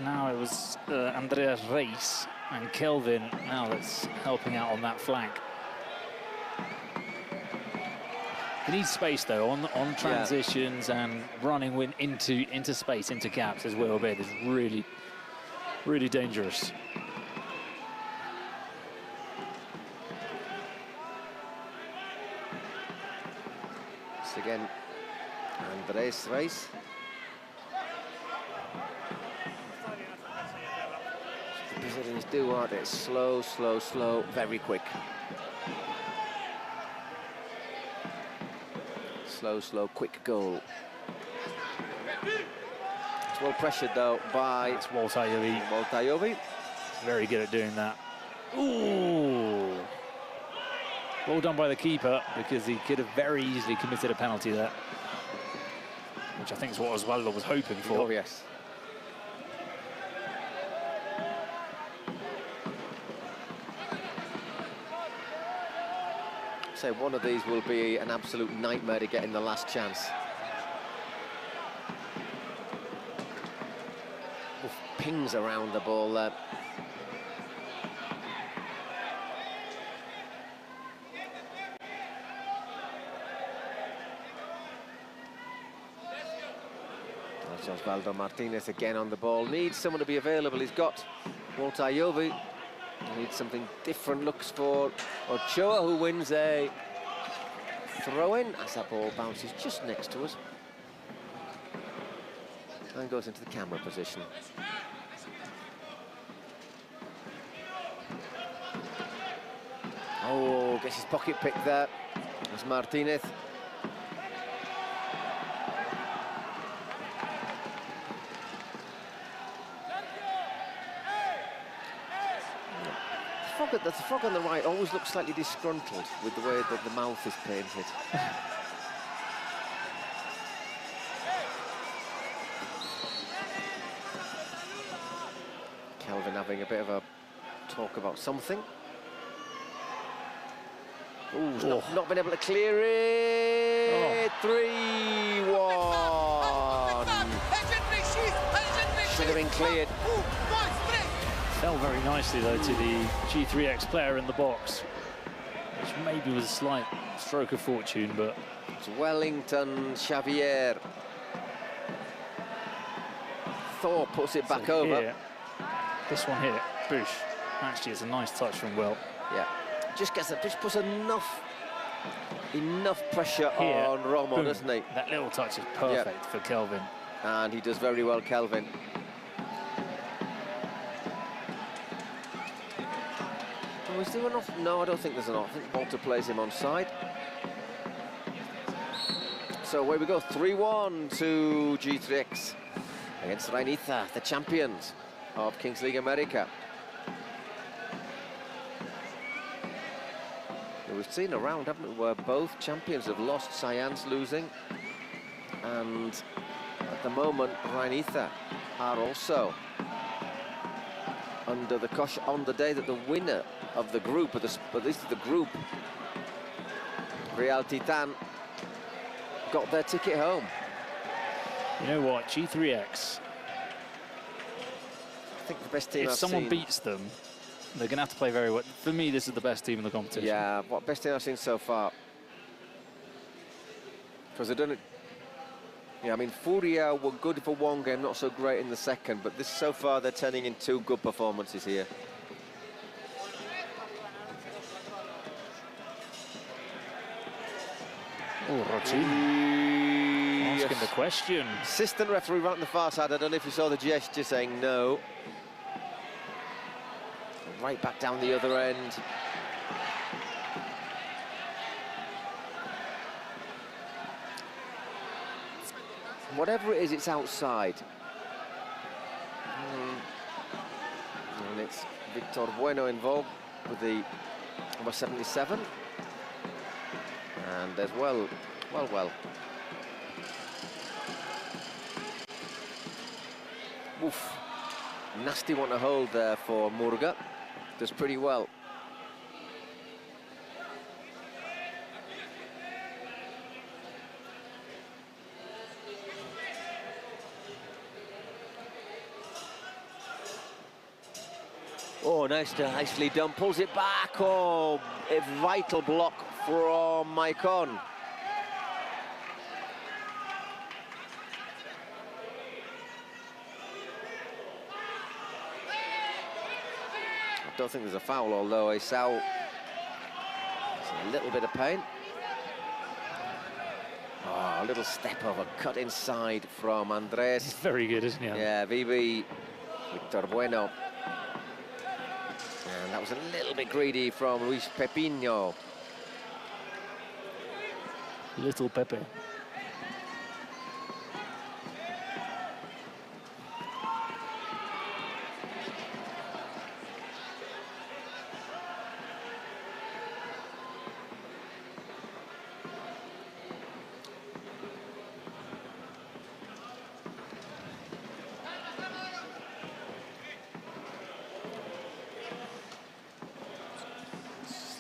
Now it was Andreas Reis and Kelvin now that's helping out on that flank. He needs space though on transitions and running into space, into gaps as well. Bed is really dangerous.
Once again, Andrés Reis. The Brazilians do, aren't they? Slow, slow, slow, very quick. Slow, slow, quick goal. It's well pressured though by Waltajovi.
Very good at doing that. Ooh. Well done by the keeper, because he could have very easily committed a penalty there, which I think is what Osvaldo was hoping for.
Oh, yes. So one of these will be an absolute nightmare to get in the last chance. Oof, pings around the ball there. Osvaldo Martinez again on the ball. Needs someone to be available. He's got Waltajovi. Needs something different. Looks for Ochoa, who wins a throw-in as that ball bounces just next to us and goes into the camera position. Oh, gets his pocket pick there. It's Martinez. The frog on the right always looks slightly disgruntled with the way that the mouth is painted. Kelvin having a bit of a talk about something. Ooh, he's not been able to clear it. 3-1. Should have been cleared.
Fell very nicely though to the G3X player in the box, which maybe was a slight stroke of fortune, but
it's Wellington Xavier. Thor puts it back over.
Here, this one here, Bush. Actually, it's a nice touch from Will.
Yeah, just puts enough pressure
Here,
on Romo,
boom.
doesn't he?
That little touch is perfect for Kelvin,
and he does very well, Kelvin. Is there an off? No, I don't think there's an off. I think Walter plays him on side. So away we go, 3-1 to G3X against Rhain-Itha, the champions of Kings League America. We've seen a round, haven't we, where both champions have lost. Cyan's losing, and at the moment Rhain-Itha are also under the cosh on the day that the winner of the group, at least the group, Real Titan, got their ticket home.
You know what, G3X,
I think the best team
if someone beats them, they're going to have to play very well. For me, this is the best team in the competition.
Yeah, best team I've seen so far. Because they've done it. Yeah, I mean, Furia were good for one game, not so great in the second, but so far they're turning in two good performances here.
Oh, Rochi. Asking the question.
Assistant referee right on the far side. I don't know if you saw the gesture saying no. Right back down the other end. Whatever it is, it's outside. And it's Victor Bueno involved with the number 77. And there's well. Oof. Nasty one to hold there for Murga. Does pretty well. Oh, nicely done. Pulls it back. Oh, a vital block from Maicon. I don't think there's a foul, although Esau is a little bit of pain. Oh, a little step over, cut inside from Andres.
He's very good, isn't he?
Yeah, Vivi, Victor Bueno. And that was a little bit greedy from Luis Pepino.
Little Pepe.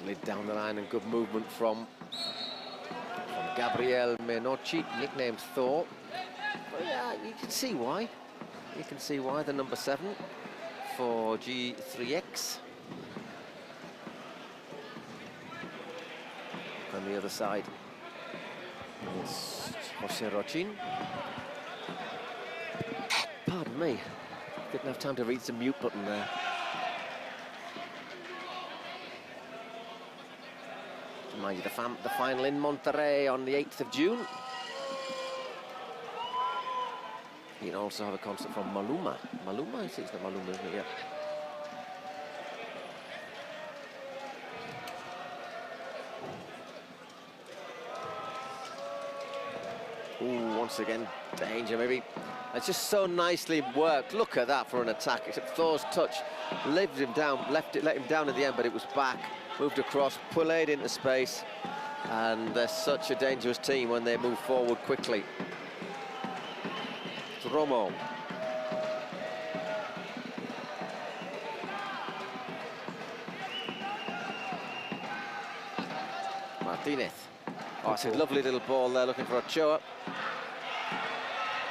Slid down the line and good movement from Gabriel Menocci, nicknamed Thor. Well, yeah, you can see why. You can see why, the number 7 for G3X. On the other side, it's Jose Rochin. Pardon me, didn't have time to reach the mute button there. Mind you, the final in Monterrey on the 8th of June. You can also have a concert from Maluma. Maluma? I think it's not Maluma, isn't it? Yeah. Ooh, once again, danger maybe. It's just so nicely worked. Look at that for an attack. Except Thor's touch left him down, let him down at the end, but it was back. Moved across, pullayed into space, and they're such a dangerous team when they move forward quickly. It's Romo. Martinez. Oh, it's a lovely little ball there, looking for Ochoa.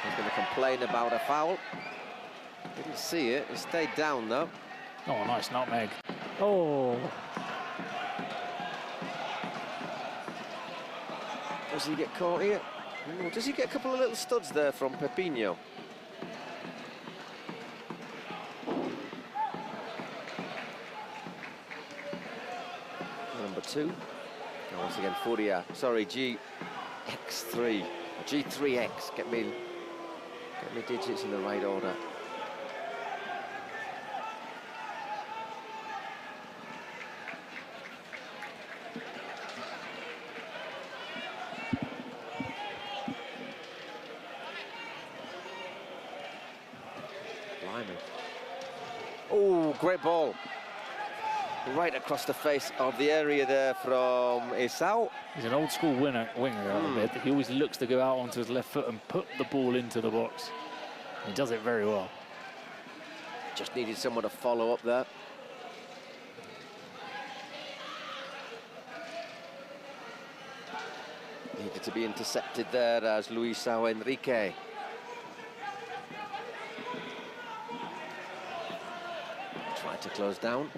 He's going to complain about a foul. Didn't see it, he stayed down though.
Oh, nice nutmeg. Oh.
Does he get caught here? Ooh, does he get a couple of little studs there from Pepino? Number 2. And once again, Furia. Sorry, GX3. G3X. Get me digits in the right order. Oh, great ball. Right across the face of the area there from Esau.
He's an old school winger a bit. He always looks to go out onto his left foot and put the ball into the box. He does it very well.
Just needed someone to follow up there. Needed to be intercepted there as Luisao Enrique. Tried to close down.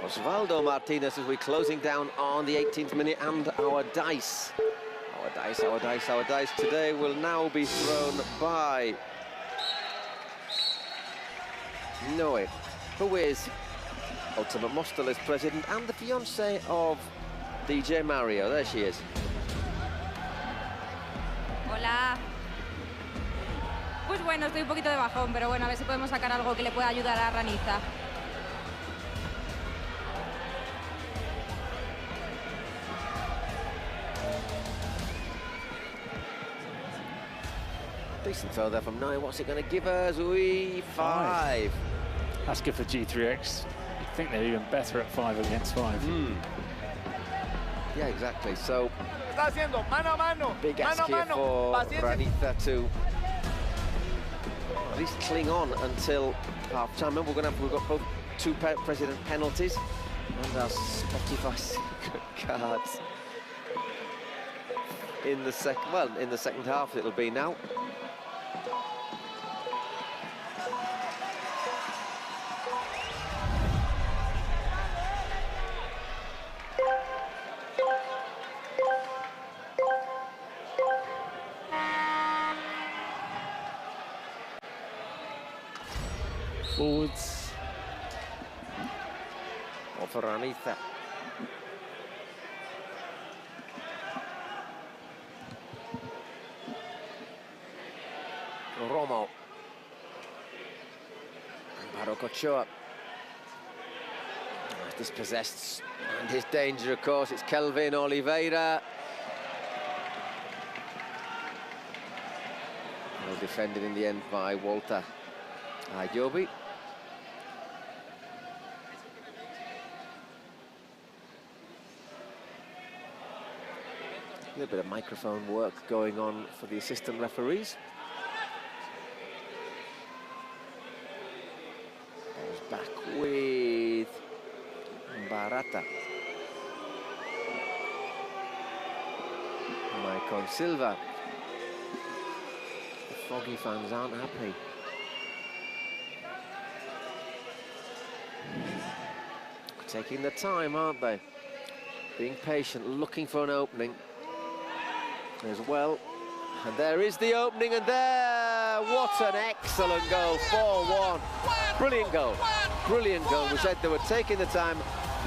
Osvaldo Martinez as we're closing down on the 18th minute, and our dice. Our dice today will now be thrown by Noe, who is Ultimate Mostele's president and the fiancée of DJ Mario. There she is.
Hola. Pues bueno, estoy un poquito de bajón, pero bueno, a ver si podemos sacar algo que le pueda ayudar a Raniza.
Decent throw there from Noe. What's it going to give us? 5.
That's good for G3X. You'd think they're even better at 5 against 5.
Yeah, exactly. So,
está haciendo mano a mano.
Big ask here for Raniza to at least cling on until half-time. Remember, we've got both 2 president penalties and our Spotify cards in the second half. It'll be now.
Forwards.
Or for Ranitha. Romo. Barocochoa. Dispossessed. And his danger, of course, it's Kelvin Oliveira. Well defended in the end by Walter Ayobi. A little bit of microphone work going on for the assistant referees. He's back with Barata. Maicon Silva. The Foggy fans aren't happy. Taking the time, aren't they? Being patient, looking for an opening as well. And there is the opening, and there, what an excellent goal, 4-1. Brilliant goal, brilliant goal. We said they were taking the time,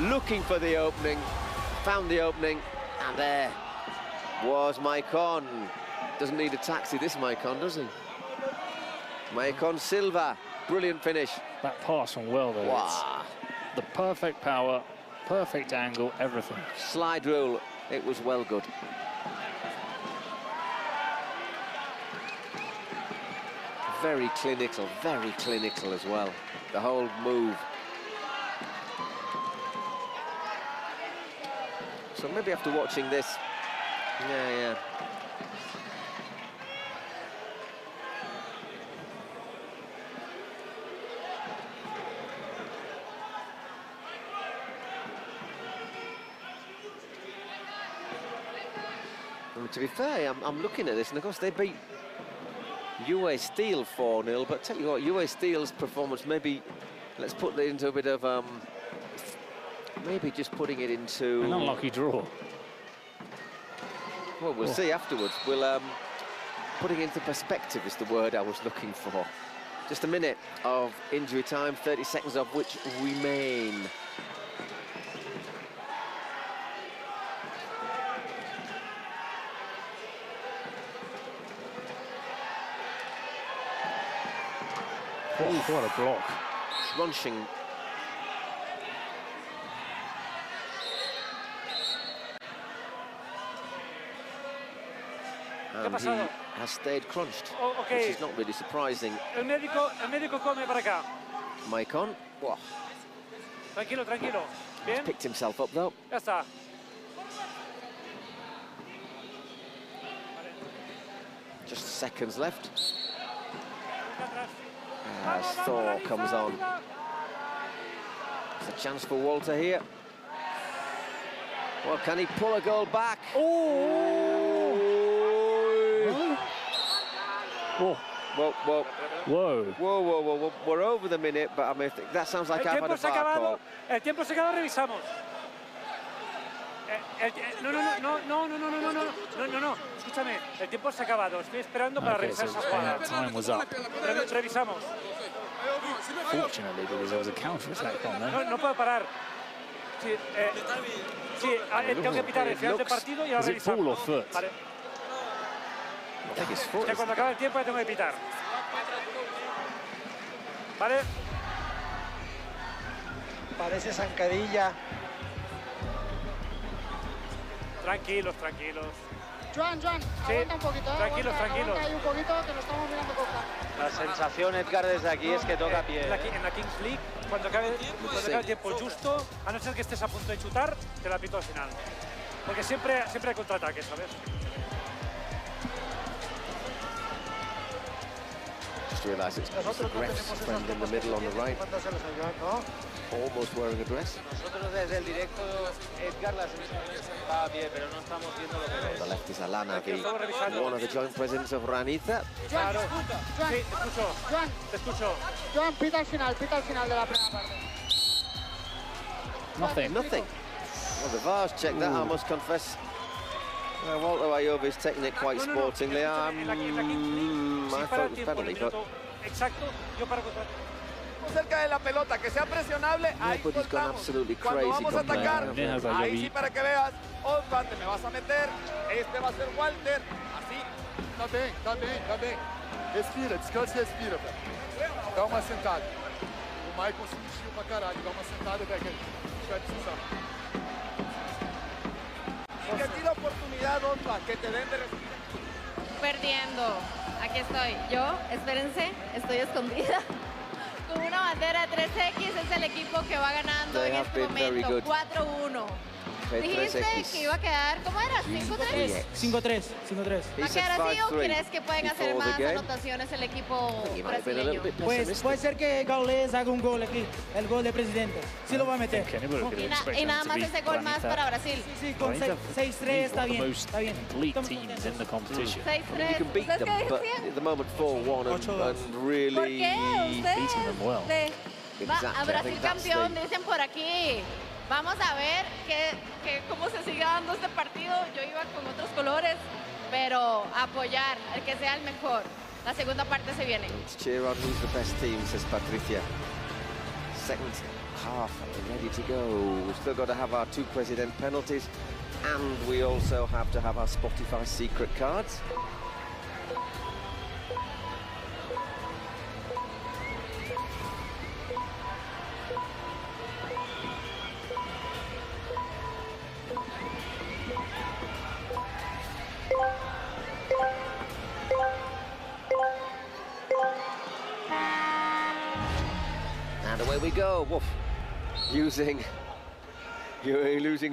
looking for the opening, found the opening, and there was Maicon. Doesn't need a taxi, this Maicon, does he? Maicon Silva, brilliant finish.
That pass went well though.
Wow.
The perfect power, perfect angle, everything.
Slide rule, it was well good. Very clinical as well. The whole move. So maybe after watching this, yeah. And to be fair, I'm looking at this, and of course they beat UA Steel 4-0, but tell you what, UA Steel's performance, maybe let's put it into a bit of maybe just putting it into
an unlucky draw.
Well, we'll see afterwards. We'll putting into perspective is the word I was looking for. Just a minute of injury time, 30 seconds of which remain.
Oh, what a block.
Crunching. And he has stayed crunched, which is not really surprising.
El médico come para acá.
Maicon. Wow.
Tranquilo.
He's picked himself up though.
Ya está.
Just seconds left. As Thor comes on. It's a chance for Walter here. Well, can he pull a goal back?
Oh!
Whoa. We're over the minute, but I mean, that sounds like I've had a VAR call.
El tiempo se acabó, revisamos. No, escúchame, el tiempo se ha acabado, estoy esperando para revisar esa jugada.
Time was up.
Revisamos.
Fortunately, because there was a counter-attack on there.
No puedo parar. Sí, tengo que pitar el final del partido y ahora revisamos.
Ball or foot?
Vale.
I think it's foot.
Que cuando acabe el tiempo ya tengo que pitar. Vale.
Parece zancadilla.
Tranquilos.
Joan, aguanta un poquito,
Tranquilos.
Aguanta ahí un poquito, que lo estamos mirando con calma.
La sensación, Edgar, desde aquí es que toca pie.
En la Kings League, cuando acabe el tiempo justo, a no ser que estés a punto de chutar, te la pito al final. Porque siempre hay contraataque, ¿sabes?
Just realise it's the ref's friend in the middle on the right. Almost wearing a dress.
Nosotros desde el directo, Edgar, la sensación va a pie, pero no estamos viendo lo que ves.
The left is Alana, one of the joint presidents of Ranitha.
Claro. Sí, te escucho.
Joan, pita al final de la primera parte.
Nothing. Well, the VAR's checked that, I must confess. Walter Ayobi is taking it quite sportingly. I thought it was penalty, but...
Exacto, yo para contra... cerca de la pelota, que sea presionable, ahí soltamos. Cuando vamos a atacar, ahí sí para que veas, Osvaldo, te me vas a meter, este va a ser Walter, así.
Tá bem, tá bem, tá bem. Respira, descansa e respira, velho. Dá uma sentada. O Michael se mexeu pra caralho, dá uma sentada, velho, que a gente vai precisar.
Y que ti la oportunidad, Osvaldo, que te den de respirar.
Perdiendo. Aquí estoy. Yo, espérense, estoy escondida. Con una bandera de 3X, es el equipo que va ganando en este momento. 4-1. Dijiste que iba a quedar, ¿cómo era? 5-3.
5-3.
¿Va a quedar así o crees que pueden hacer más anotaciones el equipo brasileño?
Pues puede ser que Gaules haga un gol aquí, el gol de presidente. Sí lo va a meter.
Y nada más ese gol más para Brasil.
Sí, con 6-3 está bien. Está bien.
6-3.
At the moment 4-1 and really
¿Por qué
beating them well.
A Brasil campeón, dicen por aquí. Vamos a ver cómo se sigue dando este partido. Yo iba con otros colores, pero apoyar al que sea el mejor. La segunda parte se viene.
Let's cheer on who's the best team, says Patricia. Second half ready to go. We've still got to have our 2 president penalties, and we also have to have our Spotify secret cards. And away we go. Woof. Losing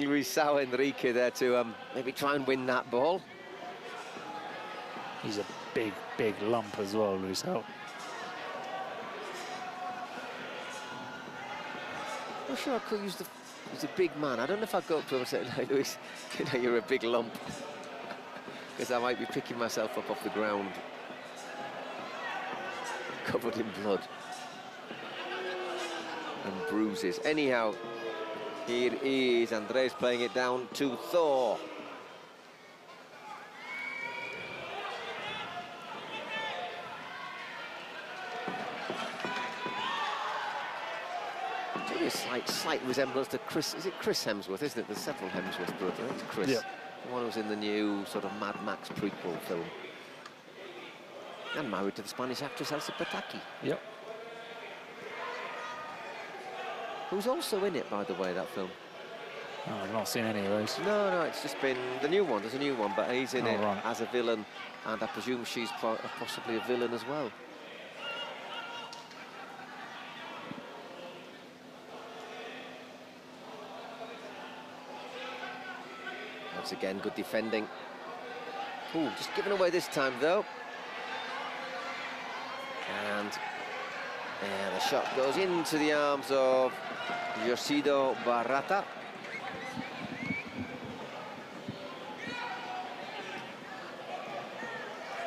Luis Sao Enrique there to maybe try and win that ball.
He's a big lump as well, Luis Sao.
I'm sure I could use he's a big man. I don't know if I'd go up to him and say, "Hey, Luis, you know, you're a big lump," because I might be picking myself up off the ground, covered in blood and bruises. Anyhow, here is Andres playing it down to Thor. A slight resemblance to Chris. Is it Chris Hemsworth, isn't it? There's several Hemsworth brothers. I think it's Chris.
Yeah.
The one who's in the new sort of Mad Max prequel film. And married to the Spanish actress Elsa Pataky.
Yep.
Who's also in it, by the way, that film.
Oh, I've not seen any of those.
No, it's just been the new one. There's a new one, but he's in it
right.
as a villain, and I presume she's possibly a villain as well. Once again, good defending. Ooh, just given away this time, though. And the shot goes into the arms of Josido Barata.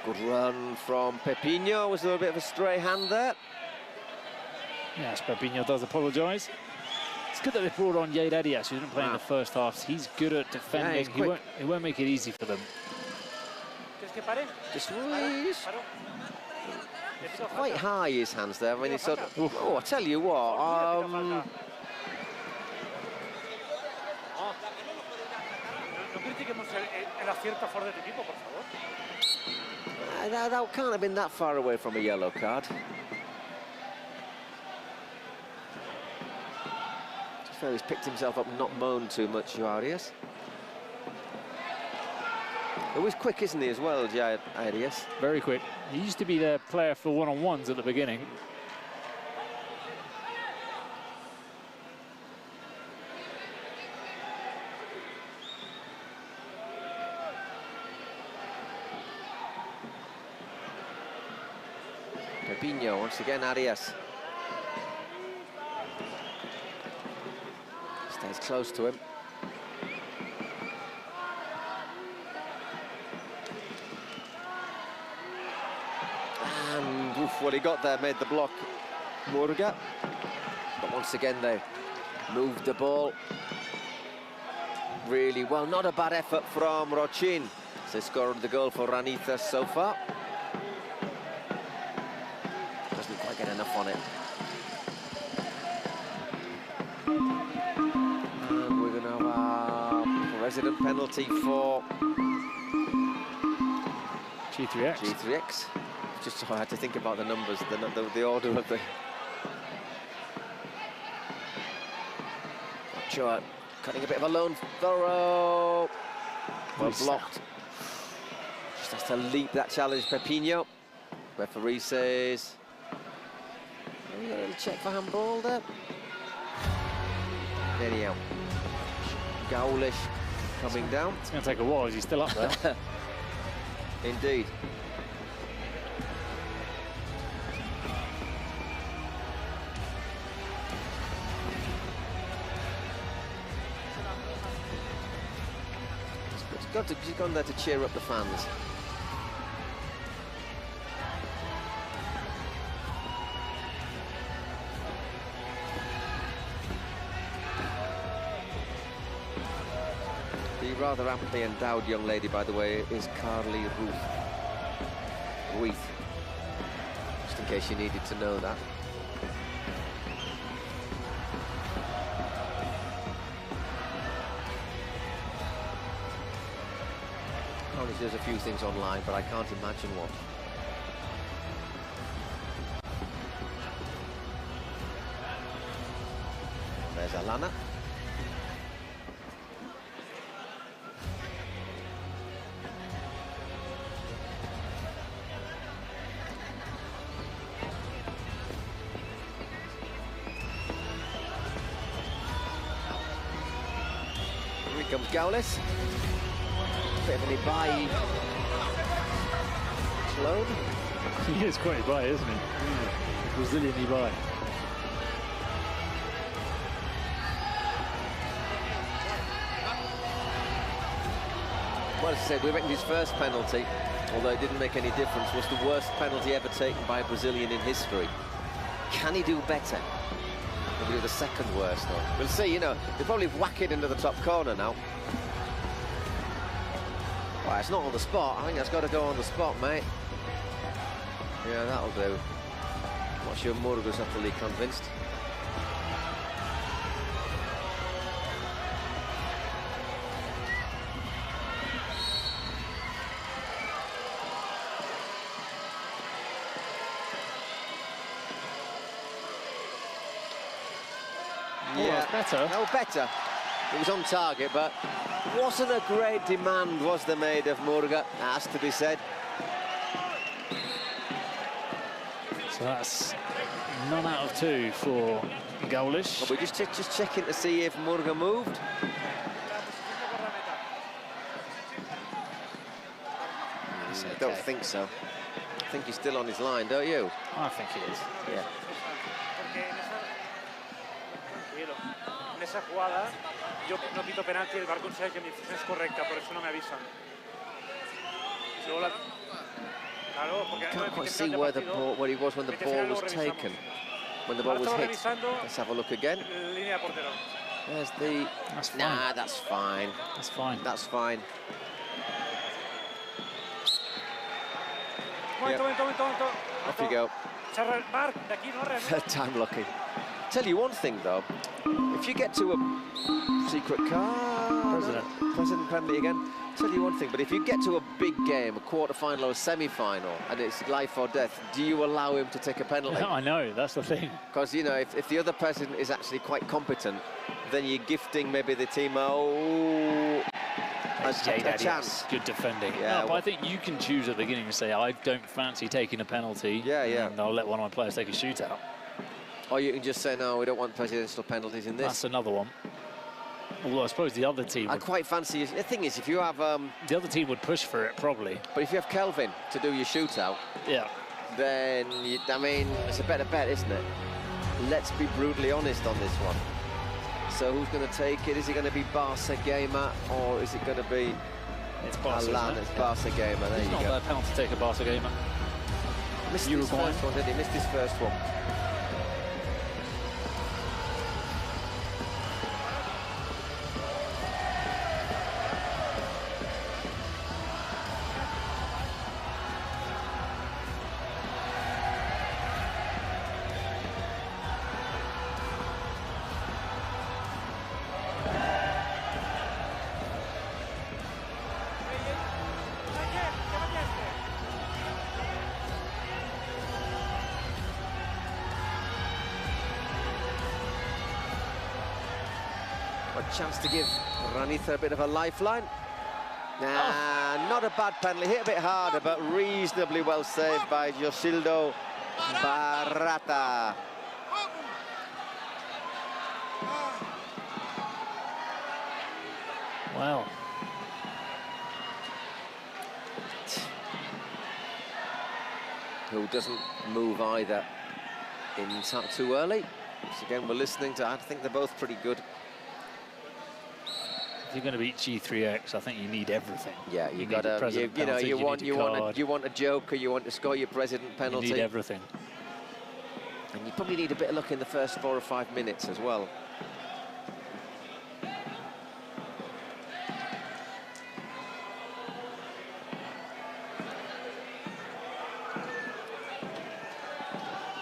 Good run from Pepinho. Was there a bit of a stray hand there?
Yes, Pepinho does apologise. It's good that they brought on Jade Arias, who didn't play in the first half. He's good at defending.
Yeah,
he won't make it easy for them.
Just Ruiz. Quite high, his hands there. I mean, it's sort of... Oh, I tell you what. That can't have been that far away from a yellow card. He's picked himself up, not moaned too much, Arias. He was quick, isn't he, as well, Arias?
Very quick. He used to be their player for one-on-ones at the beginning.
Pepinho, once again, Arias. Stays close to him. And what he got there made the block. Murga. But once again, they moved the ball really well. Not a bad effort from Rochin. They scored the goal for Ranita so far. Doesn't quite get enough on it. And we're going to have a resident penalty for
G3X.
G3X. Just so I had to think about the numbers, the order of the... Sure, cutting a bit of a lone throw. Well blocked. Just has to leap that challenge, Pepinho. Referee says... Oh, we got a little check for handball there. Anyhow. Gaulish coming down.
It's going to take a while. Is he still up there?
Indeed. He's gone there to cheer up the fans. The rather amply endowed young lady, by the way, is Carly Ruth. Just in case you needed to know that. There's a few things online, but I can't imagine what. There's Alana. Here comes Gaulis. Bit of an Ibai clone.
He is quite Ibai, isn't he? Brazilian Ibai.
Well, as I said, we reckon his first penalty, although it didn't make any difference, was the worst penalty ever taken by a Brazilian in history. Can he do better? Maybe do the second worst, though. We'll see, you know. They'll probably whack it into the top corner now. Well, it's not on the spot. I think that's got to go on the spot, mate. Yeah, that'll do. Not sure Murga's utterly convinced.
Yeah, better.
No, better. It was on target, but wasn't a great demand, was there, made of Murga? That has to be said.
So that's none out of 2 for Gaulish.
Well, we're just checking to see if Murga moved. I don't think so. I think he's still on his line, don't you?
I think he is.
Yeah.
En esa jugada, yo no pito penalti, el VAR considera que mi decisión es correcta, por eso no me avisan.
Can't quite see where he was when the ball was taken. When the ball was hit. Let's have a look again. There's the...
That's fine.
Nah, that's fine.
That's fine.
That's fine.
Momento.
Off you go. Third time lucky. Tell you one thing though, if you get to a secret car, President penalty again. Tell you one thing, but if you get to a big game, a quarter-final or a semi-final, and it's life or death, do you allow him to take a penalty?
I know, that's the thing.
Because, you know, if the other person is actually quite competent, then you're gifting maybe the team a chance.
Good defending.
Yeah,
no, but I think you can choose at the beginning and say, I don't fancy taking a penalty.
Yeah.
And I'll let one of my players take a shootout.
Or you can just say, no, we don't want presidential penalties in this.
That's another one. Although I suppose the other team...
I quite fancy... The thing is, if you have...
the other team would push for it, probably.
But if you have Kelvin to do your shootout...
Yeah.
Then, I mean, it's a better bet, isn't it? Let's be brutally honest on this one. So who's going to take it? Is it going to be Barca Gamer, or is it going to be...
It's Barca,
Alan, it's Barca Gamer, there you go.
It's not a bad penalty to take a Barca Gamer.
Missed his first one, didn't he? Missed his first one. A chance to give Ranitha a bit of a lifeline. Not a bad penalty, hit a bit harder, but reasonably well saved by Josildo Barata.
Wow.
Who doesn't move either in too early. So again, we're listening to, I think they're both pretty good.
If you're going to beat G3X, I think you need everything.
Yeah, you got to, you want a joker, you want to score your president penalty.
You need everything.
And you probably need a bit of luck in the first 4 or 5 minutes as well.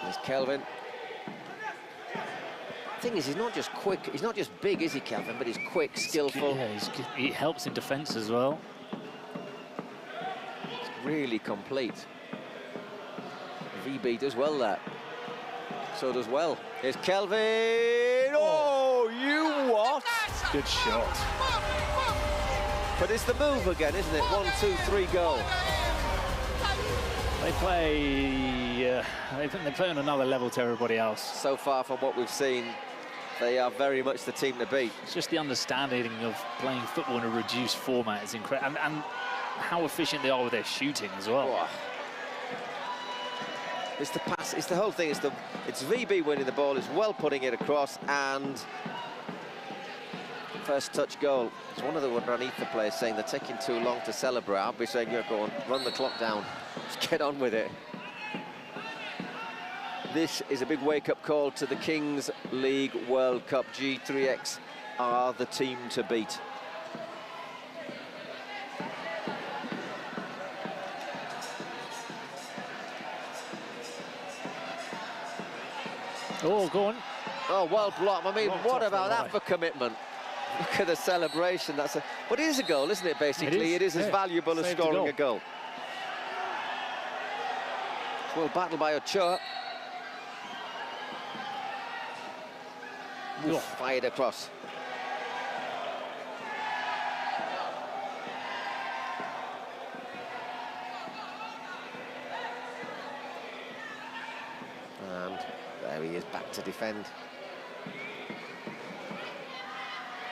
There's Kelvin. Thing is, he's not just quick, he's not just big, is he, Kelvin, but he's quick, skillful.
Yeah, he helps in defence as well.
It's really complete. VB does well there. So does well. Here's Kelvin. Oh, you what?
Good shot.
But it's the move again, isn't it? 1, 2, 3, go.
They play on another level to everybody else.
So far from what we've seen, they are very much the team to beat.
It's just the understanding of playing football in a reduced format is incredible, and how efficient they are with their shooting as well.
Oh. It's the pass, it's the whole thing, it's VB winning the ball, it's well putting it across, and first touch goal. It's one of the Ranitha players saying they're taking too long to celebrate. I'll be saying, yeah, go on, run the clock down, just get on with it. This is a big wake-up call to the Kings League World Cup. G3X are the team to beat.
Oh, go on.
Oh, well blocked. I mean, what about that
right.
for commitment? Look at the celebration. But it is a goal, isn't it, basically? It is as valuable as scoring a goal. Well battled by Ochoa. Oof, fired across. And there he is, back to defend.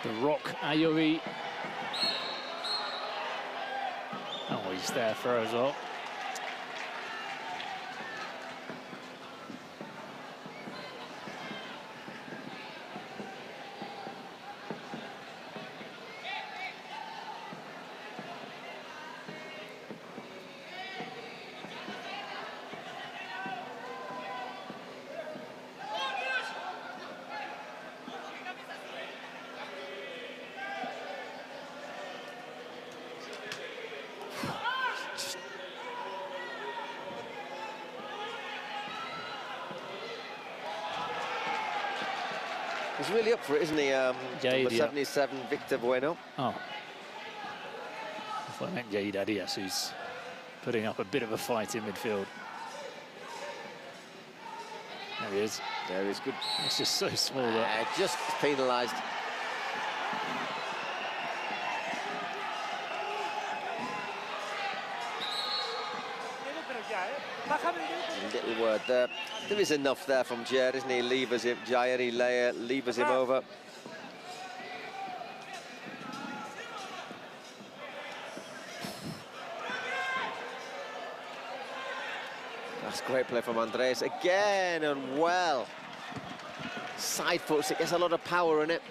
The Rock Ayobi. Oh, he's there for as well.
He's really up for it, isn't he? Number 77, Victor Bueno.
Oh. I thought I meant Jaid Arias, who's putting up a bit of a fight in midfield. There he is.
There he is, good.
It's just so small.
Just penalised. Little word there. There is enough there from Jair, isn't he? Levers him, Jair levers him over. That's great play from Andres again, and well. Side foots, it gets a lot of power in it.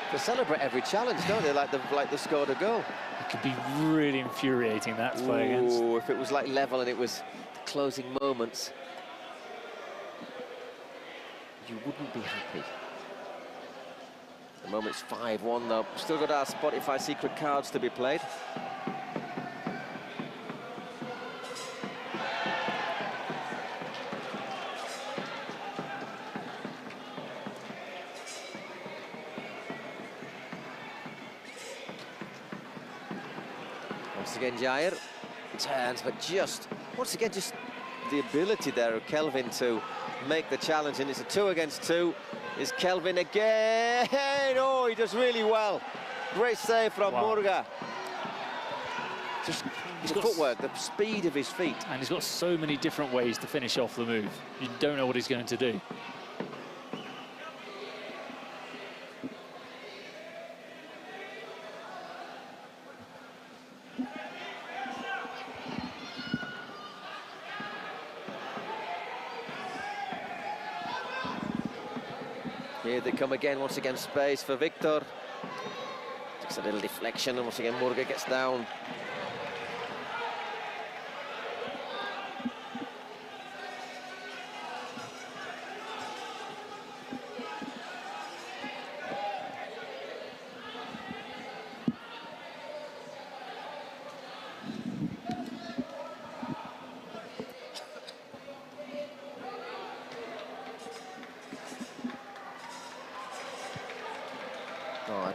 They celebrate every challenge, don't they? Like they scored a goal.
It could be really infuriating, that to play against.
If it was like level and it was the closing moments, you wouldn't be happy. The moment's 5-1 though. Still got our Spotify secret cards to be played. Once again, Jair turns, but just, once again, just the ability there of Kelvin to make the challenge, and it's a 2 against 2. Is Kelvin again? Oh, he does really well. Great save from Murga. Just his footwork, the speed of his feet.
And he's got so many different ways to finish off the move. You don't know what he's going to do.
Here they come again, once again, space for Victor. Takes a little deflection, and once again, Murga gets down. Oh,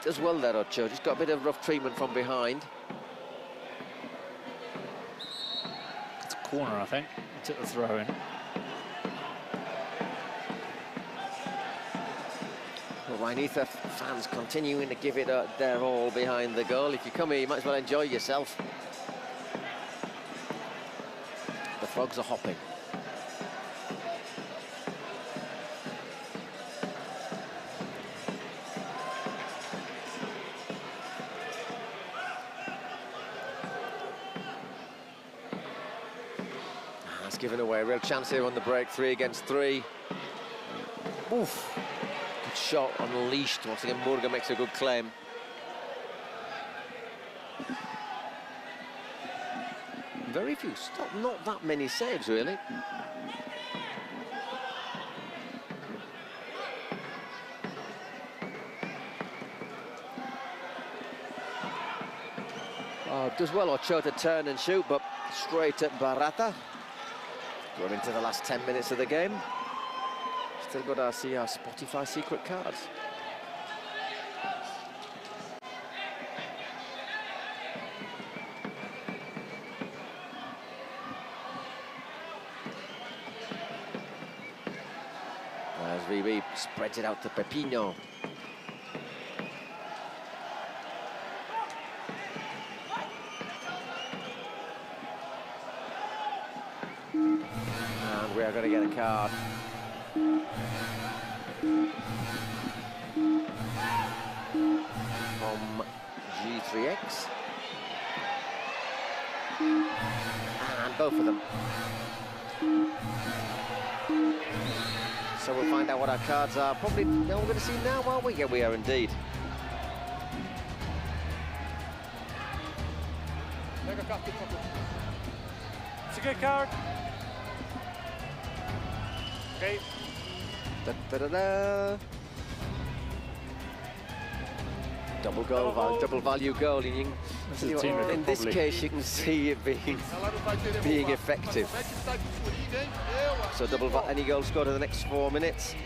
does well there, Ocho. Just got a bit of rough treatment from behind.
It's a corner, I think. He took the throw in.
Well, Rhainitha fans continuing to give it their all behind the goal. If you come here, you might as well enjoy yourself. The frogs are hopping. Given away a real chance here on the break, 3 against 3. Oof. Good shot unleashed. Once again, Murga makes a good claim. Very few, not that many saves, really. Does well Ocho to turn and shoot, but straight at Barata. We're into the last 10 minutes of the game. Still got to see our Spotify secret cards. As VB spreads it out to Pepino. We are going to get a card. From G3X. And both of them. So we'll find out what our cards are. Probably, no, we're going to see now, aren't we? Yeah, we are indeed.
It's a good card. Okay.
Da, da, da, da. Double goal, double value goal. And you can, in this case, you can see it being effective. So any goal scored in the next 4 minutes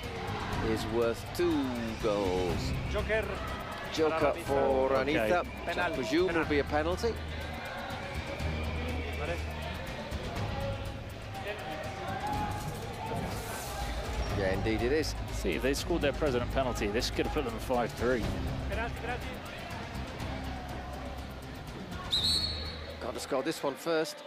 is worth 2 goals. Joker for Rhainitha. Okay. I presume will be a penalty. Yeah, indeed it is.
See, if they scored their president penalty, this could have put them at 5-3.
Got to score this one first.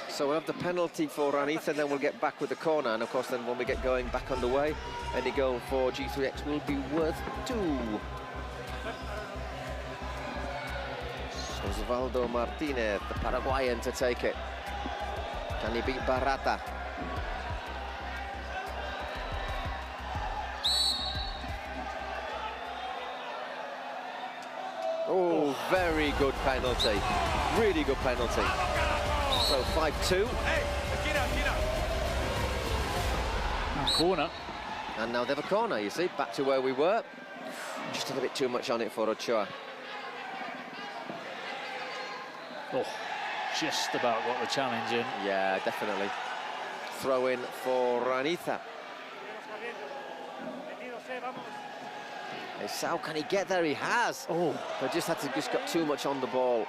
So we'll have the penalty for Rhainitha, and then we'll get back with the corner. And of course, then when we get going back underway, any goal for G3X will be worth 2. Osvaldo Martinez, the Paraguayan, to take it. Can he beat Barata? Oh, very good penalty. Really good penalty. So 5-2.
Corner.
And now they have a corner, you see, back to where we were. Just a little bit too much on it for Ochoa.
Oh, just about got the challenge in.
Yeah, definitely. Throw in for Rhainitha. How can he get there? He has.
Oh,
but just got too much on the ball.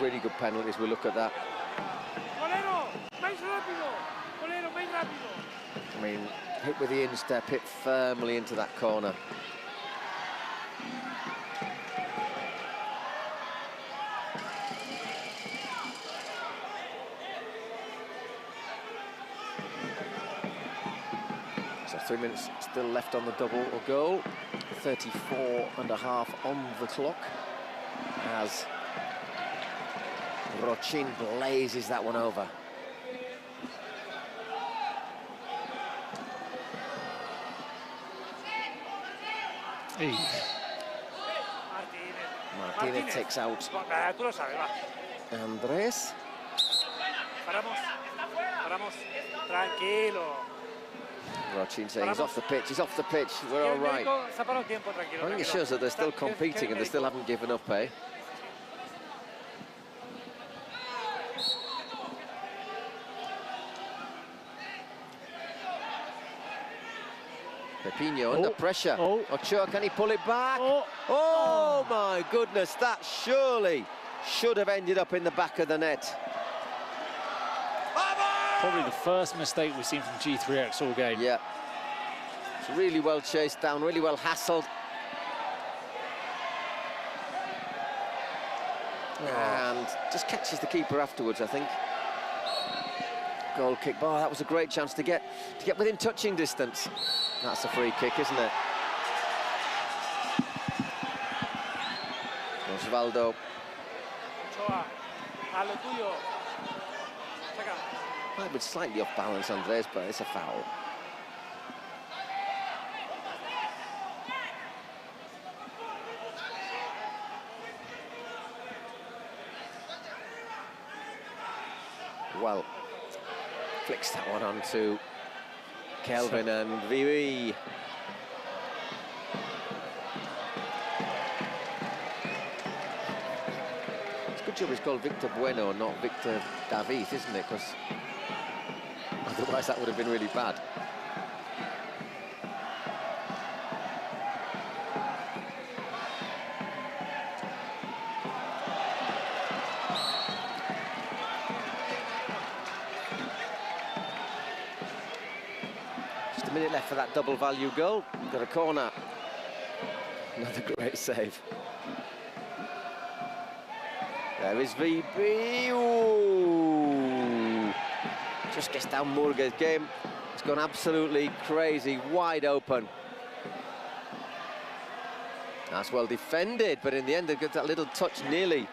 Really good penalties. We look at that. I mean, hit with the instep, hit firmly into that corner. So 3 minutes still left on the double goal. 34.5 on the clock as Rochin blazes that one over. Martínez takes out Andrés.
Paramos. Tranquilo.
Rochin saying he's off the pitch, we're all right. I think it shows that they're still competing and they still haven't given up, eh? Pepinho under pressure. Ochoa, can he pull it back? Oh my goodness, that surely should have ended up in the back of the net.
Probably the first mistake we've seen from G3X all game.
Yeah. It's really well chased down, really well hassled. And just catches the keeper afterwards, I think. Goal kick. Oh, that was a great chance to get within touching distance. That's a free kick, isn't it? Osvaldo. Might be slightly off balance, Andres, but it's a foul. Well, flicks that one on to Kelvin and Vivi. It's a good job it's called Victor Bueno, not Victor David, isn't it? Because otherwise that would have been really bad. Just a minute left for that double value goal. Got a corner. Another great save. There is VB. Ooh. Just gets down Murga's game. It's gone absolutely crazy, wide open. That's well defended, but in the end they got that little touch nearly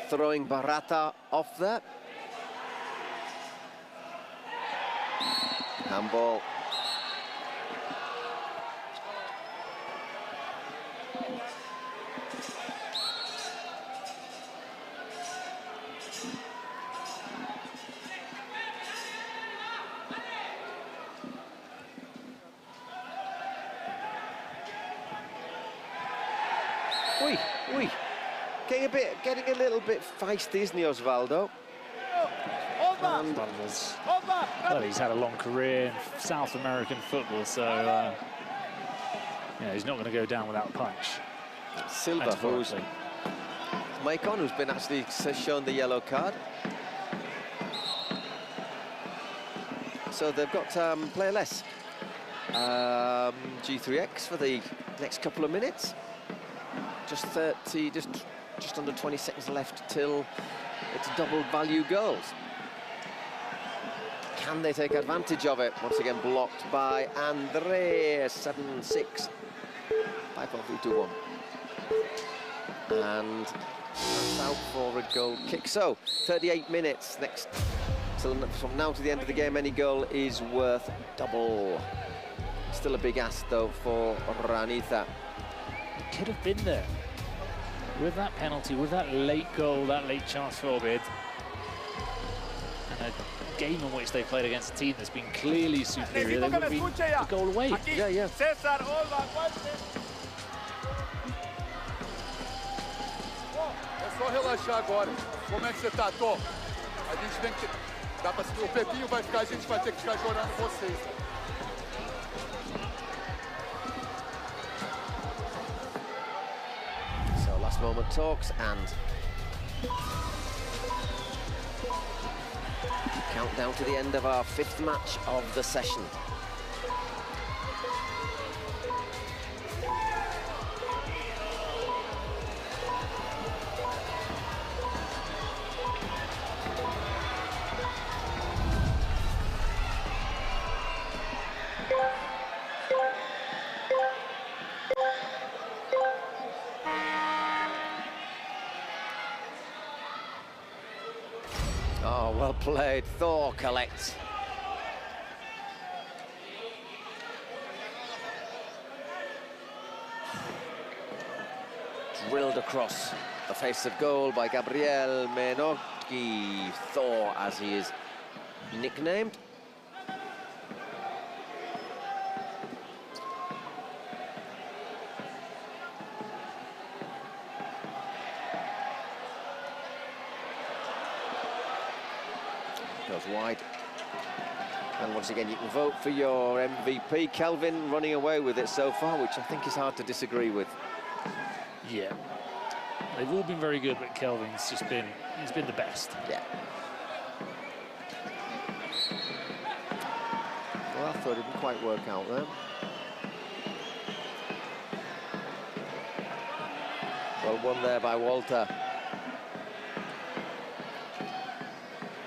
throwing Barata off there. Handball. Getting a little bit feisty, isn't he, Osvaldo?
Well, he's had a long career in South American football, so yeah, he's not going to go down without a punch.
Silva, who's Maicon, who's been actually shown the yellow card. So they've got player less. G3X for the next couple of minutes. Just under 20 seconds left till it's double value goals. Can they take advantage of it? Once again blocked by Andrés. 7-6. 5-4-3-2-1. And that's out for a goal kick. So 38 minutes next. So from now to the end of the game, any goal is worth double. Still a big ask though for Ranita.
It could have been there. With that penalty, with that late goal, that late chance for Obed, and a game in which they played against a team that's been clearly superior, they would have been a goal away.
Yeah.
só relaxar agora. Como é que você tá, Tom? A gente tem que... Dá pra... O Pepinho vai ficar, a gente vai ter que ficar chorando vocês.
So last moment talks and countdown to the end of our 5th match of the session. Oh, well played, Thor collects. Drilled across the face of goal by Gabriel Menotti, Thor as he is nicknamed. Goes wide. And once again, you can vote for your MVP. Kelvin running away with it so far, which I think is hard to disagree with.
Yeah. They've all been very good, but Kelvin's just been, he's been the best.
Yeah. Well, I thought it didn't quite work out there. Well won there by Walter.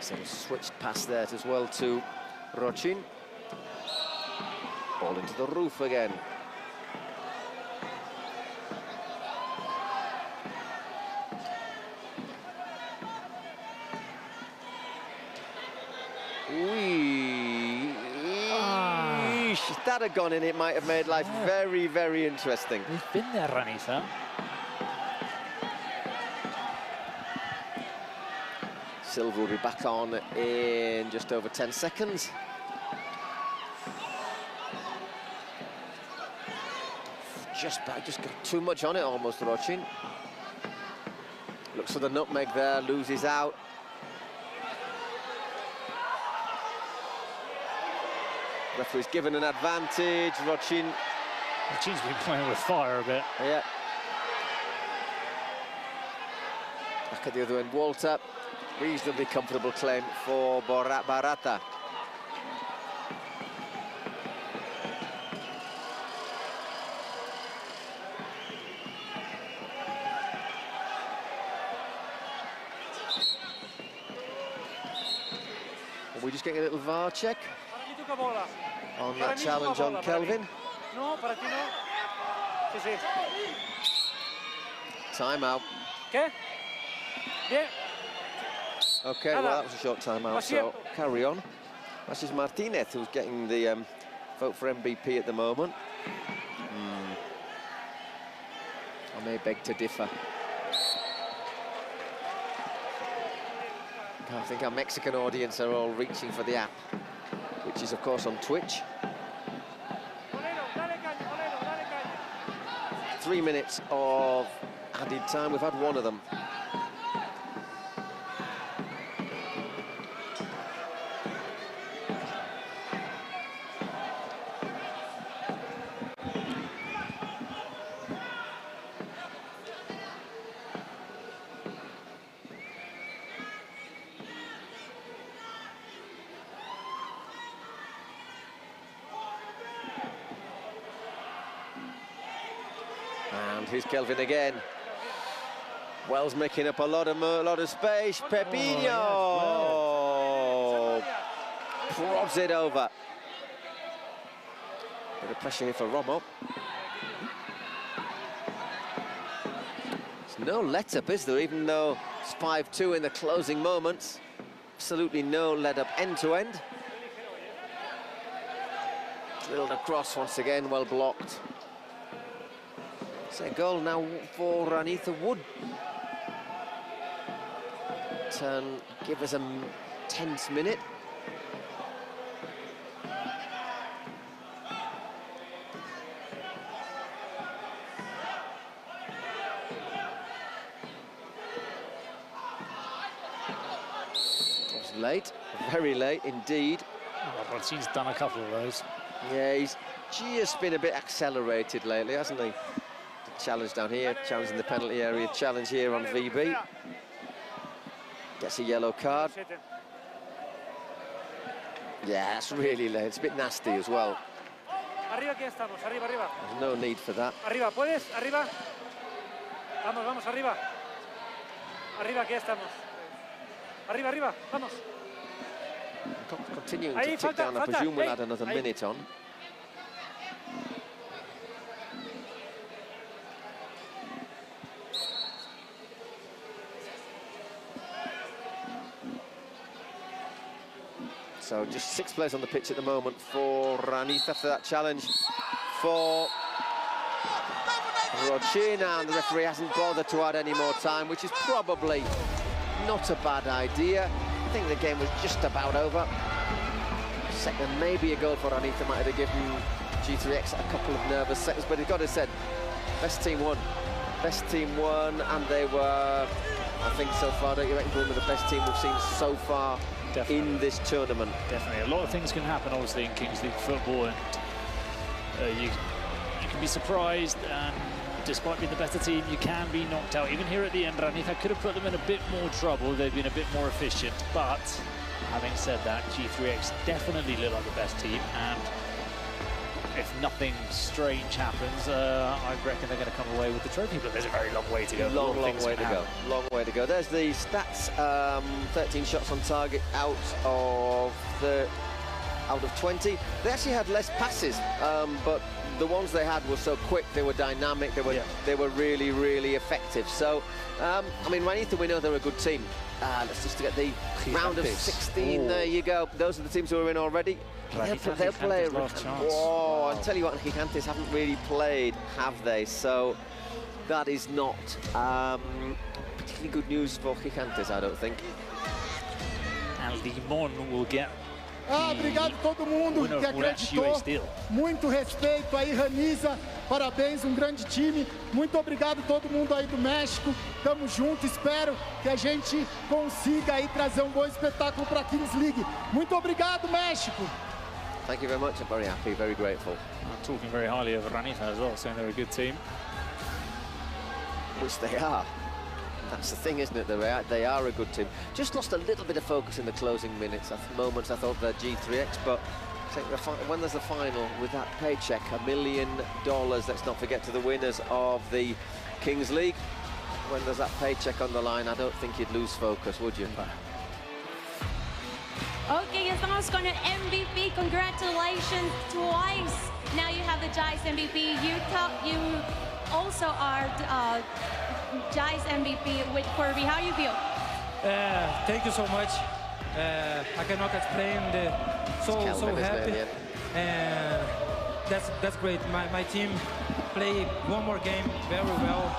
Sort of switched pass there as well to Rochin. Ball into the roof again. If that had gone in, it might have made life very, very interesting.
He's been there, Ranisa.
Silva will be back on in just over 10 seconds. Just got too much on it almost, Rochin. Looks for the nutmeg there, loses out. Referee's given an advantage, Rochin's
been playing with fire a bit.
Yeah. Back at the other end, Walter. Reasonably comfortable claim for Barata. Are we just getting a little VAR check on that challenge on Kelvin?
No, para ti no. Sí, sí.
Timeout.
¿Qué? Bien.
Okay, well, that was a short timeout, so carry on. That's just Martinez who's getting the vote for MVP at the moment. I may beg to differ. I think our Mexican audience are all reaching for the app, which is, of course, on Twitch. 3 minutes of added time. We've had one of them. And here's Kelvin again. Wells making up a lot of space. Pepinho prods it over. Bit of pressure here for Romo. There's no let-up, is there? Even though it's 5-2 in the closing moments. Absolutely no let-up end-to-end. Drilled across once again, well blocked. It's a goal now for Ranitha Wood. Give us a tense minute. Late, very late indeed.
Rochin's done a couple of those.
Yeah, he's just been a bit accelerated lately, hasn't he? Challenge down here, challenge in the penalty area, challenge here on VB. Gets a yellow card. Yeah, that's really late. It's a bit nasty as well.
Arriba, aquí estamos. Arriba, arriba.
There's no need for that.
Arriba, ¿puedes? Arriba. Vamos, vamos, arriba. Arriba, aquí estamos. Arriba, arriba, vamos.
Continuing to tick down, I presume we'll add another minute on. So just 6 players on the pitch at the moment for Ranith after that challenge for Rochin, and the referee hasn't bothered to add any more time, which is probably not a bad idea. I think the game was just about over. Second, maybe a goal for Ranith might have given G3X a couple of nervous seconds, but he's got to have said, best team won. Best team won, and they were, I think so far, don't you reckon, one of the best team we've seen so far in this tournament?
Definitely. A lot of things can happen, obviously, in Kings League football, and you can be surprised, and despite being the better team, you can be knocked out. Even here at the end, Ranith could have put them in a bit more trouble. They've been a bit more efficient, but having said that, G3X definitely look like the best team, and if nothing strange happens, I reckon they're going to come away with the trophy, but there's a very long way to go.
Long way to go. Long way to go. There's the stats. 13 shots on target out of 20. They actually had less passes, but the ones they had were so quick, they were dynamic, they were really, really effective. So, I mean, Ranith, we know they're a good team. Let's just get the round of 16. There you go. Those are the teams who are in already. They'll play. Oh, I'll tell you what, Gigantes haven't really played, have they? So that is not particularly good news for Gigantes, I don't think.
And Limon will get.
Obrigado a todo mundo que acreditou. Muito respeito aí, Ranisa. Parabéns, grande time. Muito obrigado a todo mundo aí do México. Tamo junto, espero que a gente consiga aí trazer bom espetáculo para a Kings League. Muito obrigado, México.
Thank you very much. I'm very happy, very grateful.
I'm talking very highly of Ranith as well, saying they're a good team.
Which they are. That's the thing, isn't it? They are a good team. Just lost a little bit of focus in the closing minutes. At moments I thought they're G3X, but I think when there's a final with that paycheck, $1 million, let's not forget, to the winners of the Kings League. When there's that paycheck on the line, I don't think you'd lose focus, would you?
Okay, estamos con el MVP. Congratulations twice. Now you have the Giants MVP. You also are Giants MVP with Corby. How do you feel?
Thank you so much. I cannot explain. So happy, and that's great. My team played one more game very well,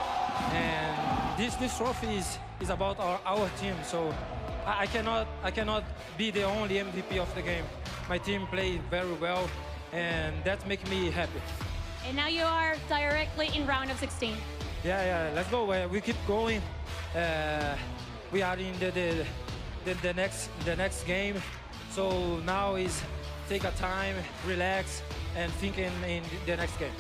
and this trophy is about our team. So I cannot be the only MVP of the game. My team played very well, and that makes me happy.
And now you are directly in round of 16.
Yeah, let's go. We keep going. We are in the next game. So now is take a time, relax, and think in the next game.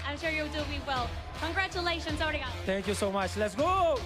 I'm sure you'll do well. Congratulations, obrigado.
Thank you so much. Let's go!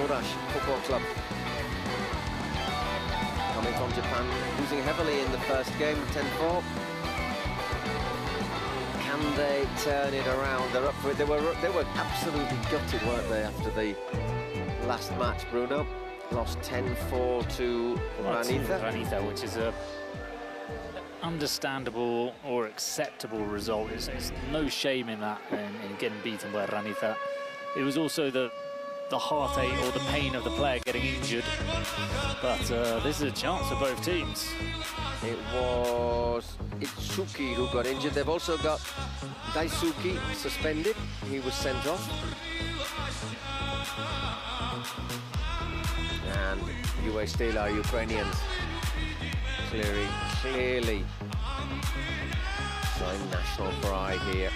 Murash Football Club. Coming from Japan, losing heavily in the first game, 10-4. Can they turn it around? They're up for it. They were absolutely gutted, weren't they, after the last match, Bruno? Lost 10-4 to
Ranitha, which is a understandable or acceptable result. There's no shame in that, in getting beaten by Ranitha. It was also the heartache or the pain of the player getting injured. But this is a chance for both teams.
It was Itsuki who got injured. They've also got Daisuke suspended. He was sent off. And UA Steel are Ukrainians. Clearly showing national pride here.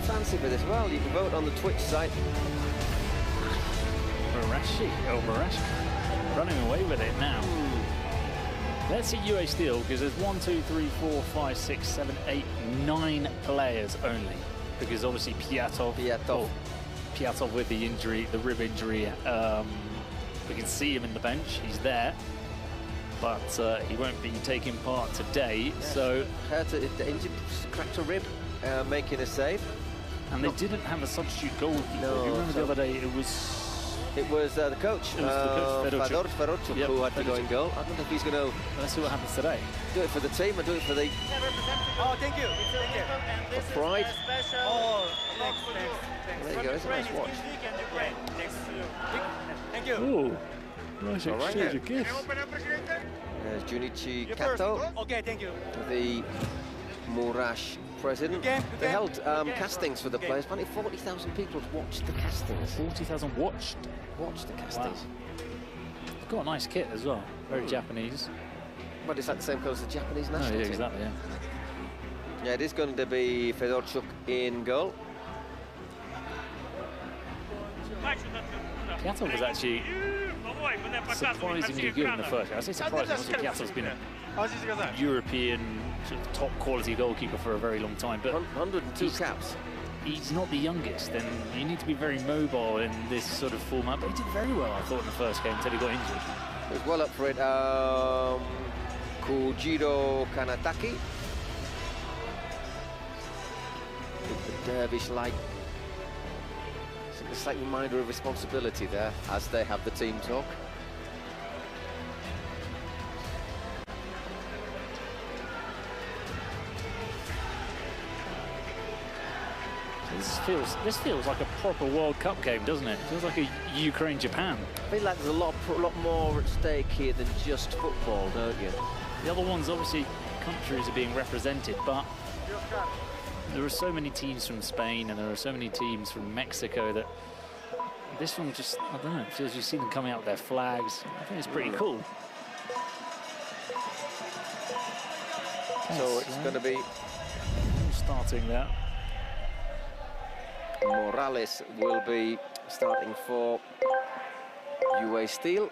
Fancy for this? Well, you can vote on the Twitch site.
Murash running away with it now. Let's see UA Steel, because there's 1, 2, 3, 4, 5, 6, 7, 8, 9 players only. Because obviously Piatov with the injury, the rib injury, we can see him in the bench, he's there. But he won't be taking part today, so...
Injured, cracked a rib, making a save.
And they didn't have a substitute goalkeeper. No, you remember the other day, it was
the coach.
It was the coach,
Fedochuk, who had to go in goal. I don't know if he's going to...
Let's see what happens today.
Do it for the team or do it for the...
Oh, thank you. Thank you.
For pride.
Oh,
There you go, it's a nice watch.
Thank you.
Oh, nice exchange of gifts.
There's Junichi Kato.
Okay, thank you.
The Murash president. They held castings for the players. Apparently 40,000 people have watched the castings.
40,000 watched?
Watched the castings.
Wow. They've got a nice kit as well. Very Japanese.
But is that the same colour as the Japanese national team?
Yeah, exactly, yeah.
Yeah, it is going to be Fedorchuk in goal.
Piatov was actually surprisingly good in the first. I say surprising, also Piatov's been a European sort of top quality goalkeeper for a very long time, but
102 caps.
He's not the youngest, and you need to be very mobile in this sort of format. But he did very well, I thought, in the first game until he got injured.
He was well up for it. Kujiro Kanataki. The dervish-like. A slight reminder of responsibility there as they have the team talk.
This feels like a proper World Cup game, doesn't it? It feels like a Ukraine-Japan.
I feel like there's a lot more at stake here than just football, don't you?
The other ones, obviously, countries are being represented, but there are so many teams from Spain and there are so many teams from Mexico that this one just, I don't know, it feels you see them coming out with their flags. I think it's pretty cool.
So it's going to be
starting there.
Morales will be starting for UA Steel.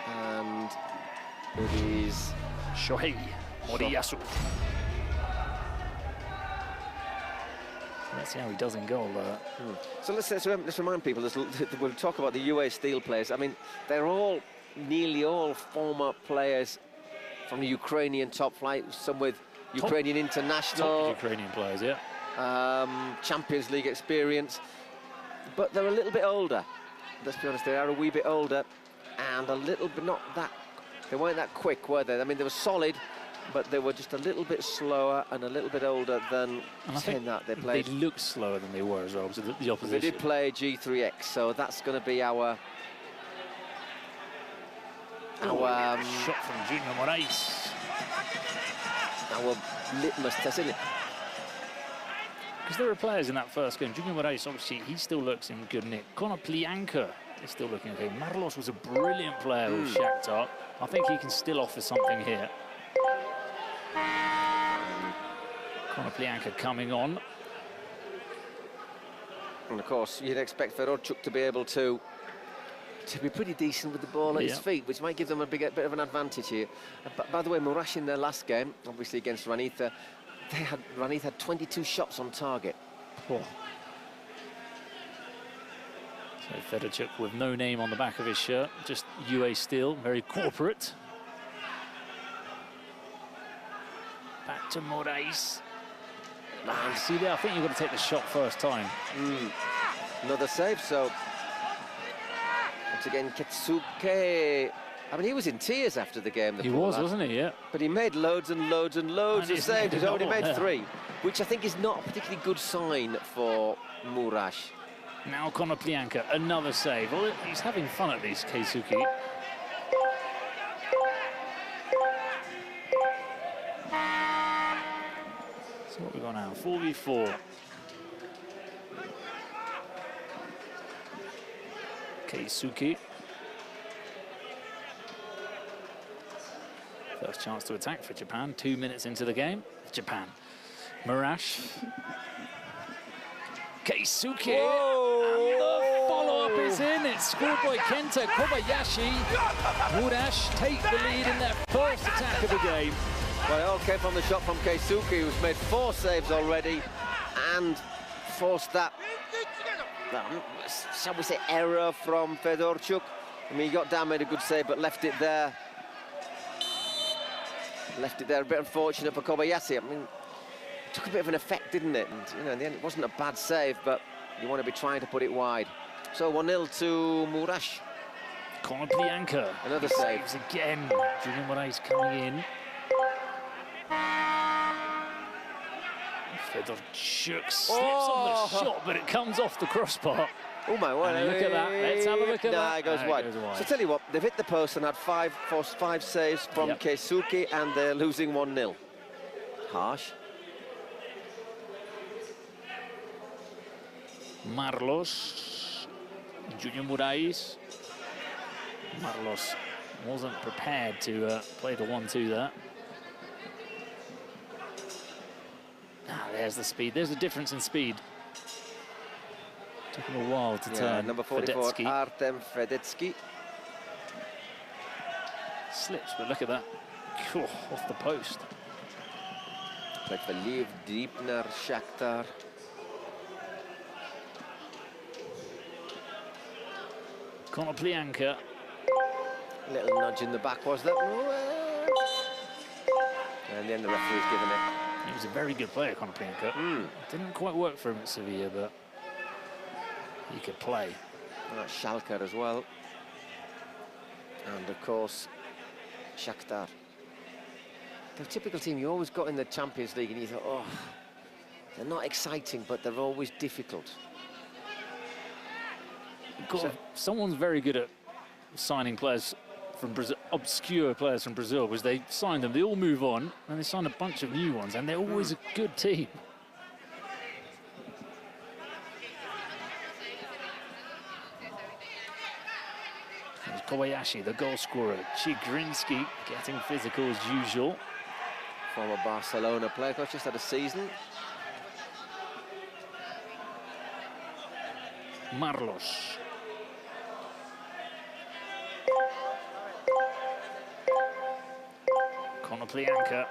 And it is
Shohei Moriyasu. Let's see how he does in goal.
So let's remind people, we'll talk about the UA Steel players. I mean, they're all, nearly all former players from the Ukrainian top flight, some with Ukrainian international.
Top Ukrainian players, yeah.
Champions League experience. But they're a little bit older. Let's be honest, they are a wee bit older and a little bit not that, they weren't that quick, were they? I mean, they were solid, but they were just a little bit slower and a little bit older than saying that. They played.
They looked slower than they were as well, so the opposition.
They did play G3X, so that's going to be our
shot from Junior Moraes.
Our litmus test, isn't it?
Because there were players in that first game. Junior Moraes, obviously, he still looks in good nick. Conor Plianka is still looking okay. Marlos was a brilliant player with Shakhtar. I think he can still offer something here. Konoplyanka coming on.
And of course, you'd expect Fedorchuk to be able to be pretty decent with the ball at his feet, which might give them a bit of an advantage here. By the way, Murash in their last game, obviously against Ranitha, Ranitha had 22 shots on target.
Oh. So Fedorchuk with no name on the back of his shirt, just UA Steel, very corporate. Back to Moraes. See there, I think you've got to take the shot first time.
Another save, so once again, Ketsuke. I mean, he was in tears after the game.
He was, wasn't he? Yeah.
But he made loads and loads and loads of saves. He's already made 3, which I think is not a particularly good sign for Murash.
Now Konoplyanka, another save. Well, he's having fun at least, Keisuke. So what we got now? 4v4. Keisuke. First chance to attack for Japan, 2 minutes into the game. Japan. Murash. Keisuke. And the follow-up is in. It's scored by Kenta Kobayashi. Murash take the lead in their first attack of the game.
Well, it all came from the shot from Keisuke, who's made 4 saves already and forced that, shall we say, error from Fedorchuk. I mean, he got down, made a good save, but left it there. Left it there, a bit unfortunate for Kobayashi. I mean, it took a bit of an effect, didn't it? And, you know, in the end, it wasn't a bad save, but you want to be trying to put it wide. So 1-0 to Murash.
Konoplyanka.
Another save.
Saves again. Julian Moraes coming in. Fedorchuk slips on the shot, but it comes off the crossbar.
Oh my word!
Look at that. Let's have a look at that.
It goes wide. So tell you what, they've hit the post and had 5 saves from Keisuke, and they're losing 1-0. Harsh.
Marlos. Junior Moraes. Marlos wasn't prepared to play the 1-2 there. There's the speed. There's the difference in speed. Took him a while to turn.
Number 44,
Fedetsky.
Artem Fedetsky.
Slips, but look at that. Off the post.
Played for Lviv, Dnipro, Shakhtar.
Konoplyanka.
Little nudge in the back, was that? And then the referee's given it.
He was a very good player, Konoplyanka. Didn't quite work for him at Sevilla, but he could play.
Schalke as well. And of course, Shakhtar. The typical team you always got in the Champions League, and you thought, oh, they're not exciting, but they're always difficult.
Someone's very good at signing players from Brazil, obscure players from Brazil, because they sign them, they all move on, and they sign a bunch of new ones, and they're always a good team. There's Kobayashi, the goal scorer. Chigrinsky getting physical as usual.
Former Barcelona player, coach, just had a season.
Marlos. Konoplyanka.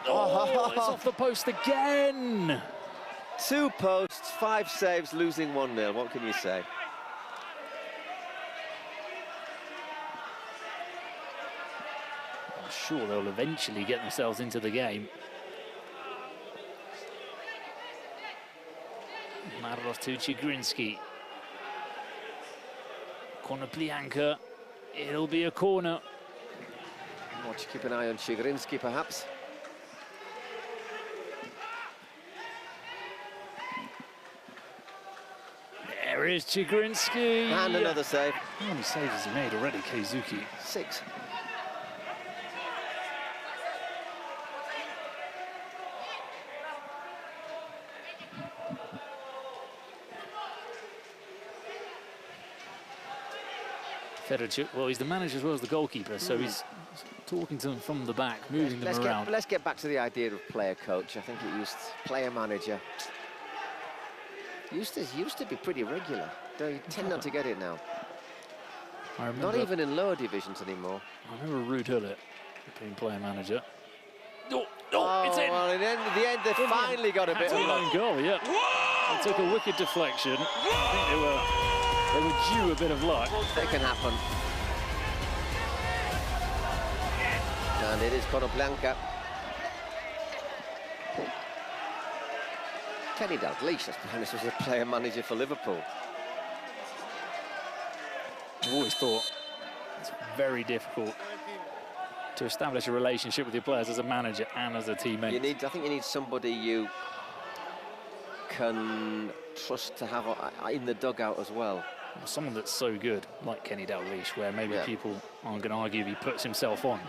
Oh, it's off the post again.
2 posts, 5 saves, losing 1-0. What can you say?
I'm sure they'll eventually get themselves into the game. Marlos to Chigrinsky. Konoplyanka. It'll be a corner.
Watch, keep an eye on Chigrinsky, perhaps.
There is Chigrinsky.
And another save.
How many saves has he made already, Keisuke?
6.
Fedorchuk, well, he's the manager as well as the goalkeeper, so he's talking to them from the back, moving them around.
Let's get back to the idea of player coach. I think it used player manager. Used to be pretty regular. They tend not to get it now. Not even in lower divisions anymore.
I remember Ruud Gullit being player manager.
Oh, it's in. Well, in the end, they finally got a bit of luck.
Goal, yeah. They took a wicked deflection. I think they were due a bit of luck.
That can happen. And it is Blanca. Kenny Dalglish, this was a player manager for Liverpool.
I've always thought it's very difficult to establish a relationship with your players as a manager and as a teammate.
I think you need somebody you can trust to have in the dugout as well.
Someone that's so good, like Kenny Dalglish, where maybe people aren't going to argue if he puts himself on.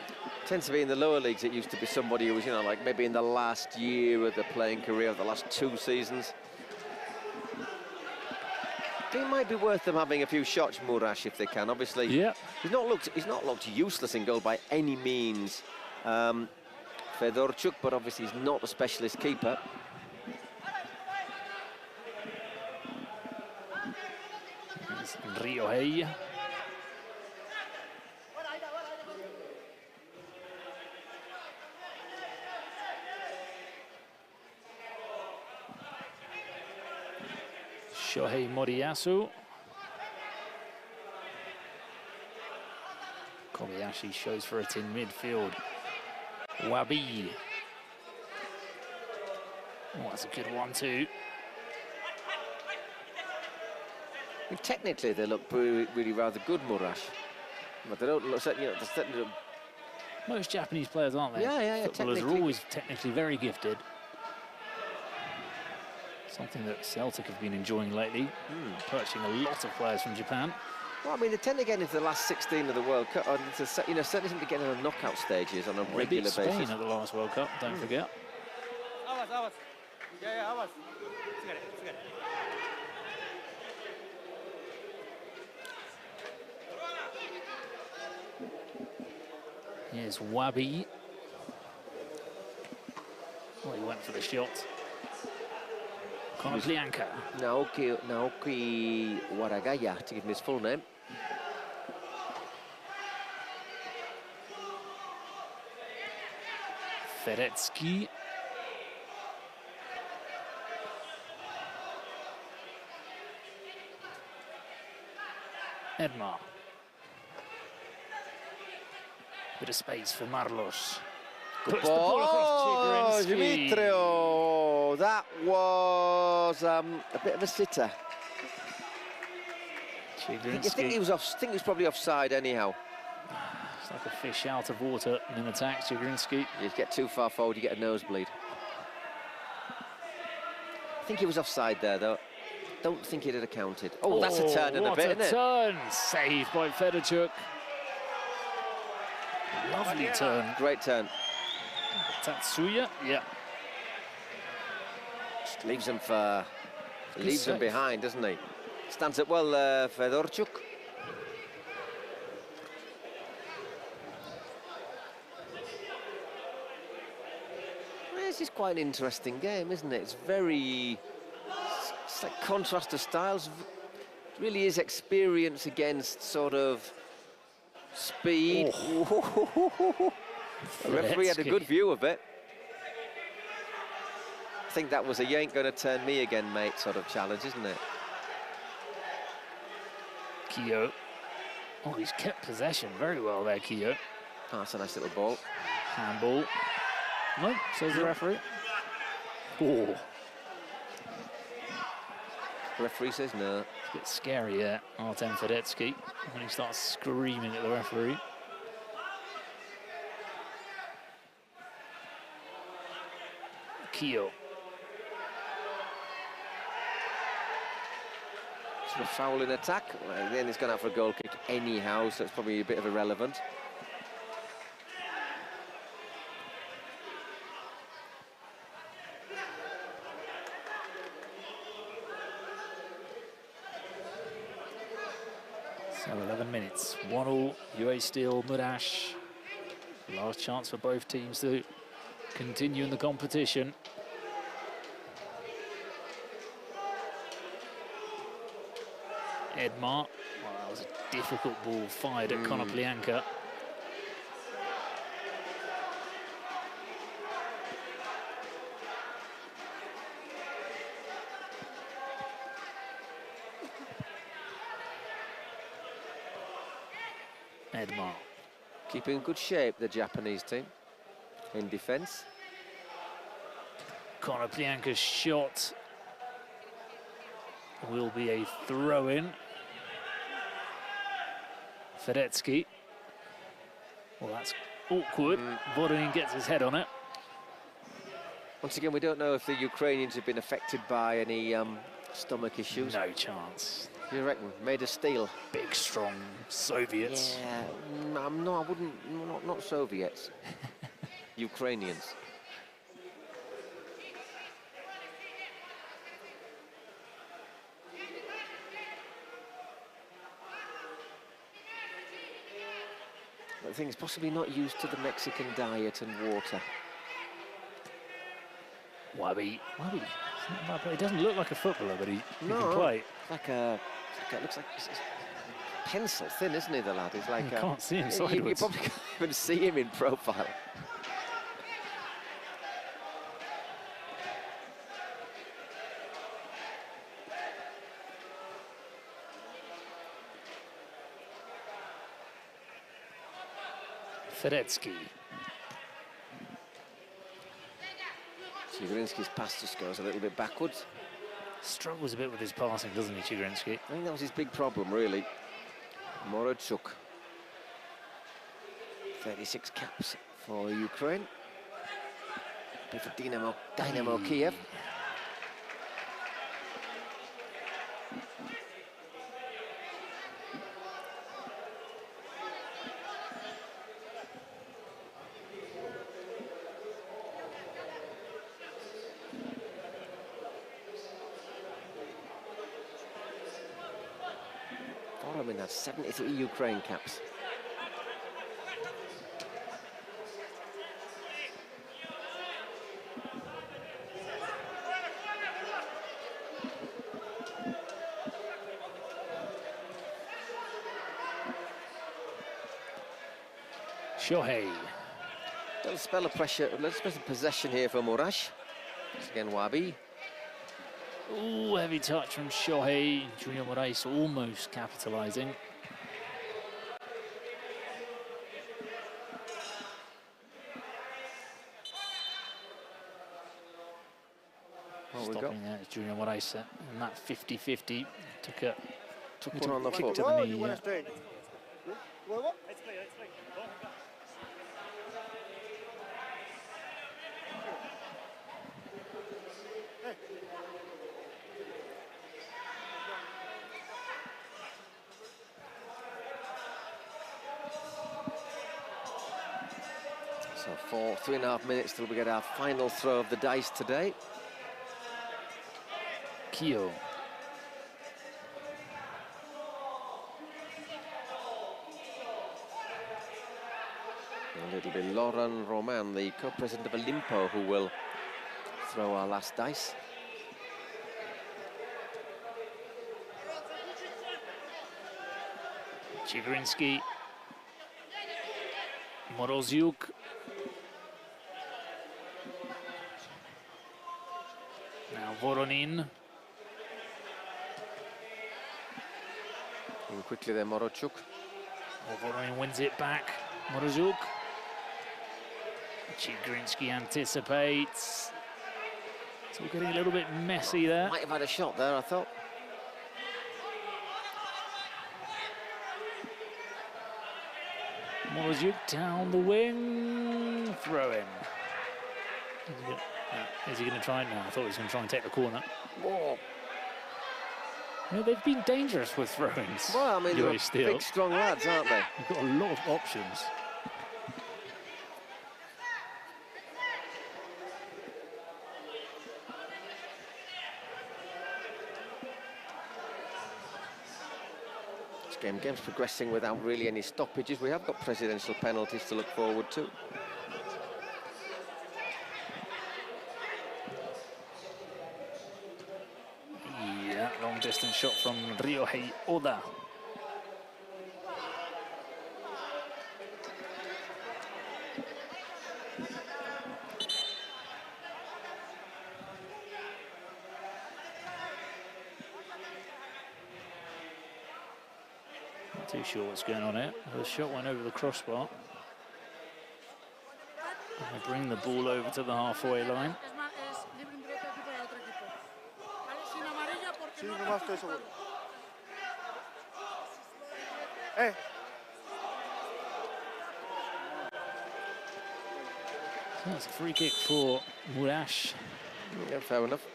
Tends to be in the lower leagues. It used to be somebody who was, like maybe in the last year of the playing career, of the last 2 seasons. I think it might be worth them having a few shots, Murash, if they can. Obviously, he's not looked useless in goal by any means, Fedorchuk, but obviously he's not a specialist keeper.
Riohei. Shohei Moriyasu. Kobayashi shows for it in midfield. Wabi. Oh, that's a good one too.
Technically, they look really rather good, Murash. But they don't look,
most Japanese players, aren't they?
Yeah.
Footballers are always technically very gifted. Something that Celtic have been enjoying lately, purchasing a lot of players from Japan.
Well, I mean, they tend to get into the last 16 of the World Cup, or certainly seem to get into the knockout stages on a regular basis.
Spain at the last World Cup, don't forget. Here's Wabi. Well, he went for the shot. Konoplyanka.
Naoki Waragaya, to give him his full name.
Feretsky. Edmar. Bit of space for Marlos. Puts the ball across Chigrinsky.
Dimitrio, that was a bit of a sitter.
Chigrinsky.
I think he was probably offside anyhow.
It's like a fish out of water in an attack, Chigrinsky.
You get too far forward, you get a nosebleed. I think he was offside there, though. Don't think he'd have counted. Oh, that's a turn and a bit, isn't it?
Turn! Saved by Fedorchuk. Lovely turn.
Great turn.
Tatsuya, yeah.
Just leaves them behind, doesn't he? Stands up well, Fedorchuk. This is quite an interesting game, isn't it? It's like contrast of styles. It really is experience against sort of speed. Oh. The referee had a good view of it. I think that was a "you ain't gonna turn me again, mate" sort of challenge, isn't it?
Keogh. Oh, he's kept possession very well there, Keogh.
Oh, that's a nice little ball.
Handball. No, says the referee. Oh.
The referee says no.
It's a bit scary there, Artem Fedetsky, when he starts screaming at the referee. Keogh.
Sort of foul in attack. Well, then he's gone out for a goal kick anyhow, so it's probably a bit of irrelevant.
So 11 minutes, 1-1, UA Steel, Murash. Last chance for both teams to continue in the competition. Edmar, well, that was a difficult ball fired at Konoplyanka. Edmar.
Keeping good shape, the Japanese team, in defence.
Konoplyanka's shot will be a throw-in. Fedetsky. Well, that's awkward. Voronin gets his head on it.
Once again, we don't know if the Ukrainians have been affected by any stomach issues.
No chance.
You reckon? Made of steel.
Big, strong Soviets.
Yeah, no, I wouldn't. Not Soviets. Ukrainians. I think he's possibly not used to the Mexican diet and water.
Wabi. He doesn't look like a footballer, but he can play.
It looks like it's pencil thin, isn't he, the lad? He's like
you can't see him sideways.
You probably can't even see him in profile.
Fedetsky.
Chigrinsky's pass just goes a little bit backwards.
Struggles a bit with his passing, doesn't he, Chigrinsky?
I think that was his big problem, really. Morochuk. 36 caps for Ukraine. For Dynamo Kiev. Voronin has 73 Ukraine caps.
Shohei.
Little spell of pressure, a little spell of possession here for Murash. Once again, Wabi.
Ooh, heavy touch from Shohei. Junior Moraes almost capitalising. Stopping there is Junior Moraes, and that 50-50 took
one on the
kick
foot.
to the knee.
So for 3.5 minutes till we get our final throw of the dice today.
Kyo.
And it'll be Laurent Roman, the co-president of Olimpo, who will throw our last dice.
Chigrinsky. Moroziuk. Now Voronin.
And quickly there, Morochuk.
Voronin wins it back. Moroziuk. Chigrinsky anticipates. It's all getting a little bit messy there.
Might have had a shot there, I thought.
Moroziuk down the wing. Throw in. Is he going to try it now? I thought he was going to try and take the corner.
Whoa.
You know, they've been dangerous with throw-ins.
Well, I mean, they're big, strong lads, aren't they?
They've got a lot of options.
Game's progressing without really any stoppages. We have got presidential penalties to look forward to.
Yeah, long distance shot from Ryohei Oda. Not too sure what's going on here. The shot went over the crossbar. They bring the ball over to the halfway line.
Sí, no más estoy seguro.
That's a free kick for Murash.
Yeah, fair enough.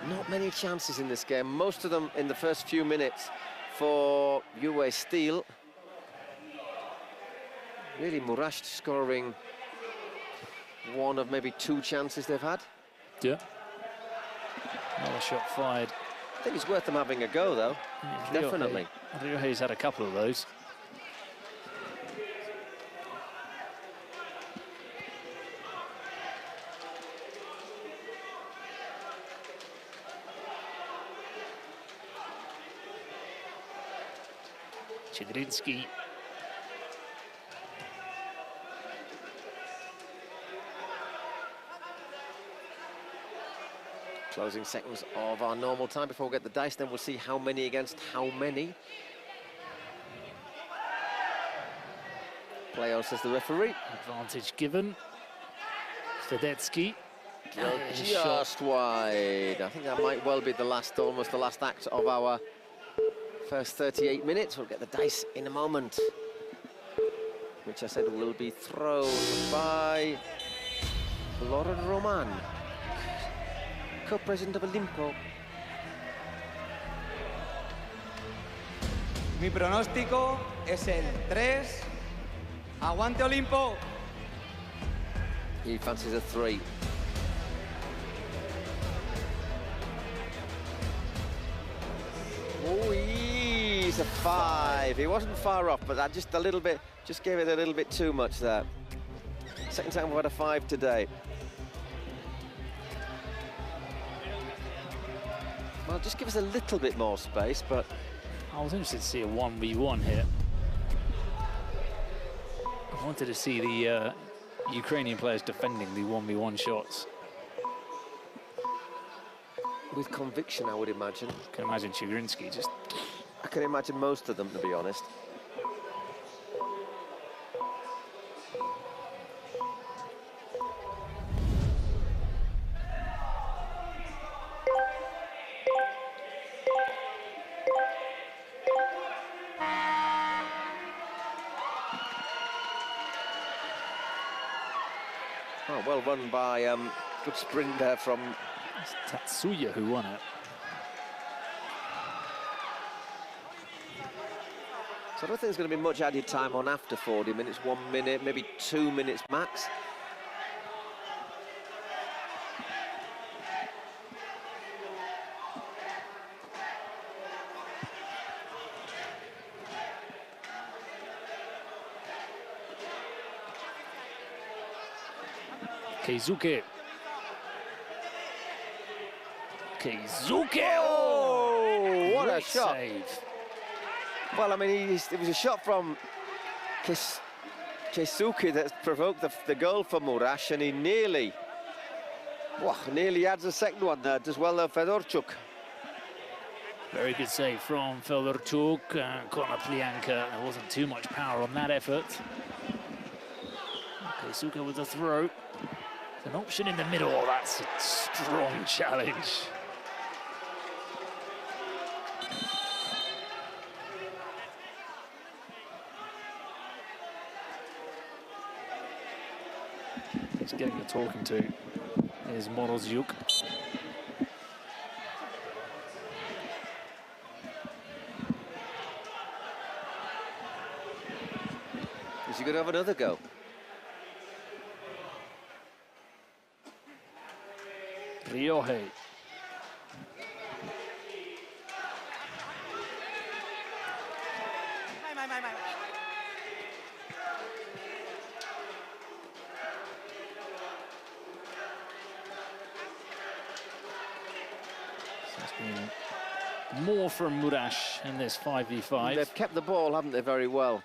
Not many chances in this game. Most of them in the first few minutes for UA Steel. Really, Murash scoring one of maybe two chances they've had.
Yeah. Another shot fired.
I think it's worth them having a go, though.
Yeah,
definitely.
Ryohei's had a couple of those. Chigrinsky.
Closing seconds of our normal time before we get the dice, then we'll see how many against how many. Play on, says the referee.
Advantage given. Fedetsky.
Just wide. I think that might well be the last, almost the last act of our first 38 minutes. We'll get the dice in a moment, which I said will be thrown by Lauren Roman, co-president of Olimpo.
Mi pronóstico es el 3. ¡Aguante Olimpo!
He fancies a 3. Oh, he's a 5. He wasn't far off, but that just a little bit, just gave it a little bit too much there. Second time we've had a 5 today. Well, just give us a little bit more space, but...
I was interested to see a 1v1 here. I wanted to see the Ukrainian players defending the 1v1 shots.
With conviction, I would imagine.
I can imagine Chigrinsky just...
I can imagine most of them, to be honest. Oh, well run by, good sprint there from...
It's Tatsuya who won it.
So I don't think there's going to be much added time on after 40 minutes, 1 minute, maybe 2 minutes max.
Keizuke. Keizuke!
Oh, what a shot.
Save.
Well, I mean, it was a shot from Keisuke that provoked the goal for Murash, and he nearly adds a second one there. Does well, Fedorchuk.
Very good save from Fedorchuk. Konoplyanka, there wasn't too much power on that effort. Keisuke with a throw. An option in the middle. Oh, that's a strong challenge. He's getting a talking to. Here's Morozyuk.
Is he going to have another go?
Ryohei. More from Murash in this 5v5.
They've kept the ball, haven't they, very well.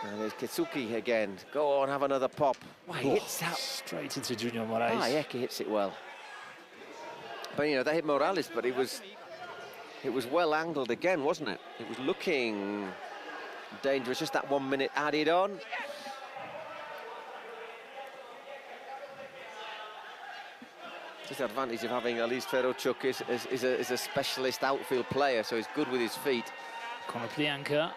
And there's Kitsuki again. Go on, have another pop. Wow, he hits that
straight into Junior Moraes.
Ah, yeah, he hits it well. But you know, they hit Morales, but it was well angled again, wasn't it? It was looking dangerous. Just that 1 minute added on. Just the advantage of having at least Ferochuk is a specialist outfield player, so he's good with his feet.
Konoplyanka.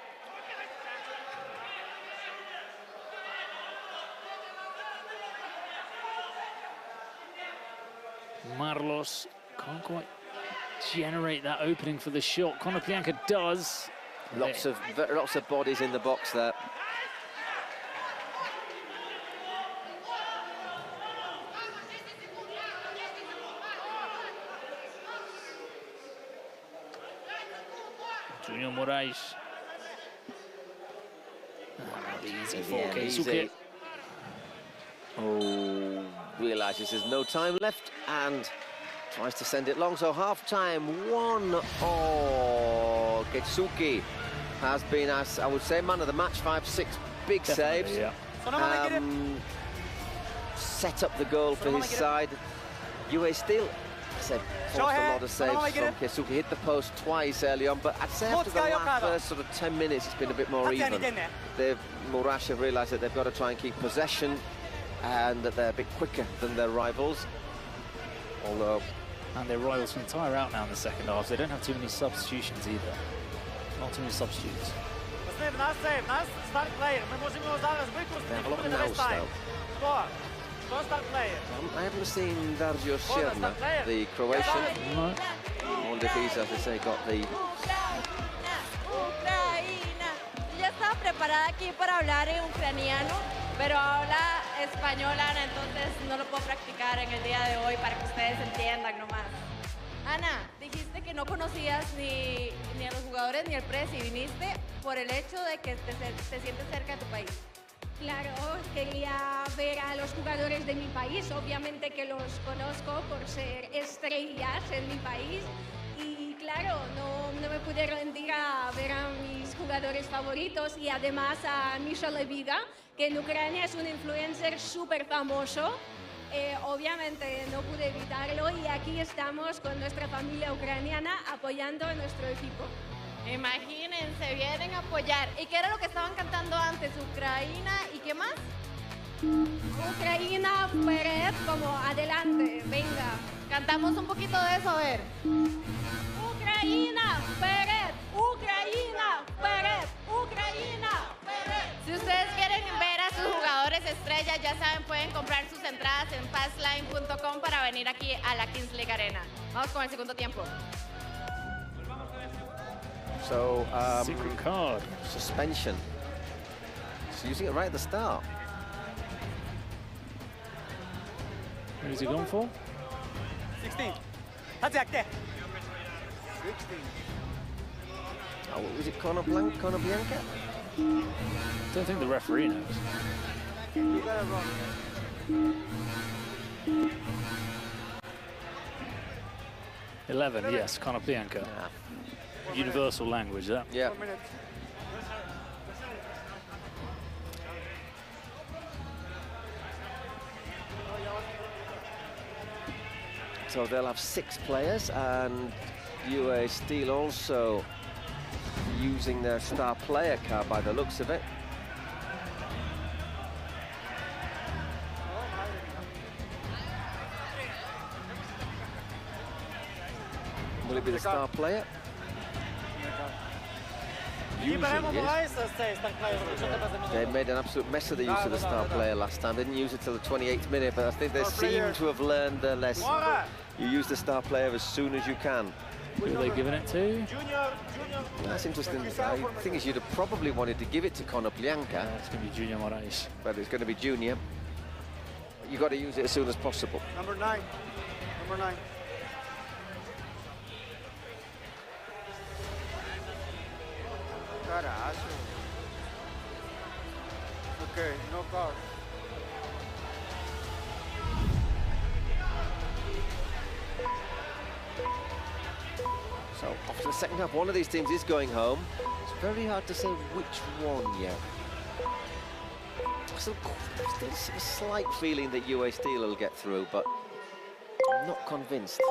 Marlos can't quite generate that opening for the shot. Konoplyanka does.
Lots of bodies in the box there.
Junior Moraes. Easy for
Yeah,
Keisuke.
Oh, realises there's no time left and tries to send it long. So half-time, 1-all. Keisuke has been, as I would say, man of the match. 5-6 big saves.
Yeah.
Set up the goal for his side. UA still, I said, forced a lot of saves from Keisuke. Hit the post twice early on, but I'd say after the first sort of 10 minutes, it's been a bit more even. Murash have realised that they've got to try and keep possession and that they're a bit quicker than their rivals. Although...
And their rivals can tire out now in the second half. They don't have too many substitutions either. Not too many substitutes.
They have
a lot of now still. I haven't seen Darjo Sierna, the Croatian.
No.
I wonder if he's, as I say, got the...
Ucrania. Yo estaba preparada aquí para hablar en ucraniano, pero habla español, Ana, entonces no lo puedo practicar en el día de hoy para que ustedes entiendan nomás. Ana, dijiste que no conocías ni a los jugadores ni al presi, viniste por el hecho de que te sientes cerca de tu país.
Claro, quería ver a los jugadores de mi país, obviamente que los conozco por ser estrellas en mi país y claro, no me pude rendir a ver a mis jugadores favoritos y además a Misha Levida, que en Ucrania es un influencer súper famoso. Obviamente no pude evitarlo y aquí estamos con nuestra familia ucraniana apoyando a nuestro equipo.
Imagínense, vienen a apoyar. ¿Y qué era lo que estaban cantando antes? Ucrania y qué más?
Ucrania, Pérez, como adelante, venga.
Cantamos un poquito de eso, a ver.
Ucrania, Pérez, Ucrania, Pérez, Ucrania, Pérez.
Si ustedes quieren ver a sus jugadores estrellas, ya saben, pueden comprar sus entradas en passline.com para venir aquí a la Kings League Arena. Vamos con el segundo tiempo.
So,
secret card.
Suspension. He's using it right at the start.
Who's he going for?
16. That's it. 16.
Oh, was it Konoplyanka?
Don't think the referee knows.
You got it wrong.
11, yes, Konoplyanka.
Yeah.
Universal language, that.
Yeah. So they'll have 6 players, and UA Steel also using their star player card by the looks of it. Will it be the star player? Usually, yes. They made an absolute mess of the use of the star player last time. Didn't use it till the 28th minute, but I think they seem to have learned their lesson. You use the star player as soon as you can.
Who are they giving it to?
That's interesting. The thing is, you'd have probably wanted to give it to Konoplyanka.
It's going to be Junior Moraes.
But it's going to be Junior. You've got to use it as soon as possible.
Number 9. Number 9. Carajo. Okay, no card.
So after the second half, one of these teams is going home. It's very hard to say which one yet. Still a slight feeling that UA Steel will get through, but I'm not convinced.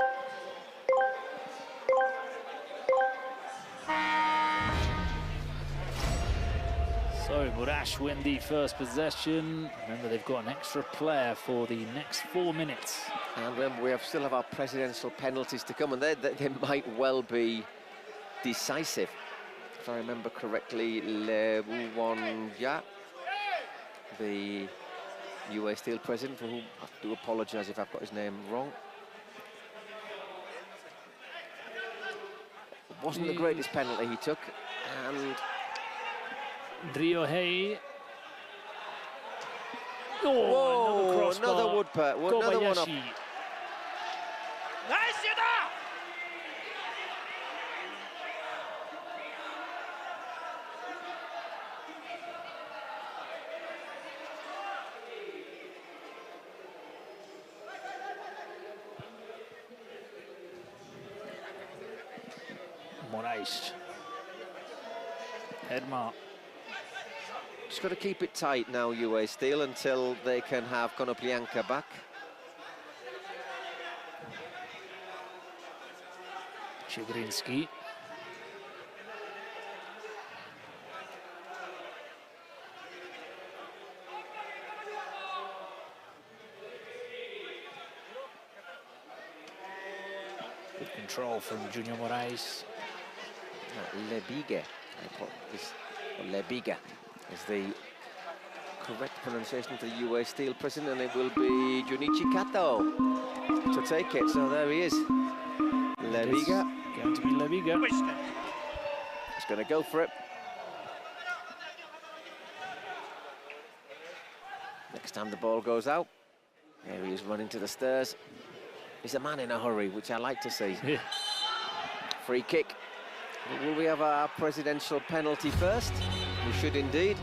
So Murash win the first possession. Remember, they've got an extra player for the next 4 minutes.
And remember, we still have our presidential penalties to come, and they might well be decisive. If I remember correctly, Le Wuwanja, the UA Steel president, for whom I do apologise if I've got his name wrong. It wasn't the greatest penalty he took, and
Ryohei.
Oh, another wood putt, another one up.
Moraes. Edmar.
Just got to keep it tight now, UA Steel, until they can have Konoplyanka back.
Chigrinsky. Good control from Junior Moraes.
Lebiga. Lebiga is the correct pronunciation for the UA Steel president, and it will be Junichi Kato to take it. So there he is. Lebiga.
Going to be Lebiga.
He's going to go for it. Next time the ball goes out, there he is running to the stairs. He's a man in a hurry, which I like to see.
Yeah.
Free kick. Will we have our presidential penalty first? We should indeed.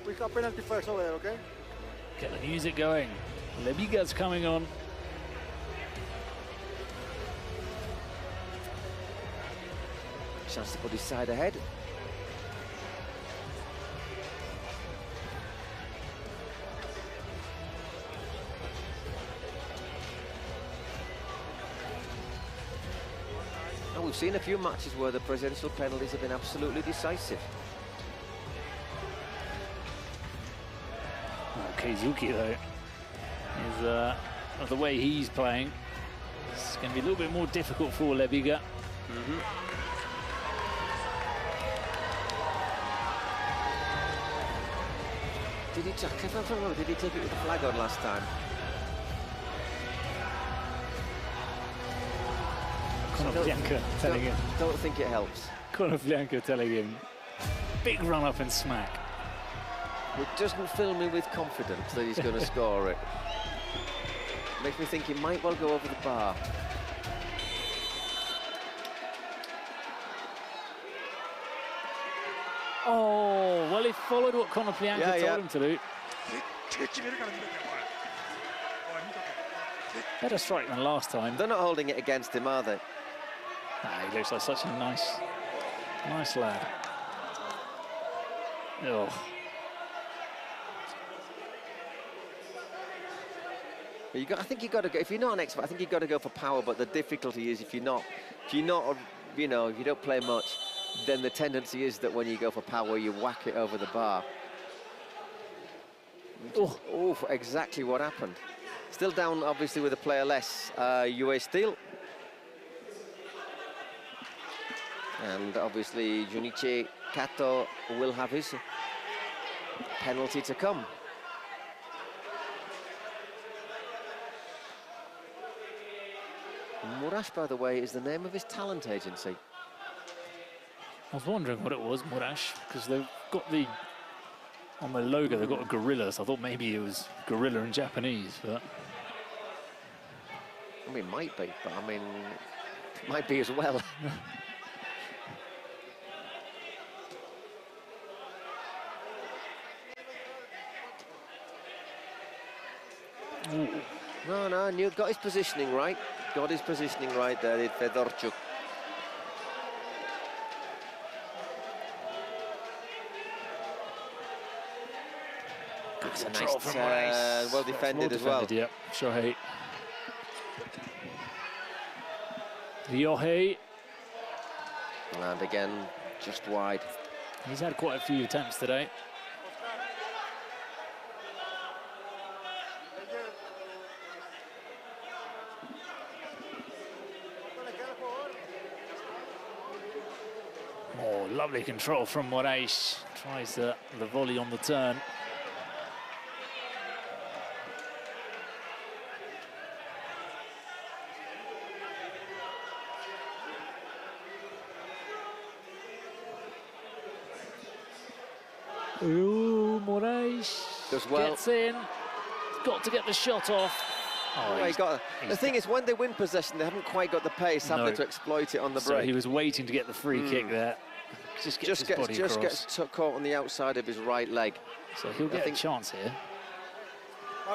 We got penalty first over there, okay?
Get the music going. Lebiga's coming on.
Chance to put his side ahead. And we've seen a few matches where the presidential penalties have been absolutely decisive.
Keizuki, though, is of the way he's playing, it's going to be a little bit more difficult for Lebiga.
Did he take it with the flag on last time?
Konoplyanka telling him.
Don't think it helps.
Konoplyanka telling him, big run up and smack.
It doesn't fill me with confidence that he's going to score it. Makes me think he might well go over the bar.
Oh, well, he followed what Konoplyanka told him to do. Better strike than last time.
They're not holding it against him, are they?
Nah, he looks like such a nice lad. Oh.
I think you've got to go. If you're not an expert, I think you've got to go for power. But the difficulty is, if you're not, you know, if you don't play much, then the tendency is that when you go for power, you whack it over the bar. Oh, exactly what happened. Still down, obviously, with a player less. UA Steel. And obviously, Junichi Kato will have his penalty to come. Murash, by the way, is the name of his talent agency.
I was wondering what it was, Murash, because they've got on their logo, they've got a gorilla, so I thought maybe it was gorilla in Japanese, but...
I mean, it might be, but I mean, it might be as well.
Ooh.
No, got his positioning right. Got his positioning right there, did Fedorchuk. That's a nice, well defended as well.
Yeah, Shohei. Ryohei.
And again, just wide.
He's had quite a few attempts today. Oh, lovely control from Moraes. Tries the volley on the turn. Ooh, Moraes gets in. Got to get the shot off.
The thing is, when they win possession, they haven't quite got the pace, have they, to exploit it on the break.
So he was waiting to get the free kick there. Just gets
caught on the outside of his right leg.
So he'll get a chance here.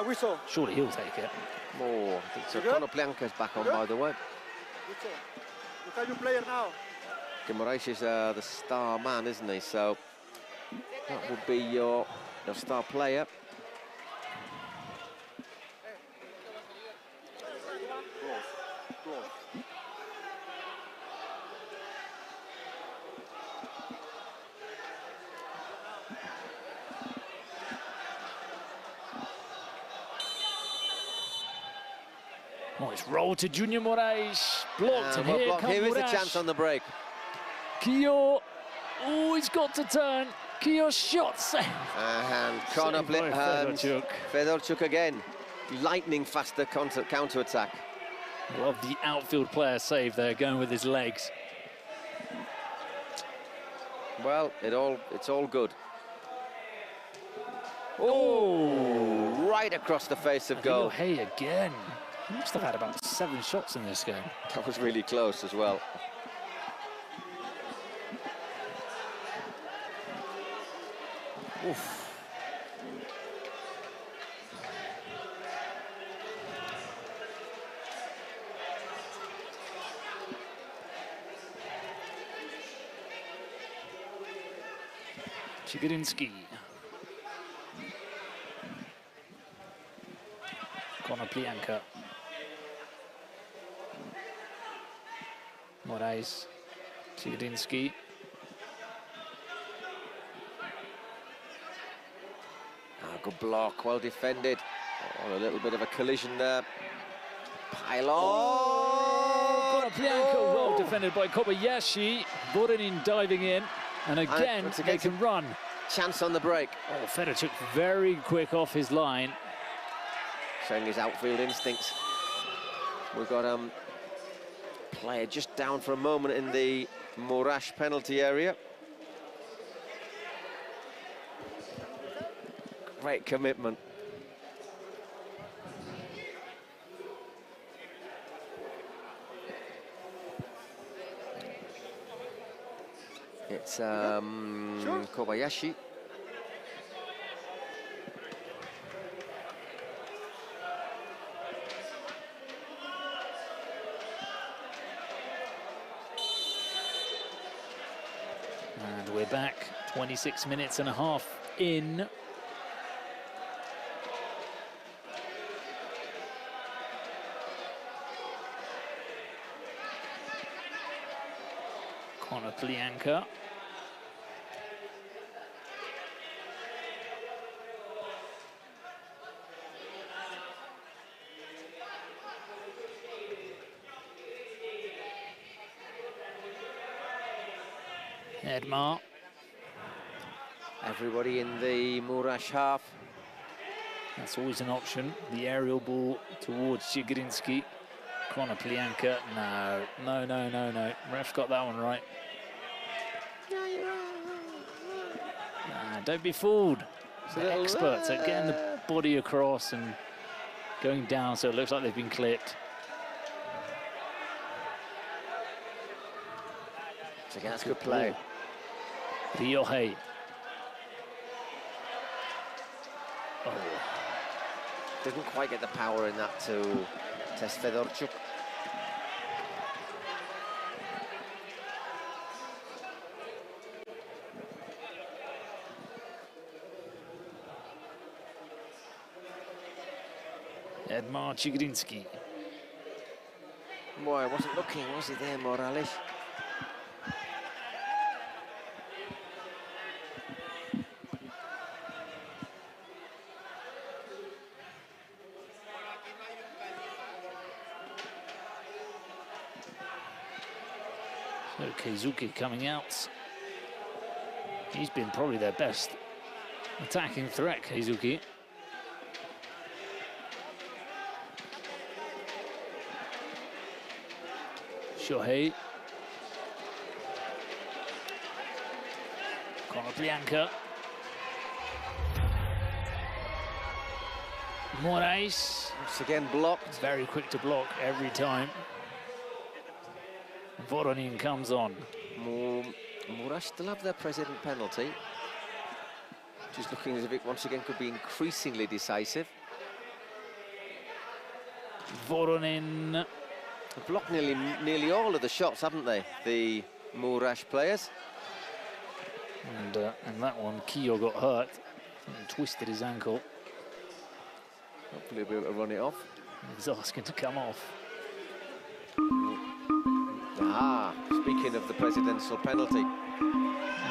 Whistle.
Surely he'll take it.
Oh, I think so. Konoplyanka's back on, by the way.
Look at your player now.
Moraes is the star man, isn't he? So that would be your star player.
Oh, it's rolled to Junior Moraes. Blocked, and here comes
Here is the
Moraes.
chance on the break.
Kyo. Oh, he's got to turn. Kyo shot save.
And Fedorchuk again. Lightning faster counter attack.
Love the outfield player save there, going with his legs.
Well, it's all good. Oh, right across the face of goal.
Hey, again. He must have had about 7 shots in this game.
That was really close as well. Oof.
Chigirinsky. Konoplyanka. Moraes. Chigirinsky.
Good block, well defended. Oh, a little bit of a collision there. Pile on!
Konoplyanka, well defended by Kobayashi. Borenin diving in, and again they can run.
Chance on the break.
Oh, Fedorchuk very quick off his line.
Showing his outfield instincts. We've got player just down for a moment in the Moraes penalty area. Great commitment. It's Kobayashi.
And we're back, 26 minutes and a half in. Konoplyanka. Edmar.
Everybody in the Moraes half.
That's always an option. The aerial ball towards Chigirinsky. Konoplyanka. No. Ref got that one right. Don't be fooled. They're experts at getting the body across and going down, so it looks like they've been clipped.
So again, that's good play.
Ryohei.
Doesn't quite get the power in that to test Fedorchuk.
Edmar Chigrinsky.
Boy, wasn't looking, was he there, Morales?
So Keizuki coming out. He's been probably their best attacking threat, Keizuki. Shohei. Konoplyanka. Moraes.
Once again blocked.
Very quick to block every time. Voronin comes on.
Moraes still have their president penalty. Just looking as if it once again could be increasingly decisive.
Voronin.
They've blocked nearly all of the shots, haven't they, the Moraes players?
And in that one, Kiyo got hurt and twisted his ankle.
Hopefully he'll be able to run it off.
He's asking to come off.
Ah, speaking of the presidential penalty.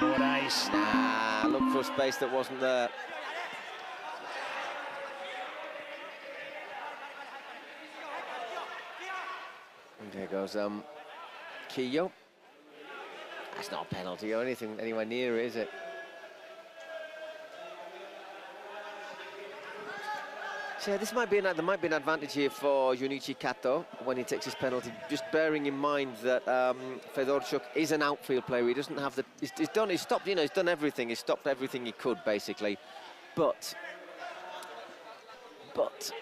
Moraes.
Nah, look for a space that wasn't there. And there goes Kiyo. That's not a penalty or anything anywhere near it, is it? So yeah, there might be an advantage here for Junichi Kato when he takes his penalty, just bearing in mind that Fedorchuk is an outfield player. He doesn't have the... He's stopped, he's done everything. He's stopped everything he could, basically. But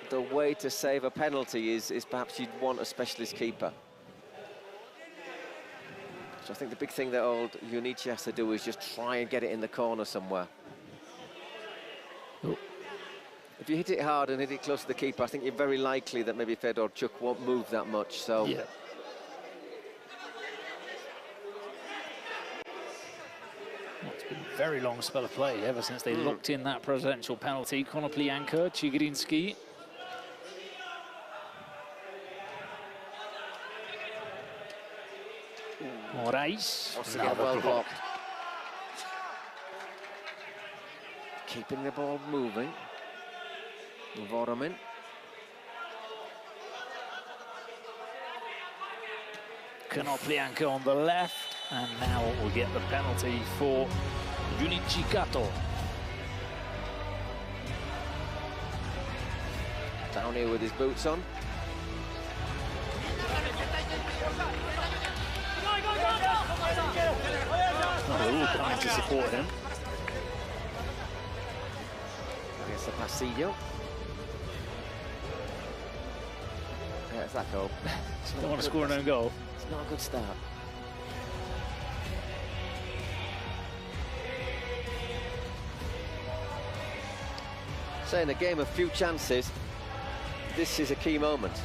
the way to save a penalty is perhaps you'd want a specialist keeper. So I think the big thing that old Junichi has to do is just try and get it in the corner somewhere.
Oh.
If you hit it hard and hit it close to the keeper, I think you're very likely that maybe Fedorchuk won't move that much, so...
Yeah. Well, it's been a very long spell of play ever since they locked in that presidential penalty. Konoplyanka, Chigrinsky. Moraes.
Well blocked. Keeping the ball moving. Voronin.
Konoplyanka on the left, and now we'll get the penalty for Junichi Kato.
Down here with his boots on.
Oh, they're all coming to support him.
Against the Pasillo. Yeah, it's that goal.
Don't want to score an own goal.
It's not a good start. So in a game of few chances, this is a key moment.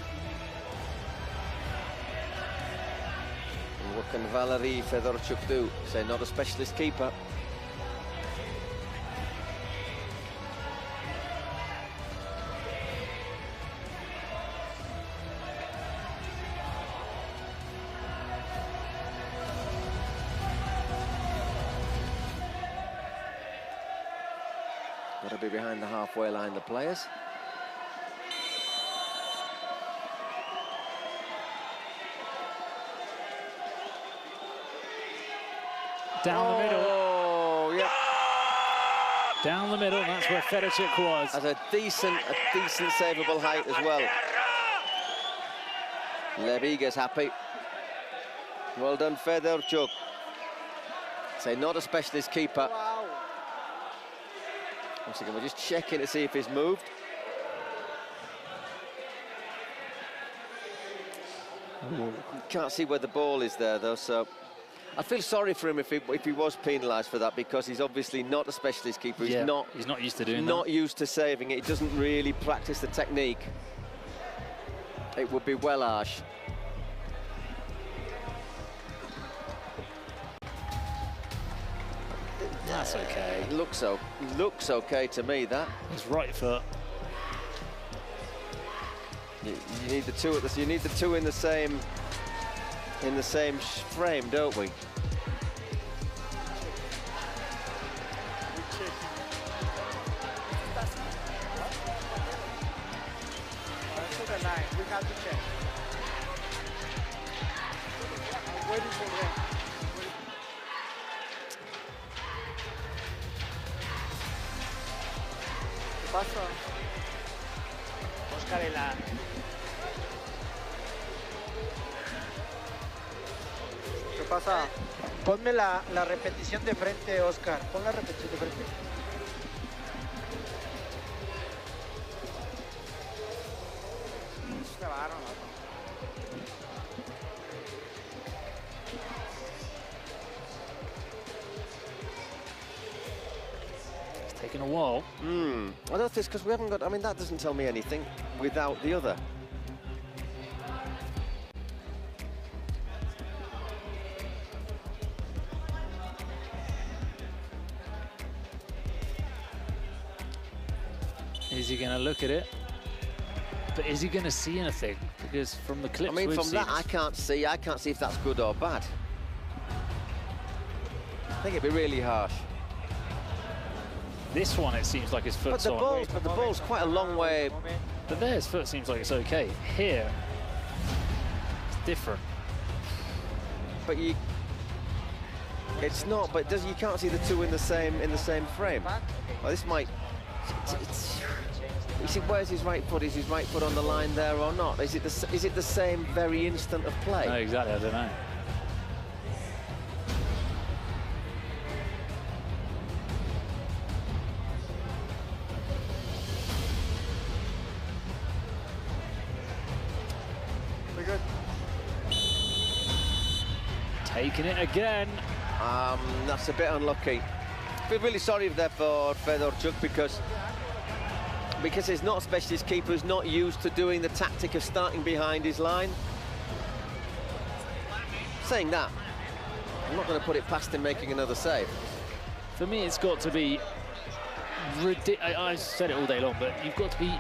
And what can Valery Fedorchuk do? Say, not a specialist keeper. Got to be behind the halfway line, the players.
Down the middle.
Oh, yeah.
Down the middle, that's where Fedorchuk was.
At a decent savable height as well. Leviga's happy. Well done, Fedorchuk. Say, not a specialist keeper.
Wow.
Once again, we're just checking to see if he's moved. You can't see where the ball is there, though, so I feel sorry for him if he was penalised for that, because he's obviously not a specialist keeper. He's not
used to doing that.
Not used to saving it. He doesn't really practice the technique. It would be well harsh.
That's okay.
Looks okay to me, that.
His right foot.
You need the two you need the two in the same frame, don't we?
We have to check. I'm waiting for them. ¿Qué pasa? Oscar en la... ¿Qué pasa? Ponme la repetición de frente, Oscar. Pon la repetición de frente.
It's taken a while.
I don't think it's because we haven't got... I mean, that doesn't tell me anything without the other.
Is he going to look at it? But is he going to see anything? Because from the clips,
I mean, from that, I can't see if that's good or bad. I think it'd be really harsh.
This one, it seems like his foot's on.
But the ball's quite a long way.
But there, his foot seems like it's okay. Here, it's different.
But it's not. But you can't see the two in the same frame. Well, this might. You see, where's his right foot? Is his right foot on the line there or not? Is it the same very instant of play?
No, exactly. I don't know.
We're good.
Taking it again.
That's a bit unlucky. I feel really sorry there for Fedorchuk because he's not a specialist keeper, who's not used to doing the tactic of starting behind his line. Saying that, I'm not going to put it past him making another save.
For me, it's got to be ridiculous. I said it all day long, but you've got to be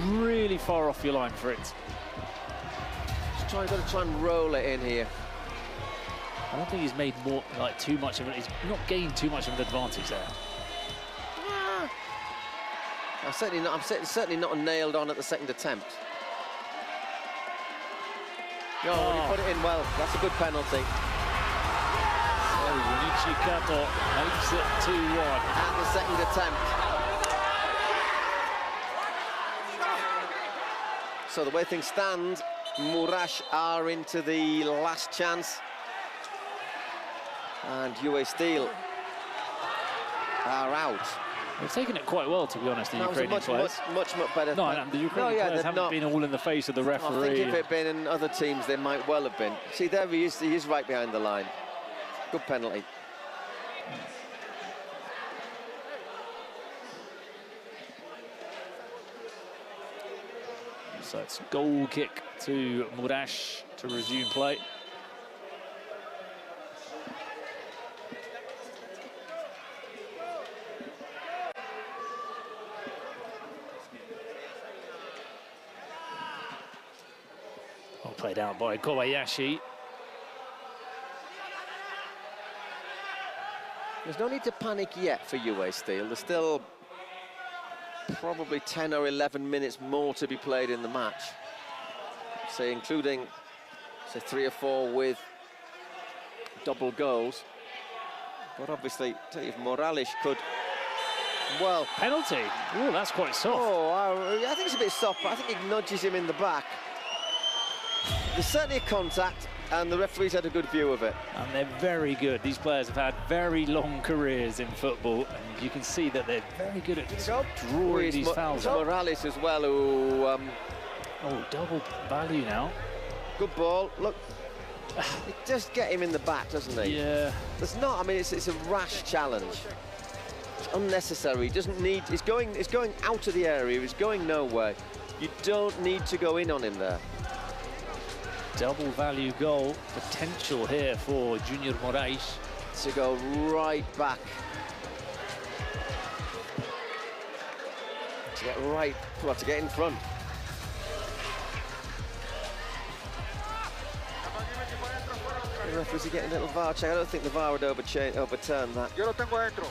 really far off your line for it.
Got to try and roll it in here.
I don't think he's made too much of it. He's not gained too much of an advantage there.
I'm certainly not nailed on at the second attempt. No, he put it in well. That's a good penalty.
So Junichi Kato makes it 2-1.
At the second attempt. So the way things stand, Murash are into the last chance. And UA Steel are out.
They've taken it quite well, to be honest, the Ukrainian players.
Much better.
No, the Ukrainian players haven't been all in the face of the referee.
I think if it had been in other teams, they might well have been. See, there he is right behind the line. Good penalty.
So it's goal kick to Murash to resume play. Played out by Kobayashi.
There's no need to panic yet for UA Steel. There's still probably 10 or 11 minutes more to be played in the match. Say, including, say, 3 or 4 with double goals. But obviously, if Morales could, well...
Penalty? Oh, that's quite soft.
Oh, I think it's a bit soft, but I think it nudges him in the back. There's certainly a contact, and the referee's had a good view of it.
And they're very good. These players have had very long careers in football, and you can see that they're very good at drawing these fouls.
Morales as well, who...
oh, double value now.
Good ball, look. He does get him in the back, doesn't he?
Yeah.
There's not. I mean, it's a rash challenge. It's unnecessary. He doesn't need. It's going out of the area. He's going nowhere. You don't need to go in on him there.
Double value goal potential here for Junior Moraes.
To go right back. To get right, well, to get in front. The referee's getting a little VAR check. I don't think the VAR would overturn that.
Yo lo tengo adentro.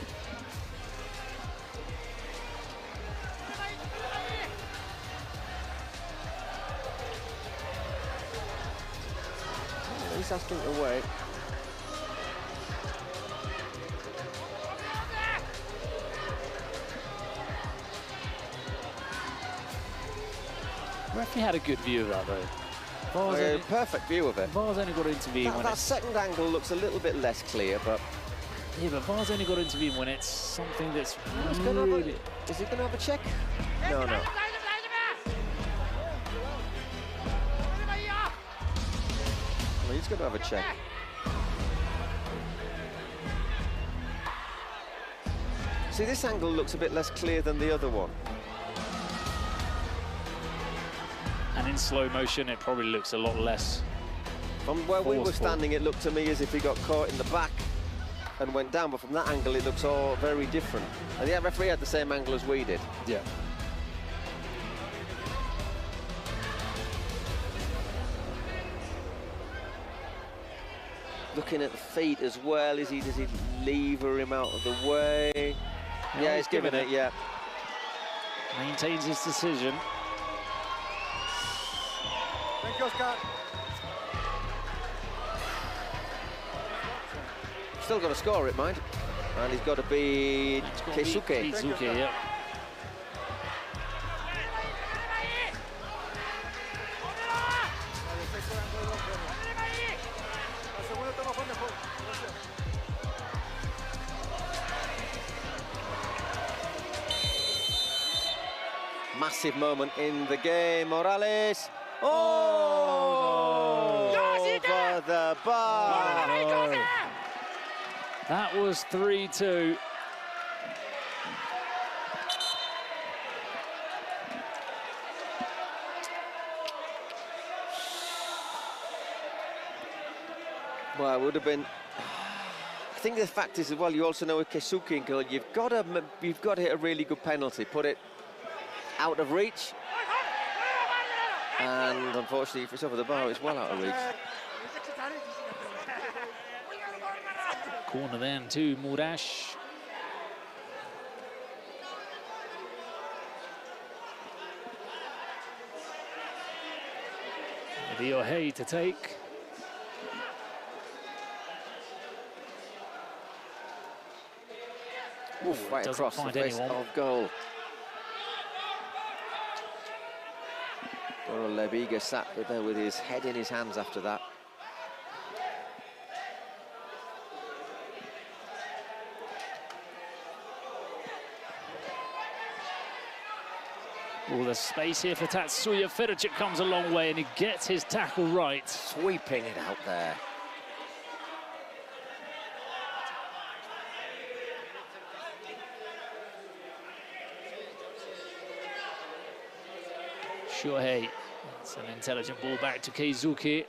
He's asking to wait.
Referee had a good view of that though.
Perfect view of it.
VAR's only got to intervene when
that second angle looks a little bit less clear, but
yeah, but VAR's only got to intervene when it's something that's
really. Is he going to have a check? No, no. Well, he's going to have a check. See, this angle looks a bit less clear than the other one.
And in slow motion, it probably looks a lot less.
From where we were
forceful.
standing, it looked to me as if he got caught in the back and went down, but from that angle, it looks all very different. And the referee had the same angle as we did.
Yeah.
Looking at the feet as well, does he lever him out of the way? Yeah, he's giving it, yeah.
Maintains his decision.
Thank you, Oscar.
Still got to score it, mind. And he's got to be Keisuke.
Keisuke, yeah.
Massive moment in the game, Morales. Oh! Over the bar.
No. That was 3-2.
Well, it would have been. I think the fact is as well. You also know with Keisuke, you've got to hit a really good penalty, put it out of reach, and unfortunately, if it's over the bar, it's well out of reach.
Corner then to Moraes. Viohei to take.
Oof, right across the face of goal. Goro Lebiga sat there with his head in his hands after that.
All the space here for Tatsuya. Fedorchik comes a long way and he gets his tackle right.
Sweeping it out there.
Shohei, it's an intelligent ball back to Keisuke.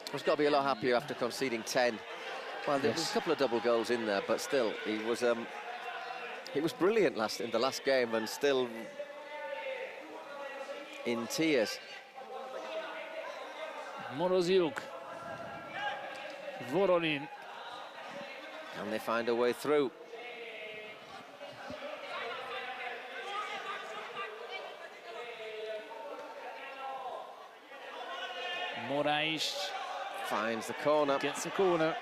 He's got to be a lot happier after conceding 10. Well, there was a couple of double goals in there, but still, he was brilliant in the last game and still in tears.
Moroziuk. Voronin.
Can they find a way through?
Moraes
finds the corner.
Gets the corner.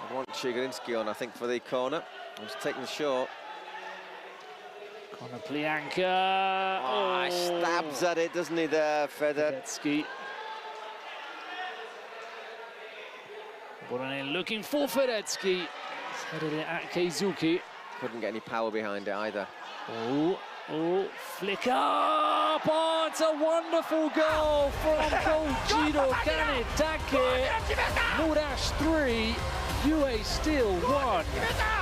I want Chigrinsky on, I think, for the corner. He's taking the short.
Conor Plianka.
Oh, stabs at it, doesn't he, there,
Fedorchik. Voronin looking for Fedorchik. Headed it at Keisuke.
Couldn't get any power behind it either.
Oh, Oh, flick up! Oh, it's a wonderful goal from Kojiro Kanetake. Murash 3, UA Steel 1.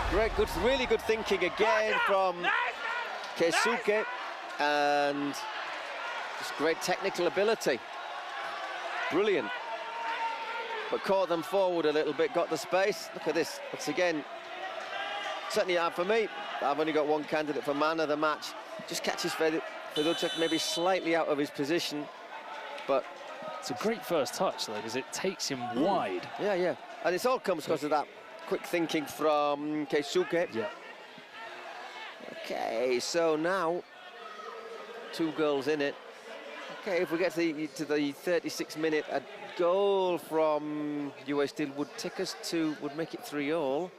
Great, good, really good thinking again from Keisuke, and just great technical ability. Brilliant. But caught them forward a little bit, got the space. Look at this, once again, certainly hard for me. I've only got one candidate for man of the match. Just catches Fedorchuk maybe slightly out of his position, but
it's a great first touch though, because it takes him wide.
Yeah, yeah, and it all comes because of that quick thinking from Keisuke.
Yeah.
Okay, so now 2 goals in it. Okay, if we get to the 36th minute, a goal from UA Steel would make it 3-all.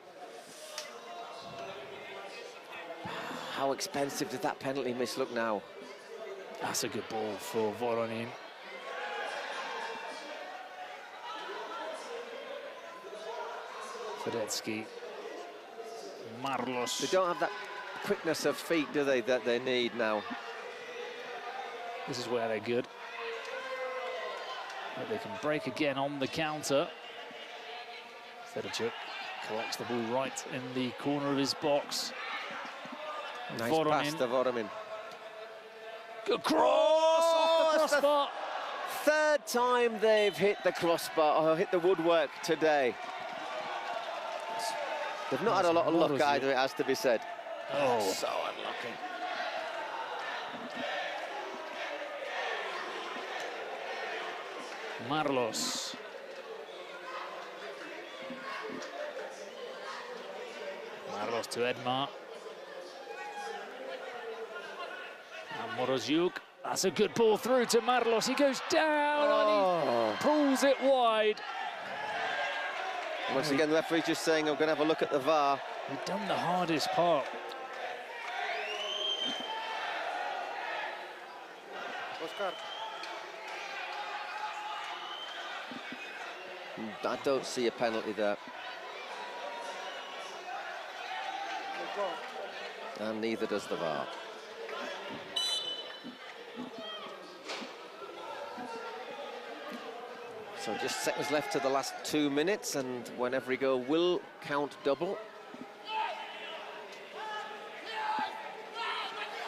How expensive did that penalty miss look now?
That's a good ball for Voronin. Fedetsky. Marlos.
They don't have that quickness of feet, do they, that they need now?
This is where they're good. But they can break again on the counter. Fedorchuk collects the ball right in the corner of his box.
Nice
Voronin.
pass to Voronin.
Good cross off the crossbar.
Third time they've hit the crossbar, or hit the woodwork today. They've not had a lot of luck either, it has to be said.
Oh,
so unlucky.
Marlos. Marlos to Edmar. And Moroziuk. That's a good ball through to Marlos. He goes down and he pulls it wide.
Once again, the referee's just saying, I'm going to have a look at the VAR.
We've done the hardest part.
Oscar.
I don't see a penalty there. And neither does the VAR. So just seconds left to the last 2 minutes, and when every goal will count double.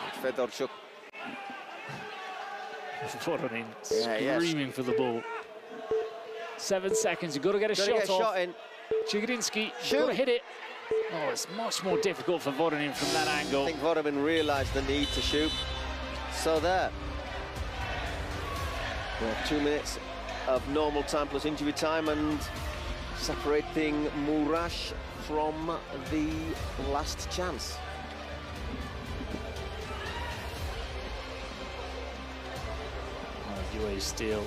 And Fedorchuk.
Voronin screaming for the ball. 7 seconds, you've got to get a shot
in.
Chigrinsky, you've got to hit it. Oh, it's much more difficult for Voronin from that angle.
I think Voronin realised the need to shoot. So there. We have 2 minutes of normal time plus injury time, and separating Murash from the last chance.
UA Steel,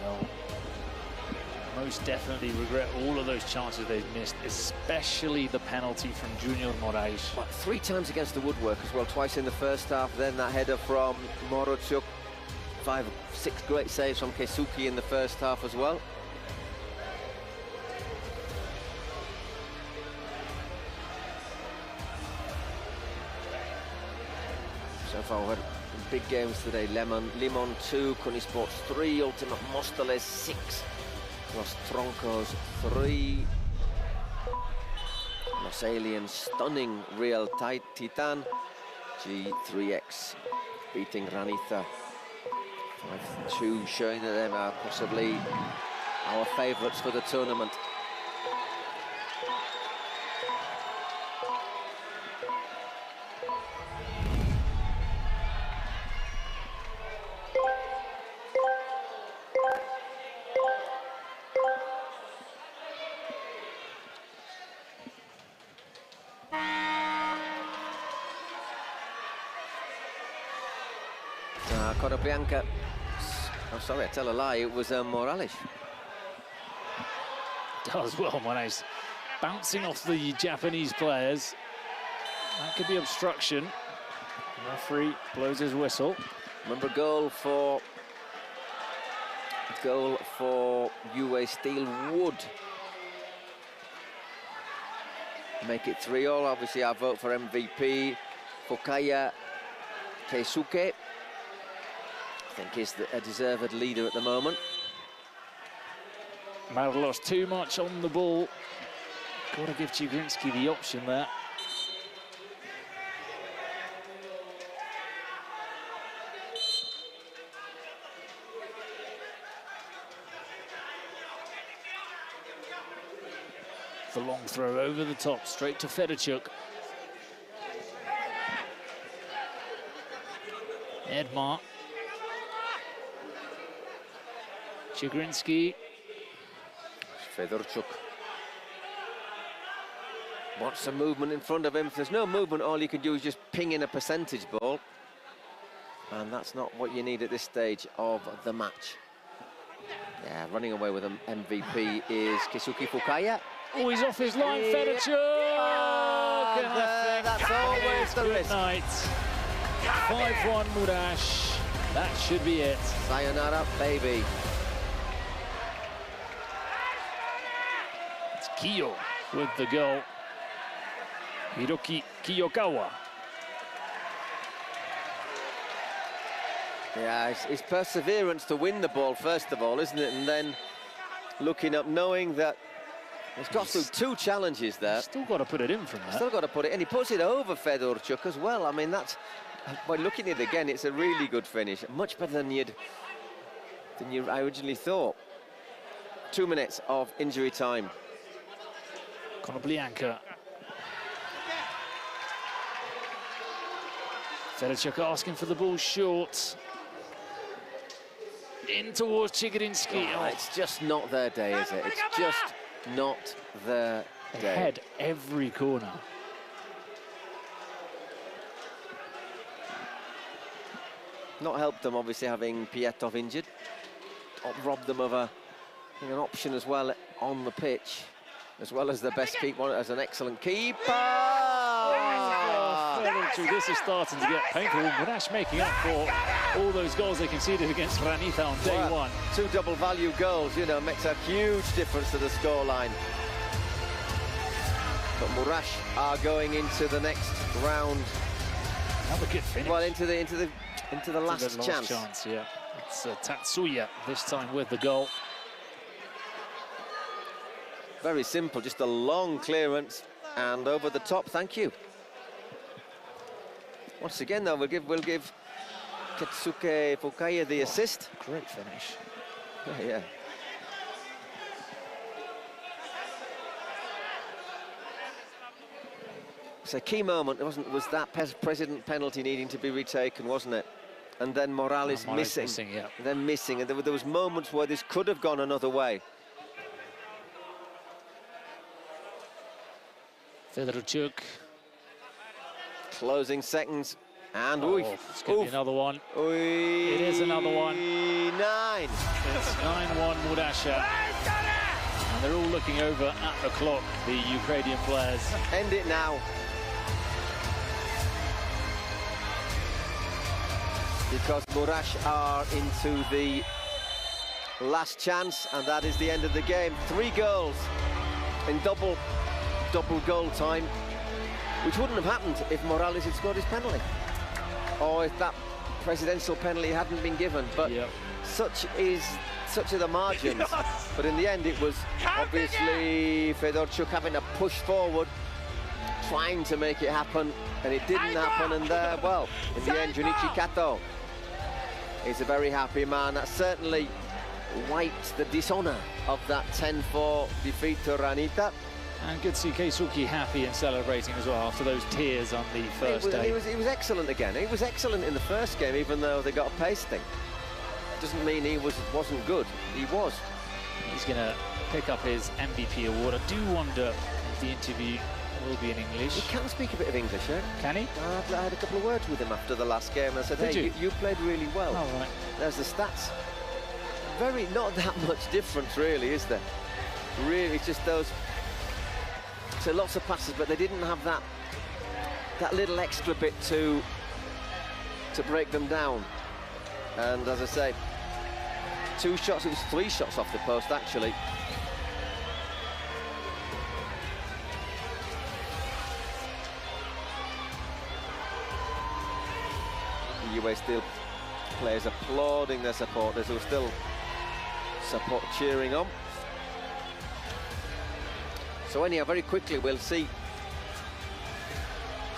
well, most definitely regret all of those chances they've missed, especially the penalty from Junior Moraes.
But 3 times against the woodwork as well, twice in the first half, then that header from Moroziuk. 5 or 6 great saves from Keisuke in the first half as well. So far we've had big games today. Limon 2, Cuni Sports 3, Ultimate Mostoles 6, Los Troncos 3, Los Aliens stunning Real Titan, G3X beating Ranitha 5-2, showing that them are possibly our favourites for the tournament. Bianca. Oh, sorry, I tell a lie. It was Morales.
Does well, Moraes. Bouncing off the Japanese players. That could be obstruction. The referee blows his whistle.
Remember, goal for UA Steel would make it 3-all. Obviously, our vote for MVP Fukaya Keisuke, I think, is a deserved leader at the moment.
Might have lost too much on the ball. Got to give Chigrinsky the option there. The long throw over the top, straight to Fedorchuk. Edmar. Chigrinsky.
Fedorchuk wants some movement in front of him. If there's no movement, all you can do is just ping in a percentage ball. And that's not what you need at this stage of the match. Yeah, running away with an MVP is Keisuke Fukaya.
Oh, he's off his line, Fedorchuk!
That's always the risk.
Night. 5-1 Murash. That should be it.
Sayonara, baby.
It's Kiyo with the goal. Hiroki Kiyokawa.
Yeah, it's perseverance to win the ball, first of all, isn't it? And then looking up, knowing that he's got through two challenges there.
Still got to put it in from there.
Still got to put it in. He puts it over Fedorchuk as well. I mean, that's, by looking at it again, it's a really good finish. Much better than you originally thought. 2 minutes of injury time.
Konoplyanka. Fedorchuk asking for the ball short. In towards Chigrinsky.
Oh, it's just not their day, is it? It's just not their day.
Head every corner.
Not helped them, obviously, having Pietov injured. Robbed them of an option as well on the pitch, as well as the best keeper, as an excellent keeper.
This is starting to get painful. Murash making up for all those goals they conceded against Ranita on day one.
2 double value goals, you know, makes a huge difference to the scoreline. But Murash are going into the next round.
Another good finish.
Well, into the last chance.
Yeah. It's Tatsuya this time with the goal.
Very simple, just a long clearance and over the top. Thank you. Once again, though, we'll give Keisuke Fukaya the assist.
Great finish.
Yeah. It's a key moment, was that president penalty needing to be retaken, wasn't it? And then Morales missing.
Yeah.
Then missing, and there was moments where this could have gone another way.
Fedorchuk.
Closing seconds, and
it's going to be another one. It is another one.
9.
It's 9-1 Murasha. And they're all looking over at the clock, the Ukrainian players.
End it now. Because Murash are into the last chance, and that is the end of the game. 3 goals in double goal time, which wouldn't have happened if Morales had scored his penalty, or if that presidential penalty hadn't been given. But such are the margins. But in the end, it was obviously Fedorchuk having to push forward, trying to make it happen, and it didn't happen. And there, well, in the end, Junichi Kato is a very happy man. That certainly wiped the dishonour of that 10-4 defeat to Ranita.
And good to see Keisuke happy and celebrating as well after those tears on the first day.
He was excellent again. He was excellent in the first game, even though they got a pasting. Doesn't mean he wasn't good. He was.
He's going to pick up his MVP award. I do wonder if the interview will be in English.
He can speak a bit of English, eh?
Can he?
I had a couple of words with him after the last game, and I said, hey, you played really well.
Oh, right.
There's the stats. Not that much difference, really, is there? Really, it's just those... So lots of passes, but they didn't have that little extra bit to break them down. And as I say, 2 shots, it was 3 shots off the post, actually. UA Steel players applauding their supporters who are still cheering on. So anyhow, very quickly we'll see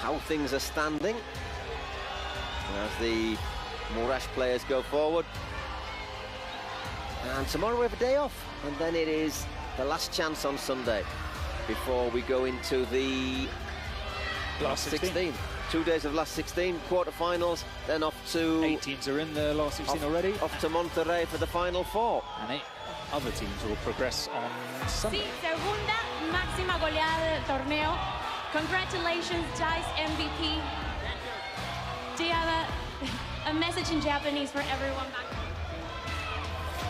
how things are standing as the Murash players go forward. And tomorrow we have a day off, and then it is the last chance on Sunday before we go into the last 16. 2 days of last 16, quarterfinals, then off to...
8 teams are in the last 16 already.
Off to Monterrey for the final 4.
And 8 other teams will progress on Sunday.
Sí, segunda máxima goleada del torneo. Congratulations, Dice MVP. Do you have a message in Japanese for everyone back home?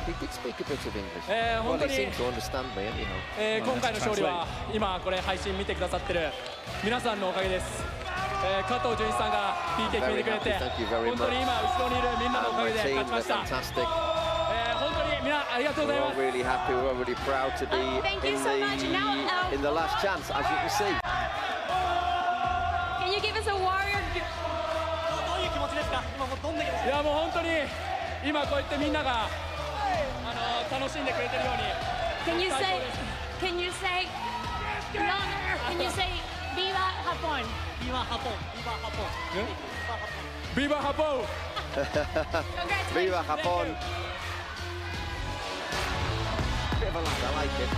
He did speak a bit of English. Well, he seemed to understand me anyhow.
今回の勝利は今これ配信見てくださってる皆さんのおかげです。加藤純一さんが PK 決めてくれて、本当に今後ろにいるみんなのおかげで勝ちました。本当にみんなありがとうございます。
We're really happy. We're really proud to be in the last chance, as you can see.
Can you give us a warrior?
どういう気持ちですか？今もうどんな気持ち？
いやもう本当に今こうやってみんなが楽しんでくれてるように。
Can you say Viva Japón?
Viva Japón. Viva Japón.
Viva Japón.
Viva Japón. Bit of a laugh, I like it.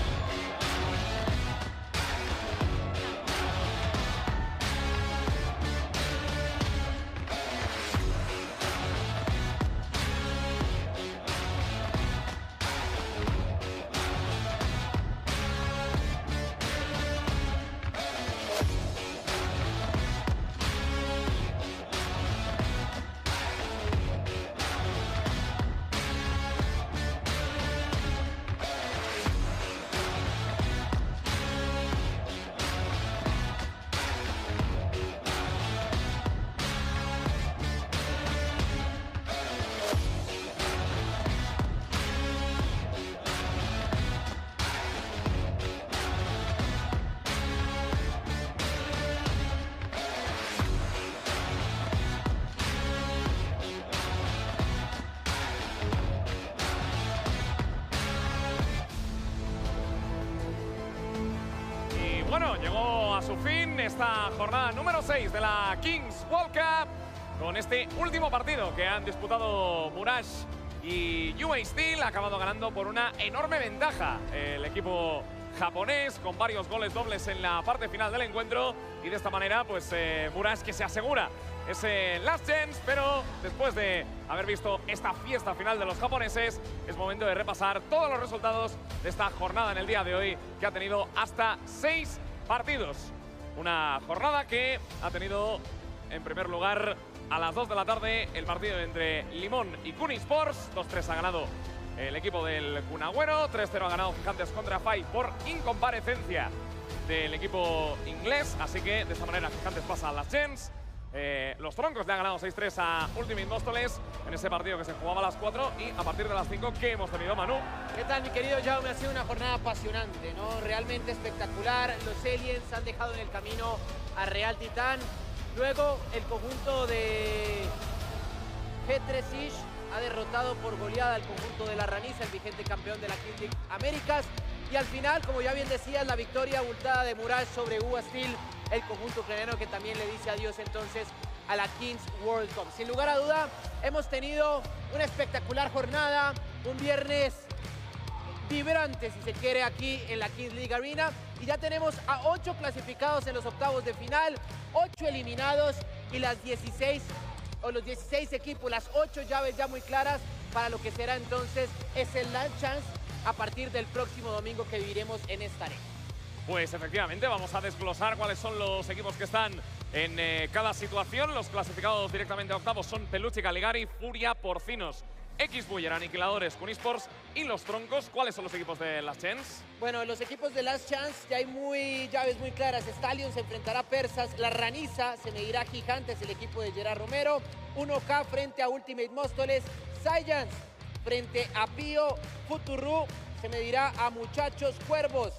Bueno, llegó a su fin esta jornada número 6 de la Kings World Cup con este último partido que han disputado Murash y UA Steel, acabando ganando por una enorme ventaja el equipo japonés con varios goles dobles en la parte final del encuentro y de esta manera pues Murash que se asegura ese last chance, pero después de haber visto esta fiesta final de los japoneses es momento de repasar todos los resultados de esta jornada en el día de hoy que ha tenido hasta 6 partidos. Una jornada que ha tenido en primer lugar a las 2 de la tarde el partido entre Limón y Cuni Sports. 2-3 ha ganado el equipo del Cunagüero, 3-0 ha ganado Gigantes contra FAI por incomparecencia del equipo inglés, así que de esta manera Gigantes pasa a las Gens. Los Troncos le han ganado 6-3 a Ultimate Móstoles en ese partido que se jugaba a las 4 y a partir de las 5 que hemos tenido, Manu.
¿Qué tal, mi querido Jaume? Ha sido una jornada apasionante, ¿no? Realmente espectacular. Los Aliens han dejado en el camino a Real Titán. Luego el conjunto de G3ish ha derrotado por goleada al conjunto de la Raniza, el vigente campeón de la King League Américas. Y al final, como ya bien decías, la victoria abultada de Murash sobre UA Steel, el conjunto ucraniano que también le dice adiós entonces a la Kings World Cup. Sin lugar a duda, hemos tenido una espectacular jornada, un viernes vibrante, si se quiere, aquí en la Kings League Arena. Y ya tenemos a 8 clasificados en los octavos de final, 8 eliminados y los 16 equipos, las 8 llaves ya muy claras para lo que será entonces ese last chance a partir del próximo domingo que viviremos en esta arena.
Pues efectivamente, vamos a desglosar cuáles son los equipos que están en cada situación. Los clasificados directamente a octavos son Peluche, Caligari, Furia, Porcinos, X-Buller, Aniquiladores, Cunisports y los Troncos. ¿Cuáles son los equipos de Last Chance?
Bueno, los equipos de Last Chance ya hay llaves muy claras. Stallion se enfrentará a Persas, la Raniza se medirá a Gigantes, el equipo de Gerard Romero, 1K frente a Ultimate Móstoles, Science frente a Pío, Futuru se medirá a Muchachos Cuervos,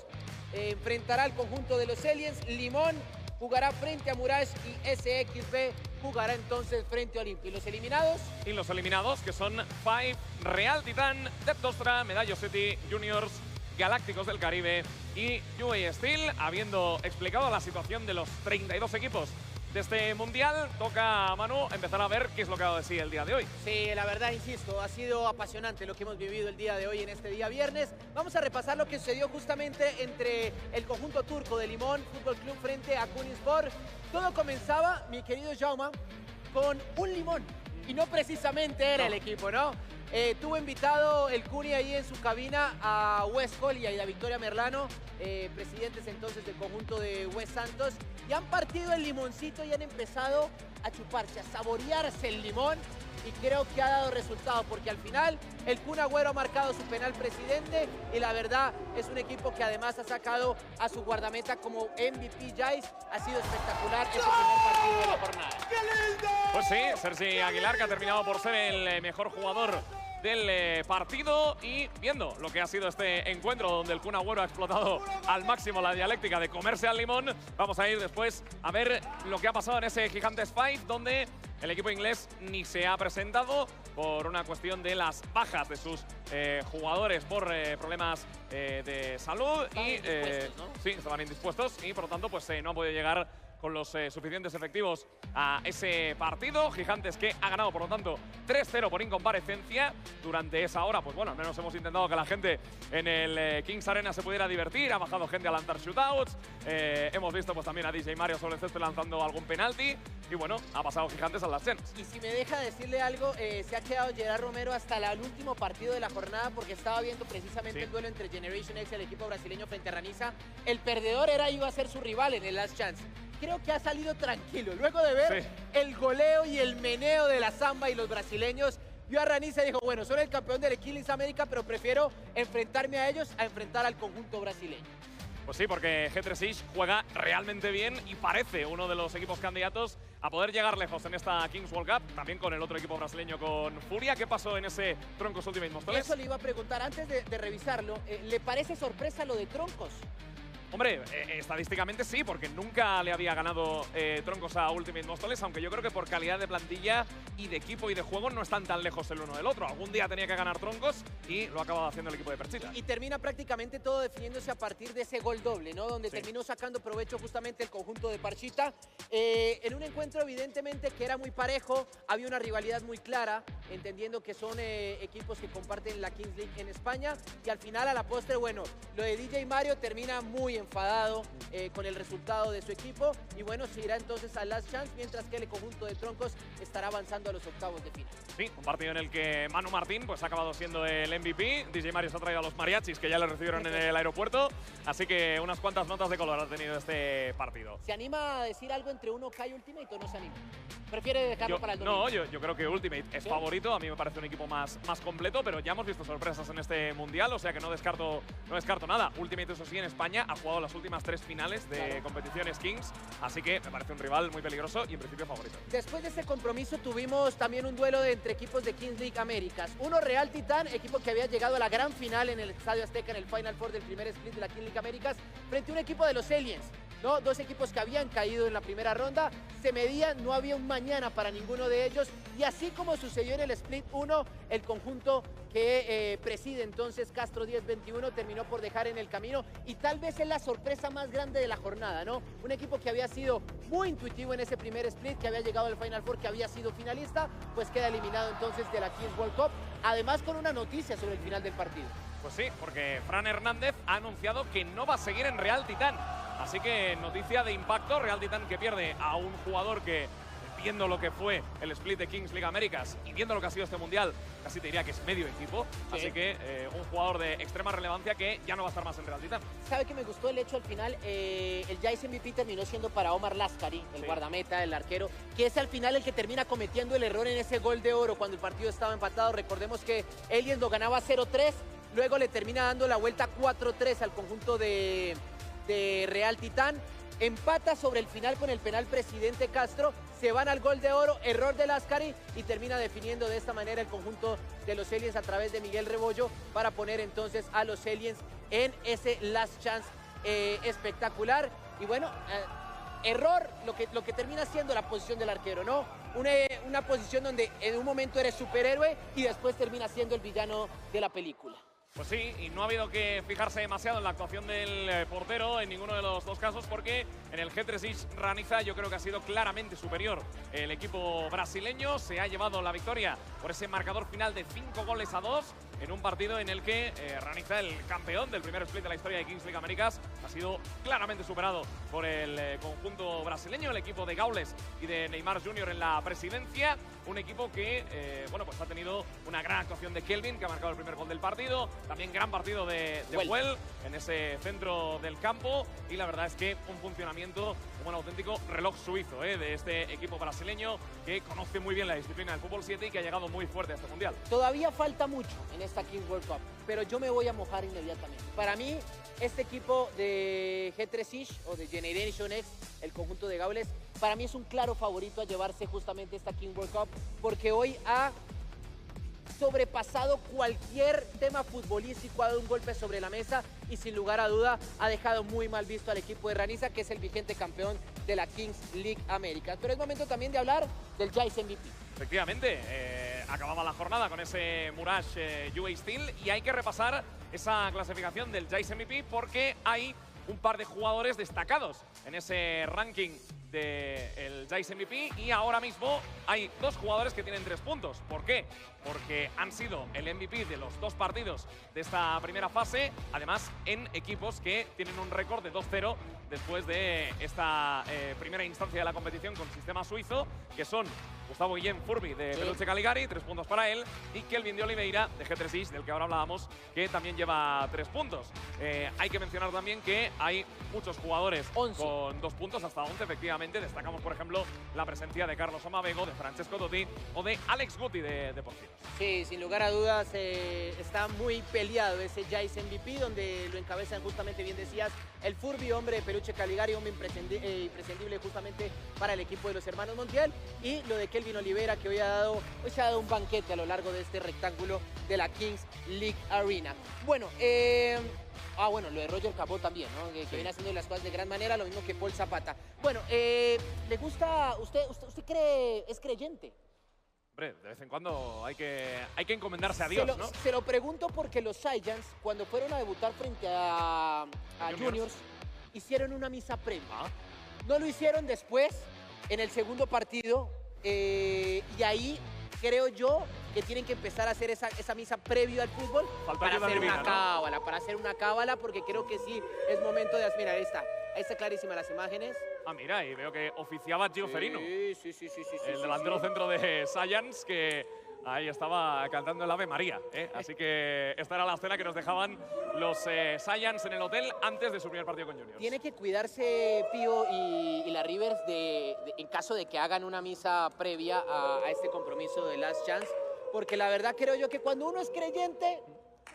enfrentará al conjunto de los Aliens, Limón jugará frente a Murash y SXB jugará entonces frente a Olimpia. ¿Y los eliminados?
Y los eliminados, que son Five, Real Titán, Deptostra, Medallo City, Juniors, Galácticos del Caribe y UA Steel. Habiendo explicado la situación de los 32 equipos de este Mundial, toca a Manu empezar a ver qué es lo que ha dado de sí el día de hoy.
Sí, la verdad, insisto, ha sido apasionante lo que hemos vivido el día de hoy en este día viernes. Vamos a repasar lo que sucedió justamente entre el conjunto turco de Limón Fútbol Club frente a Kunispor. Todo comenzaba, mi querido Jauma, con un limón. Y no precisamente era el equipo, ¿no? Tuvo invitado el Cuni ahí en su cabina a Wes Hall y a Victoria Merlano, presidentes entonces del conjunto de Wes Santos, y han partido el limoncito y han empezado a chuparse, a saborearse el limón, y creo que ha dado resultado, porque al final el Kun Agüero ha marcado su penal presidente, y la verdad es un equipo que además ha sacado a su guardameta como MVP Jais. Ha sido espectacular ese primer partido de la jornada.
¡Qué lindo! Pues sí, Sergi Aguilar, que ha terminado por ser el mejor jugador del partido, y viendo lo que ha sido este encuentro donde el Kun Agüero ha explotado al máximo la dialéctica de comerse al limón, vamos a ir después a ver lo que ha pasado en ese Gigantes Fight, donde el equipo inglés ni se ha presentado por una cuestión de las bajas de sus jugadores por problemas de salud. Sí, estaban indispuestos y por lo tanto pues no han podido llegar con los suficientes efectivos a ese partido. Gigantes que ha ganado, por lo tanto, 3-0 por incomparecencia. Durante esa hora, pues bueno, al menos hemos intentado que la gente en el Kings Arena se pudiera divertir. Ha bajado gente a lanzar shootouts. Hemos visto pues también a DJ Mario sobre el césped lanzando algún penalti. Y bueno, ha pasado Gigantes a las Champs.
Y si me deja decirle algo, se ha quedado Gerard Romero hasta el último partido de la jornada, porque estaba viendo precisamente el duelo entre Generation X y el equipo brasileño frente a Raniza. El perdedor iba a ser su rival en el Last Chance. Creo que ha salido tranquilo. Luego de ver el goleo y el meneo de la Zamba y los brasileños, vio a Raniza y dijo, bueno, soy el campeón del Kings América, pero prefiero enfrentarme a ellos a enfrentar al conjunto brasileño.
Pues sí, porque G3 juega realmente bien y parece uno de los equipos candidatos a poder llegar lejos en esta Kings World Cup, también con el otro equipo brasileño, con Furia. ¿Qué pasó en ese Troncos Ultimate Móstoles?
Eso le iba a preguntar antes de revisarlo. ¿Le parece sorpresa lo de Troncos?
Hombre, estadísticamente sí, porque nunca le había ganado Troncos a Ultimate Móstoles, aunque yo creo que por calidad de plantilla y de equipo y de juego no están tan lejos el uno del otro. Algún día tenía que ganar Troncos y lo ha acabado haciendo el equipo de Perchita.
Y termina prácticamente todo definiéndose a partir de ese gol doble, ¿no? Donde terminó sacando provecho justamente el conjunto de Parchita. En un encuentro evidentemente que era muy parejo, había una rivalidad muy clara, entendiendo que son equipos que comparten la Kings League en España, y al final a la postre, bueno, lo de DJ Mario termina muy enfadado con el resultado de su equipo, y bueno, se irá entonces al Last Chance, mientras que el conjunto de Troncos estará avanzando a los octavos de final.
Sí, un partido en el que Manu Martín pues ha acabado siendo el MVP. DJ Mario se ha traído a los mariachis, que ya le recibieron en el aeropuerto, así que unas cuantas notas de color ha tenido este partido.
¿Se anima a decir algo entre 1K y Ultimate o no se anima? ¿Prefiere dejarlo para el domingo?
No, yo creo que Ultimate es favorito. A mí me parece un equipo más completo, pero ya hemos visto sorpresas en este Mundial, o sea que no descarto nada. Ultimate, eso sí, en España ha jugado las últimas 3 finales de competiciones Kings, así que me parece un rival muy peligroso y en principio favorito.
Después de este compromiso tuvimos también un duelo entre equipos de Kings League Américas. Uno, Real Titán, equipo que había llegado a la gran final en el Estadio Azteca en el Final Four del primer split de la Kings League Américas, frente a un equipo de los Aliens, ¿no? Dos equipos que habían caído en la primera ronda, se medían, no había un mañana para ninguno de ellos, y así como sucedió en el Split 1, el conjunto que preside entonces Castro 10-21 terminó por dejar en el camino, y tal vez es la sorpresa más grande de la jornada, ¿no? Un equipo que había sido muy intuitivo en ese primer split, que había llegado al Final Four, que había sido finalista, pues queda eliminado entonces de la Kings World Cup, además con una noticia sobre el final del partido.
Pues sí, porque Fran Hernández ha anunciado que no va a seguir en Real Titán. Así que noticia de impacto, Real Titán que pierde a un jugador que, viendo lo que fue el split de Kings League Américas y viendo lo que ha sido este Mundial, casi te diría que es medio equipo. Sí. Así que un jugador de extrema relevancia que ya no va a estar más en Real Titán.
¿Sabe que me gustó el hecho al final? El Jais MVP terminó siendo para Omar Lascari, el guardameta, el arquero, que es al final el que termina cometiendo el error en ese gol de oro cuando el partido estaba empatado. Recordemos que Aliens lo ganaba 0-3, luego le termina dando la vuelta 4-3 al conjunto de Real Titán. Empata sobre el final con el penal presidente Castro, se van al gol de oro, error de Lascari, y termina definiendo de esta manera el conjunto de los Aliens a través de Miguel Rebollo para poner entonces a los Aliens en ese Last Chance espectacular. Y bueno, error lo que termina siendo la posición del arquero, ¿no? Una posición donde en un momento eres superhéroe y después termina siendo el villano de la película.
Pues sí, y no ha habido que fijarse demasiado en la actuación del portero en ninguno de los dos casos, porque en el G3 Raniza yo creo que ha sido claramente superior el equipo brasileño. Se ha llevado la victoria por ese marcador final de 5-2 en un partido en el que Raniza, el campeón del primer split de la historia de Kings League Américas, ha sido claramente superado por el conjunto brasileño, el equipo de Gaules y de Neymar Jr. en la presidencia. Un equipo que, bueno, pues ha tenido una gran actuación de Kelvin, que ha marcado el primer gol del partido. También gran partido de Well en ese centro del campo. Y la verdad es que un funcionamiento como un auténtico reloj suizo de este equipo brasileño, que conoce muy bien la disciplina del fútbol 7 y que ha llegado muy fuerte a este mundial.
Todavía falta mucho en esta Kings World Cup, pero yo me voy a mojar inmediatamente. Para mí, este equipo de G3 o de Generation X, el conjunto de Gaules, para mí es un claro favorito a llevarse justamente esta Kings World Cup, porque hoy ha sobrepasado cualquier tema futbolístico, ha dado un golpe sobre la mesa y sin lugar a duda ha dejado muy mal visto al equipo de Raniza, que es el vigente campeón de la Kings League Américas. Pero es momento también de hablar del Jais MVP.
Efectivamente, acababa la jornada con ese Murash UA Steel y hay que repasar esa clasificación del Jais MVP porque hay un par de jugadores destacados en ese ranking del Jais MVP y ahora mismo hay dos jugadores que tienen 3 puntos. ¿Por qué? Porque han sido el MVP de los 2 partidos de esta primera fase, además en equipos que tienen un récord de 2-0 después de esta primera instancia de la competición con sistema suizo, que son Gustavo Guillén Furby de Peluche Caligari, 3 puntos para él, y Kelvin de Oliveira de G3 del que ahora hablábamos, que también lleva 3 puntos. Hay que mencionar también que hay muchos jugadores con 2 puntos, hasta 11 efectivamente. Destacamos, por ejemplo, la presencia de Carlos Amabego, de Francesco Totti o de Alex Guti de Porcinos.
Sí, sin lugar a dudas está muy peleado ese Jais MVP, donde lo encabezan justamente, bien decías, el Furby, hombre de Peluche Caligari, hombre imprescindible justamente para el equipo de los hermanos Montiel, y lo de Kelvin Oliveira, que hoy se ha dado un banquete a lo largo de este rectángulo de la Kings League Arena. Bueno, bueno, lo de Roger Capó también, ¿no? Que viene haciendo las cosas de gran manera, lo mismo que Paul Zapata. Bueno, ¿le gusta, usted cree, es creyente?
Hombre, de vez en cuando hay que encomendarse a Dios, ¿no?
Se lo pregunto porque los Giants, cuando fueron a debutar frente a Juniors, hicieron una misa previa. No lo hicieron después, en el segundo partido, y ahí creo yo que tienen que empezar a hacer esa misa previo al fútbol para hacer una cábala, porque creo que sí es momento de... Mira, ahí está clarísima las imágenes.
Ah, mira, y veo que oficiaba Gio Ferino.
Sí.
El delantero centro de Science, que ahí estaba cantando el Ave María. Así que esta era la escena que nos dejaban los Science en el hotel antes de su primer partido con Juniors.
Tiene que cuidarse Pío y la Rivers en caso de que hagan una misa previa a este compromiso de Last Chance, porque la verdad creo yo que cuando uno es creyente,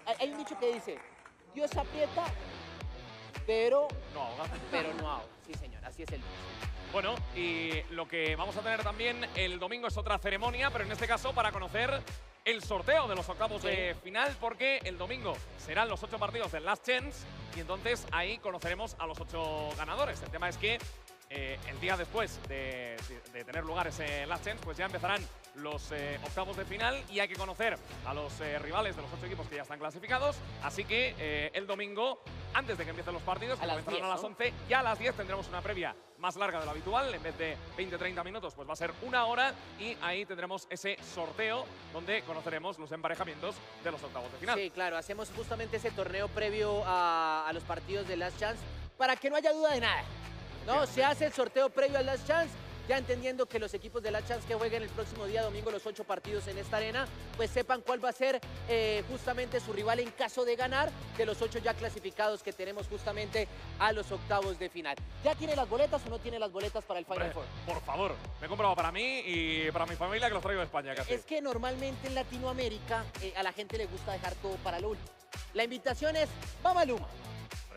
hay un dicho que dice, Dios aprieta, pero no ahoga. Sí, señor, así es el dicho.
Bueno, y lo que vamos a tener también el domingo es otra ceremonia, pero en este caso para conocer el sorteo de los octavos de final, porque el domingo serán los 8 partidos del Last Chance y entonces ahí conoceremos a los 8 ganadores. El tema es que el día después de tener lugar ese Last Chance, pues ya empezarán los octavos de final y hay que conocer a los rivales de los 8 equipos que ya están clasificados. Así que el domingo, antes de que empiecen los partidos, que comenzarán a las 11, ya a las 10 tendremos una previa más larga de lo habitual. En vez de 20-30 minutos, pues va a ser 1 hora y ahí tendremos ese sorteo donde conoceremos los emparejamientos de los octavos de final.
Sí, claro, hacemos justamente ese torneo previo a los partidos de Last Chance para que no haya duda de nada. No, se hace el sorteo previo al Last Chance, ya entendiendo que los equipos de Last Chance que jueguen el próximo día domingo los 8 partidos en esta arena, pues sepan cuál va a ser justamente su rival en caso de ganar de los 8 ya clasificados que tenemos justamente a los octavos de final. ¿Ya tiene las boletas o no tiene las boletas para el Final Four?
Por favor, me he comprado para mí y para mi familia, que los traigo de España casi.
Es que normalmente en Latinoamérica a la gente le gusta dejar todo para lo último. La invitación es, vamos a Luma.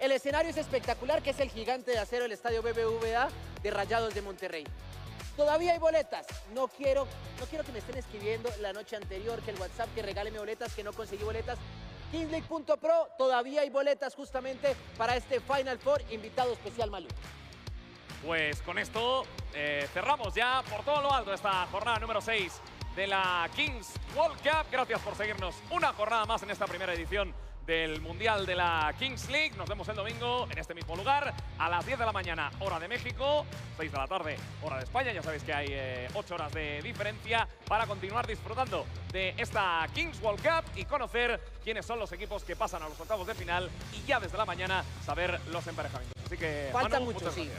El escenario es espectacular, que es el gigante de acero, el estadio BBVA de Rayados de Monterrey. Todavía hay boletas. No quiero que me estén escribiendo la noche anterior, que el WhatsApp, que regáleme boletas, que no conseguí boletas. KingsLeague.pro, todavía hay boletas justamente para este Final Four. Invitado especial Malú.
Pues con esto cerramos ya por todo lo alto esta jornada número 6 de la Kings World Cup. Gracias por seguirnos una jornada más en esta primera edición del Mundial de la Kings League. Nos vemos el domingo en este mismo lugar a las 10 de la mañana, hora de México, 6 de la tarde, hora de España. Ya sabéis que hay 8 horas de diferencia para continuar disfrutando de esta Kings World Cup y conocer quiénes son los equipos que pasan a los octavos de final y ya desde la mañana saber los emparejamientos. Así que,
falta
Manu,
mucho, sí,
gracias.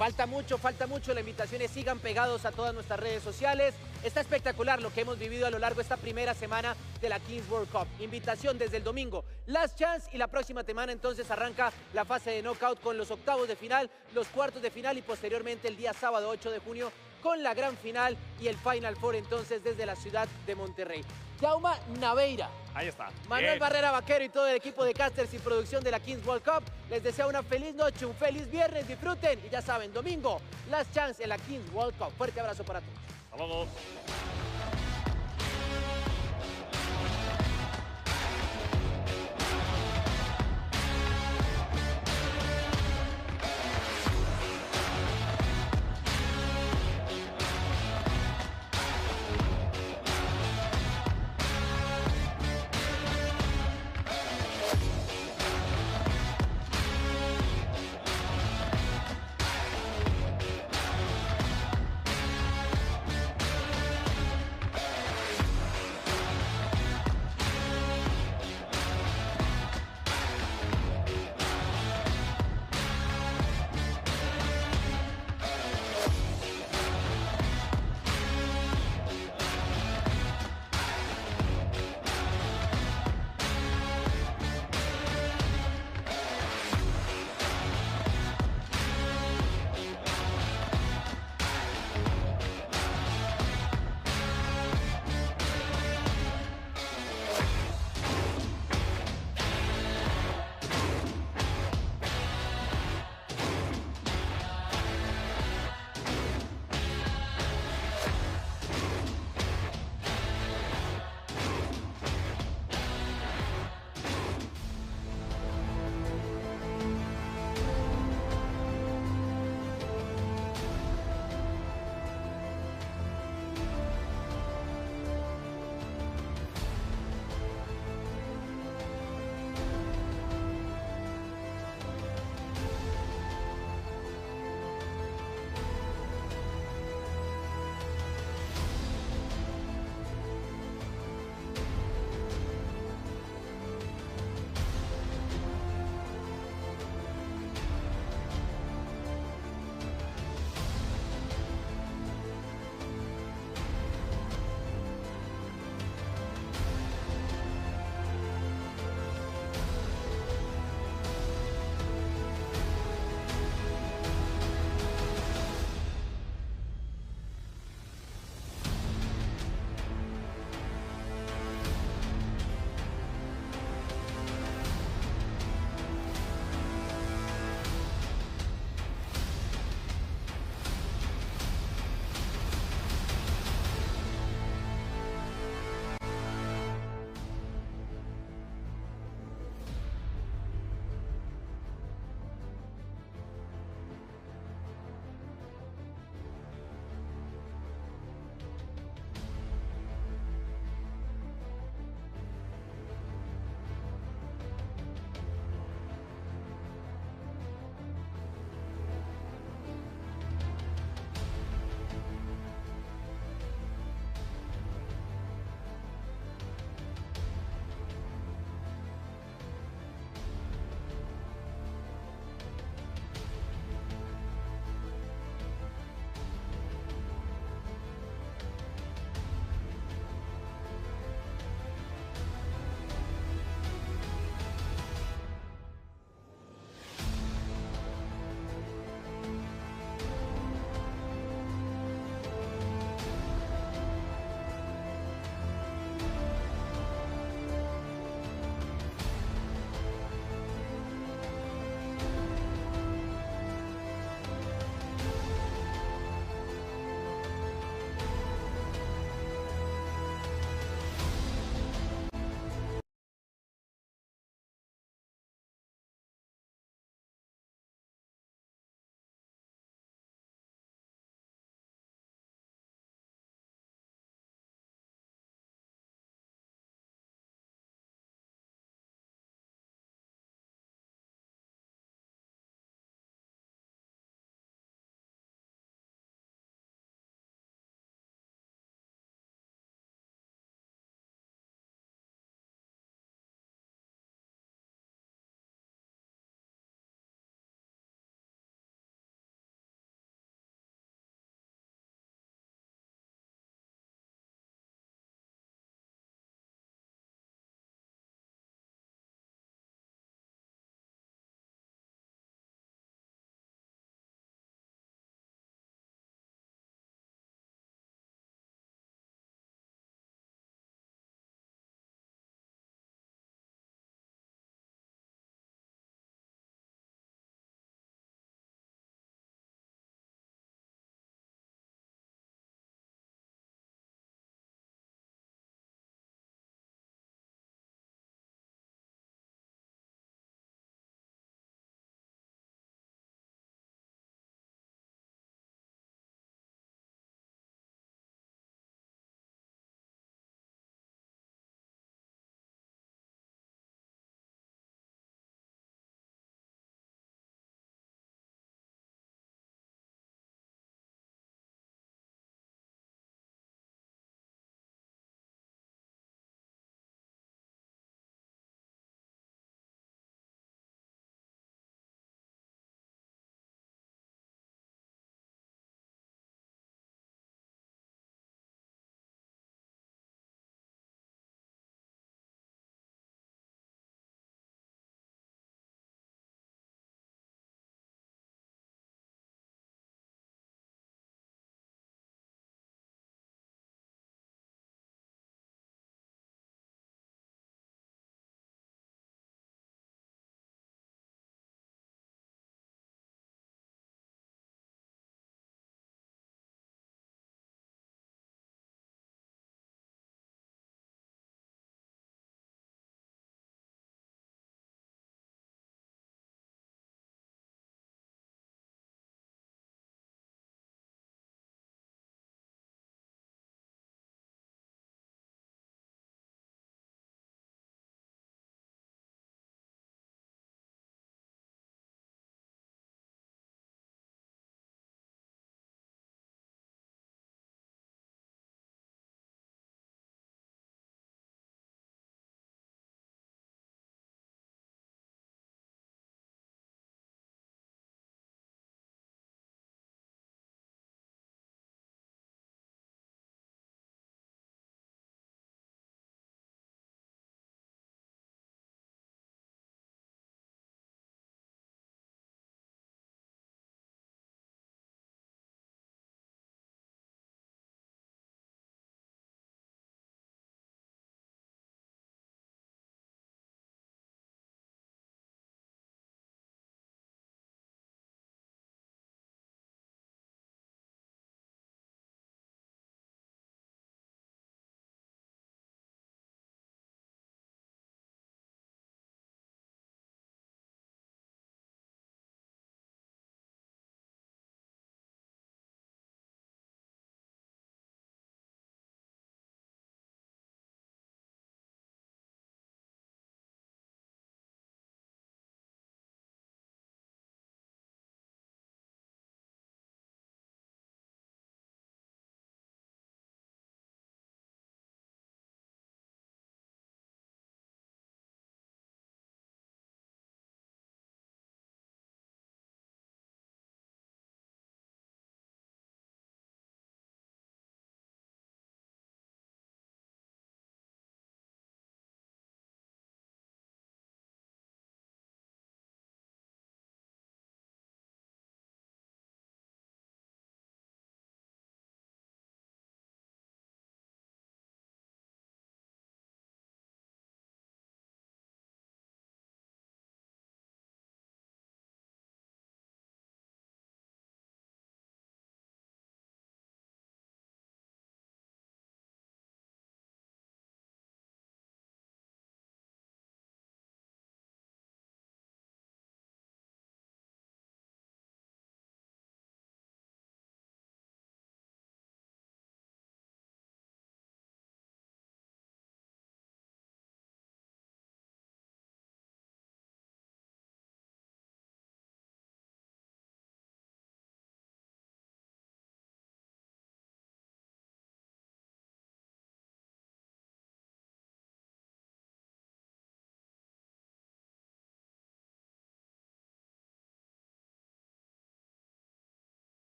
falta mucho. La invitación es sigan pegados a todas nuestras redes sociales. Está espectacular lo que hemos vivido a lo largo de esta primera semana de la Kings World Cup. Invitación desde el domingo, Last Chance, y la próxima semana entonces arranca la fase de knockout con los octavos de final, los cuartos de final y posteriormente el día sábado 8 de junio con la gran final y el Final Four entonces desde la ciudad de Monterrey. Jauma Naveira.
Ahí está.
Manuel Barrera Vaquero y todo el equipo de casters y producción de la Kings World Cup les deseo una feliz noche, un feliz viernes, disfruten y ya saben, domingo, Last Chance en la Kings World Cup. Fuerte abrazo para todos.
Hasta luego.